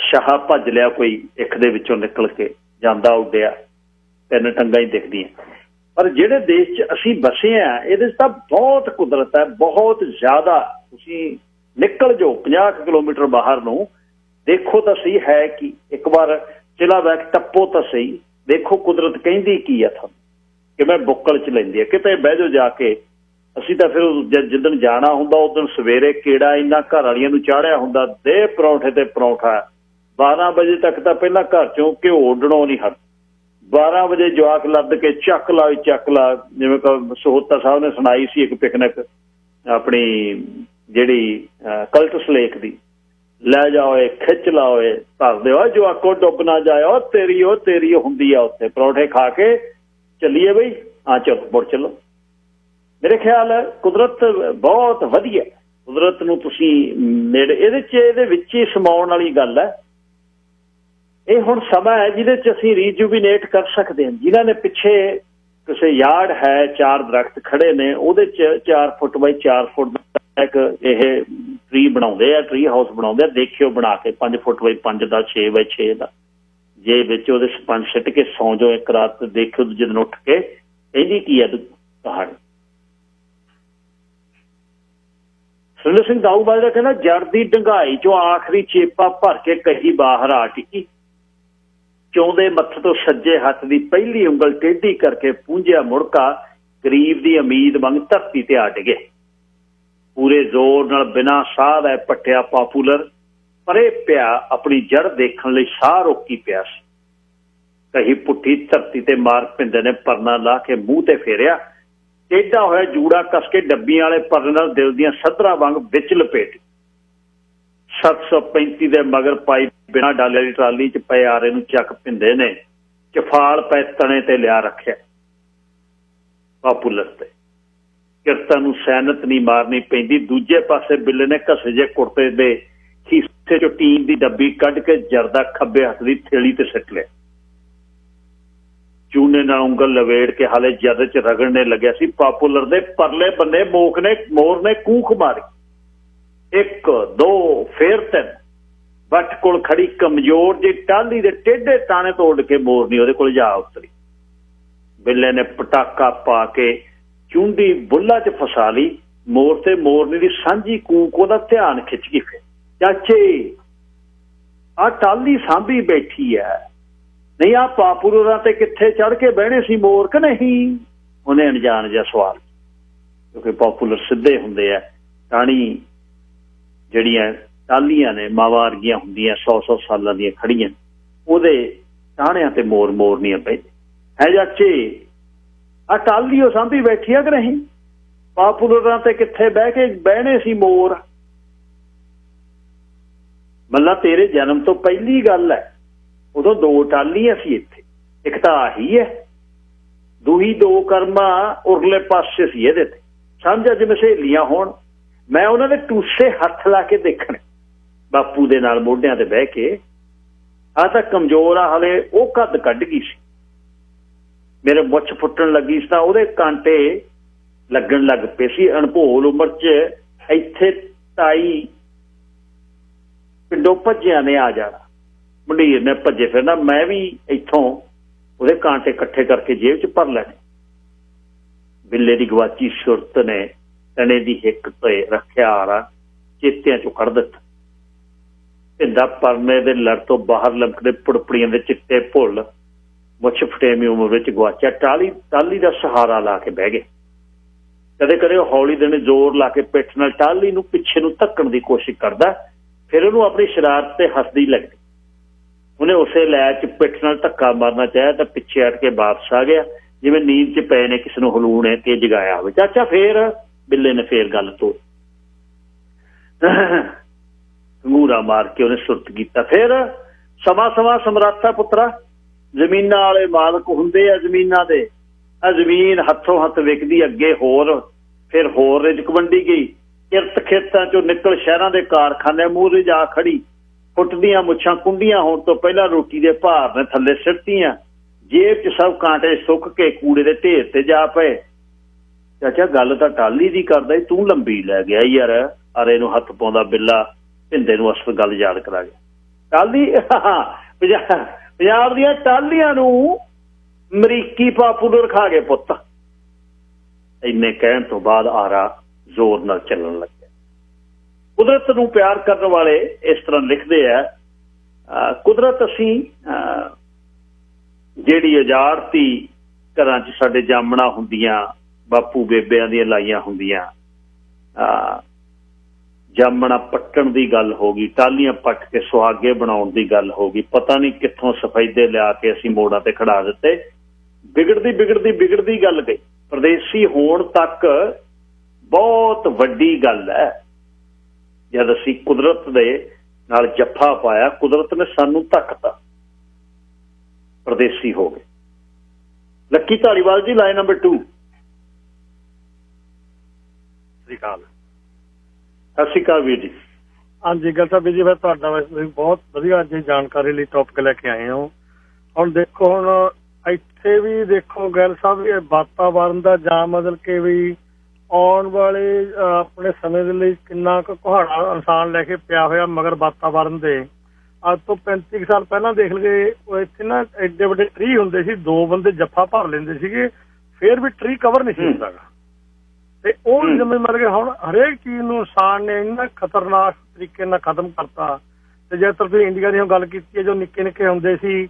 ਸ਼ਾਹ ਭੱਜ ਲਿਆ ਕੋਈ, ਇੱਕ ਦੇ ਵਿੱਚੋਂ ਨਿਕਲ ਕੇ ਜਾਂਦਾ ਉੱਡਿਆ, 3 ਟੰਗਾਂ ਹੀ ਦਿਖਦੀਆਂ। ਪਰ ਜਿਹੜੇ ਦੇਸ਼ 'ਚ ਅਸੀਂ ਵਸੇ ਹਾਂ ਇਹਦੇ 'ਚ ਤਾਂ ਬਹੁਤ ਕੁਦਰਤ ਹੈ, ਬਹੁਤ ਜ਼ਿਆਦਾ। ਤੁਸੀਂ ਨਿਕਲ ਜਾਓ 50 ਕਿਲੋਮੀਟਰ ਬਾਹਰ ਨੂੰ, ਦੇਖੋ ਤਾਂ ਸਹੀ ਹੈ ਕਿ ਇੱਕ ਵਾਰ ਚਿਲਾ ਬੈਕ ਟੱਪੋ ਤਾਂ ਸਹੀ, ਦੇਖੋ ਕੁਦਰਤ ਕਹਿੰਦੀ ਕੀ ਆ ਤੁਹਾਨੂੰ, ਕਿਵੇਂ ਬੁੱਕਲ 'ਚ ਲੈਂਦੀ ਹੈ। ਕਿਤੇ ਬਹਿ ਜਾਓ ਜਾ ਕੇ। ਅਸੀਂ ਤਾਂ ਫਿਰ ਜਿੱਦਣ ਜਾਣਾ ਹੁੰਦਾ ਉਦੋਂ ਸਵੇਰੇ ਕਿਹੜਾ ਇੰਨਾ ਘਰ ਵਾਲੀਆਂ ਨੂੰ ਚਾੜਿਆ ਹੁੰਦਾ, ਦੇ ਪਰੌਂਠੇ ਤੇ ਪਰੌਂਠਾ। 12 ਵਜੇ ਤੱਕ ਤਾਂ ਪਹਿਲਾਂ ਘਰ 'ਚੋਂ ਘਿਓ ਉੱਡਣੋਂ ਨਹੀਂ ਹਟ। 12 ਵਜੇ ਜਵਾਕ ਲੱਦ ਕੇ ਚੱਕ ਲਾ। ਜਿਵੇਂ ਸਹੋਤਾ ਸਾਹਿਬ ਨੇ ਸੁਣਾਈ ਸੀ ਇੱਕ ਪਿਕਨਿਕ ਆਪਣੀ ਜਿਹੜੀ ਕਲਟਸ ਲੇਕ ਦੀ, ਲੈ ਜਾਓ ਖਿੱਚ ਲਾਓ, ਧਰ ਦਿਓ ਜਵਾਕੋ ਡੁੱਬ ਨਾ ਜਾਏ। ਉਹ ਤੇਰੀ ਹੁੰਦੀ ਆ ਉੱਥੇ। ਪਰੌਂਠੇ ਖਾ ਕੇ ਚੱਲੀਏ ਬਈ ਹਾਂ ਚਲੋ ਮੁੜ ਚਲੋ। ਮੇਰੇ ਖਿਆਲ ਕੁਦਰਤ ਬਹੁਤ ਵਧੀਆ, ਕੁਦਰਤ ਨੂੰ ਤੁਸੀਂ ਨੇੜੇ ਇਹਦੇ ਵਿੱਚ ਹੀ ਸਮਾਉਣ ਵਾਲੀ ਗੱਲ ਹੈ। ਇਹ ਹੁਣ ਸਮਾਂ ਹੈ ਜਿਹਦੇ 'ਚ ਅਸੀਂ ਰੀਜੂਬੀਨੇਟ ਕਰ ਸਕਦੇ ਹਾਂ। ਜਿਨ੍ਹਾਂ ਨੇ ਪਿੱਛੇ ਕਿਸੇ ਯਾਰਡ ਹੈ, 4 ਦਰਖਤ ਖੜੇ ਨੇ, ਉਹਦੇ 'ਚ 4 ਫੁੱਟ ਬਾਈ 4 ਫੁੱਟ ਦਾ ਇੱਕ ਇਹ ਟਰੀ ਬਣਾਉਂਦੇ ਆ, ਟਰੀ ਹਾਊਸ ਬਣਾਉਂਦੇ ਆ। ਦੇਖਿਓ ਬਣਾ ਕੇ 5 ਫੁੱਟ ਬਾਈ 5 ਦਾ, 6 ਬਾਈ 6 ਦਾ। ਜੇ ਵਿੱਚ ਉਹਦੇ ਸਪੰਜ ਸਿੱਟ ਕੇ ਸੌਂ ਜਾਓ ਇੱਕ ਰਾਤ, ਦੇਖਿਓ ਦੂਜੇ ਦਿਨ ਉੱਠ ਕੇ ਇਹਦੀ ਕੀ ਹੈ ਕਹਾਣੀ। ਸੁਰਿੰਦਰ ਸਿੰਘ ਦਾਊ ਬਾਜਵਾ ਕਹਿੰਦਾ ਜੜ ਦੀ ਡੰਗਾਈ 'ਚੋਂ ਆਖਰੀ ਚੇਪਾ ਭਰ ਕੇ ਕਹੀ ਬਾਹਰ ਆ ਟਿੱਕੀ, ਚੌਂਦੇ ਮੱਥੇ ਤੋਂ ਸੱਜੇ ਹੱਥ ਦੀ ਪਹਿਲੀ ਉਂਗਲ ਟੇਢੀ ਕਰਕੇ ਪੂੰਝਿਆ ਮੁੜਕਾ, ਗਰੀਬ ਦੀ ਉਮੀਦ ਵਾਂਗ ਧਰਤੀ ਤੇ ਆ ਡਿਗੇ। ਪੂਰੇ ਜ਼ੋਰ ਨਾਲ ਬਿਨਾਂ ਸਾਹ ਦਾ ਪੱਟਿਆ ਪਾਪੂਲਰ ਪਰੇ ਪਿਆ, ਆਪਣੀ ਜੜ ਦੇਖਣ ਲਈ ਸਾਹ ਰੋਕੀ ਪਿਆ ਸੀ। ਕਹੀ ਪੁੱਠੀ ਧਰਤੀ ਤੇ ਮਾਰ ਪਿੰਦੇ ਨੇ ਪਰਨਾ ਲਾ ਕੇ ਮੂੰਹ ਤੇ ਫੇਰਿਆ, ਟੇਢਾ ਹੋਇਆ ਜੂੜਾ ਕੱਸ ਕੇ ਡੱਬੀਆਂ ਵਾਲੇ ਪਰਨੇ ਨਾਲ ਦਿਲ ਦੀਆਂ ਸੱਧਰਾਂ ਵਾਂਗ ਵਿੱਚ ਲਪੇਟ। 735 ਦੇ ਮਗਰ ਪਾਈ ਬਿਨਾਂ ਡਾਲੇ ਦੀ ਟਰਾਲੀ 'ਚ ਪਏ ਆਰੇ ਨੂੰ ਚੱਕ ਪਿੰਦੇ ਨੇ ਚਫਾਲ ਪੈ ਤਣੇ ਤੇ ਲਿਆ ਰੱਖਿਆ। ਪਾਪੂਲਰ ਤੇ ਕਿਰਤਾਂ ਨੂੰ ਸੈਨਤ ਨਹੀਂ ਮਾਰਨੀ ਪੈਂਦੀ। ਦੂਜੇ ਪਾਸੇ ਬਿੱਲੇ ਨੇ ਘਸੇ ਜੇ ਕੁੜਤੇ ਦੇ ਹਿੱਸੇ 'ਚੋਂ ਟੀਨ ਦੀ ਡੱਬੀ ਕੱਢ ਕੇ ਜਰਦਾ ਖੱਬੇ ਹੱਥ ਦੀ ਥੇਲੀ ਤੇ ਸਿੱਟ ਲਿਆ। ਚੂਨੇ ਨਾਲ ਉਂਗਲ ਲਵੇੜ ਕੇ ਹਾਲੇ ਜਦ 'ਚ ਰਗੜਨੇ ਲੱਗਿਆ ਸੀ। ਪਾਪੂਲਰ ਦੇ ਪਰਲੇ ਬੰਨੇ ਮੋਰ ਨੇ ਕੂਕ ਮਾਰੀ। 1 2 ਫਿਰ 3 ਵੱਟ ਕੋਲ ਖੜੀ ਕਮਜ਼ੋਰ ਜਿਹੀ ਟਾਹਲੀ ਦੇ ਟੇਢੇ ਤਾਣੇ ਤੋੜ ਕੇ ਮੋਰਨੀ ਉਹਦੇ ਕੋਲ ਜਾ ਉਤਰੀ। ਬਿੱਲੇ ਨੇ ਪਟਾਕਾ ਪਾ ਕੇ ਚੁੰਡੀ ਬੁੱਲਾ 'ਚ ਫਸਾ ਲਈ। ਮੋਰ ਤੇ ਮੋਰਨੀ ਦੀ ਸਾਂਝੀ ਕੂਕ ਉਹਦਾ ਧਿਆਨ ਖਿੱਚ ਗਈ। ਫਿਰ ਚਾਚੇ ਆਹ ਟਾਹਲੀ ਸਾਂਭੀ ਬੈਠੀ ਐ, ਨਹੀਂ ਆਹ ਪਾਪੂਲਰਾਂ ਤੇ ਕਿੱਥੇ ਚੜ ਕੇ ਬਹਿਣੇ ਸੀ ਮੋਰ ਕਿ ਨਹੀਂ? ਉਹਨੇ ਅਣਜਾਣ ਜਿਹਾ ਸਵਾਲ, ਕਿਉਂਕਿ ਪਾਪੂਲਰ ਸਿੱਧੇ ਹੁੰਦੇ ਆ। ਟਾਹਣੀ ਜਿਹੜੀਆਂ ਟਾਹਲੀਆਂ ਨੇ ਮਾਵਾਂ ਵਰਗੀਆਂ ਹੁੰਦੀਆਂ, 100-100 ਸਾਲਾਂ ਦੀਆਂ ਖੜੀਆਂ, ਉਹਦੇ ਟਾਹਣਿਆਂ ਤੇ ਮੋਰ ਮੋਰਨੀਆਂ ਪੈਂਦੇ ਹੈ। ਚਾਚੇ ਆਹ ਟਾਹਲੀ ਉਹ ਸਾਂਭੀ ਬੈਠੀ ਆ ਕਿ ਨਹੀਂ? ਪਾਪੂਲਰਾਂ ਤੇ ਕਿੱਥੇ ਬਹਿ ਕੇ ਬਹਿਣੇ ਸੀ ਮੋਰ? ਮੱਲਾ ਤੇਰੇ ਜਨਮ ਤੋਂ ਪਹਿਲੀ ਗੱਲ ਹੈ, ਉਦੋਂ 2 ਟਾਹਲੀਆਂ ਸੀ ਇੱਥੇ। ਇੱਕ ਤਾਂ ਆਹੀ ਹੈ, ਦੂਹੀ 2 ਕਰਮਾ ਉਰਲੇ ਪਾਸੇ ਸੀ ਇਹਦੇ ਤੇ। ਸਮਝਾ ਜਿਵੇਂ ਸਹੇਲੀਆਂ ਹੋਣ, ਮੈਂ ਉਹਨਾਂ ਦੇ ਟੂਸੇ ਹੱਥ ਲਾ ਕੇ ਦੇਖਣੇ ਬਾਪੂ ਦੇ ਨਾਲ ਮੋਢਿਆਂ ਤੇ ਬਹਿ ਕੇ। ਆਹ ਤਾਂ ਕਮਜ਼ੋਰ ਆ ਹਲੇ, ਉਹ ਕੱਦ ਕੱਢ ਗਈ ਸੀ। ਮੇਰੇ ਮੁੱਛ ਫੁੱਟਣ ਲੱਗੀ ਸੀ ਤਾਂ ਉਹਦੇ ਕਾਂਟੇ ਲੱਗਣ ਲੱਗ ਪਏ ਸੀ। ਅਣਭੋਲ ਉਮਰ 'ਚ ਇੱਥੇ ਤਾਈ ਪਿੰਡੋਂ ਭੱਜਿਆਂ ਨੇ ਆ ਜਾਣਾ, ਮੰਡੀਰ ਨੇ ਭੱਜੇ ਫਿਰਨਾ। ਮੈਂ ਵੀ ਇੱਥੋਂ ਉਹਦੇ ਕਾਂਟੇ ਇਕੱਠੇ ਕਰਕੇ ਜੇਬ 'ਚ ਭਰ ਲੈਣੇ। ਬਿੱਲੇ ਦੀ ਗਵਾਚੀ ਸੁਰਤ ਨੇ ਤਣੇ ਦੀ ਹਿੱਕ ਤੇ ਰੱਖਿਆ ਆਰਾ ਚੇਤਿਆਂ 'ਚੋਂ ਕੱਢ ਦਿੱਤਾ। ਢਿੰਦਾ ਪਰਨੇ ਦੇ ਲੜ ਤੋਂ ਬਾਹਰ ਲਮਕਦੇ ਪੁੜਪੜੀਆਂ ਦੇ ਚਿੱਟੇ ਭੁੱਲ ਮੁੱਛ ਫਟੇਵੀਂ ਉਮਰ ਵਿੱਚ ਗਵਾਚਿਆ। ਟਾਹਲੀ ਦਾ ਸਹਾਰਾ ਲਾ ਕੇ ਬਹਿ ਗਏ। ਕਦੇ ਕਦੇ ਉਹ ਹੌਲੀ ਦਿਨ ਜ਼ੋਰ ਲਾ ਕੇ ਪਿੱਠ ਨਾਲ ਟਾਹਲੀ ਨੂੰ ਪਿੱਛੇ ਨੂੰ ਧੱਕਣ ਦੀ ਕੋਸ਼ਿਸ਼ ਕਰਦਾ, ਫਿਰ ਉਹਨੂੰ ਆਪਣੀ ਸ਼ਰਾਰਤ ਤੇ ਹੱਸਦੀ ਲੱਗਦੀ। ਉਹਨੇ ਉਸੇ ਲੈ 'ਚ ਪਿੱਠ ਨਾਲ ਧੱਕਾ ਮਾਰਨਾ ਚਾਹਿਆ ਤਾਂ ਪਿੱਛੇ ਹਟ ਕੇ ਵਾਪਸ ਆ ਗਿਆ, ਜਿਵੇਂ ਨੀਂਦ 'ਚ ਪਏ ਨੇ ਕਿਸੇ ਨੂੰ ਹਲੂਣ ਹੈ ਤੇ ਜਗਾਇਆ ਹੋਵੇ। ਚਾਚਾ ਫੇਰ ਬਿੱਲੇ ਨੇ ਫੇਰ ਗੱਲ ਤੋੜ, ਘੂਰਾ ਮਾਰ ਕੇ ਉਹਨੇ ਸੁਰਤ ਕੀਤਾ। ਫਿਰ ਸਮਾਂ ਸਮਰਾਤਾ ਪੁੱਤਰਾ, ਜ਼ਮੀਨਾਂ ਵਾਲੇ ਮਾਲਕ ਹੁੰਦੇ ਆ ਜ਼ਮੀਨਾਂ ਦੇ। ਆ ਜ਼ਮੀਨ ਹੱਥੋਂ ਹੱਥ ਵਿਕਦੀ, ਅੱਗੇ ਹੋਰ ਫਿਰ ਹੋਰ ਰਿਜਕ ਵੰਡੀ ਗਈ। ਕਿਰਤ ਖੇਤਾਂ 'ਚੋਂ ਨਿਕਲ ਸ਼ਹਿਰਾਂ ਦੇ ਕਾਰਖਾਨੇ ਮੂਹਰੇ ਜਾ ਖੜੀ। ਫੁੱਟਦੀਆਂ ਮੁੱਛਾਂ ਕੁੰਡੀਆਂ ਹੋਣ ਤੋਂ ਪਹਿਲਾਂ ਰੋਟੀ ਦੇ ਭਾਰ ਨੇ ਥੱਲੇ ਸਿੱਟੀਆਂ। ਜੇਬ 'ਚ ਸਭ ਕਾਂਟੇ ਸੁੱਕ ਕੇ ਕੂੜੇ ਦੇ ਢੇਰ ਤੇ ਜਾ ਪਏ। ਚਾਚਾ ਗੱਲ ਤਾਂ ਟਾਹਲੀ ਦੀ ਕਰਦਾ, ਤੂੰ ਲੰਬੀ ਲੈ ਗਿਆ ਯਾਰ। ਅਰੇ ਨੂੰ ਹੱਥ ਪਾਉਂਦਾ ਬਿੱਲਾ ਭਿੰਦੇ ਨੂੰ ਅਸਲ ਗੱਲ ਯਾਦ ਕਰਾ ਗਿਆ। ਟਾਹਲੀ ਪੰਜਾਬ ਦੀਆਂ ਟਾਹਲੀਆਂ ਨੂੰ ਅਮਰੀਕੀ ਪਾਪੂਲਰ ਖਾ ਗਏ ਪੁੱਤ। ਇੰਨੇ ਕਹਿਣ ਤੋਂ ਬਾਅਦ ਆਰਾ ਜ਼ੋਰ ਨਾਲ ਚੱਲਣ ਲੱਗਿਆ। ਕੁਦਰਤ ਨੂੰ ਪਿਆਰ ਕਰਨ ਵਾਲੇ ਇਸ ਤਰ੍ਹਾਂ ਲਿਖਦੇ ਆ, ਕੁਦਰਤ ਅਸੀਂ ਜਿਹੜੀ ਉਜਾੜਤੀ ਘਰਾਂ 'ਚ ਸਾਡੇ ਜਾਮਣਾ ਹੁੰਦੀਆਂ, ਬਾਪੂ ਬੇਬਿਆਂ ਦੀਆਂ ਲਾਈਆਂ ਹੁੰਦੀਆਂ, ਜਾਮਣਾ ਪੱਟਣ ਦੀ ਗੱਲ ਹੋ ਗਈ, ਟਾਹਲੀਆਂ ਪੱਟ ਕੇ ਸੁਹਾਗੇ ਬਣਾਉਣ ਦੀ ਗੱਲ ਹੋ ਗਈ। ਪਤਾ ਨਹੀਂ ਕਿੱਥੋਂ ਸਫੈਦੇ ਲਿਆ ਕੇ ਅਸੀਂ ਮੋੜਾਂ ਤੇ ਖੜਾ ਦਿੱਤੇ। ਵਿਗੜਦੀ ਗੱਲ ਗਈ। ਪਰਦੇਸੀ ਹੋਣ ਤੱਕ ਬਹੁਤ ਵੱਡੀ ਗੱਲ ਹੈ। ਜਦ ਅਸੀਂ ਕੁਦਰਤ ਦੇ ਨਾਲ ਜੱਫਾ ਪਾਇਆ, ਕੁਦਰਤ ਨੇ ਸਾਨੂੰ ਧੱਕਤਾ, ਪਰਦੇਸੀ ਹੋ ਗਏ। ਲੱਕੀ ਧਾਲੀਵਾਲ ਜੀ, ਲਾਈਨ ਨੰਬਰ 2। ਸਤਿ ਸ਼੍ਰੀ ਅਕਾਲ ਵੀਰ ਜੀ। ਹਾਂਜੀ ਗੱਲ ਸਾਹਿਬ ਜੀ, ਮੈਂ ਤੁਹਾਡਾ ਬਹੁਤ ਵਧੀਆ ਅੱਜ ਜਾਣਕਾਰੀ ਲਈ ਟੌਪਿਕ ਲੈ ਕੇ ਆਏ ਹੋ। ਹੁਣ ਦੇਖੋ, ਹੁਣ ਇੱਥੇ ਵੀ ਦੇਖੋ ਗੱਲ ਸਾਹਿਬ, ਇਹ ਵਾਤਾਵਰਨ ਦਾ ਜਾਂ ਮਤਲਬ ਕਿ ਵੀ ਆਉਣ ਵਾਲੇ ਆਪਣੇ ਸਮੇਂ ਦੇ ਲਈ ਕਿੰਨਾ ਕੁ ਕੁਹਾੜਾ ਇਨਸਾਨ ਲੈ ਕੇ ਪਿਆ ਹੋਇਆ ਮਗਰ ਵਾਤਾਵਰਨ ਦੇ। ਅੱਜ ਤੋਂ 35 ਸਾਲ ਪਹਿਲਾਂ ਦੇਖ ਲਈਏ, ਇੱਥੇ ਨਾ ਐਡੇ ਵੱਡੇ ਟਰੀ ਹੁੰਦੇ ਸੀ, 2 ਬੰਦੇ ਜੱਫਾ ਭਰ ਲੈਂਦੇ ਸੀਗੇ, ਫੇਰ ਵੀ ਟਰੀ ਕਵਰ ਨਹੀਂ ਸੀ ਹੁੰਦਾ ਗਾ। ਤੇ ਉਹ ਜਿਵੇਂ ਮਤਲਬ ਕਿ ਹੁਣ ਹਰੇਕ ਚੀਜ਼ ਨੂੰ ਇਨਸਾਨ ਨੇ ਇੰਨਾ ਖਤਰਨਾਕ ਤਰੀਕੇ ਨਾਲ ਖਤਮ ਕਰਤਾ। ਤੇ ਜੇ ਤੁਸੀਂ ਇੰਡੀਆ ਦੀ ਗੱਲ ਕੀਤੀ ਹੈ, ਜੋ ਨਿੱਕੇ ਨਿੱਕੇ ਹੁੰਦੇ ਸੀ,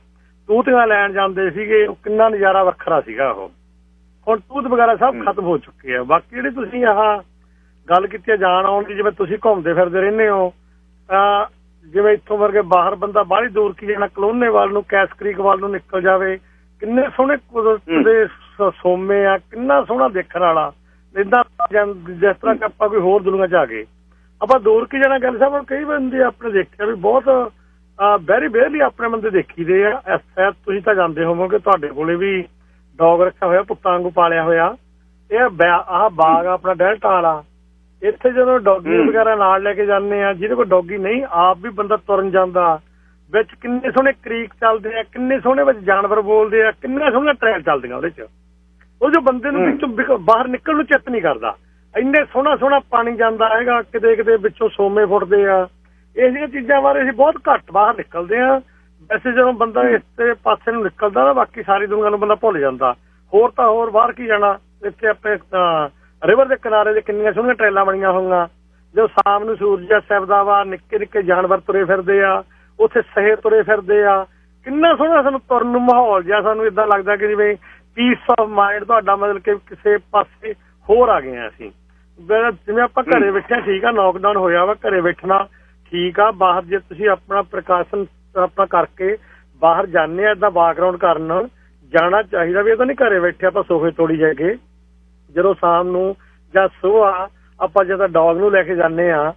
ਤੂਤੀਆਂ ਲੈਣ ਜਾਂਦੇ ਸੀਗੇ, ਉਹ ਕਿੰਨਾ ਨਜ਼ਾਰਾ ਵੱਖਰਾ ਸੀਗਾ। ਉਹ ਹੁਣ ਤੂਤ ਵਗੈਰਾ ਸਭ ਖਤਮ ਹੋ ਚੁੱਕੇ ਆ। ਬਾਕੀ ਜਿਹੜੀ ਤੁਸੀਂ ਆਹ ਗੱਲ ਕੀਤੀ ਹੈ ਜਾਣ ਆਉਣ ਦੀ, ਜਿਵੇਂ ਤੁਸੀਂ ਘੁੰਮਦੇ ਫਿਰਦੇ ਰਹਿੰਦੇ ਹੋ, ਜਿਵੇਂ ਇੱਥੋਂ ਵਰਗੇ ਬਾਹਰ ਬੰਦਾ ਬਾਹਲੀ ਦੂਰ ਕੀ ਜਾਣਾ, ਕਲੋਨੇ ਵੱਲ ਨੂੰ, ਕੈਸ ਕ੍ਰੀਕ ਵੱਲ ਨੂੰ ਨਿਕਲ ਜਾਵੇ, ਕਿੰਨੇ ਸੋਹਣੇ ਕੁਦਰਤ ਦੇ ਸੋਮੇ ਆ, ਕਿੰਨਾ ਸੋਹਣਾ ਦੇਖਣ ਵਾਲਾ। ਏਦਾਂ ਜਿਸ ਤਰ੍ਹਾਂ ਕਿ ਆਪਾਂ ਕੋਈ ਹੋਰ ਦੁਨੀਆ 'ਚ ਆ ਗਏ, ਆਪਾਂ ਦੂਰ ਕੀ ਜਾਣਾ। ਗੱਲ ਸਾਹਿਬ ਕਈ ਬੰਦੇ ਆਪਣੇ ਦੇਖਿਆ ਵੀ ਬਹੁਤ ਵੈਰੀ ਵੇਅਰਲੀ ਆਪਣੇ ਬੰਦੇ ਦੇਖੀਦੇ ਆ। ਸ਼ਾਇਦ ਤੁਸੀਂ ਤਾਂ ਜਾਂਦੇ ਹੋਵੋਗੇ, ਤੁਹਾਡੇ ਕੋਲੇ ਵੀ ਡੌਗ ਰੱਖਿਆ ਹੋਇਆ, ਪੁੱਤਾਂ ਵਾਂਗੂ ਪਾਲਿਆ ਹੋਇਆ। ਇਹ ਆਹ ਬਾਗ ਆਪਣਾ ਡੈਲਟਾ ਵਾਲਾ, ਇੱਥੇ ਜਦੋਂ ਡੌਗੀ ਵਗੈਰਾ ਨਾਲ ਲੈ ਕੇ ਜਾਂਦੇ ਆ, ਜਿਹਦੇ ਕੋਲ ਡੌਗੀ ਨਹੀਂ, ਆਪ ਵੀ ਬੰਦਾ ਤੁਰਨ ਜਾਂਦਾ, ਵਿੱਚ ਕਿੰਨੇ ਸੋਹਣੇ ਕ੍ਰੀਕ ਚੱਲਦੇ ਆ, ਕਿੰਨੇ ਸੋਹਣੇ ਵਿੱਚ ਜਾਨਵਰ ਬੋਲਦੇ ਆ, ਕਿੰਨੇ ਸੋਹਣੀਆਂ ਟ੍ਰੈਲ ਚੱਲਦੀਆਂ ਉਹਦੇ 'ਚ। ਉਹ ਜੋ ਬੰਦੇ ਨੂੰ ਵਿੱਚੋਂ ਬਾਹਰ ਨਿਕਲਣ ਨੂੰ ਚਿੱਤ ਨਹੀਂ ਕਰਦਾ। ਇੰਨੇ ਸੋਹਣਾ ਸੋਹਣਾ ਪਾਣੀ ਜਾਂਦਾ ਹੈਗਾ, ਕਿਤੇ ਕਿਤੇ ਵਿੱਚੋਂ ਸੋਮੇ ਫੁੱਟਦੇ ਆ। ਇਹ ਜਿਹੀਆਂ ਚੀਜ਼ਾਂ ਬਾਰੇ ਅਸੀਂ ਬਹੁਤ ਘੱਟ ਬਾਹਰ ਨਿਕਲਦੇ ਆ। ਵੈਸੇ ਜਦੋਂ ਬੰਦਾ ਇਸ ਪਾਸੇ ਨੂੰ ਨਿਕਲਦਾ ਨਾ, ਬਾਕੀ ਸਾਰੀ ਦੁਨੀਆ ਨੂੰ ਬੰਦਾ ਭੁੱਲ ਜਾਂਦਾ। ਹੋਰ ਤਾਂ ਹੋਰ ਬਾਹਰ ਕੀ ਜਾਣਾ। ਇੱਥੇ ਆਪਣੇ ਰਿਵਰ ਦੇ ਕਿਨਾਰੇ ਦੇ ਕਿੰਨੀਆਂ ਸੋਹਣੀਆਂ ਟ੍ਰੇਲਾਂ ਬਣੀਆਂ ਹੋਈਆਂ। ਜਦੋਂ ਸ਼ਾਮ ਨੂੰ ਸੂਰਜ ਸਿਵਦਾ ਵਾ, ਨਿੱਕੇ ਨਿੱਕੇ ਜਾਨਵਰ ਤੁਰੇ ਫਿਰਦੇ ਆ, ਉੱਥੇ ਸਹੇ ਤੁਰੇ ਫਿਰਦੇ ਆ। ਕਿੰਨਾ ਸੋਹਣਾ ਸਾਨੂੰ ਤੁਰਨ ਨੂੰ ਮਾਹੌਲ ਜਿਹਾ, ਸਾਨੂੰ ਏਦਾਂ ਲੱਗਦਾ ਕਿ ਜਿਵੇਂ ਪੀਸ ਆਫ ਮਾਈਂਡ ਤੁਹਾਡਾ ਮਤਲਬ ਕਿ ਕਿਸੇ ਪਾਸੇ ਹੋਰ ਆ ਗਏ ਆ ਅਸੀਂ। ਜਿਵੇਂ ਆਪਾਂ ਘਰੇ ਬੈਠੇ ਠੀਕ ਆ, ਲੋਕਡਾਊਨ ਹੋਇਆ ਵਾ, ਘਰੇ ਬੈਠਣਾ ਠੀਕ ਆ। ਬਾਹਰ ਜੇ ਤੁਸੀਂ ਆਪਣਾ ਪ੍ਰੀਕਾਸ਼ਨ ਆਪਣਾ ਕਰਕੇ ਬਾਹਰ ਜਾਂਦੇ ਆ, ਏਦਾਂ ਬਾਕਗਰਾਊਂਡ ਕਰਨ ਜਾਣਾ ਚਾਹੀਦਾ ਵੀ ਇਹ ਤਾਂ ਨਹੀਂ ਘਰੇ ਬੈਠੇ ਆਪਾਂ ਸੋਫੇ ਤੋੜੀ ਜਾ ਕੇ। ਜਦੋਂ ਸ਼ਾਮ ਨੂੰ ਜਾਂ ਸੁਬਾਹ ਆਪਾਂ ਜਦੋਂ ਡੌਗ ਨੂੰ ਲੈ ਕੇ ਜਾਂਦੇ ਆ,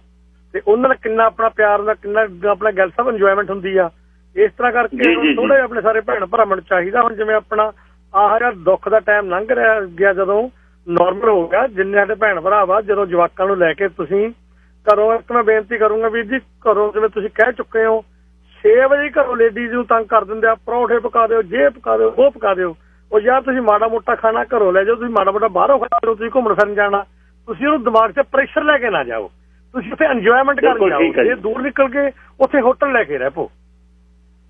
ਤੇ ਉਹਨਾਂ ਦਾ ਕਿੰਨਾ ਆਪਣਾ ਪਿਆਰ ਹੁੰਦਾ, ਕਿੰਨਾ ਆਪਣਾ ਗੱਲ ਸਭ ਇੰਜੋਇਮੈਂਟ ਹੁੰਦੀ ਆ। ਇਸ ਤਰ੍ਹਾਂ ਕਰਕੇ ਥੋੜੇ ਆਪਣੇ ਸਾਰੇ ਭੈਣ ਭਰਾਵਾਂ ਨੂੰ ਚਾਹੀਦਾ। ਹੁਣ ਜਿਵੇਂ ਆਪਣਾ ਆਹ ਜਿਹੜਾ ਦੁੱਖ ਦਾ ਟਾਈਮ ਲੰਘ ਰਿਹਾ ਗਿਆ, ਜਦੋਂ ਨੋਰਮਲ ਹੋ ਗਿਆ, ਜਿੰਨੇ ਸਾਡੇ ਭੈਣ ਭਰਾ ਵਾ, ਜਦੋਂ ਜਵਾਕਾਂ ਨੂੰ ਲੈ ਕੇ ਤੁਸੀਂ ਘਰੋਂ, ਇੱਕ ਮੈਂ ਬੇਨਤੀ ਕਰੂੰਗਾ ਵੀਰ ਜੀ, ਘਰੋਂ ਜਿਵੇਂ ਤੁਸੀਂ ਕਹਿ ਚੁੱਕੇ ਹੋ 6 ਵਜੇ ਘਰੋਂ ਲੇਡੀਜ਼ ਨੂੰ ਤੰਗ ਕਰ ਦਿੰਦੇ ਆ, ਪਰੌਂਠੇ ਪਕਾ ਦਿਓ, ਜੇ ਪਕਾ ਦਿਓ, ਉਹ ਪਕਾ ਦਿਓ। ਉਹ ਯਾਰ ਤੁਸੀਂ ਮਾੜਾ ਮੋਟਾ ਖਾਣਾ ਘਰੋਂ ਲੈ ਜਾਓ, ਤੁਸੀਂ ਮਾੜਾ ਮੋਟਾ ਬਾਹਰੋਂ ਖਾ ਲਓ, ਤੁਸੀਂ ਘੁੰਮਣ ਫਿਰਨ ਜਾਣਾ, ਤੁਸੀਂ ਉਹਨੂੰ ਦਿਮਾਗ 'ਚ ਪ੍ਰੈਸ਼ਰ ਲੈ ਕੇ ਨਾ ਜਾਓ, ਤੁਸੀਂ ਉੱਥੇ ਇੰਜੋਇਮੈਂਟ ਕਰਨ ਜਾਓ। ਜੇ ਦੂਰ ਨਿਕਲ ਕੇ ਉੱਥੇ ਹੋਟਲ ਲੈ ਕੇ ਰਹਿ ਪਓ।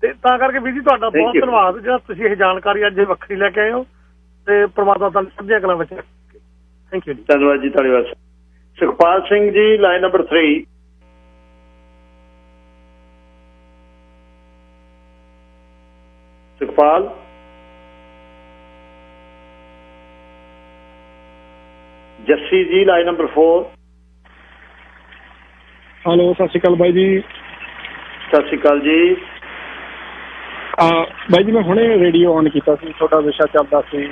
ਤੇ ਤਾਂ ਕਰਕੇ ਵੀਰ ਜੀ ਤੁਹਾਡਾ ਬਹੁਤ ਧੰਨਵਾਦ, ਜਿਹੜਾ ਤੁਸੀਂ ਇਹ ਜਾਣਕਾਰੀ ਅੱਜ ਵੱਖਰੀ ਲੈ ਕੇ ਆਏ ਹੋ, ਤੇ ਪ੍ਰਮਾਤਮਾ ਤੁਹਾਨੂੰ ਸੱਜੀਆਂ ਕਲਾਂ ਵਿੱਚ ਰੱਖੇ। ਥੈਂਕ ਯੂ ਜੀ। ਧੰਨਵਾਦ ਜੀ, ਧੰਨਵਾਦ। Sukhpal Singh ji, line number 3। ਸੁਖਪਾਲ। ਜੱਸੀ ਜੀ, ਲਾਈਨ ਨੰਬਰ 4। ਹੈਲੋ, ਸਤਿ ਸ਼੍ਰੀ ਅਕਾਲ ਬਾਈ ਜੀ। ਸਤਿ ਸ਼੍ਰੀ ਅਕਾਲ ਜੀ। ਬਾਈ ਜੀ, ਮੈਂ ਹੁਣੇ ਰੇਡੀਓ ਔਨ ਕੀਤਾ ਸੀ, ਤੁਹਾਡਾ ਵਿਸ਼ਾ ਚੱਲਦਾ ਸੀ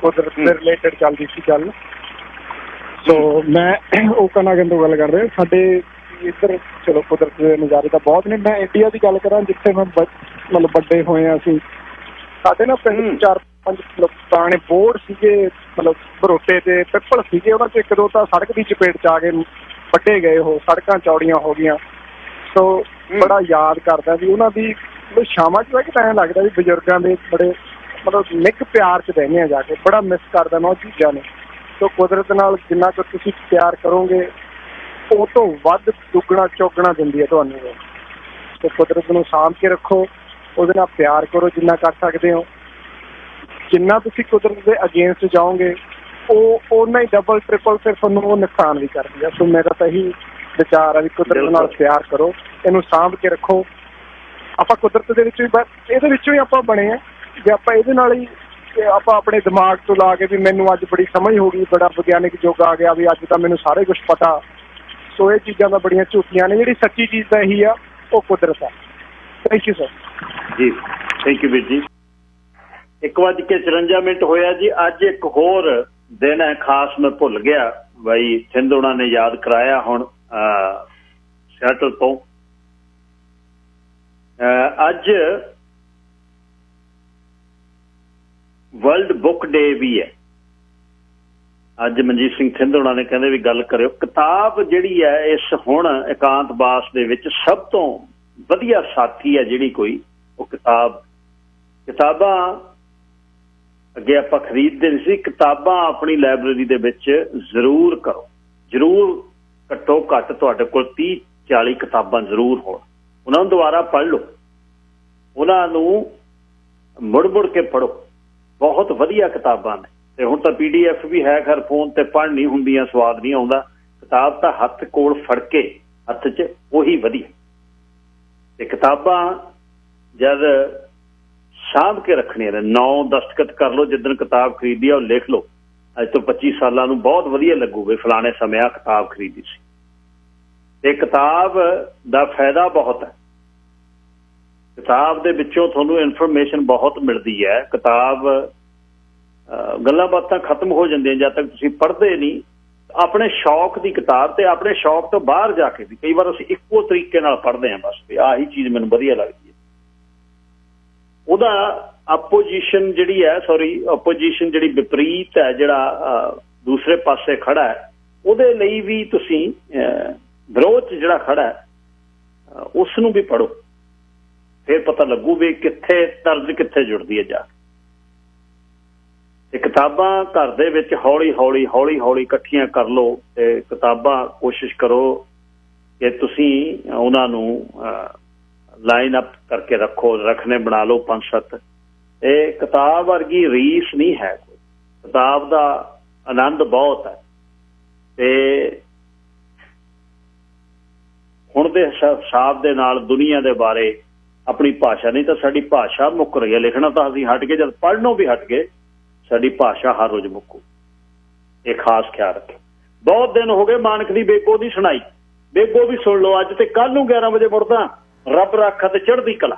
ਕੁਦਰਤ ਦੇ ਰਿਲੇਟਡ ਚੱਲਦੀ ਸੀ ਗੱਲ। ਸੋ ਮੈਂ ਉਹ ਕਨਾਗਨ ਤੋਂ ਗੱਲ ਕਰ ਰਿਹਾ। ਸਾਡੇ ਇੱਧਰ ਚਲੋ ਕੁਦਰਤ ਦੇ ਨਜ਼ਾਰੇ ਤਾਂ ਬਹੁਤ ਨੇ। ਮੈਂ ਇੰਡੀਆ ਦੀ ਗੱਲ ਕਰਾਂ, ਜਿੱਥੇ ਮੈਂ ਮਤਲਬ ਵੱਡੇ ਹੋਏ ਆ ਅਸੀਂ, ਸਾਡੇ ਨਾ ਪਿੰਡ 4-5 ਪੁਰਾਣੇ ਬੋਰਡ ਸੀਗੇ, ਮਤਲਬ ਬਰੋਟੇ ਤੇ ਪਿੱਪਲ ਸੀਗੇ, ਉਹਨਾਂ 'ਚ 1-2 ਤਾਂ ਸੜਕ ਦੀ ਚਪੇਟ 'ਚ ਆ ਕੇ ਵੱਡੇ ਗਏ, ਉਹ ਸੜਕਾਂ ਚੌੜੀਆਂ ਹੋ ਗਈਆਂ। ਸੋ ਬੜਾ ਯਾਦ ਕਰਦਾ ਵੀ ਉਹਨਾਂ ਦੀ ਸ਼ਾਮਾਂ 'ਚ ਕਿ ਤਾਂ ਐਂ ਲੱਗਦਾ ਵੀ ਬਜ਼ੁਰਗਾਂ ਦੇ ਬੜੇ ਮਤਲਬ ਨਿੱਘ ਪਿਆਰ 'ਚ ਰਹਿੰਦੇ ਆ ਜਾ ਕੇ। ਬੜਾ ਮਿਸ ਕਰਦਾ ਮੈਂ ਉਹ ਚੀਜ਼ਾਂ ਨੂੰ। ਸੋ ਕੁਦਰਤ ਨਾਲ ਜਿੰਨਾ ਕੁ ਤੁਸੀਂ ਪਿਆਰ ਕਰੋਗੇ, ਉਹ ਤੋਂ ਵੱਧ ਦੁੱਗਣਾ ਚੌਗਣਾ ਦਿੰਦੀ ਹੈ ਤੁਹਾਨੂੰ। ਤੇ ਕੁਦਰਤ ਨੂੰ ਸਾਂਭ ਕੇ ਰੱਖੋ, ਉਹਦੇ ਨਾਲ ਪਿਆਰ ਕਰੋ ਜਿੰਨਾ ਕਰ ਸਕਦੇ ਹੋ। ਜਿੰਨਾ ਤੁਸੀਂ ਕੁਦਰਤ ਦੇ ਅਗੇਂਸਟ ਜਾਓਗੇ, ਉਹ ਓਨਾ ਹੀ ਡਬਲ ਟ੍ਰਿਪਲ ਫਿਰ ਤੁਹਾਨੂੰ ਉਹ ਨੁਕਸਾਨ ਵੀ ਕਰਦੀ ਆ। ਸੋ ਮੇਰਾ ਤਾਂ ਇਹੀ ਵਿਚਾਰ ਆ ਵੀ ਕੁਦਰਤ ਨਾਲ ਪਿਆਰ ਕਰੋ, ਇਹਨੂੰ ਸਾਂਭ ਕੇ ਰੱਖੋ। ਆਪਾਂ ਕੁਦਰਤ ਦੇ ਵਿੱਚ ਵੀ ਇਹਦੇ ਵਿੱਚੋਂ ਹੀ ਆਪਾਂ ਬਣੇ ਆ। ਜੇ ਆਪਾਂ ਇਹਦੇ ਨਾਲ ਹੀ ਆਪਾਂ ਆਪਣੇ ਦਿਮਾਗ ਤੋਂ ਲਾ ਕੇ ਵੀ ਮੈਨੂੰ ਅੱਜ ਬੜੀ ਸਮਝ ਹੋ ਗਈ, ਬੜਾ ਵਿਗਿਆਨਿਕ ਯੁੱਗ ਆ ਗਿਆ, ਵੀ ਅੱਜ ਤਾਂ ਮੈਨੂੰ ਸਾਰੇ ਕੁਛ ਪਤਾ। ਸੋ ਇਹ ਚੀਜ਼ਾਂ ਤਾਂ ਬੜੀਆਂ ਝੂਠੀਆਂ ਨੇ। ਜਿਹੜੀ ਸੱਚੀ ਚੀਜ਼ ਤਾਂ ਇਹੀ ਆ, ਉਹ ਕੁਦਰਤ ਆ। ਥੈਂਕ ਯੂ ਸਰ ਜੀ। ਥੈਂਕ ਯੂ ਵੀਰ ਜੀ। 1:54 ਹੋਇਆ ਜੀ। ਅੱਜ ਇੱਕ ਹੋਰ ਦਿਨ ਹੈ ਖਾਸ, ਮੈਂ ਭੁੱਲ ਗਿਆ। ਬਾਈ ਸਿੰਧ ਉਹਨਾਂ ਨੇ ਯਾਦ ਕਰਾਇਆ ਹੁਣ ਸਿਆਟਲ ਤੋਂ। ਅੱਜ ਵਰਲਡ ਬੁੱਕ ਡੇ ਵੀ ਹੈ ਅੱਜ। ਮਨਜੀਤ ਸਿੰਘ ਥਿੰਦ ਹੋਣਾ ਨੇ ਕਹਿੰਦੇ ਵੀ ਗੱਲ ਕਰਿਓ। ਕਿਤਾਬ ਜਿਹੜੀ ਹੈ ਇਸ ਹੁਣ ਇਕਾਂਤਵਾਸ ਦੇ ਵਿੱਚ ਸਭ ਤੋਂ ਵਧੀਆ ਸਾਥੀ ਹੈ ਜਿਹੜੀ ਕੋਈ, ਉਹ ਕਿਤਾਬਾਂ ਅੱਗੇ ਆਪਾਂ ਖਰੀਦਦੇ ਨਹੀਂ ਸੀ। ਕਿਤਾਬਾਂ ਆਪਣੀ ਲਾਇਬ੍ਰੇਰੀ ਦੇ ਵਿੱਚ ਜ਼ਰੂਰ ਕਰੋ, ਜ਼ਰੂਰ ਘੱਟੋ ਘੱਟ ਤੁਹਾਡੇ ਕੋਲ 30-40 ਕਿਤਾਬਾਂ ਜ਼ਰੂਰ ਹੋਣ। ਉਹਨਾਂ ਨੂੰ ਦੁਬਾਰਾ ਪੜ੍ਹ ਲਓ, ਉਹਨਾਂ ਨੂੰ ਮੁੜ ਕੇ ਪੜ੍ਹੋ, ਬਹੁਤ ਵਧੀਆ ਕਿਤਾਬਾਂ ਨੇ। ਤੇ ਹੁਣ ਤਾਂ PDF ਵੀ ਹੈ, ਖੈਰ ਫੋਨ ਤੇ ਪੜ੍ਹ ਨਹੀਂ ਹੁੰਦੀਆਂ, ਸਵਾਦ ਨਹੀਂ ਆਉਂਦਾ। ਕਿਤਾਬ ਤਾਂ ਹੱਥ ਕੋਲ ਫੜ ਕੇ ਹੱਥ 'ਚ ਉਹੀ ਵਧੀਆ। ਤੇ ਕਿਤਾਬਾਂ ਜਦ ਸਾਂਭ ਕੇ ਰੱਖਣੀਆਂ ਨੇ, 9 ਦਸਤਖਤ ਕਰ ਲਓ ਜਿੱਦਣ ਕਿਤਾਬ ਖਰੀਦੀ ਆ, ਉਹ ਲਿਖ ਲਓ ਅੱਜ ਤੋਂ 25 ਸਾਲਾਂ ਨੂੰ ਬਹੁਤ ਵਧੀਆ ਲੱਗੂਗਾ, ਫਲਾਣੇ ਸਮੇਂ ਆ ਕਿਤਾਬ ਖਰੀਦੀ ਸੀ। ਤੇ ਕਿਤਾਬ ਦਾ ਫਾਇਦਾ ਬਹੁਤ ਹੈ, ਕਿਤਾਬ ਦੇ ਵਿੱਚੋਂ ਤੁਹਾਨੂੰ ਇਨਫੋਰਮੇਸ਼ਨ ਬਹੁਤ ਮਿਲਦੀ ਹੈ। ਕਿਤਾਬ ਗੱਲਾਂ ਬਾਤਾਂ ਖਤਮ ਹੋ ਜਾਂਦੀਆਂ ਜਦ ਤੱਕ ਤੁਸੀਂ ਪੜ੍ਹਦੇ ਨਹੀਂ। ਆਪਣੇ ਸ਼ੌਕ ਦੀ ਕਿਤਾਬ ਤੇ ਆਪਣੇ ਸ਼ੌਕ ਤੋਂ ਬਾਹਰ ਜਾ ਕੇ ਵੀ ਕਈ ਵਾਰ ਅਸੀਂ ਇੱਕੋ ਤਰੀਕੇ ਨਾਲ ਪੜ੍ਹਦੇ ਹਾਂ, ਬਸ ਵੀ ਆਹੀ ਚੀਜ਼ ਮੈਨੂੰ ਵਧੀਆ ਲੱਗਦੀ ਹੈ। ਉਹਦਾ ਆਪੋਜੀਸ਼ਨ ਜਿਹੜੀ ਵਿਪਰੀਤ ਹੈ, ਜਿਹੜਾ ਦੂਸਰੇ ਪਾਸੇ ਖੜਾ ਹੈ, ਉਹਦੇ ਲਈ ਵੀ ਤੁਸੀਂ ਵਿਰੋਧ 'ਚ ਜਿਹੜਾ ਖੜਾ ਹੈ ਉਸ ਨੂੰ ਵੀ ਪੜ੍ਹੋ, ਫਿਰ ਪਤਾ ਲੱਗੂ ਵੀ ਕਿੱਥੇ ਤਰਜ਼ ਕਿੱਥੇ ਜੁੜਦੀ ਹੈ ਜਾ ਕੇ। ਤੇ ਕਿਤਾਬਾਂ ਘਰ ਦੇ ਵਿੱਚ ਹੌਲੀ ਹੌਲੀ ਇਕੱਠੀਆਂ ਕਰ ਲਓ। ਤੇ ਕਿਤਾਬਾਂ ਕੋਸ਼ਿਸ਼ ਕਰੋ ਕਿ ਤੁਸੀਂ ਉਹਨਾਂ ਨੂੰ ਲਾਈਨ ਅਪ ਕਰਕੇ ਰੱਖਣੇ ਬਣਾ ਲਓ 5-7। ਇਹ ਕਿਤਾਬ ਵਰਗੀ ਰੀਸ ਨਹੀਂ ਹੈ ਕੋਈ, ਕਿਤਾਬ ਦਾ ਆਨੰਦ ਬਹੁਤ ਹੈ। ਤੇ ਹੁਣ ਦੇ ਹਿਸਾਬ ਦੇ ਨਾਲ ਦੁਨੀਆ ਦੇ ਬਾਰੇ ਆਪਣੀ ਭਾਸ਼ਾ, ਨਹੀਂ ਤਾਂ ਸਾਡੀ ਭਾਸ਼ਾ ਮੁੱਕ ਰਹੀ ਹੈ। ਲਿਖਣਾ ਤਾਂ ਅਸੀਂ ਹਟ ਗਏ, ਜਦ ਪੜ੍ਹਨੋਂ ਵੀ ਹਟ ਗਏ ਸਾਡੀ ਭਾਸ਼ਾ ਹਰ ਰੋਜ਼ ਮੁੱਕੂ। ਇਹ ਖਾਸ ਖਿਆਲ ਰੱਖੇ। ਬਹੁਤ ਦਿਨ ਹੋ ਗਏ ਮਾਨਕ ਦੀ ਬੇਗੋ ਦੀ ਸੁਣਾਈ, ਬੇਗੋ ਵੀ ਸੁਣ ਲਓ ਅੱਜ ਤੇ ਕੱਲ ਨੂੰ 11 ਵਜੇ ਮੁੜਦਾ। ਰੱਬ ਰਾਖਾ ਤੇ ਚੜ੍ਹਦੀ ਕਲਾ।